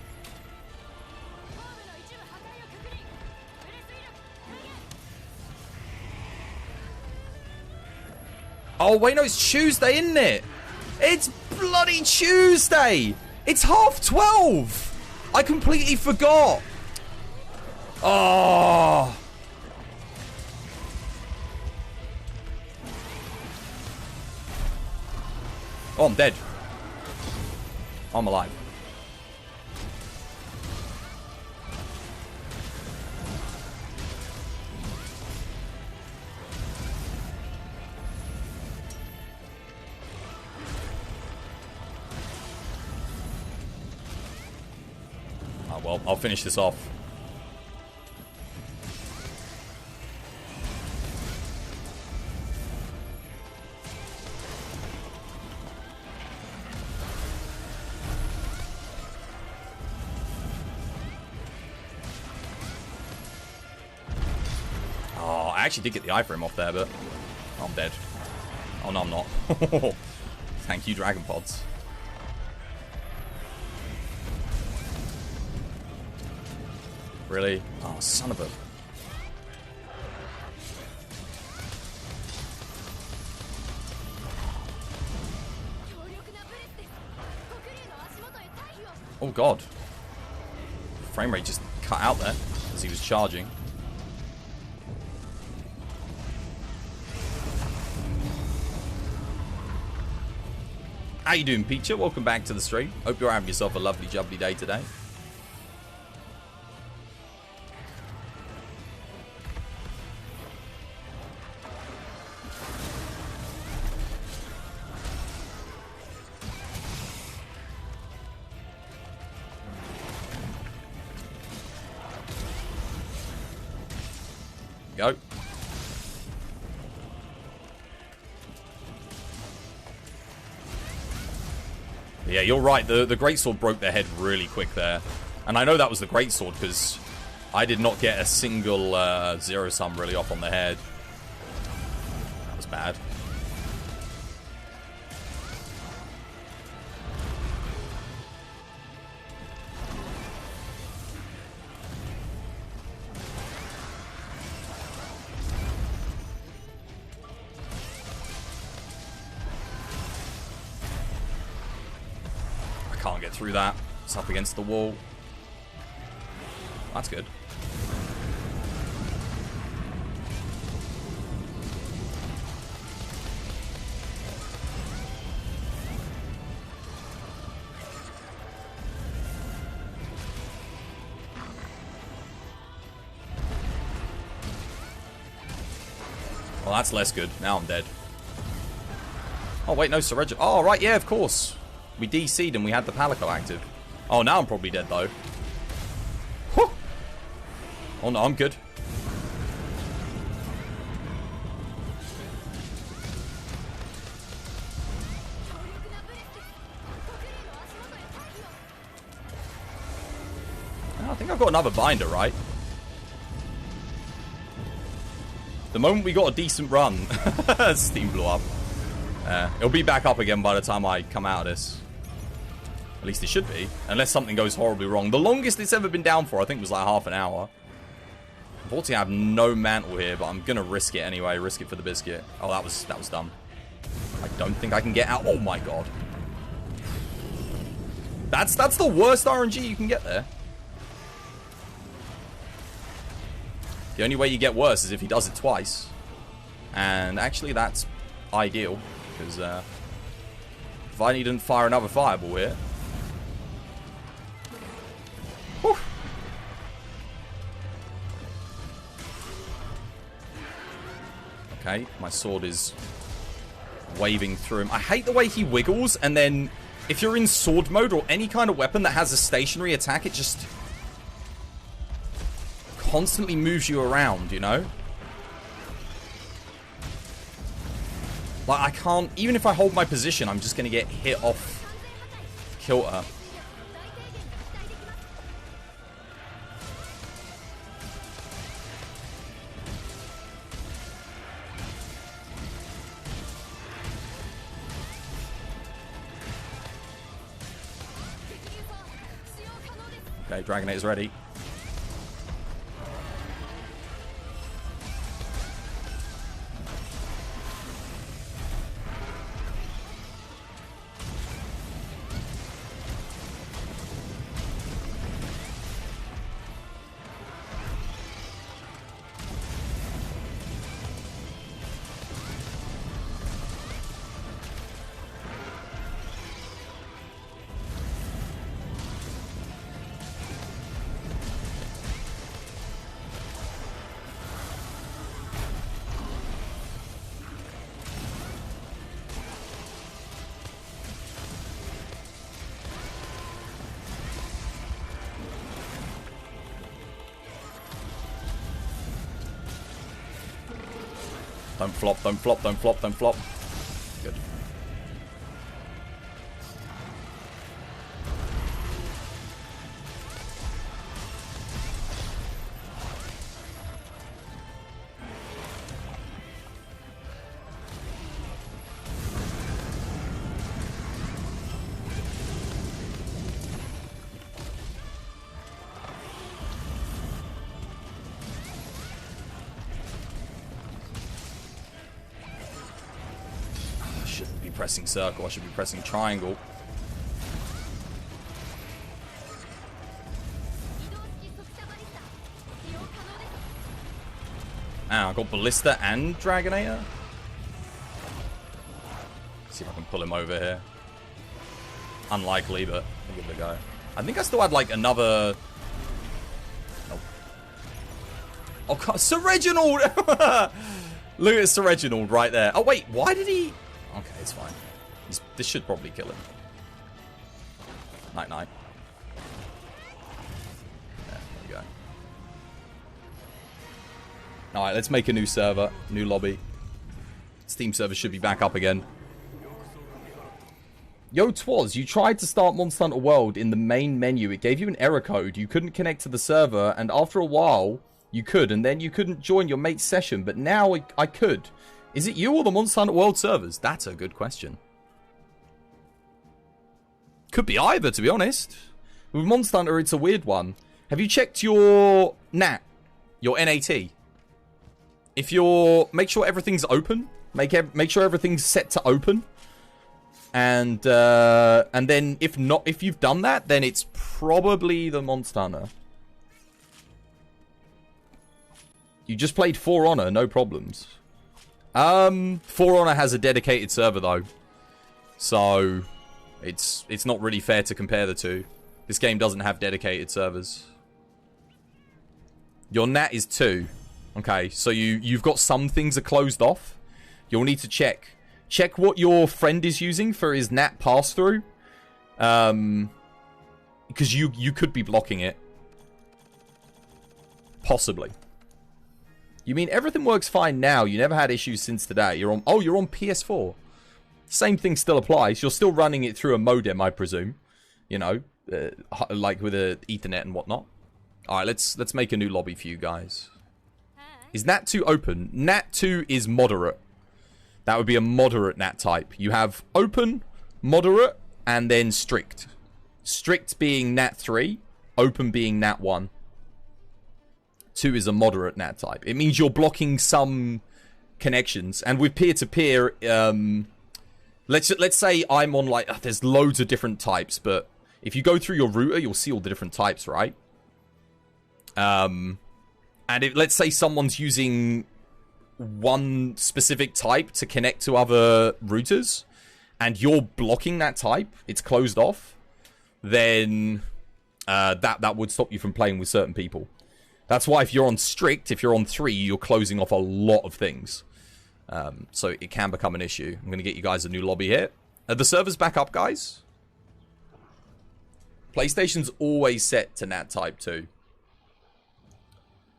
Oh, wait, no, it's Tuesday, isn't it? It's bloody Tuesday! It's 12:30! I completely forgot! Oh! Oh, I'm dead. I'm alive. Oh, well, I'll finish this off. I actually did get the iframe off there, but I'm dead. Oh, no, I'm not. Thank you, Dragon Pods. Really? Oh, son of a... Oh, God. Frame rate just cut out there as he was charging. How you doing, Peacher? Welcome back to the stream. Hope you're having yourself a lovely, jubbly day today. Go. Yeah, you're right. The greatsword broke their head really quick there. And I know that was the greatsword because I did not get a single zero sum really off on the head. That was bad. Can't get through that. It's up against the wall. That's good. Well, that's less good. Now I'm dead. Oh, wait, no, Surrender. Oh, right, yeah, of course. We DC'd and we had the Palico active. Oh, now I'm probably dead, though. Whew. Oh, no, I'm good. I think I've got another binder, right? The moment we got a decent run, Steam blew up. It'll be back up again by the time I come out of this. At least it should be. Unless something goes horribly wrong. The longest it's ever been down for, I think, was like half an hour. Unfortunately, I have no mantle here, but I'm going to risk it anyway. Risk it for the biscuit. Oh, that was dumb. I don't think I can get out. Oh, my God. That's the worst RNG you can get there. The only way you get worse is if he does it twice. And actually, that's ideal. Because if I need to fire another fireball here... Whew. Okay, my sword is waving through him. I hate the way he wiggles, and then if you're in sword mode or any kind of weapon that has a stationary attack, it just constantly moves you around, you know? Like, I can't... Even if I hold my position, I'm just going to get hit off kilter. Okay, Dragonate is ready. Don't flop, don't flop, don't flop, don't flop. Good. Pressing circle, I should be pressing triangle. Ah, I got Ballista and Dragonator. See if I can pull him over here. Unlikely, but I'll give it a go. I think I still had like another... Nope. Oh, Sir Reginald! Look at Sir Reginald right there. Oh wait, why did he... Okay, it's fine. This should probably kill him. Night-night. There we go. Alright, let's make a new server. New lobby. Steam server should be back up again. Yo, Twas, you tried to start Monster Hunter World in the main menu. It gave you an error code. You couldn't connect to the server, and after a while, you could, and then you couldn't join your mate's session, but now I could. Is it you or the Monster Hunter World servers? That's a good question. Could be either, to be honest. With Monster Hunter, it's a weird one. Have you checked your NAT? Your NAT? If you're... Make sure everything's open. Make sure everything's set to open. And then if not, if you've done that, then it's probably the Monster Hunter. You just played For Honor, no problems. For Honor has a dedicated server though, so it's not really fair to compare the two. This game doesn't have dedicated servers. Your NAT is 2. Okay, so you've got some things are closed off. You'll need to check what your friend is using for his NAT pass-through, because you could be blocking it, possibly. You mean everything works fine now? You never had issues since today. You're on PS4. Same thing still applies. You're still running it through a modem, I presume. You know, like with a Ethernet and whatnot. All right, let's make a new lobby for you guys. Is NAT 2 open? NAT 2 is moderate. That would be a moderate NAT type. You have open, moderate, and then strict. Strict being NAT 3, open being NAT 1. 2 is a moderate NAT type. It means you're blocking some connections. And with peer-to-peer, let's say I'm on like... there's loads of different types, but if you go through your router, you'll see all the different types, right? And let's say someone's using one specific type to connect to other routers, and you're blocking that type, it's closed off, then that would stop you from playing with certain people. That's why if you're on strict, if you're on 3, you're closing off a lot of things. So it can become an issue. I'm going to get you guys a new lobby here. Are the servers back up, guys? PlayStation's always set to NAT Type 2.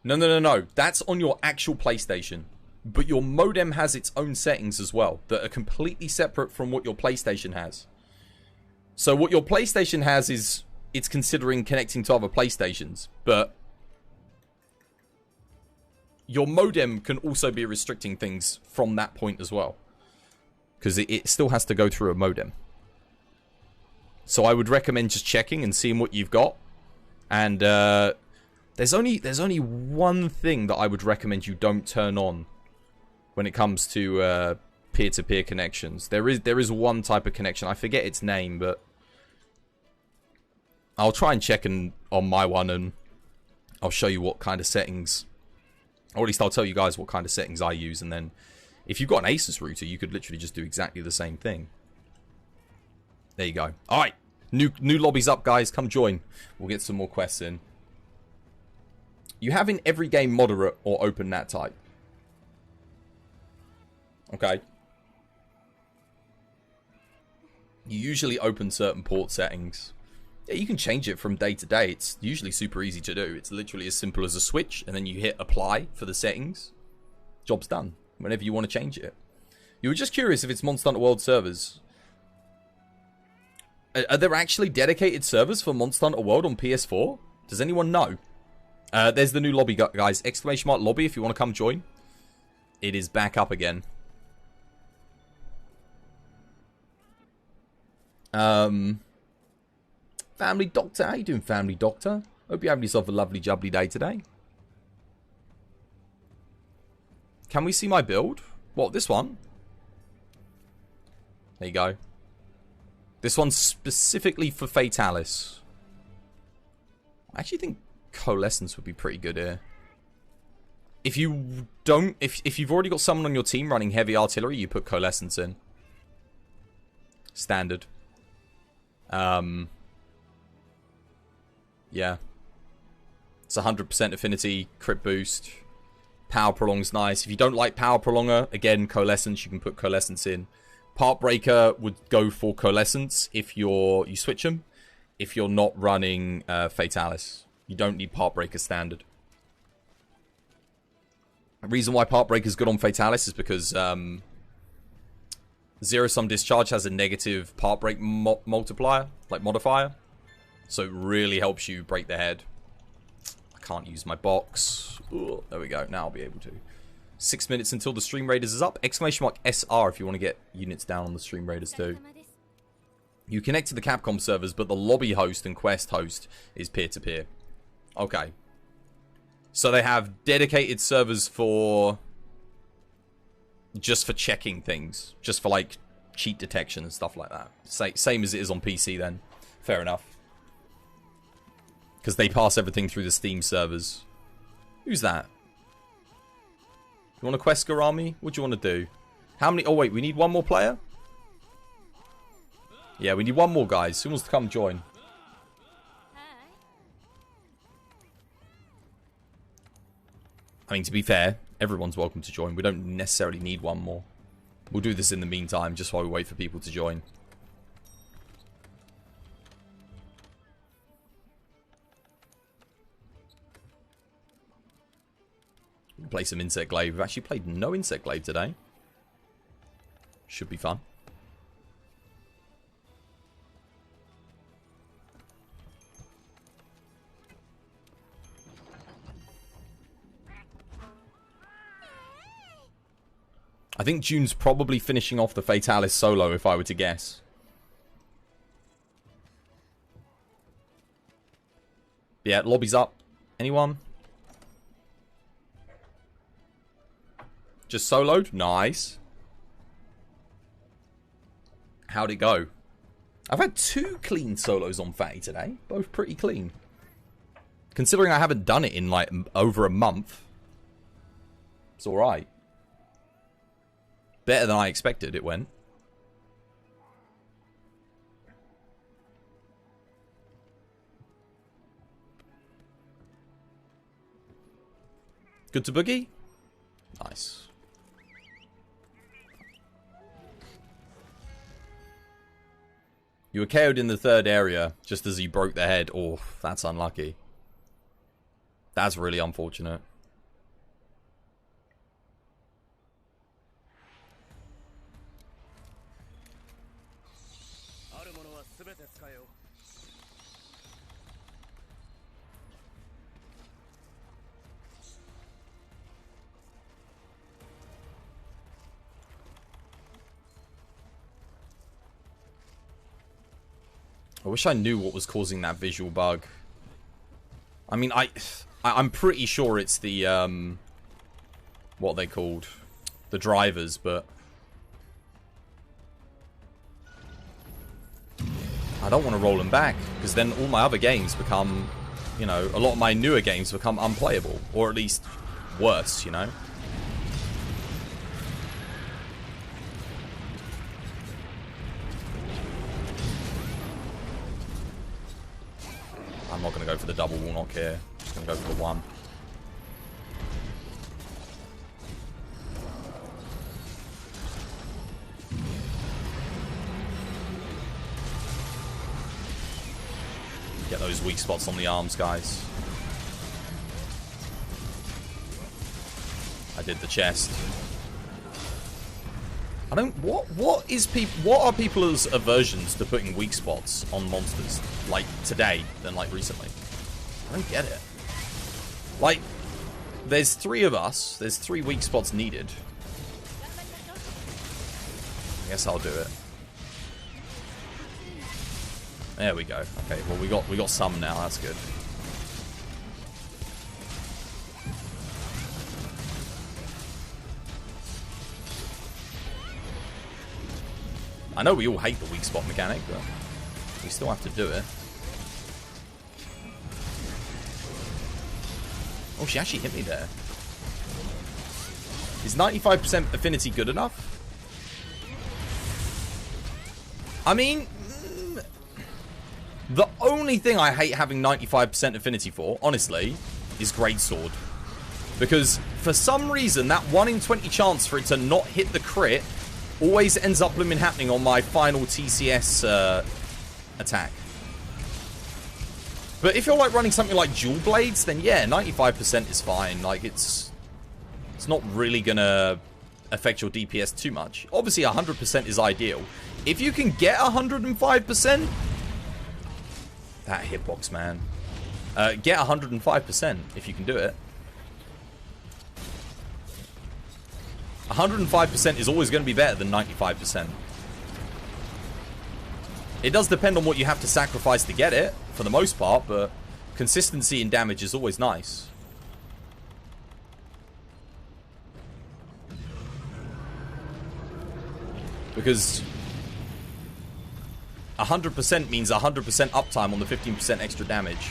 No. That's on your actual PlayStation. But your modem has its own settings as well that are completely separate from what your PlayStation has. So what your PlayStation has is it's considering connecting to other PlayStations, but your modem can also be restricting things from that point as well, because it still has to go through a modem. So I would recommend just checking and seeing what you've got. And there's only one thing that I would recommend you don't turn on when it comes to peer-to-peer connections. There is one type of connection. I forget its name, but I'll try and check on my one, and I'll show you what kind of settings, or at least I'll tell you guys what kind of settings I use, and then if you've got an Asus router, you could literally just do exactly the same thing. There you go. Alright, new lobbies up, guys. Come join. We'll get some more quests in. You have in every game moderate or open NAT type. Okay. You usually open certain port settings. Yeah, you can change it from day to day. It's usually super easy to do. It's literally as simple as a switch, and then you hit apply for the settings. Job's done. Whenever you want to change it. You were just curious if it's Monster Hunter World servers. Are there actually dedicated servers for Monster Hunter World on PS4? Does anyone know? There's the new lobby, guys. Exclamation mark lobby if you want to come join. It is back up again. Family Doctor, how you doing, Family Doctor? Hope you're having yourself a lovely jubbly day today. Can we see my build? What, this one? There you go. This one's specifically for Fatalis. I actually think Coalescence would be pretty good here. If you don't, if you've already got someone on your team running heavy artillery, you put Coalescence in. Standard. Yeah. It's 100% affinity, crit boost. Power prolong's nice. If you don't like power prolonger, again, Coalescence, you can put Coalescence in. Part breaker would go for Coalescence if you switch them. If you're not running Fatalis, you don't need part breaker standard. The reason why part breaker is good on Fatalis is because zero sum discharge has a negative part break multiplier, like modifier. So it really helps you break the head. I can't use my box. Ooh, there we go. Now I'll be able to. 6 minutes until the Stream Raiders is up. Exclamation mark SR if you want to get units down on the Stream Raiders too. You connect to the Capcom servers, but the lobby host and quest host is peer-to-peer. Okay. So they have dedicated servers for... just for checking things. Just for, like, cheat detection and stuff like that. Same as it is on PC then. Fair enough. Because they pass everything through the Steam servers. Who's that? You want a quest, Garami? What do you want to do? How many... oh, wait. We need one more player? Yeah, we need one more, guys. Who wants to come join? I mean, to be fair, everyone's welcome to join. We don't necessarily need one more. We'll do this in the meantime, just while we wait for people to join. We'll play some Insect Glaive. We've actually played no Insect Glaive today. Should be fun. I think June's probably finishing off the Fatalis solo, if I were to guess. Yeah, lobby's up. Anyone? Just soloed? Nice. How'd it go? I've had 2 clean solos on Fatty today. Both pretty clean. Considering I haven't done it in, like, over a month. It's alright. Better than I expected it went. Good to boogie? Nice. You were KO'd in the third area just as you broke their head. Oh, that's unlucky. That's really unfortunate. I wish I knew what was causing that visual bug. I mean, I'm pretty sure it's the, what are they called? The drivers, but I don't want to roll them back, because then all my other games become, you know, a lot of my newer games become unplayable, or at least worse, you know? I'm not going to go for the double wall knock here. I'm just going to go for the one. Get those weak spots on the arms, guys. I did the chest. I don't... What are people's aversions to putting weak spots on monsters? Like, today, than, like, recently. I don't get it. Like, there's 3 of us. There's 3 weak spots needed. I guess I'll do it. There we go. Okay, well, we got some now. That's good. I know we all hate the weak spot mechanic, but we still have to do it. Oh, she actually hit me there. Is 95% affinity good enough? I mean, the only thing I hate having 95% affinity for, honestly, is Greatsword. Because for some reason, that 1 in 20 chance for it to not hit the crit always ends up blooming happening on my final TCS attack. But if you're like running something like dual blades, then yeah, 95% is fine. Like it's not really gonna affect your DPS too much. Obviously 100% is ideal. If you can get 105%, that hitbox, man. Get 105% if you can do it. 105% is always going to be better than 95%. It does depend on what you have to sacrifice to get it, for the most part, but consistency in damage is always nice. Because 100% means 100% uptime on the 15% extra damage.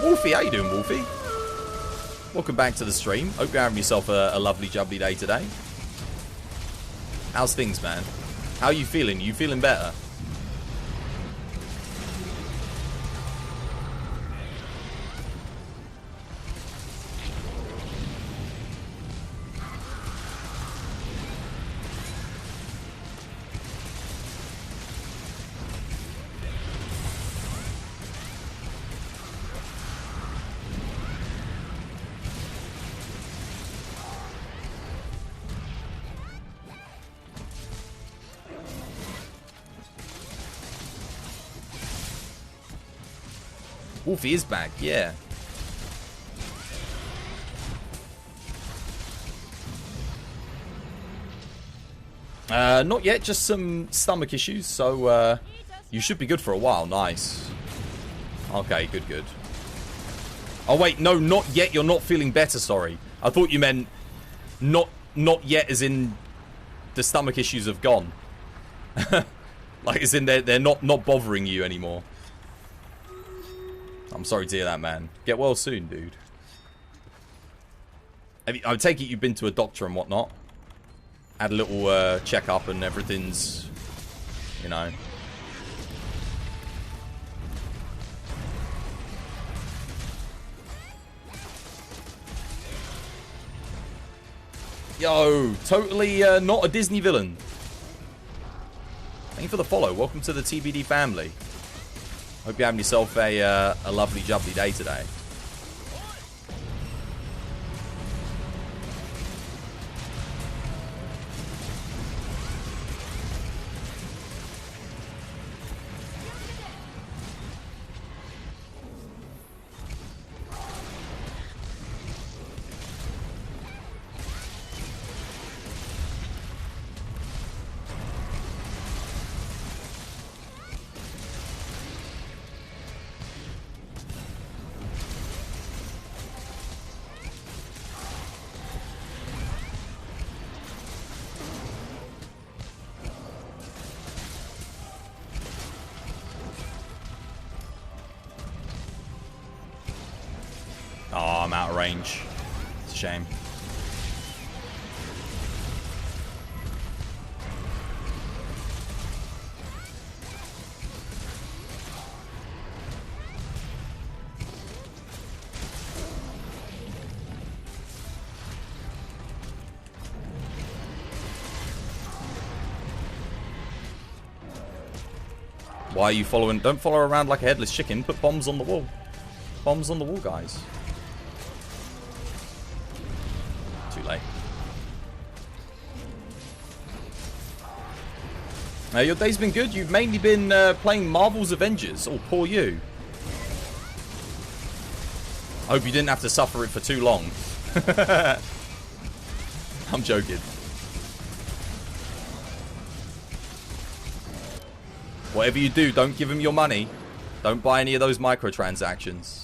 Wolfie, how you doing, Wolfie? Welcome back to the stream. Hope you're having yourself a lovely jubbly day today. How's things, man? How are you feeling? You feeling better? Wolfie is back, yeah. Not yet, just some stomach issues, so you should be good for a while. Nice. Okay, good, good. Oh wait, no, not yet. You're not feeling better, sorry. I thought you meant not yet as in the stomach issues have gone. Like as in they're not bothering you anymore. I'm sorry to hear that, man. Get well soon, dude. I take it you've been to a doctor and whatnot. Had a little check-up and everything's, you know. Yo, totally not a Disney villain. Thank you for the follow. Welcome to the TBD family. Hope you're having yourself a lovely, jubbly day today. Oh, I'm out of range. It's a shame. Why are you following? Don't follow around like a headless chicken. Put bombs on the wall. Bombs on the wall, guys. Too late. Your day's been good. You've mainly been playing Marvel's Avengers. Oh, poor you. I hope you didn't have to suffer it for too long. I'm joking. Whatever you do, don't give him your money. Don't buy any of those microtransactions.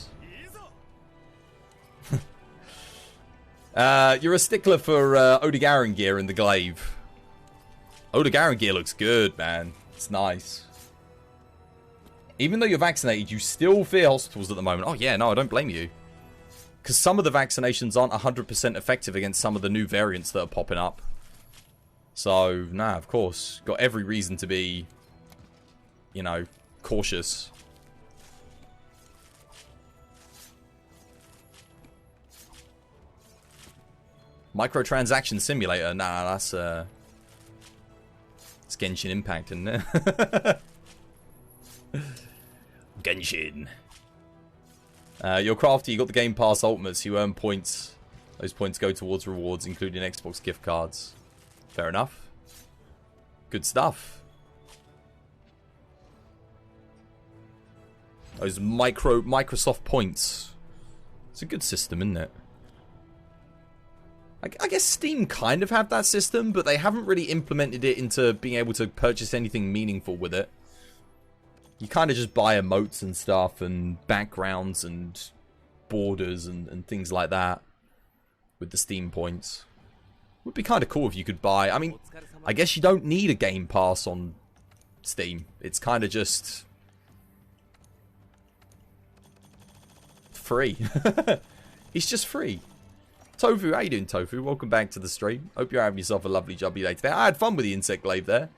You're a stickler for Odegaran gear in the glaive. Odegaran gear looks good, man. It's nice. Even though you're vaccinated, you still fear hospitals at the moment. Oh, yeah, no, I don't blame you. Because some of the vaccinations aren't 100% effective against some of the new variants that are popping up. So, nah, of course. Got every reason to be, you know, cautious. Microtransaction simulator. Nah, that's it's Genshin Impact, isn't it? Genshin. You're crafty, you got the Game Pass Ultimates, you earn points. Those points go towards rewards, including Xbox gift cards. Fair enough. Good stuff. Those Microsoft points. It's a good system, isn't it? I guess Steam kind of have that system, but they haven't really implemented it into being able to purchase anything meaningful with it. You kind of just buy emotes and stuff, and backgrounds and borders and things like that with the Steam points. Would be kind of cool if you could buy. I mean, I guess you don't need a Game Pass on Steam. It's kind of just free. It's just free. Tofu, how you doing, Tofu? Welcome back to the stream. Hope you're having yourself a lovely jubbly day today. I had fun with the insect glaive there.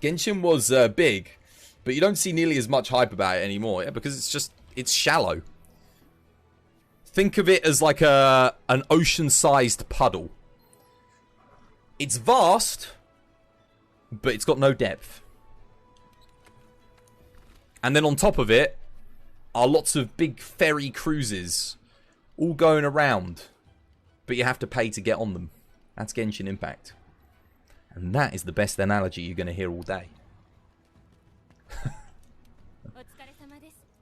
Genshin was big, but you don't see nearly as much hype about it anymore. Yeah, because it's shallow. Think of it as like an ocean-sized puddle. It's vast, but it's got no depth. And then on top of it are lots of big ferry cruises all going around, but you have to pay to get on them. That's Genshin Impact. And that is the best analogy you're going to hear all day.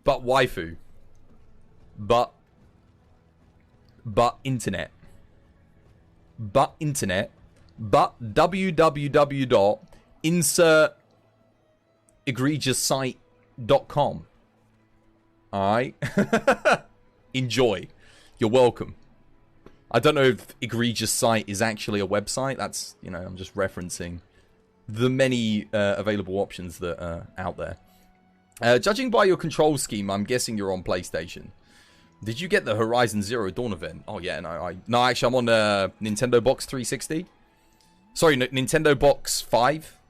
But waifu. But internet. But internet. But www.insertegregoussite.com. Alright? Enjoy. You're welcome. I don't know if Egregious Site is actually a website. That's, you know, I'm just referencing the many available options that are out there. Judging by your control scheme, I'm guessing you're on PlayStation. Did you get the Horizon Zero Dawn event? Oh, yeah, no, actually, I'm on Nintendo Box 360. Sorry, Nintendo Box 5.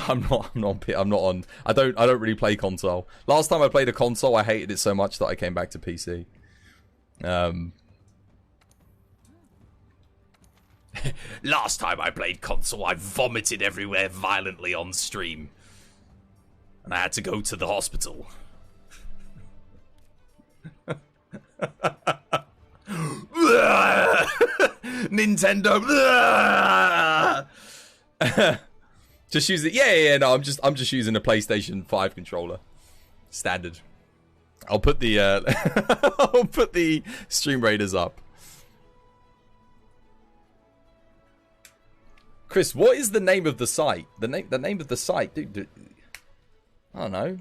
I'm not on. I don't really play console. Last time I played a console, I hated it so much that I came back to PC. Last time I played console, I vomited everywhere violently on stream. And I had to go to the hospital. Nintendo. Just use it. Yeah. No, I'm just using a PlayStation 5 controller. Standard. I'll put the I'll put the Stream Raiders up. Chris, what is the name of the site? The name of the site, dude. I don't know.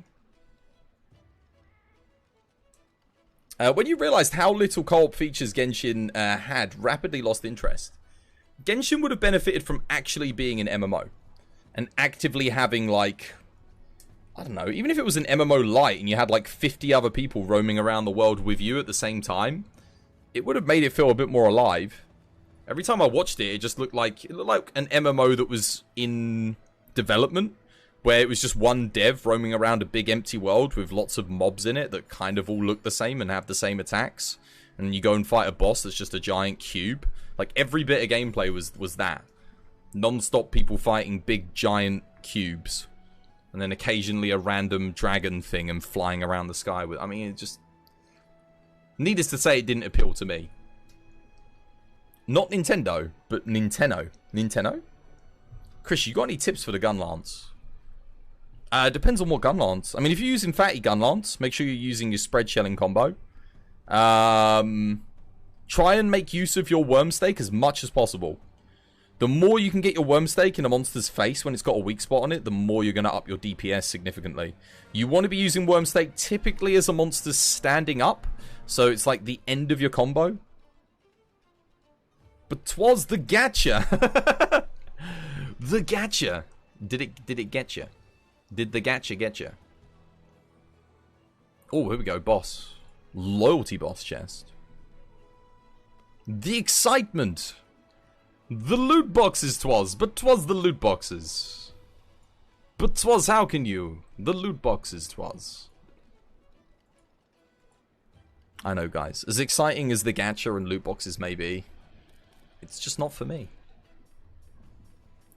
When you realized how little co-op features Genshin had, rapidly lost interest. Genshin would have benefited from actually being an MMO and actively having, like, I don't know, even if it was an MMO light and you had like 50 other people roaming around the world with you at the same time, it would have made it feel a bit more alive. Every time I watched it, it just looked like an MMO that was in development, where it was just one dev roaming around a big empty world with lots of mobs in it that kind of all look the same and have the same attacks. And you go and fight a boss that's just a giant cube. Like, every bit of gameplay was that. Non-stop people fighting big giant cubes. And then occasionally a random dragon thing and flying around the sky with... I mean, it just... Needless to say, it didn't appeal to me. Not Nintendo, but Nintendo. Nintendo? Chris, you got any tips for the gun lance? Depends on what gun lance. I mean, if you're using fatty gun lance, make sure you're using your spread shelling combo. Try and make use of your worm stake as much as possible. The more you can get your worm stake in a monster's face when it's got a weak spot on it, the more you're going to up your DPS significantly. You want to be using worm stake typically as a monster's standing up, so it's like the end of your combo. But 'twas the gacha. The gacha. Did it get you? Did the gacha get you? Oh, here we go, boss. Loyalty boss chest. The excitement. The loot boxes 'twas, but 'twas the loot boxes. But 'twas how can you? The loot boxes 'twas. I know, guys. As exciting as the gacha and loot boxes may be, it's just not for me.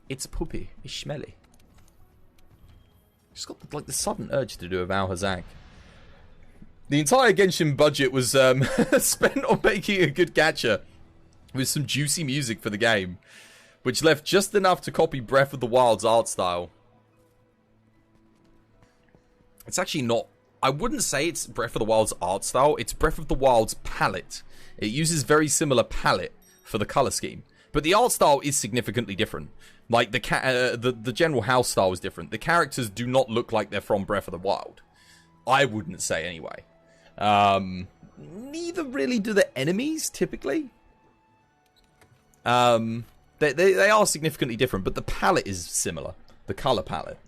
It's poopy. It's smelly. Just got like the sudden urge to do a Val Hazak. The entire Genshin budget was spent on making a good gacha with some juicy music for the game, which left just enough to copy Breath of the Wild's art style. It's actually not... I wouldn't say it's Breath of the Wild's art style, it's Breath of the Wild's palette. It uses very similar palette for the color scheme, but the art style is significantly different. Like, the general house style is different. The characters do not look like they're from Breath of the Wild. I wouldn't say anyway. Neither really do the enemies, typically. They are significantly different, but the palette is similar. The color palette.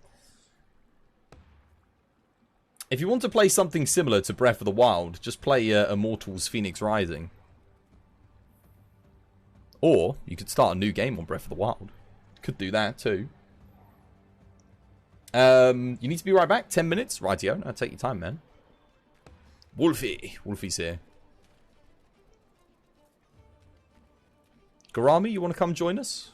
If you want to play something similar to Breath of the Wild, just play Immortals Phoenix Rising. Or, you could start a new game on Breath of the Wild. Could do that, too. You need to be right back. 10 minutes? Rightio. I'll take your time, man. Wolfie. Wolfie's here. Garami, you want to come join us?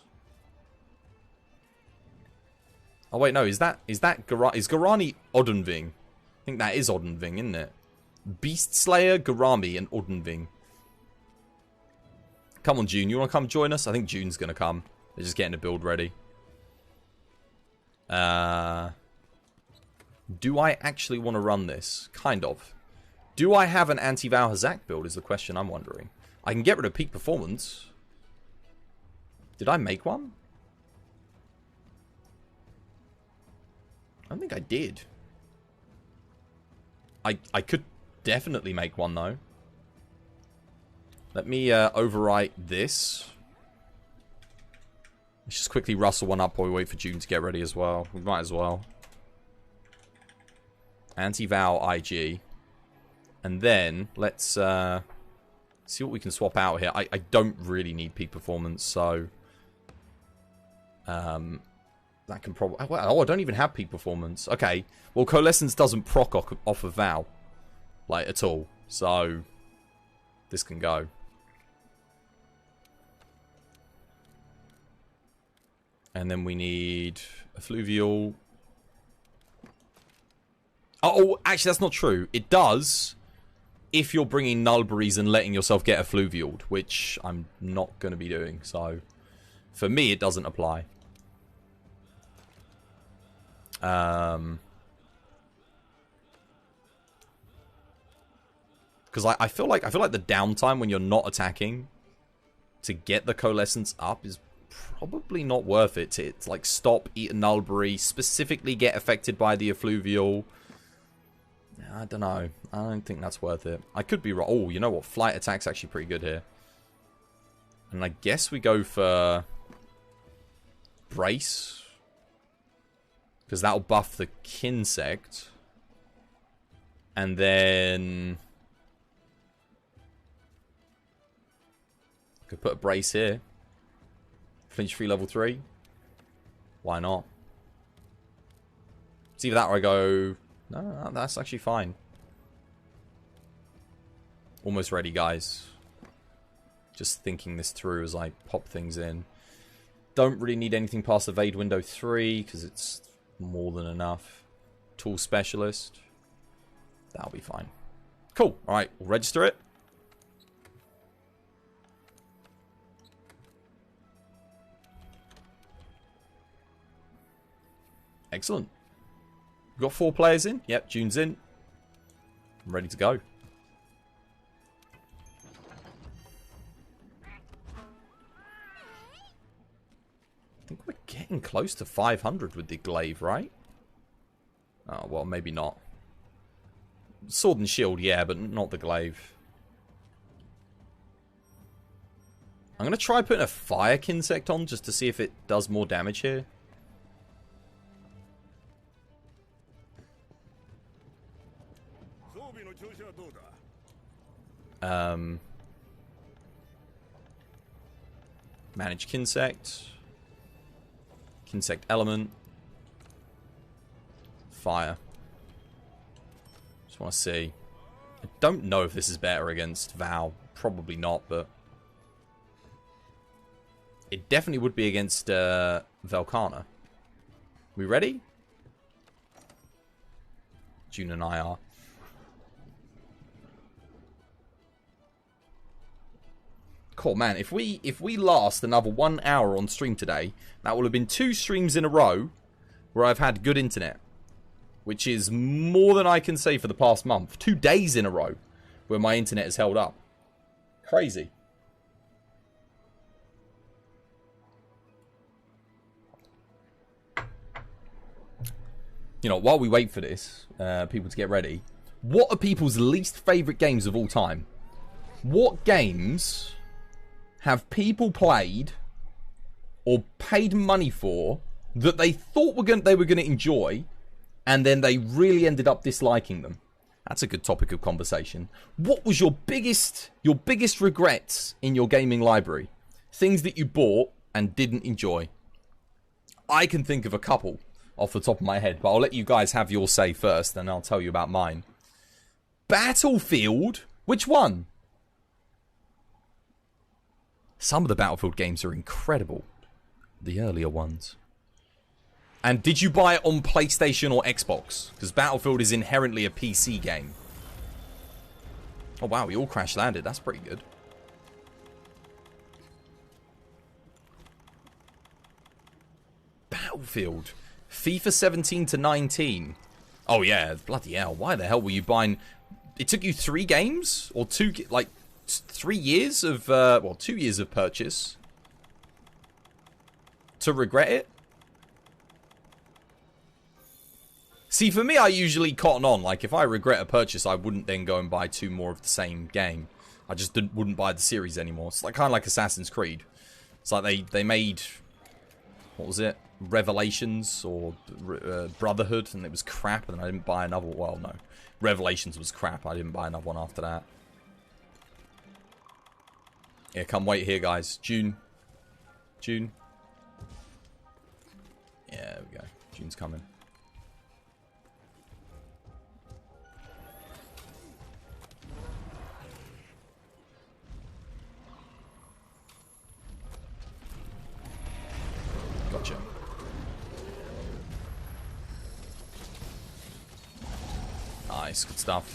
Oh, wait, no. Is Garani Odenving? I think that is Odenving, isn't it? Beast Slayer, Garami, and Odenving. Come on, June. You want to come join us? I think June's going to come. They're just getting a build ready. Do I actually want to run this? Kind of. Do I have an anti-Val Hazak build is the question I'm wondering. I can get rid of peak performance. Did I make one? I don't think I did. I could definitely make one, though. Let me overwrite this. Let's just quickly rustle one up while we wait for June to get ready as well. We might as well. Anti-Val IG. And then, let's see what we can swap out here. I don't really need peak performance, so... that can probably... Oh, I don't even have peak performance. Okay. Well, Coalescence doesn't proc off of Val. Like, at all. So, this can go. And then we need a fluvial. Oh, actually, that's not true. It does if you're bringing nullberries and letting yourself get a fluvial, which I'm not going to be doing. So, for me, it doesn't apply. Because I feel like the downtime when you're not attacking to get the coalescence up is probably not worth it. To like stop, eat a nullberry, specifically get affected by the effluvial. I don't know. I don't think that's worth it. I could be wrong. Oh, you know what? Flight attack's actually pretty good here. And I guess we go for brace. Because that'll buff the Kinsect. And then could put a brace here. Flinch free level 3. Why not? It's either that or I go... No, that's actually fine. Almost ready, guys. Just thinking this through as I pop things in. Don't really need anything past Evade Window 3, because it's more than enough. Tool Specialist. That'll be fine. Cool. Alright, we'll register it. Excellent. We've got 4 players in. Yep, June's in. I'm ready to go. I think we're getting close to 500 with the glaive, right? Oh, well, maybe not. Sword and shield, yeah, but not the glaive. I'm going to try putting a fire Kinsect on just to see if it does more damage here. Manage Kinsect. Kinsect element. Fire. Just want to see. I don't know if this is better against Val. Probably not, but it definitely would be against Velkhana. We ready? June and I are. Cool, man. If we last another 1 hour on stream today, that will have been 2 streams in a row where I've had good internet, which is more than I can say for the past month. 2 days in a row where my internet has held up. Crazy. You know, while we wait for this, people to get ready, what are people's least favourite games of all time? What games have people played or paid money for that they thought they were going to enjoy, and then they really ended up disliking them? That's a good topic of conversation. What was your biggest regrets in your gaming library? Things that you bought and didn't enjoy. I can think of a couple off the top of my head, but I'll let you guys have your say first, and I'll tell you about mine. Battlefield? Which one? Some of the Battlefield games are incredible. The earlier ones. And did you buy it on PlayStation or Xbox? Because Battlefield is inherently a PC game. Oh wow, we all crash landed. That's pretty good. Battlefield. FIFA 17 to 19. Oh yeah, bloody hell. Why the hell were you buying... It took you 3 games? Or 2... Like... 3 years of, well, 2 years of purchase to regret it? See, for me, I usually cotton on. Like, if I regret a purchase, I wouldn't then go and buy 2 more of the same game. I just wouldn't buy the series anymore. It's like kind of like Assassin's Creed. It's like they made, what was it? Revelations or Brotherhood, and it was crap, and I didn't buy another. Well, no. Revelations was crap. I didn't buy another one after that. Yeah, come wait here, guys. June. June. Yeah, there we go. June's coming. Gotcha. Nice, good stuff.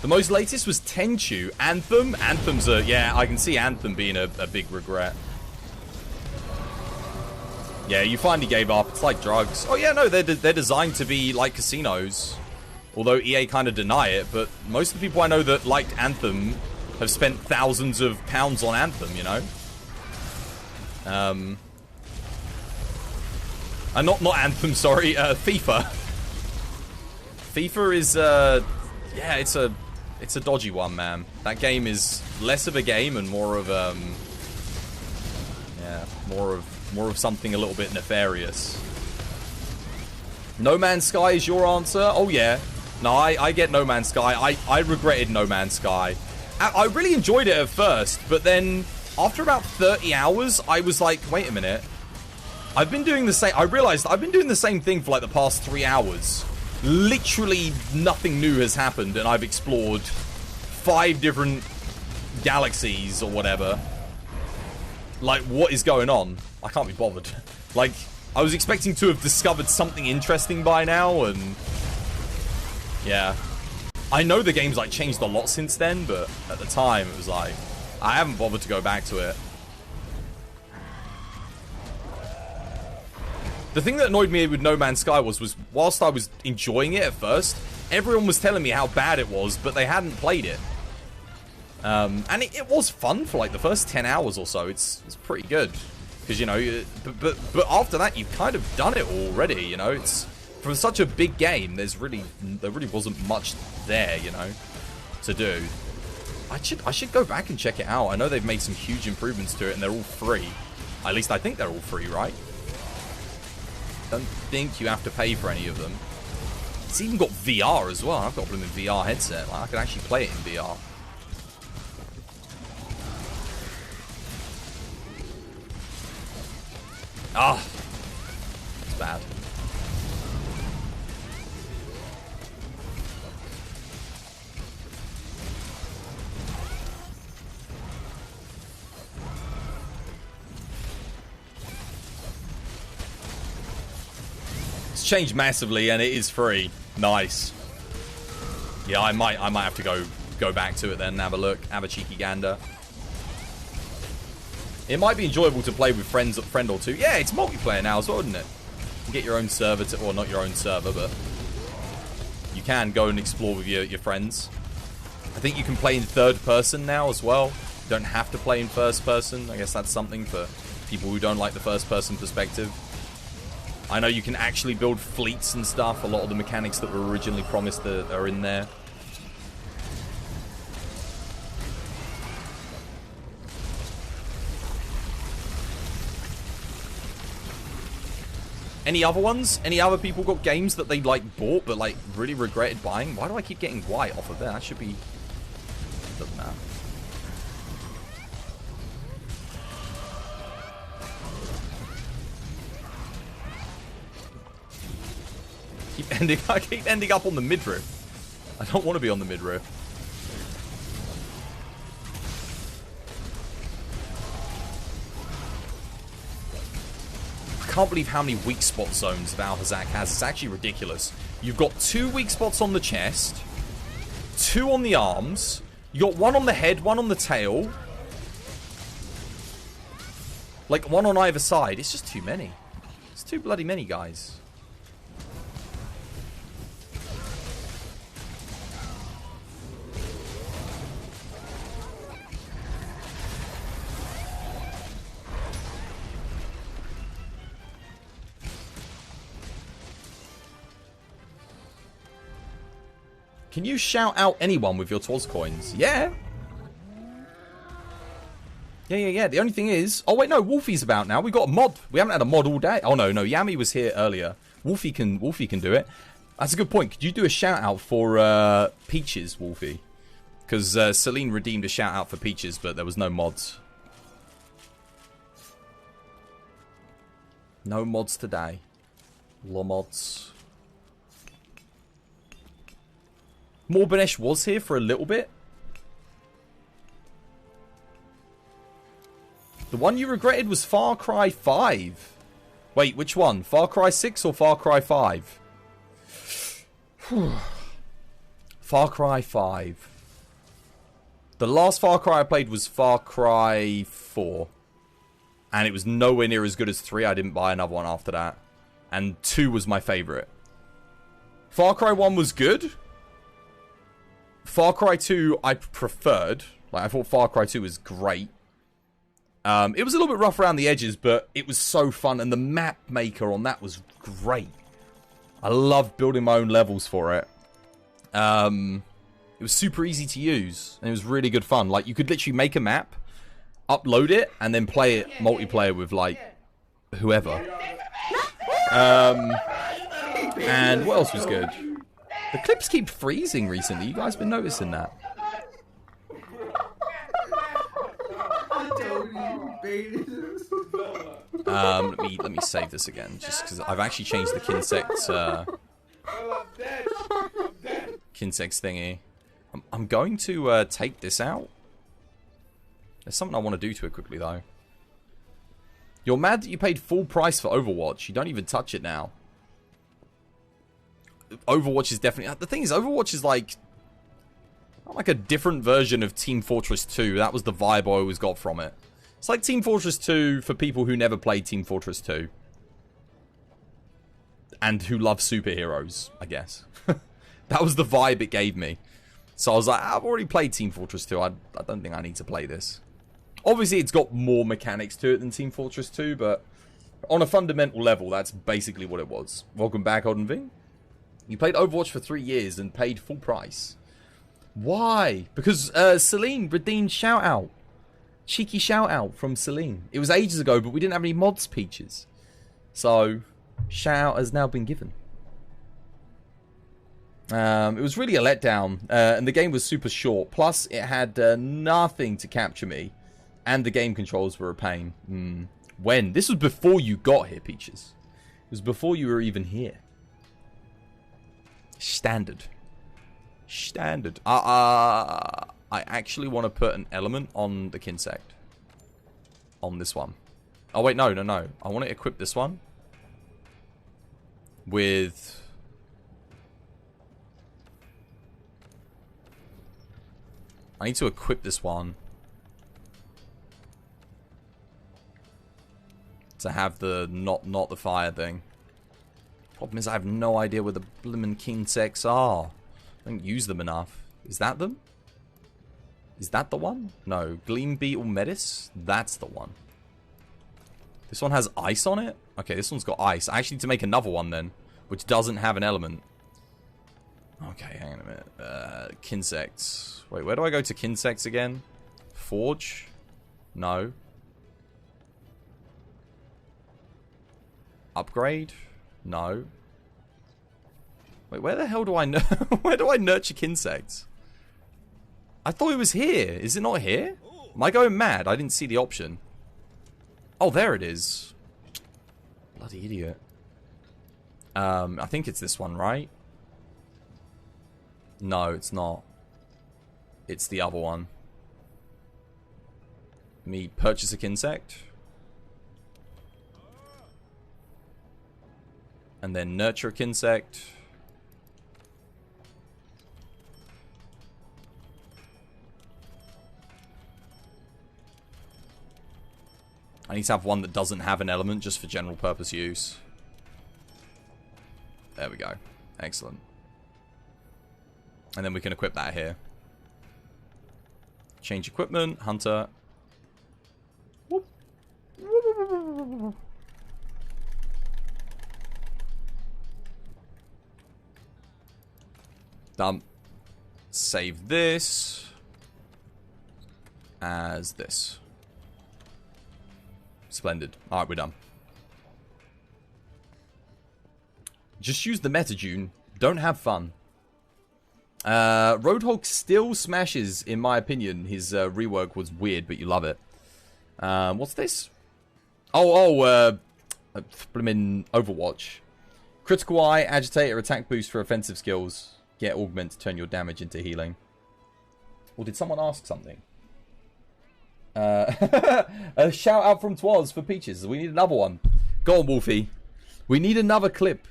The most latest was Tenchu. Anthem? Anthem's a... Yeah, I can see Anthem being a big regret. Yeah, you finally gave up. It's like drugs. Oh, yeah, no, they're designed to be like casinos. Although EA kind of deny it, but most of the people I know that liked Anthem have spent thousands of pounds on Anthem, you know? Not Anthem, sorry, FIFA. FIFA is, yeah, it's a dodgy one, man. That game is less of a game and more of, yeah, more of something a little bit nefarious. No Man's Sky is your answer? Oh, yeah. No, I get No Man's Sky. I regretted No Man's Sky. I really enjoyed it at first, but then after about 30 hours, I was like, wait a minute. I've been doing the same... I realized I've been doing the same thing for like the past 3 hours. Literally nothing new has happened, and I've explored 5 different galaxies or whatever. Like, what is going on? I can't be bothered. Like, I was expecting to have discovered something interesting by now, and... yeah. I know the game's, like, changed a lot since then, but at the time, it was like... I haven't bothered to go back to it. The thing that annoyed me with No Man's Sky was whilst I was enjoying it at first, everyone was telling me how bad it was, but they hadn't played it. And it was fun for, like, the first 10 hours or so. It's pretty good. Because, you know, but after that, you've kind of done it already, you know? It's... for such a big game, there really wasn't much there, you know, to do. I should go back and check it out. I know they've made some huge improvements to it, and they're all free. At least I think they're all free, right? Don't think you have to pay for any of them. It's even got VR as well. I've got a blooming VR headset. Like, I can actually play it in VR. Ah, it's bad. Changed massively, and it is free. Nice. Yeah, I might have to go back to it then and have a look, have a cheeky gander. It might be enjoyable to play with friend or two. Yeah, it's multiplayer now as well, isn't it? You can get your own server to, or not your own server, but you can go and explore with your friends. I think you can play in third person now as well. You don't have to play in first person. I guess that's something for people who don't like the first person perspective. I know you can actually build fleets and stuff. A lot of the mechanics that were originally promised are in there. Any other ones? Any other people got games that they, like, bought but, like, really regretted buying? Why do I keep getting white off of there? That should be... doesn't matter. I keep ending up on the midriff. I don't want to be on the midriff. I can't believe how many weak spot zones Valhazak has. It's actually ridiculous. You've got 2 weak spots on the chest, 2 on the arms, you got 1 on the head, 1 on the tail. Like, 1 on either side. It's just too many. It's too bloody many, guys. Can you shout out anyone with your Twas coins? Yeah. Yeah. The only thing is... oh, wait, no. Wolfie's about now. We got a mod. We haven't had a mod all day. Oh, no. Yami was here earlier. Wolfie can do it. That's a good point. Could you do a shout out for Peaches, Wolfie? Because Celine redeemed a shout out for Peaches, but there was no mods. No mods today. Law mods. Morbanesh was here for a little bit. The one you regretted was Far Cry 5. Wait, which one? Far Cry 6 or Far Cry 5? Far Cry 5. The last Far Cry I played was Far Cry 4. And it was nowhere near as good as 3. I didn't buy another one after that. And 2 was my favourite. Far Cry 1 was good. Far Cry 2 I preferred. Like, I thought Far Cry 2 was great. It was a little bit rough around the edges, but it was so fun. And the map maker on that was great. I loved building my own levels for it. It was super easy to use. And it was really good fun. Like, you could literally make a map, upload it, and then play it multiplayer with, like, whoever. And what else was good? The clips keep freezing recently. You guys been noticing that? Let me save this again, just because I've actually changed the Kinsex thingy. I'm going to take this out. There's something I want to do to it quickly though. You're mad that you paid full price for Overwatch. You don't even touch it now. Overwatch is definitely... The thing is, Overwatch is like a different version of Team Fortress 2. That was the vibe I always got from it. It's like Team Fortress 2 for people who never played Team Fortress 2. And who love superheroes, I guess. That was the vibe it gave me. So I was like, I've already played Team Fortress 2. I don't think I need to play this. Obviously, it's got more mechanics to it than Team Fortress 2, but on a fundamental level, that's basically what it was. Welcome back, Odin V. You played Overwatch for 3 years and paid full price. Why? Because Celine redeemed shout out. Cheeky shout out from Celine. It was ages ago, but we didn't have any mods peaches. So, shout out has now been given. It was really a letdown, and the game was super short. Plus, it had nothing to capture me, and the game controls were a pain. When? This was before you got here, Peaches. It was before you were even here. Standard. Standard. I actually want to put an element on the Kinsect. On this one. Oh, wait, no. I want to equip this one with... I need to equip this one to have the not the fire thing. Problem is I have no idea where the blimmin' Kinsects are. I don't use them enough. Is that them? Is that the one? No. Gleam Beetle Metis? That's the one. This one has ice on it? Okay, this one's got ice. I actually need to make another one then, which doesn't have an element. Okay, hang on a minute. Kinsects. Wait, where do I go to Kinsects again? Forge? No. Upgrade? No. Wait, where the hell do I where do I nurture Kinsects? I thought it was here. Is it not here? Am I going mad? I didn't see the option. Oh, there it is. Bloody idiot. I think it's this one, right? No, it's not. It's the other one. Let me purchase a Kinsect. And then nurture a Kinsect. I need to have one that doesn't have an element just for general purpose use. There we go. Excellent. And then we can equip that here. Change equipment, hunter. Whoop. Done. Save this as this. Splendid. Alright, we're done. Just use the Metagune. Don't have fun. Roadhog still smashes, in my opinion. His rework was weird, but you love it. What's this? Blimmin' Overwatch. Critical Eye, Agitator, attack boost for offensive skills. Get augment to turn your damage into healing. Or did someone ask something? A shout out from Twas for Peaches. We need another one. Go on, Wolfie. We need another clip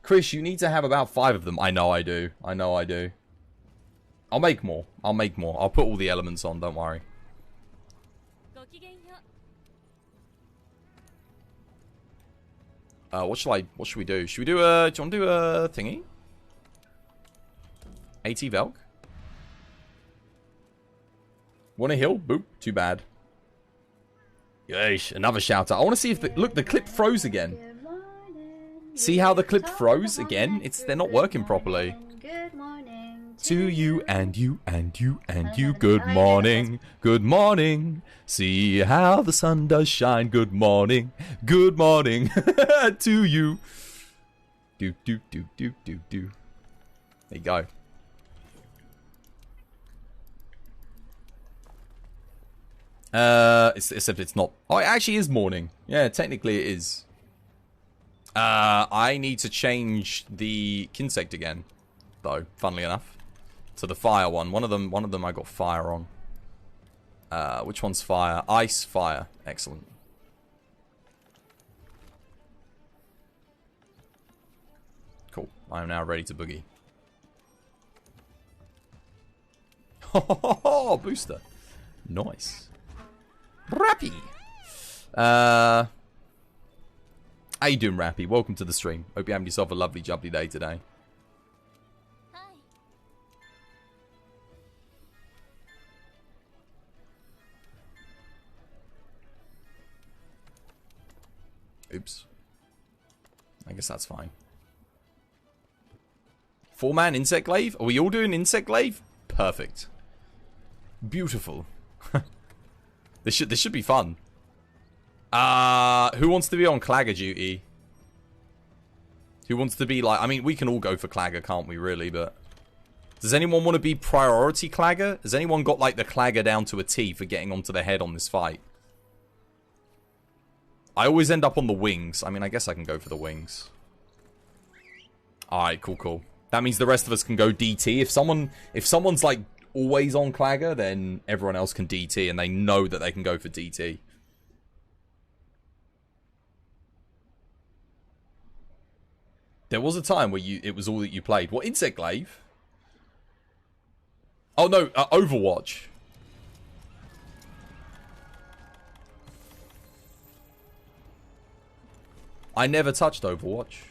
Chris, you need to have about 5 of them. I know I do. I know I do. I'll make more. I'll make more. I'll put all the elements on, don't worry. What should we do? Should we do a... Do you want to do a thingy? AT Velk? Want a heal? Boop. Too bad. Yeesh. Another shout out. I want to see if the... Look, the clip froze again. See how the clip froze again? They're not working properly. Good morning to you and you and you and you. Good morning. Good morning. See how the sun does shine. Good morning. Good morning to you. Do do do do do do. There you go. Except it's not. Oh, it actually is morning. Yeah, technically it is. I need to change the Kinsect again, though. Funnily enough, to the fire one. One of them I got fire on. Which one's fire? Ice, fire. Excellent. Cool. I am now ready to boogie. Ho booster. Nice. Rappy. How you doing, Rappy? Welcome to the stream. Hope you're having yourself a lovely, jubbly day today. Hi. Oops. I guess that's fine. 4-man insect glaive? Are we all doing insect glaive? Perfect. Beautiful. This should be fun. Who wants to be on Clagger duty? Who wants to be like... I mean, we can all go for Clagger, can't we, really? But does anyone want to be priority Clagger? Has anyone got, like, the Clagger down to a T for getting onto the head on this fight? I always end up on the wings. I mean, I guess I can go for the wings. Alright, cool. That means the rest of us can go DT. If someone's, like, always on Clagger, then everyone else can DT, and they know that they can go for DT. There was a time where it was all that you played. What, Insect Glaive? Oh no, Overwatch. I never touched Overwatch.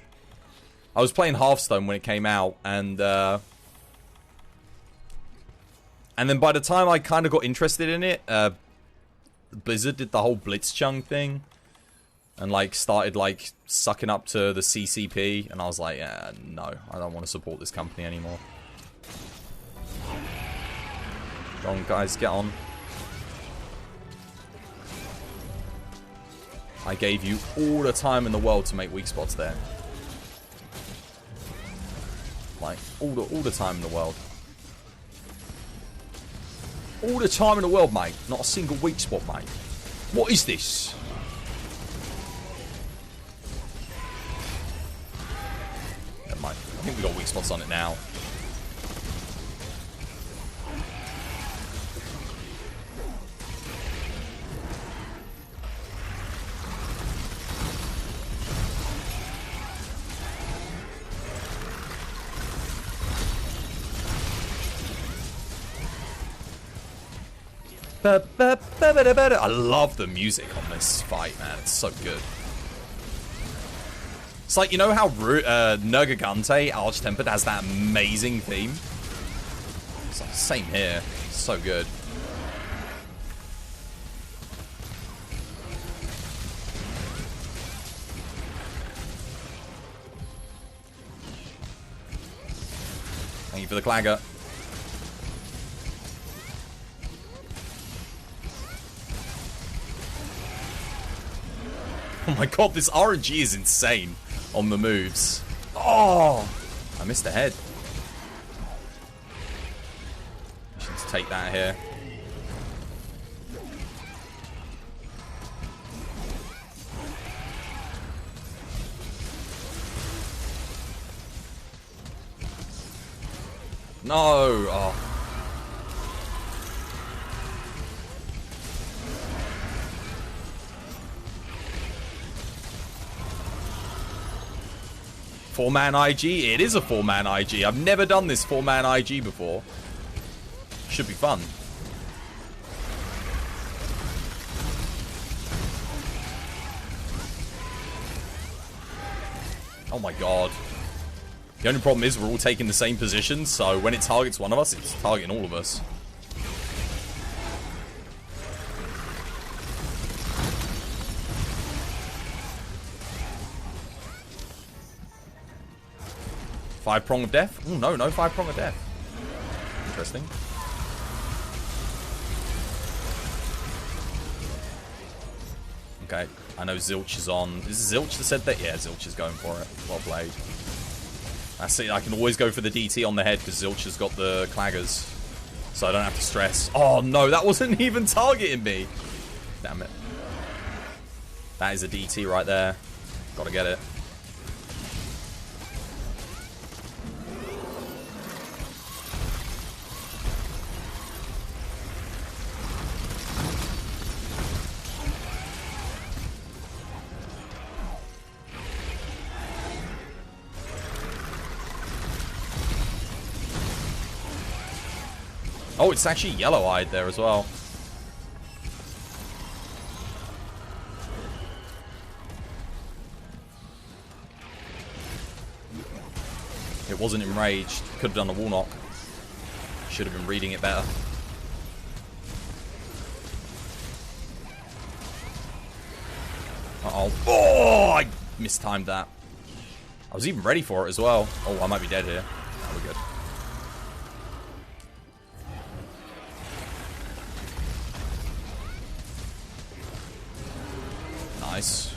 I was playing Hearthstone when it came out, and then by the time I kind of got interested in it, Blizzard did the whole Blitzchung thing. And, like, started, like, sucking up to the CCP. And I was like, yeah, no. I don't want to support this company anymore. Go on, guys. Get on. I gave you all the time in the world to make weak spots there. Like, all the time in the world. All the time in the world, mate. Not a single weak spot, mate. What is this? I think we got weak spots on it now. I love the music on this fight, man. It's so good. It's like, you know how Nergigante, Arch-Tempered, has that amazing theme? It's like, same here. It's so good. Thank you for the Clagger. Oh my god, this RNG is insane on the moves. Oh! I missed the head. I should take that here. No! Oh. 4-man IG? It is a 4-man IG. I've never done this 4-man IG before. Should be fun. Oh my god. The only problem is we're all taking the same position, so when it targets one of us, it's targeting all of us. Five prong of death? Oh no, no 5 prong of death. Interesting. Okay, I know Zilch is on. Is it Zilch that said that? Yeah, Zilch is going for it. Well played. I see, I can always go for the DT on the head because Zilch has got the claggers. So I don't have to stress. Oh no, that wasn't even targeting me. Damn it. That is a DT right there. Gotta get it. Oh, it's actually yellow-eyed there as well. It wasn't enraged. Could have done a wall knock. Should have been reading it better. Uh-oh. Oh, I mistimed that. I was even ready for it as well. Oh, I might be dead here. No, we're good. Nice.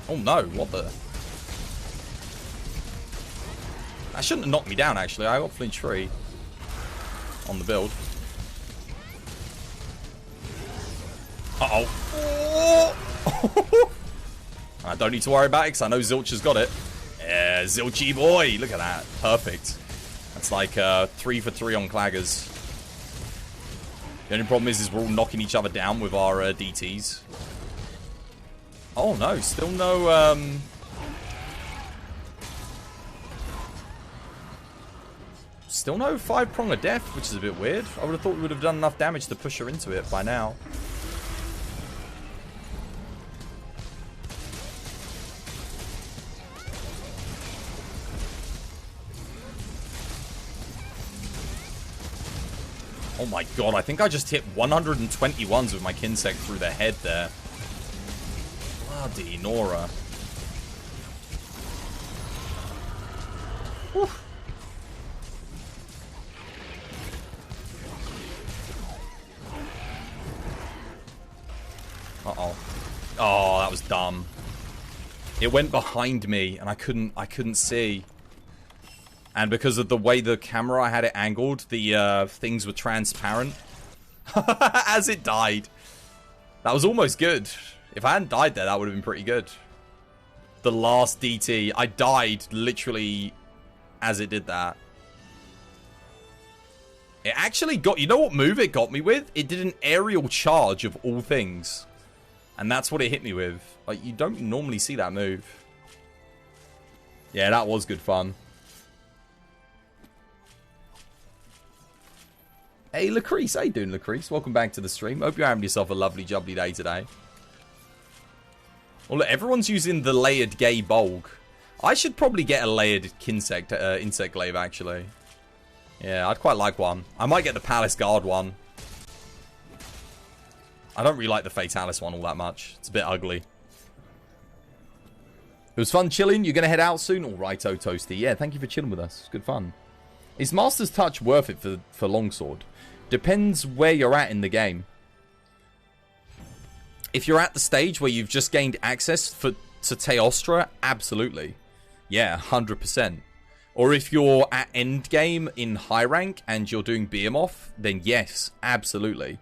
Oh no, what the? That shouldn't have knocked me down, actually. I got flinch free on the build. Uh-oh. I don't need to worry about it because I know Zilch has got it. Yeah, Zilchy boy. Look at that. Perfect. That's like 3 for 3 on claggers. The only problem is we're all knocking each other down with our DTs. Oh no, still no... Still no 5 prong of death, which is a bit weird. I would have thought we would have done enough damage to push her into it by now. Oh my god, I think I just hit 121s with my Kinsect through the head there. Bloody Nora. Whew. Uh-oh. Oh, that was dumb. It went behind me and I couldn't see. And because of the way the camera I had it angled, the things were transparent as it died. That was almost good. If I hadn't died there, that would have been pretty good. The last DT, I died literally as it did that. It actually got, you know what move it got me with? It did an aerial charge of all things. And that's what it hit me with. Like, you don't normally see that move. Yeah, that was good fun. Hey, Lacrease. How you doing, Lacrease? Welcome back to the stream. Hope you're having yourself a lovely, jubbly day today. Well, look, everyone's using the layered gay bulg. I should probably get a layered insect glaive, actually. Yeah, I'd quite like one. I might get the Palace Guard one. I don't really like the Fatalis one all that much. It's a bit ugly. It was fun chilling. You're going to head out soon? All righto, Toasty. Yeah, thank you for chilling with us. It's good fun. Is Master's Touch worth it for Longsword? Depends where you're at in the game. If you're at the stage where you've just gained access to Teostra, absolutely. Yeah, 100%. Or if you're at end game in high rank and you're doing Behemoth, then yes, absolutely.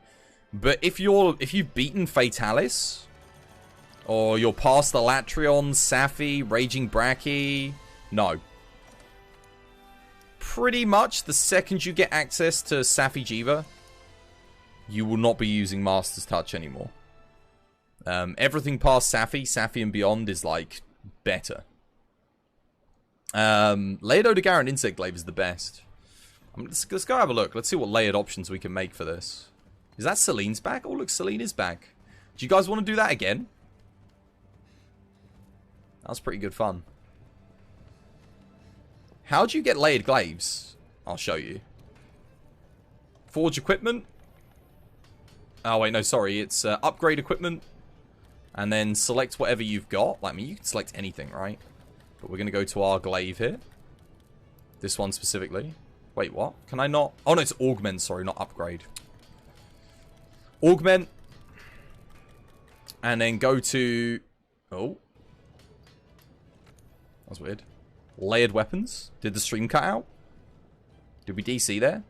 But if you've beaten Fatalis, or you're past the Latrion, Safi, Raging Bracky, no. Pretty much the second you get access to Safi Jiva, you will not be using Master's Touch anymore. Everything past Safi and beyond is like better. Layered Odogaron Insect Glaive is the best. Let's go have a look. Let's see what layered options we can make for this. Is that Celine's back? Oh look, Celine is back. Do you guys want to do that again? That was pretty good fun. How do you get layered glaives? I'll show you. Forge equipment. Oh wait, no, sorry. It's upgrade equipment. And then select whatever you've got. Like, I mean, you can select anything, right? But we're going to go to our glaive here. This one specifically. Wait, what? Can I not? Oh no, it's augment, sorry, not upgrade. Augment. And then go to... Oh. That's weird. Layered weapons. Did the stream cut out? Did we DC there?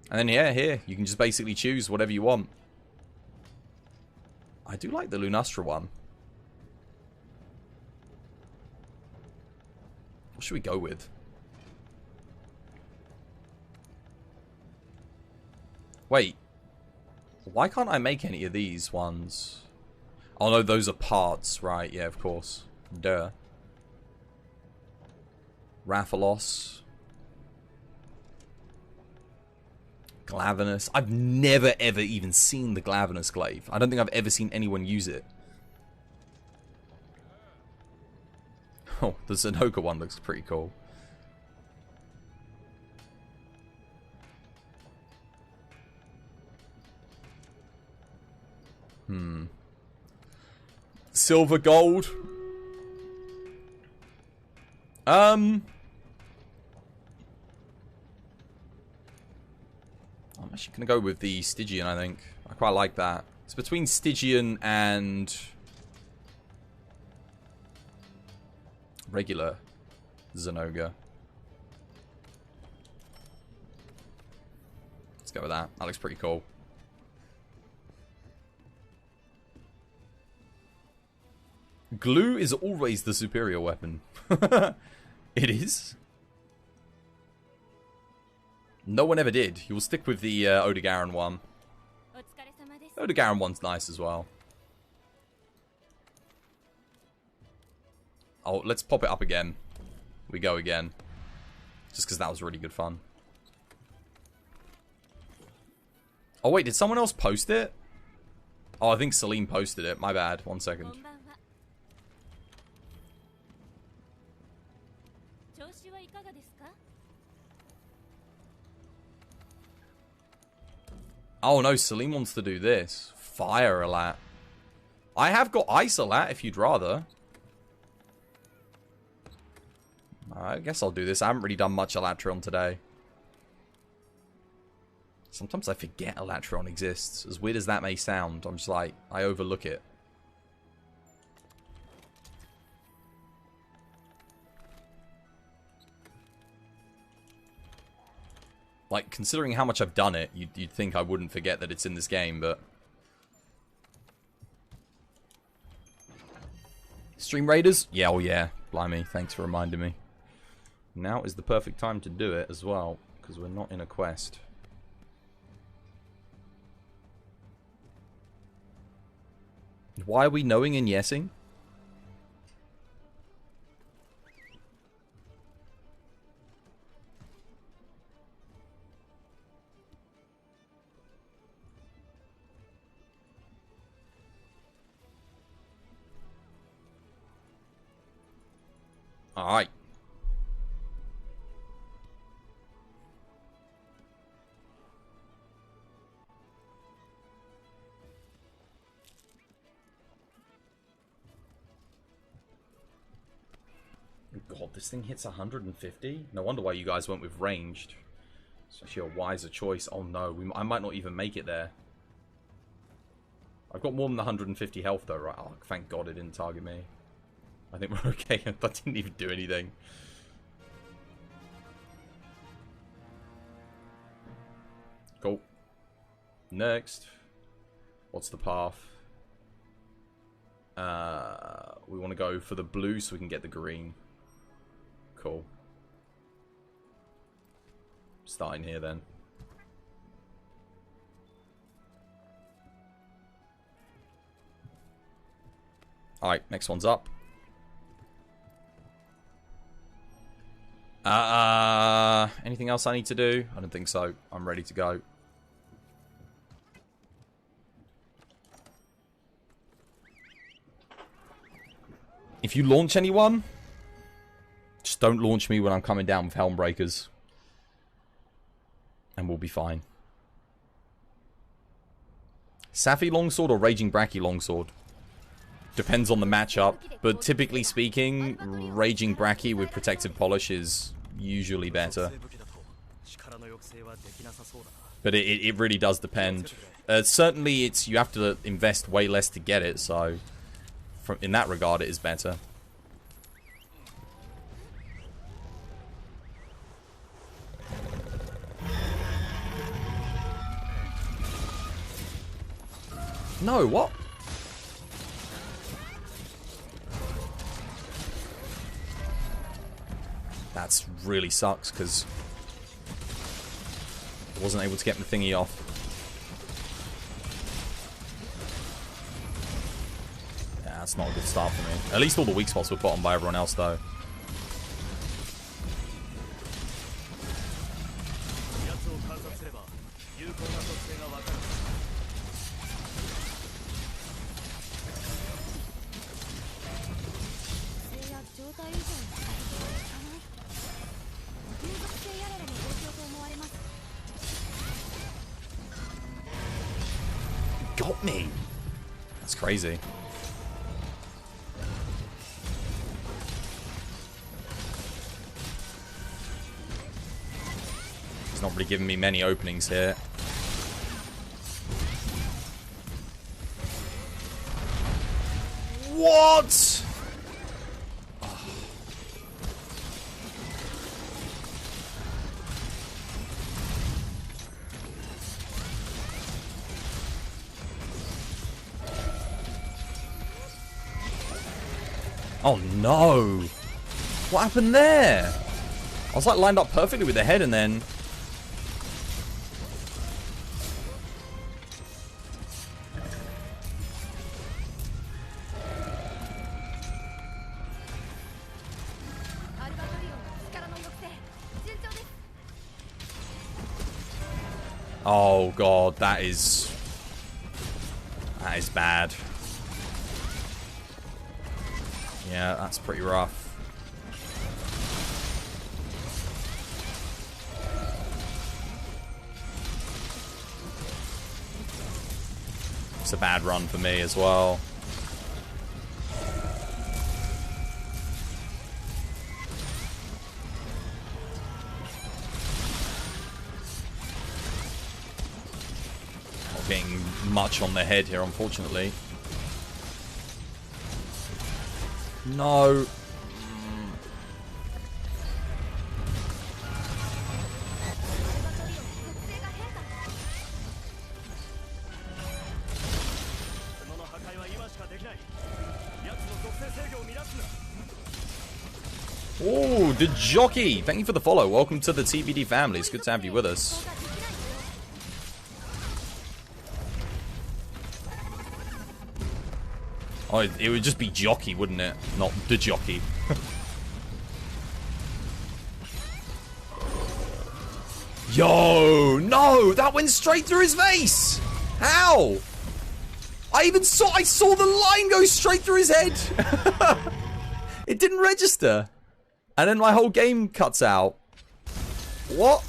And then yeah, here. You can just basically choose whatever you want. I do like the Lunastra one. What should we go with? Wait. Why can't I make any of these ones? Oh no, those are parts. Right, yeah, of course. Duh. Rathalos. Glavenus. I've never ever even seen the Glavenus glaive. I don't think I've ever seen anyone use it. Oh, the Zenoka one looks pretty cool. Silver gold. I'm actually going to go with the Stygian, I think. I quite like that. It's between Stygian and regular Zenoga. Let's go with that. That looks pretty cool. Glue is always the superior weapon. It is. No one ever did. You will stick with the Odogaron one. Odogaron one's nice as well. Oh, let's pop it up again. We go again. Just because that was really good fun. Oh wait, did someone else post it? Oh, I think Celine posted it. My bad. 1 second. Oh no, Celine wants to do this. Fire Alat. I have got Ice Alat if you'd rather. I guess I'll do this. I haven't really done much Elatron today. Sometimes I forget Elatron exists. As weird as that may sound, I'm just like, I overlook it. Like, considering how much I've done it, you'd think I wouldn't forget that it's in this game, but... Stream Raiders? Yeah, oh yeah. Blimey, thanks for reminding me. Now is the perfect time to do it as well, because we're not in a quest. Why are we knowing and yesing? Alright. God, this thing hits 150? No wonder why you guys went with ranged. It's actually a wiser choice. Oh no, I might not even make it there. I've got more than 150 health though, right? Oh, thank God it didn't target me. I think we're okay. That didn't even do anything. Cool. Next. What's the path? We want to go for the blue so we can get the green. Cool. Starting here then. Alright, next one's up. Anything else I need to do? I don't think so. I'm ready to go. If you launch anyone, just don't launch me when I'm coming down with Helm Breakers. And we'll be fine. Safi Longsword or Raging Bracky Longsword? Depends on the matchup. But typically speaking, Raging Bracky with Protective Polish is usually better. But it really does depend. Certainly, you have to invest way less to get it, so in that regard, it is better. No, what? That's really sucks, because I wasn't able to get my thingy off. Yeah, that's not a good start for me. At least all the weak spots were put on by everyone else, though. Got me. That's crazy. He's not really giving me many openings here. What? Oh no! What happened there? I was like lined up perfectly with the head and then... Oh god, that is bad. Yeah, that's pretty rough. It's a bad run for me as well. Not getting much on the head here, unfortunately. No. Oh, the jockey. Thank you for the follow. Welcome to the TBD family. It's good to have you with us. Oh, it would just be jockey, wouldn't it? Not the jockey. Yo, no, that went straight through his face. How? I saw the line go straight through his head. It didn't register. And then my whole game cuts out. What?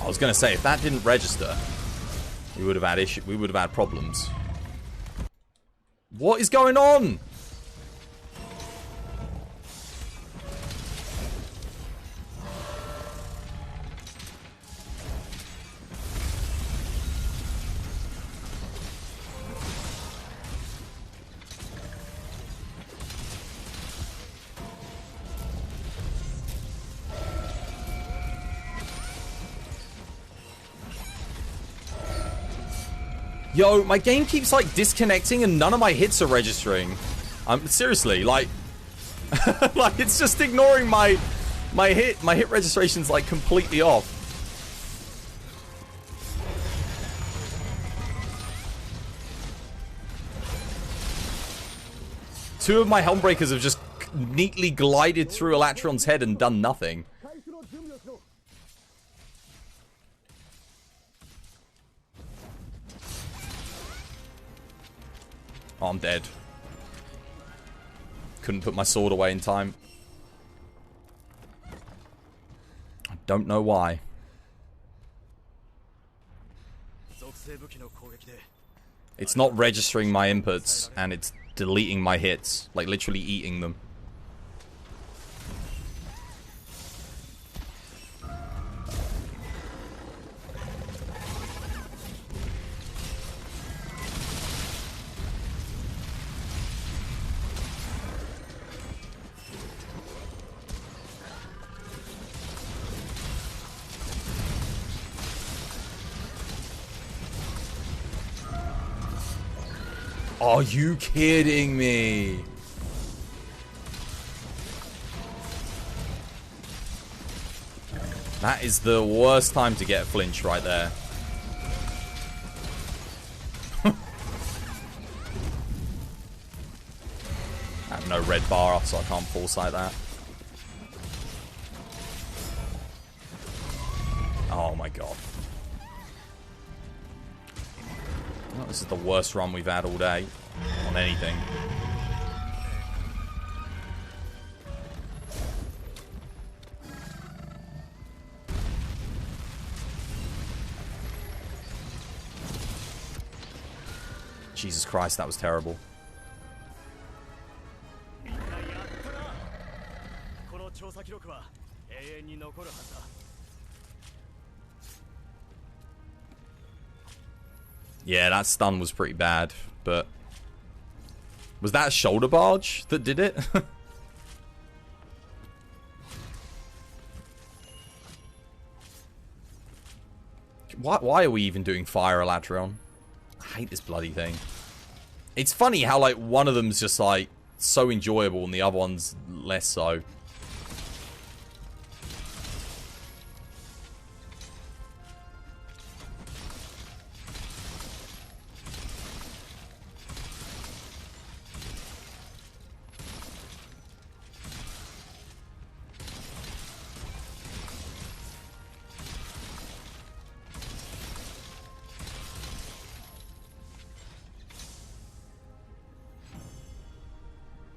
I was gonna say, if that didn't register, we would have had we would have had problems. What is going on? Yo, my game keeps, like, disconnecting and none of my hits are registering. Seriously, like... like, it's just ignoring my hit. My hit registration's, like, completely off. Two of my Helmbreakers have just neatly glided through Elatron's head and done nothing. Oh, I'm dead. Couldn't put my sword away in time. I don't know why. It's not registering my inputs, and it's deleting my hits. Like, literally eating them. Are you kidding me? That is the worst time to get a flinch right there. I have no red bar, so I can't foresight that. Oh my god. Well, this is the worst run we've had all day on anything. Jesus Christ, that was terrible. Yeah, that stun was pretty bad, but... Was that a shoulder barge that did it? Why are we even doing Fire Elatron? I hate this bloody thing. It's funny how, like, one of them's just, like, so enjoyable and the other one's less so.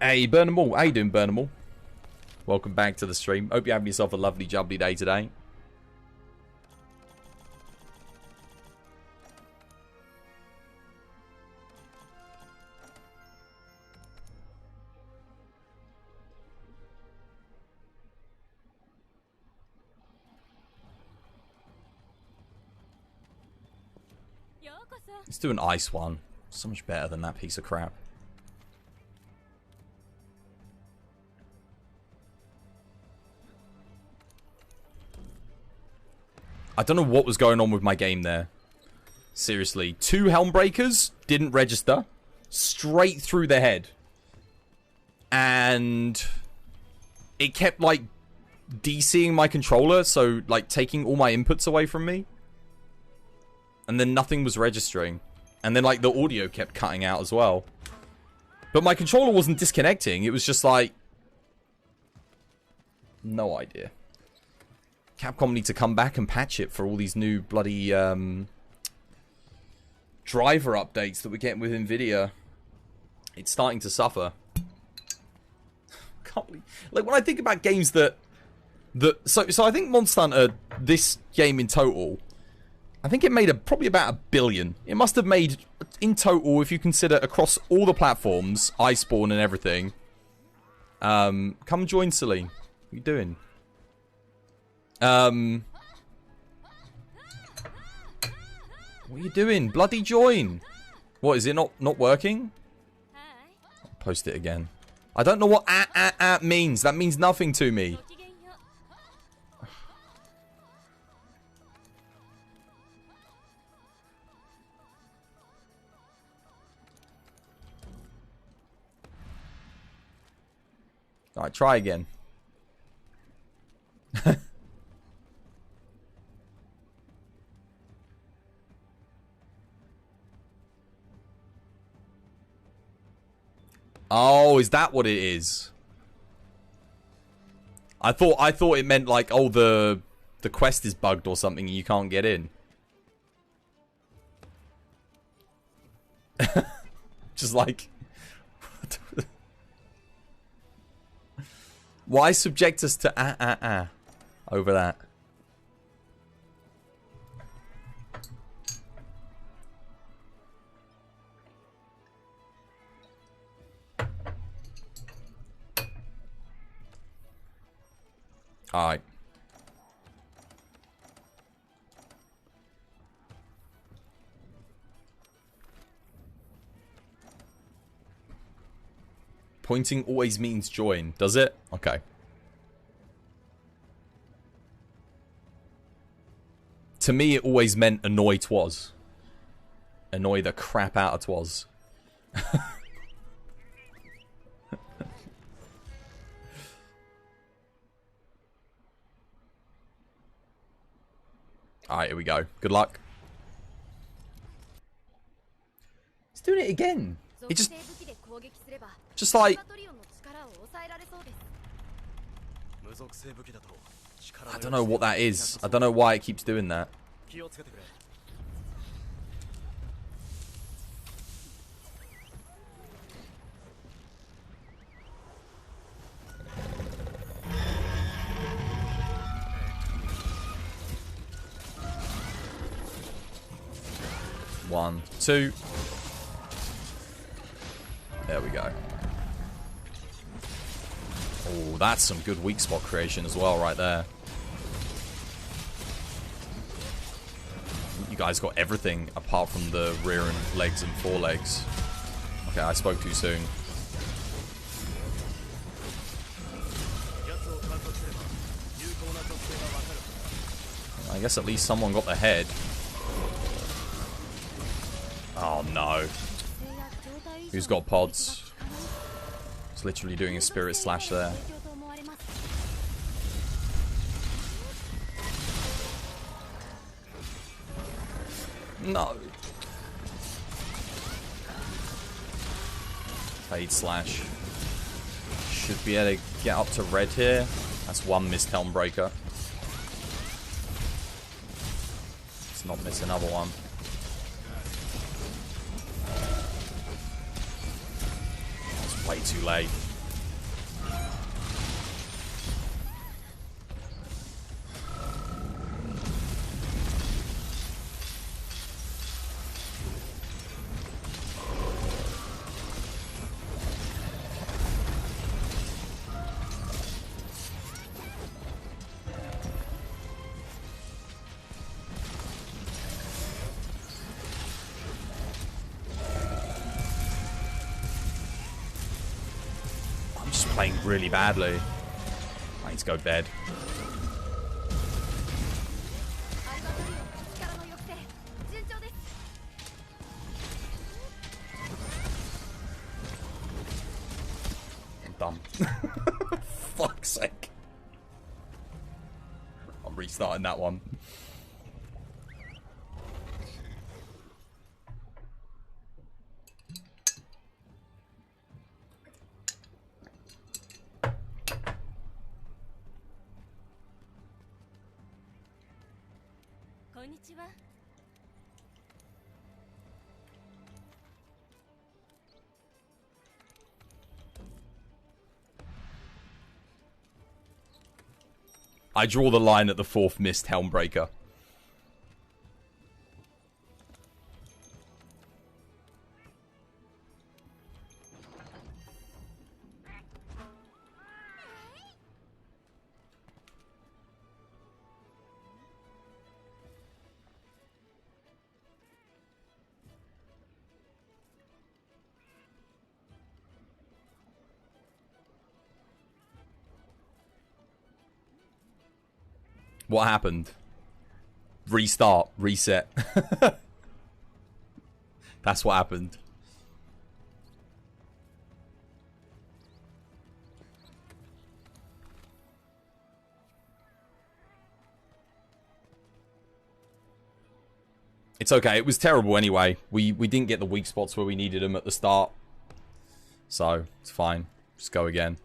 Hey, Burn 'em all. How you doing, Burn 'em all? Welcome back to the stream. Hope you're having yourself a lovely, jubbly day today. Let's do an ice one. So much better than that piece of crap. I don't know what was going on with my game there. Seriously. 2 Helmbreakers didn't register. Straight through the head. And it kept, like, DCing my controller. So, like, taking all my inputs away from me. And then nothing was registering. And then, like, the audio kept cutting out as well. But my controller wasn't disconnecting. It was just like... No idea. Capcom need to come back and patch it for all these new bloody driver updates that we're getting with Nvidia. It's starting to suffer. Can't believe, like, when I think about games that so I think Monster Hunter, this game in total, I think it made probably about $1 billion. It must have made in total, if you consider across all the platforms, Iceborne and everything. Come join Celine. What are you doing? What are you doing? Bloody join! What, is it not working? I'll post it again. I don't know what means. That means nothing to me. Right, try again. Oh, is that what it is? I thought it meant like, oh, the quest is bugged or something and you can't get in. Just like, why subject us to over that? All right. Pointing always means join, does it? Okay. To me, it always meant annoy twas. Annoy the crap out of twas. Alright, here we go. Good luck. He's doing it again. He just like... I don't know what that is. I don't know why it keeps doing that. One, two. There we go. Oh, that's some good weak spot creation as well right there. You guys got everything apart from the rear and legs and forelegs. Okay, I spoke too soon. I guess at least someone got the head. Oh no. Who's got pods? It's literally doing a spirit slash there. No. Fade slash. Should be able to get up to red here. That's one missed Helm Breaker. Let's not miss another one. That's way too late. Playing really badly. I need to go bed. I'm dumb. Fuck's sake. I'm restarting that one. I draw the line at the 4th missed Helmbreaker. What happened? Restart, reset. That's what happened. It's okay. It was terrible anyway. We didn't get the weak spots where we needed them at the start. So, it's fine. Just go again.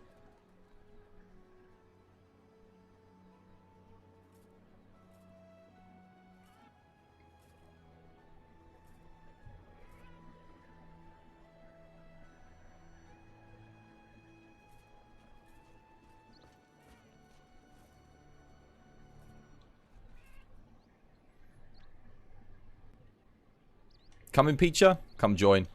Come in, Peacher. Come join.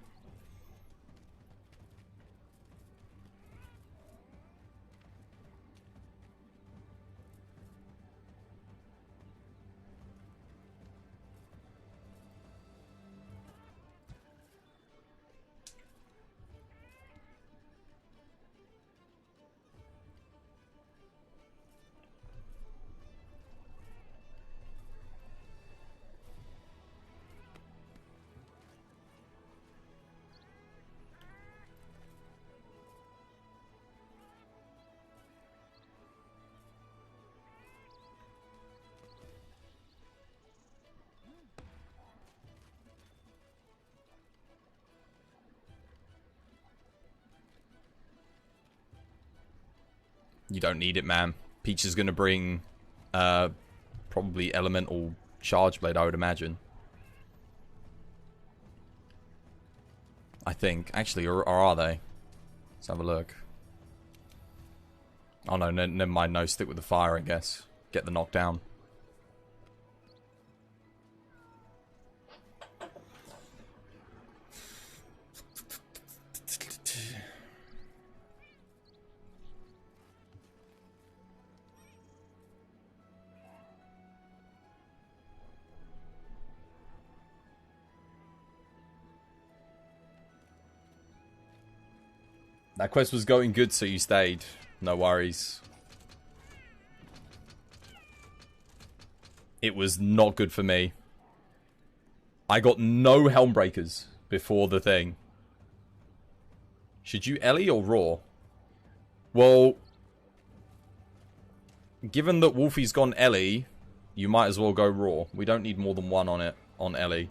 You don't need it, man. Peach is going to bring probably elemental charge blade, I would imagine. I think. Actually, or are they? Let's have a look. Oh no, never mind. No, stick with the fire, I guess. Get the knockdown. That quest was going good, so you stayed. No worries. It was not good for me. I got no Helmbreakers before the thing. Should you Ellie or Raw? Well, given that Wolfie's gone Ellie, you might as well go Raw. We don't need more than one on it, on Ellie.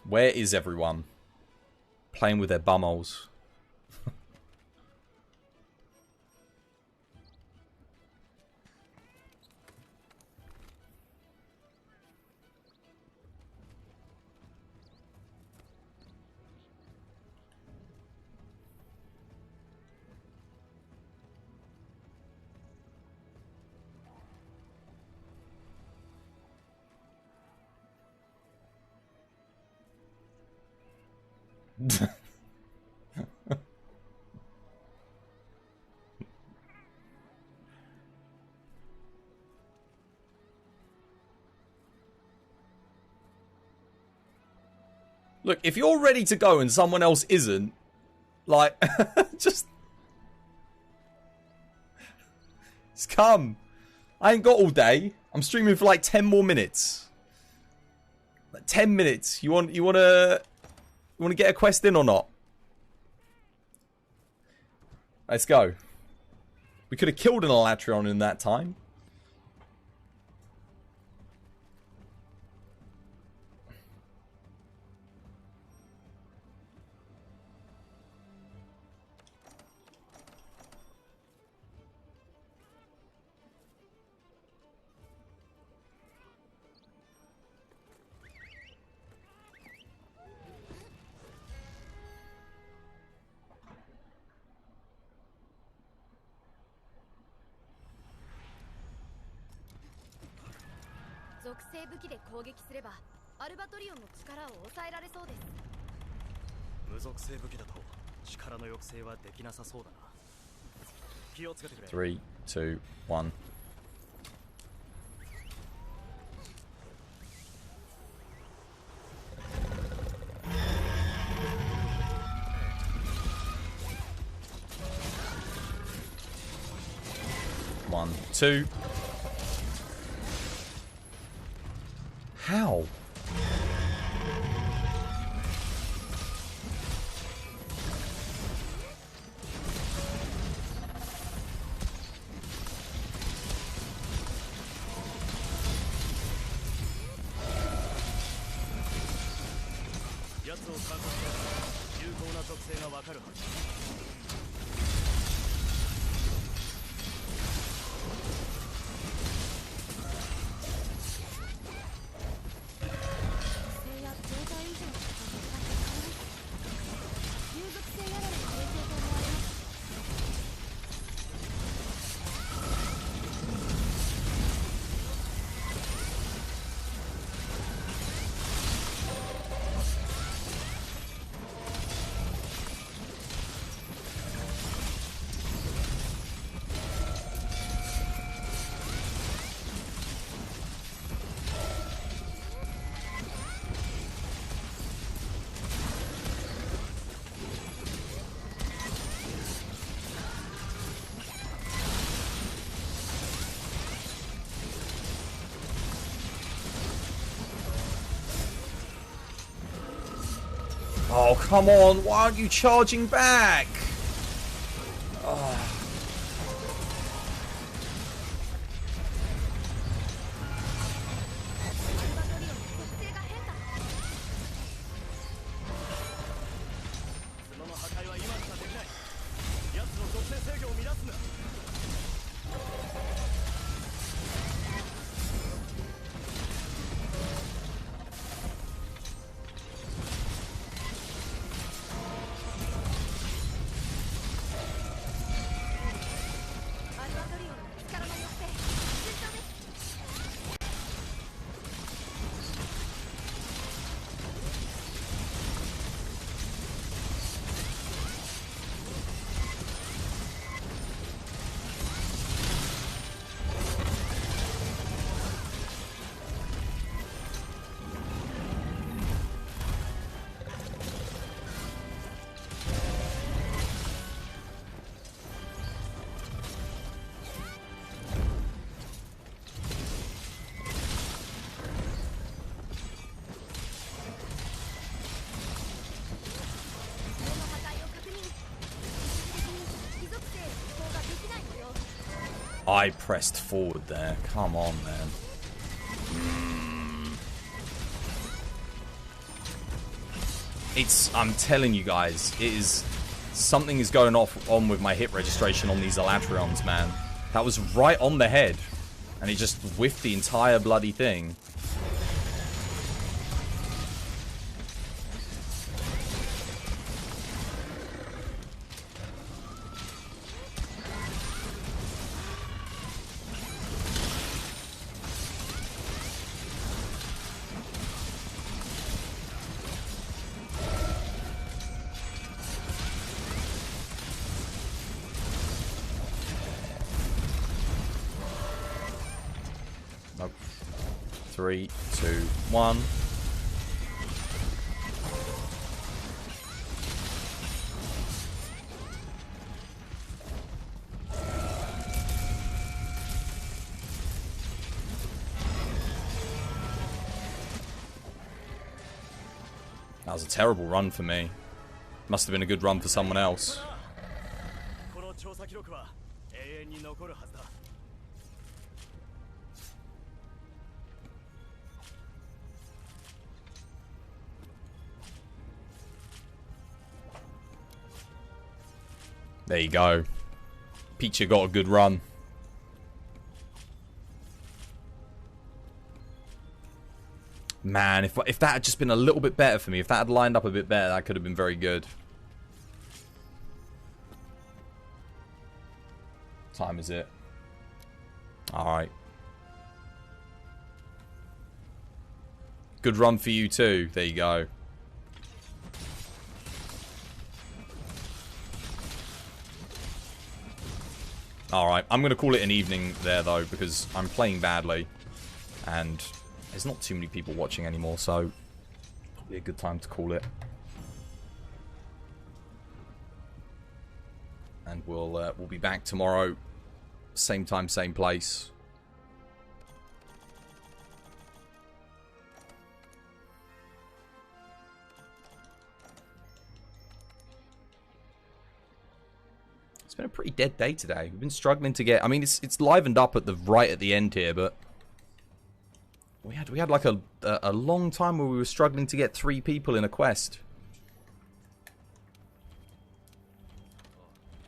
Where is everyone? Playing with their bumholes. Look, if you're ready to go and someone else isn't, like, just come. I ain't got all day. I'm streaming for like 10 more minutes. Like 10 minutes. You want to get a quest in or not? Let's go. We could have killed an Elatreon in that time. Three, two, one. 1, 2. How? Oh, come on. Why aren't you charging back? Oh. I pressed forward there. Come on, man. I'm telling you guys, something is going on with my hit registration on these Elatrions, man. That was right on the head. And it just whiffed the entire bloody thing. Nope. 3, 2, 1. That was a terrible run for me. Must have been a good run for someone else. There you go. Peachy got a good run. Man, if that had just been a little bit better for me, if that had lined up a bit better, that could have been very good. What time is it? Alright. Good run for you too. There you go. Alright, I'm going to call it an evening there though, because I'm playing badly. And there's not too many people watching anymore, so probably a good time to call it. And we'll be back tomorrow, same time, same place. It's been a pretty dead day today. We've been struggling to get... I mean, it's livened up at the end here, but... We had like a long time where we were struggling to get 3 people in a quest.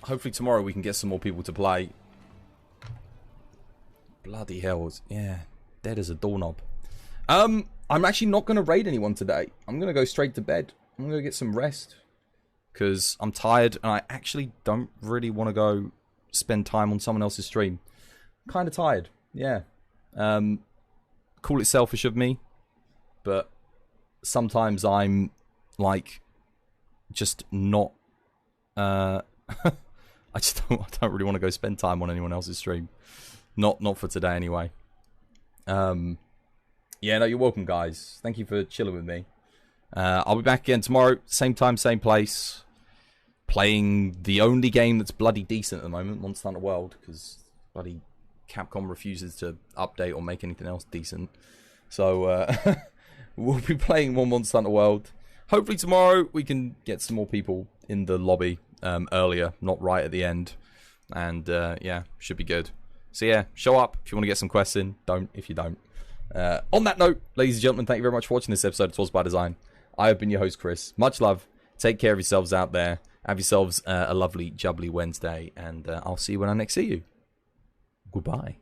Hopefully tomorrow we can get some more people to play. Bloody hell. Yeah, dead as a doorknob. I'm actually not going to raid anyone today. I'm going to go straight to bed. I'm going to get some rest. Because I'm tired and I actually don't really want to go spend time on someone else's stream. I'm kind of tired. Yeah. Call it selfish of me. But sometimes I'm like just not... I don't really want to go spend time on anyone else's stream. Not for today anyway. Yeah, no, you're welcome, guys. Thank you for chilling with me. I'll be back again tomorrow, same time, same place. Playing the only game that's bloody decent at the moment, Monster Hunter World, because bloody Capcom refuses to update or make anything else decent. So we'll be playing more Monster Hunter World. Hopefully tomorrow we can get some more people in the lobby earlier, not right at the end. And yeah, should be good. So yeah, show up if you want to get some quests in. Don't if you don't. On that note, ladies and gentlemen, thank you very much for watching this episode of Twas by Design. I have been your host, Chris. Much love. Take care of yourselves out there. Have yourselves a lovely, jubbly Wednesday. And I'll see you when I next see you. Goodbye.